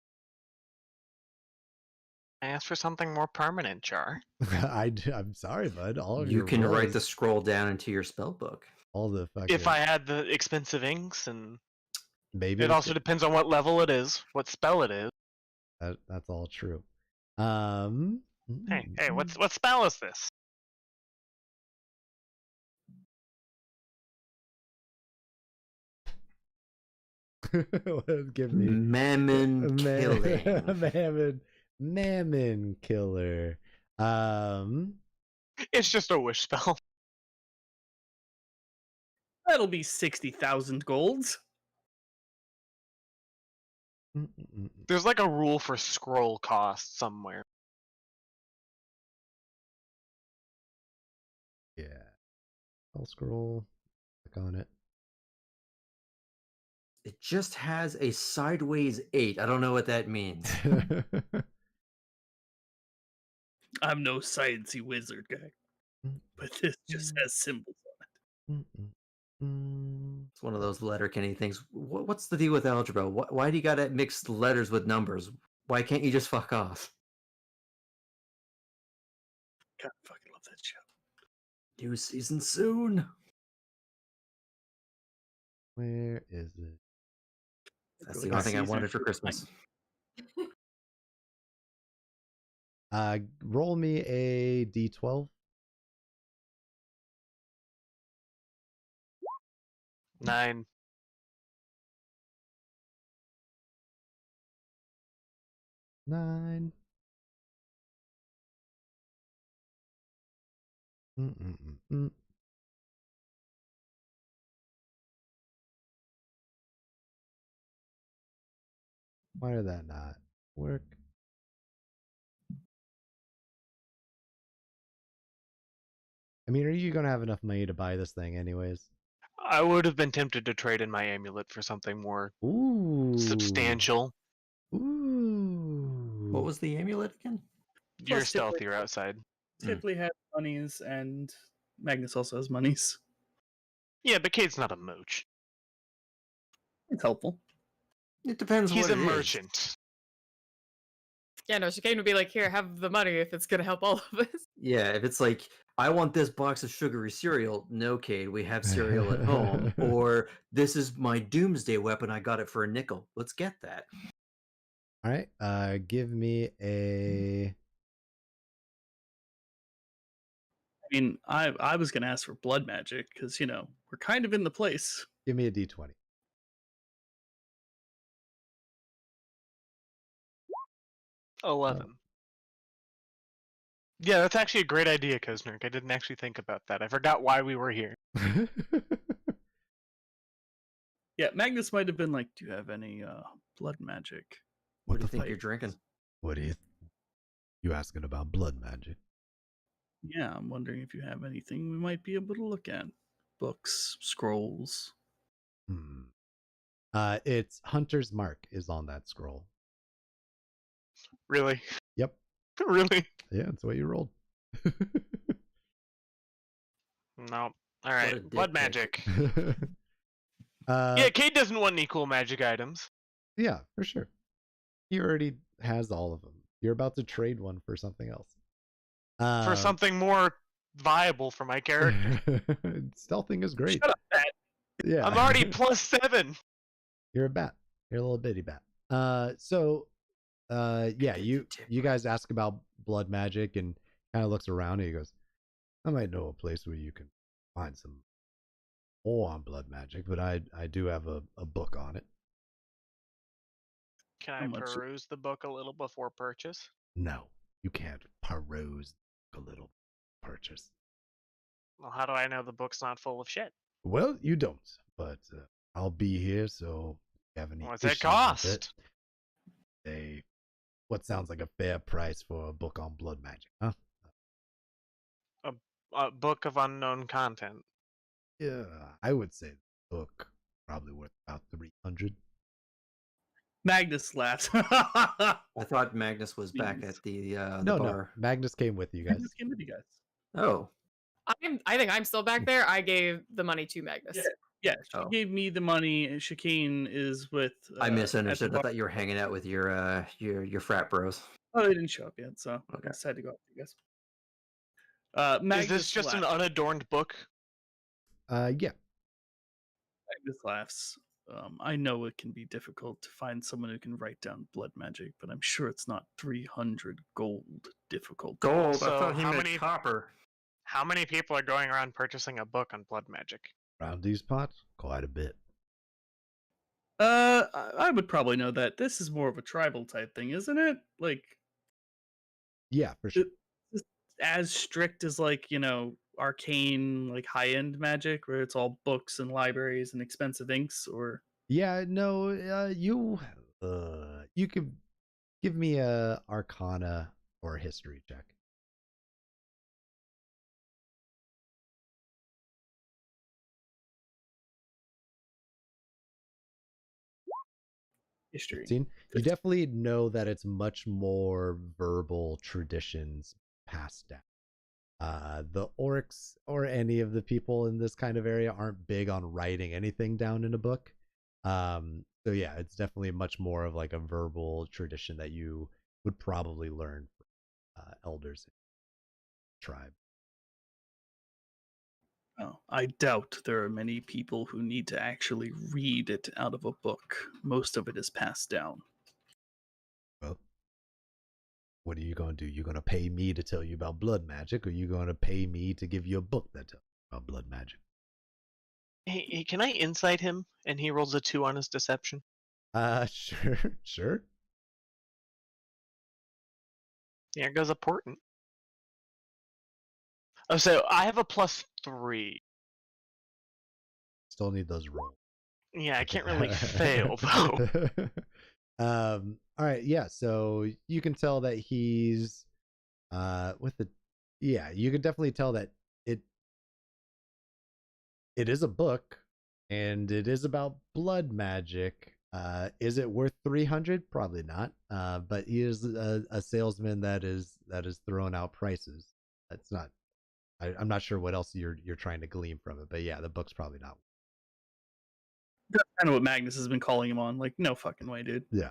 I asked for something more permanent, Char. I'm sorry, bud. All of You your can write rolls, the scroll down into your spell book. all the fucking. If I had the expensive inks, and maybe it also depends on what level it is, what spell it is. that's all true. Hey, what spell is this? Give me Mammon killing. Mammon killer. It's just a wish spell. That'll be 60,000 golds. There's like a rule for scroll cost somewhere. Yeah. I'll scroll. Click on it. It just has a sideways 8. I don't know what that means. I'm no sciencey wizard guy, but this just has symbols on it. It's one of those Letterkenny things. What's the deal with algebra? Why do you gotta mix letters with numbers? Why can't you just fuck off? God, I fucking love that show. New season soon. Where is it? That's the only thing I wanted for Christmas. Roll me a D12. 9. 9. Why did that not work? I mean, are you gonna have enough money to buy this thing anyways? I would have been tempted to trade in my amulet for something more substantial. Ooh. What was the amulet again? You're Plus, typically- stealthier outside. Typically has monies, and Magnus also has monies. Yeah, but Cade's not a mooch. It's helpful. It depends. He's what a it is. merchant. Yeah, no, Chicane would be like, here, have the money if it's gonna help all of us. Yeah, if it's like, I want this box of sugary cereal. No, Cade, we have cereal at home. Or this is my doomsday weapon. I got it for a nickel. Let's get that. All right. Give me a. I mean, I was gonna ask for blood magic because we're kind of in the place. Give me a D20. Oh. 11. Yeah, that's actually a great idea, Koznerk. I didn't actually think about that. I forgot why we were here. Yeah, Magnus might have been like, "Do you have any blood magic?" What do the you think fuck? you're drinking? What do you? You asking about blood magic? Yeah, I'm wondering if you have anything we might be able to look at. Books, scrolls. Hmm. It's Hunter's Mark is on that scroll. Really? Yep. Really? Yeah, that's what you rolled. No. All a right. dick Blood pic. magic. uh, Yeah, Kate doesn't want any cool magic items. yeah, for sure. He already has all of them. You're about to trade one for something else. For something more viable for my character. Stealthing is great. Shut up, Pat. Yeah. I'm already +7. You're a bat. You're a little bitty bat. Yeah, you guys ask about blood magic and kind of looks around and he goes, I might know a place where you can find some more on blood magic, but I do have a book on it. Can How I much- peruse the book a little before purchase? No, you can't peruse a little purchase. Well, how do I know the book's not full of shit? Well, you don't, but I'll be here, so if you have any What's it issues with cost? what sounds like a fair price for a book on blood magic, huh? A book of unknown content. Yeah, I would say the book probably worth about 300. Magnus laughs. I thought Magnus was back Jeez. at the No, bar. Magnus came with you guys. Magnus came with you guys. Oh, I think I'm still back there. I gave the money to Magnus. Yeah, she Oh. gave me the money, and Chicane is with. I at the misunderstood. I bar. thought you were hanging out with your frat bros. Oh, they didn't show up yet, so Okay. I decided to go out with you guys. Is Magnus this just an laughs. unadorned book? Yeah. Magnus laughs. I know it can be difficult to find someone who can write down blood magic, but I'm sure it's not 300 gold difficult. Gold. So I thought he how meant many- copper. How many people are going around purchasing a book on blood magic? Around these parts, quite a bit. I would probably know that. This is more of a tribal type thing, isn't it? Like, Yeah, for sure. as strict as, like, arcane, like, high-end magic, where it's all books and libraries and expensive inks, or... Yeah, no, you could give me a Arcana or a History check. history. 15. You 15. definitely know that it's much more verbal traditions passed down. The orcs or any of the people in this kind of area aren't big on writing anything down in a book. So yeah, it's definitely much more of like a verbal tradition that you would probably learn from elders in the tribe. Oh, I doubt there are many people who need to actually read it out of a book. Most of it is passed down. Well, what are you going to do? You're going to pay me to tell you about blood magic, or you going to pay me to give you a book that tells you about blood magic? Hey, can I insight him and he rolls a 2 on his deception? Sure. Here goes a portent. Oh, so I have a +3. Still need those rolls. Yeah, I can't really fail though. All right, yeah, so you can tell that he's you can definitely tell that it is a book and it is about blood magic. Is it worth 300? Probably not. But he is a salesman that is throwing out prices. That's not I'm not sure what else you're trying to glean from it, but yeah, the book's probably not. That's kind of what Magnus has been calling him on. Like, no fucking way, dude. Yeah.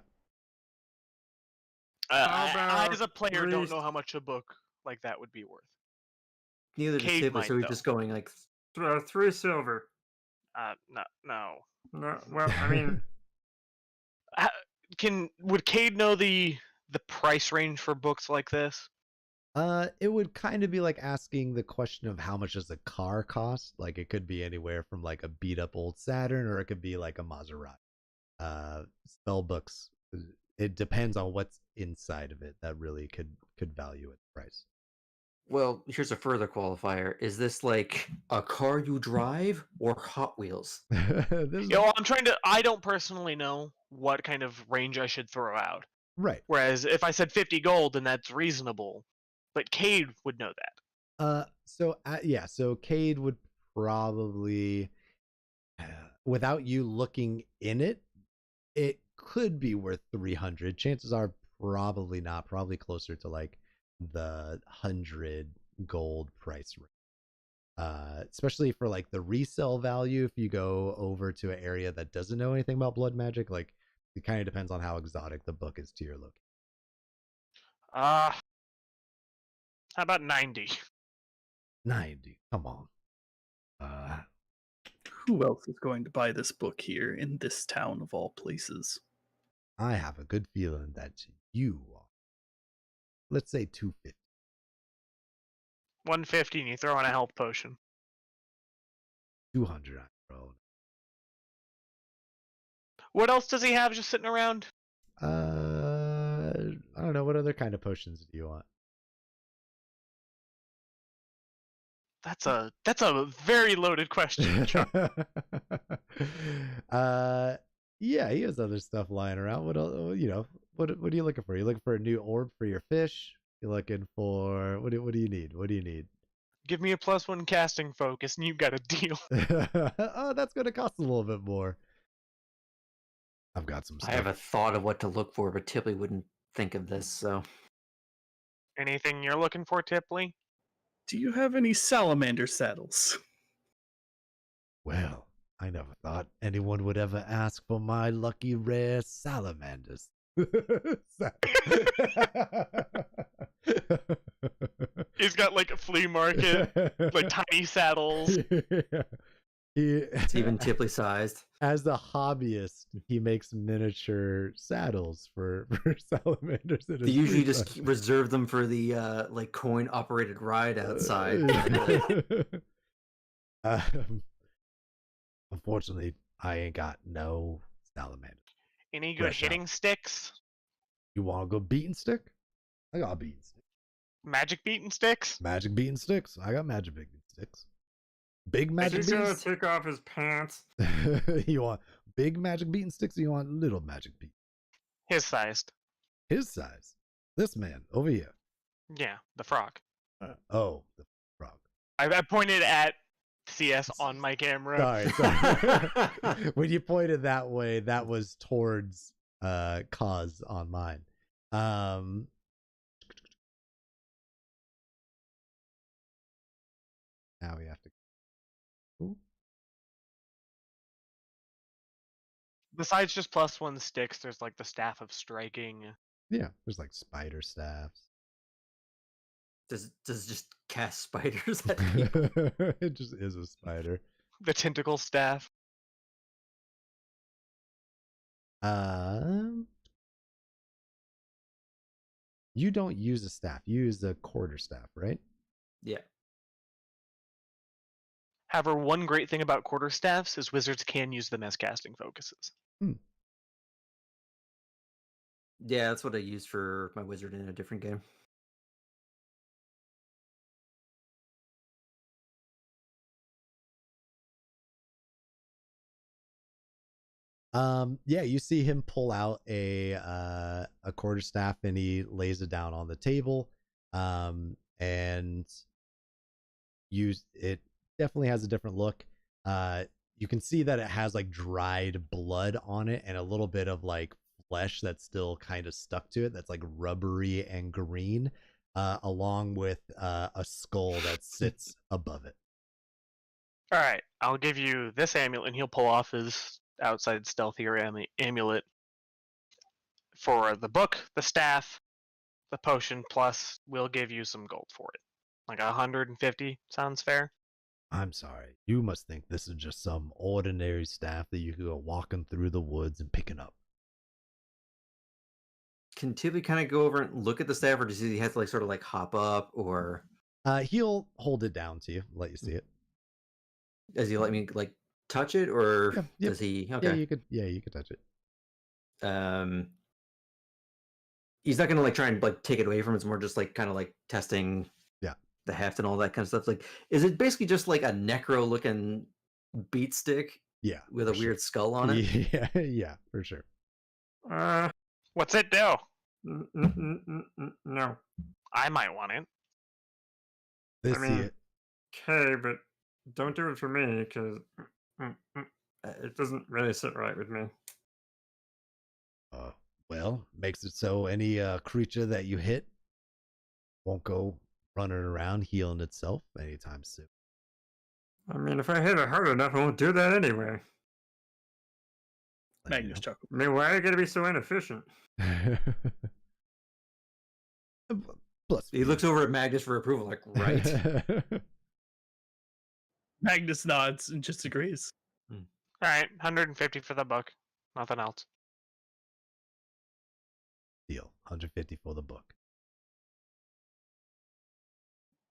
How I, about as a player, don't three- know how much a book like that would be worth. Neither does Cave Tippy, might, so he's though. just going like, 3 silver. No. No, well, I mean, Would Cade know the price range for books like this? It would kind of be like asking the question of how much does a car cost? Like it could be anywhere from like a beat up old Saturn, or it could be like a Maserati. Spell books, it depends on what's inside of it that really could value its price. well, here's a further qualifier. Is this like a car you drive or Hot Wheels? This is- Yeah, well, I don't personally know what kind of range I should throw out. Right. Whereas if I said 50 gold, then that's reasonable. But Cade would know that. So Cade would probably, without you looking in it, it could be worth 300. Chances are probably not. Probably closer to like the 100 gold price range. Especially for like the resale value. If you go over to an area that doesn't know anything about blood magic, like it kind of depends on how exotic the book is to your location. How about 90? 90. Come on. Who else is going to buy this book here in this town of all places? I have a good feeling that you are. Let's say 250. 150 and you throw in a health potion. 200 I throw. What else does he have just sitting around? I don't know. What other kind of potions do you want? That's a very loaded question. Yeah, he has other stuff lying around. What else, what are you looking for? You looking for a new orb for your fish? You looking for what do you need? What do you need? Give me a +1 casting focus and you've got a deal. Oh, that's gonna cost a little bit more. I've got some stuff. I have a thought of what to look for, but Tipley wouldn't think of this, so. Anything you're looking for, Tipley? Do you have any salamander saddles? Well, I never thought anyone would ever ask for my lucky rare salamanders. He's got like a flea market, like tiny saddles. It's even Tipley sized. As a hobbyist, he makes miniature saddles for salamanders. They usually just reserve them for the like coin operated ride outside. Unfortunately, I ain't got no salamander. Any good hitting sticks? You want a good beating stick? I got a beating stick. Magic beating sticks? Magic beating sticks. I got magic beating sticks. Big magic He's gonna beating. take off his pants. You want big magic beating sticks, or you want little magic beat? His sized. His size. This man over here. Yeah, the frog. Oh, the frog. I pointed at CS on my camera. Sorry. When you pointed that way, that was towards cause on mine. Now we have to. Ooh. Besides just +1 sticks, there's like the staff of striking. Yeah, there's like spider staffs. Does just cast spiders at people? It just is a spider. The tentacle staff. You don't use a staff. You use a quarter staff, right? Yeah. However, one great thing about quarterstaffs is wizards can use them as casting focuses. Yeah, that's what I used for my wizard in a different game. Yeah, you see him pull out a quarterstaff and he lays it down on the table. And it definitely has a different look. You can see that it has like dried blood on it and a little bit of like flesh that's still kind of stuck to it, that's like rubbery and green, along with a skull that sits above it. All right, I'll give you this amulet, and he'll pull off his outside stealthier amulet. For the book, the staff, the potion, plus we'll give you some gold for it. Like 150 sounds fair. I'm sorry. You must think this is just some ordinary staff that you could go walking through the woods and picking up. Can Tipley kind of go over and look at the staff, or does he have to like sort of like hop up, or He'll hold it down to you, let you see it. does he let me like touch it, or Yeah, does he? Yeah, Okay. you could touch it. He's not gonna like try and like take it away from him. It's more just like kind of like testing the heft and all that kind of stuff. Like, is it basically just like a necro looking beat stick? Yeah, with a weird skull on it. Yeah, for sure. What's it do? No. I might want it. They I see mean- it. Okay, but don't do it for me because it doesn't really sit right with me. Well, makes it so any creature that you hit won't go running around healing itself anytime soon. I mean, if I hit it hard enough, I won't do that anyway. Let me Magnus chuckles. I mean, why are you gonna be so inefficient? know. Plus, He looks over at Magnus for approval, like, right. Magnus nods and just agrees. All right, 150 for the book. Nothing else. Deal. 150 for the book.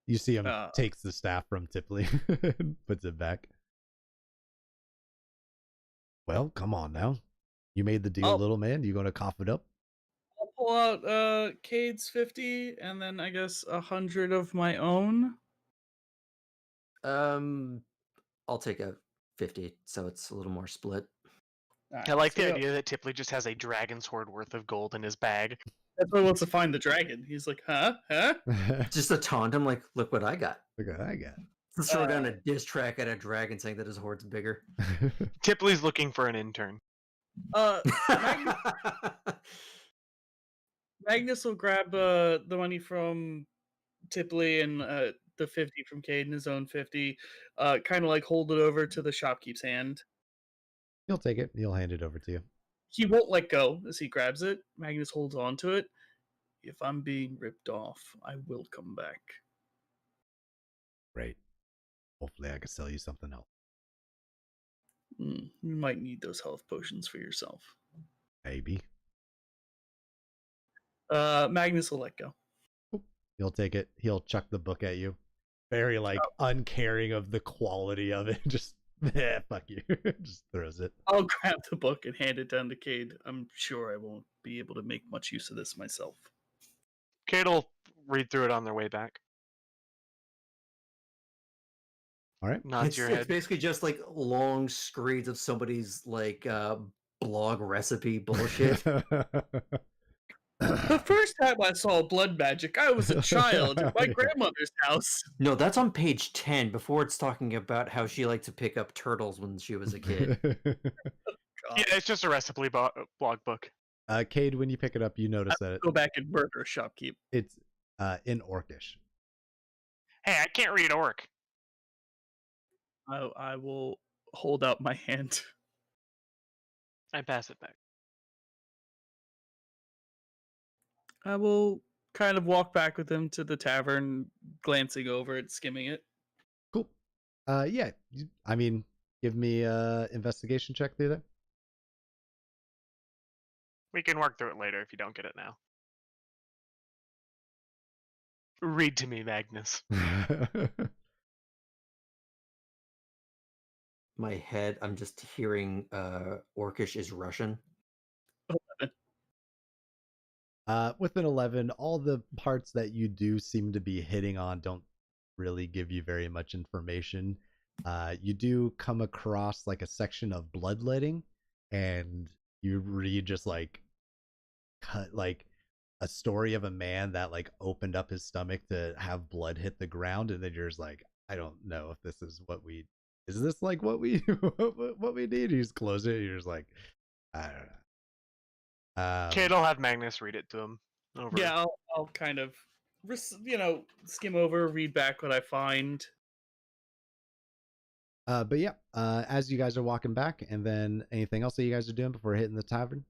You see him Uh, takes the staff from Tipley, puts it back. Well, come on now. You made the deal, Oh. little man. You gonna cough it up? I'll pull out Cade's 50 and then I guess 100 of my own. I'll take a 50, so it's a little more split. I like the So idea that Tipley just has a dragon sword worth of gold in his bag. That's why he wants to find the dragon. He's like, huh? Huh? Just to taunt him, like, look what I got. Look at what I got. Let's throw down a diss track at a dragon saying that his horde's bigger. Tipley's looking for an intern. Magnus, Magnus will grab the money from Tipley and the 50 from Cade and his own 50. Kind of like hold it over to the shopkeep's hand. He'll take it. He'll hand it over to you. He won't let go as he grabs it. Magnus holds on to it. If I'm being ripped off, I will come back. Great. Hopefully I can sell you something else. You might need those health potions for yourself. Maybe. Magnus will let go. He'll take it. He'll chuck the book at you. Very like uncaring of the quality of it. Just fuck you. Just throws it. I'll grab the book and hand it down to Cade. I'm sure I won't be able to make much use of this myself. Kate will read through it on their way back. All right. Nods your It's head. basically just like long screens of somebody's like blog recipe bullshit. The first time I saw blood magic, I was a child at my grandmother's house. No, that's on page 10 before it's talking about how she liked to pick up turtles when she was a kid. Yeah, it's just a recipe blog book. Cade, when you pick it up, you notice that Go back and murder a shopkeep. it's in Orcish. Hey, I can't read Orc. I will hold out my hand. I pass it back. I will kind of walk back with him to the tavern, glancing over it, skimming it. Cool. Yeah. I mean, give me investigation check through there. We can work through it later if you don't get it now. Read to me, Magnus. My head, I'm just hearing Orcish is Russian. With an 11, all the parts that you do seem to be hitting on don't really give you very much information. You do come across like a section of bloodletting, and you read just like cut like a story of a man that like opened up his stomach to have blood hit the ground, and then you're just like, I don't know if this is what we is this like what we what we need. You just close it, and you're just like, I don't know. Kate will have Magnus read it to him. Over. Yeah, I'll kind of, skim over, read back what I find. But yeah, as you guys are walking back, and then anything else that you guys are doing before hitting the tavern?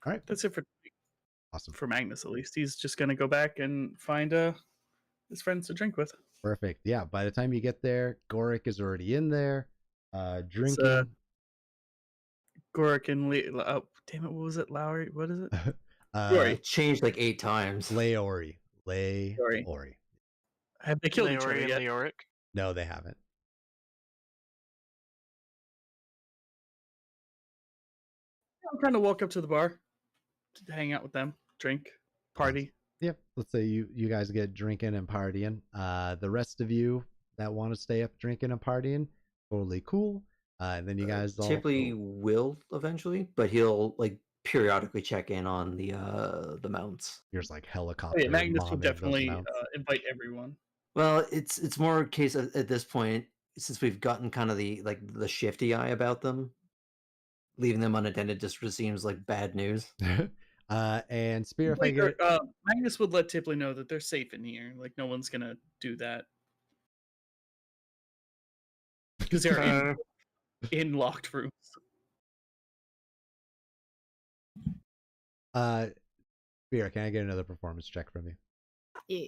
All right, That's it awesome, for Magnus, at least. He's just going to go back and find his friends to drink with. perfect. Yeah, by the time you get there, Gorik is already in there, drinking. Gorik and damn it, what was it? Lowry? What is it? Leori. It changed like 8 times. Leori. Have they killed each other Leori and yet? Leoric. No, they haven't. I'm trying to walk up to the bar to hang out with them, drink, party. Yeah, let's say you guys get drinking and partying. The rest of you that want to stay up drinking and partying, totally cool. And then you guys all Chipley will eventually, but he'll like periodically check in on the mounts. Here's like Oh, helicopter yeah, Magnus will bombing those definitely mounts. invite everyone. Well, it's more a case of, at this point, since we've gotten kind of the shifty eye about them, leaving them unattended just seems like bad news. And Spear, if I get Magnus would let Tipley know that they're safe in here. Like no one's gonna do that because they're in locked rooms. Spear, can I get another performance check from you? Yeah.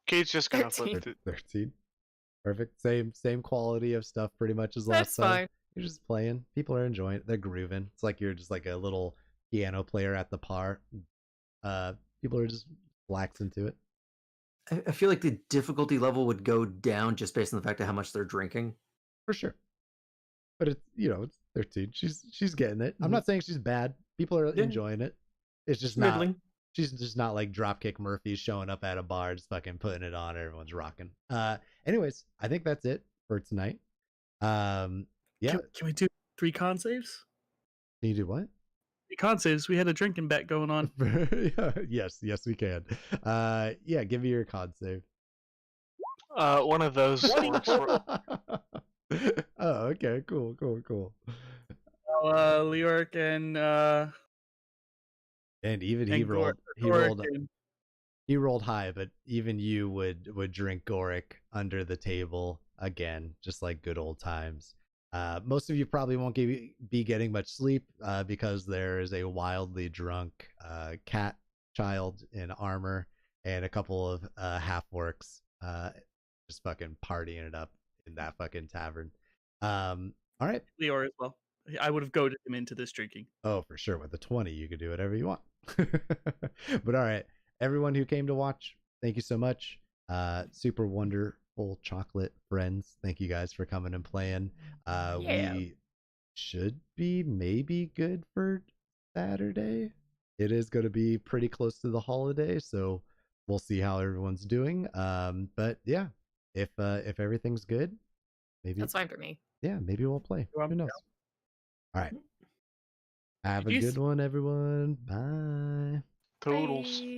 Kate's just gonna 13. flip through. 13. Perfect. Same quality of stuff pretty much as last That's time. fine. You're just playing. People are enjoying it. They're grooving. It's like you're just like a little piano player at the par. People are just relaxing to it. I feel like the difficulty level would go down just based on the fact of how much they're drinking. For sure. But it's it's 13. She's getting it. I'm not saying she's bad. People are enjoying it. It's just not Middling. she's just not like Dropkick Murphy showing up at a bar, just fucking putting it on. Everyone's rocking. Anyways, I think that's it for tonight. Yeah. Can we do 3 con saves? Can you do what? 3 con saves. We had a drinking bet going on. Yes, we can. Yeah, give me your con save. One of those works for. Oh, okay, cool. Leoric And even he rolled high, but even you would drink Goric under the table again, just like good old times. Most of you probably won't be getting much sleep because there is a wildly drunk cat child in armor and a couple of half orcs just fucking partying it up in that fucking tavern. All right. Leor as well. I would have goaded him into this drinking. Oh, for sure. With a 20, you could do whatever you want. But all right, everyone who came to watch, thank you so much. Super wonderful chocolate friends. Thank you guys for coming and playing. We should be maybe good for Saturday. It is going to be pretty close to the holiday, so we'll see how everyone's doing. But yeah, if everything's good, maybe That's fine for me. Yeah, maybe we'll play. Who knows? All right. Have a Peace. good one, everyone. Bye. Toodles. Bye.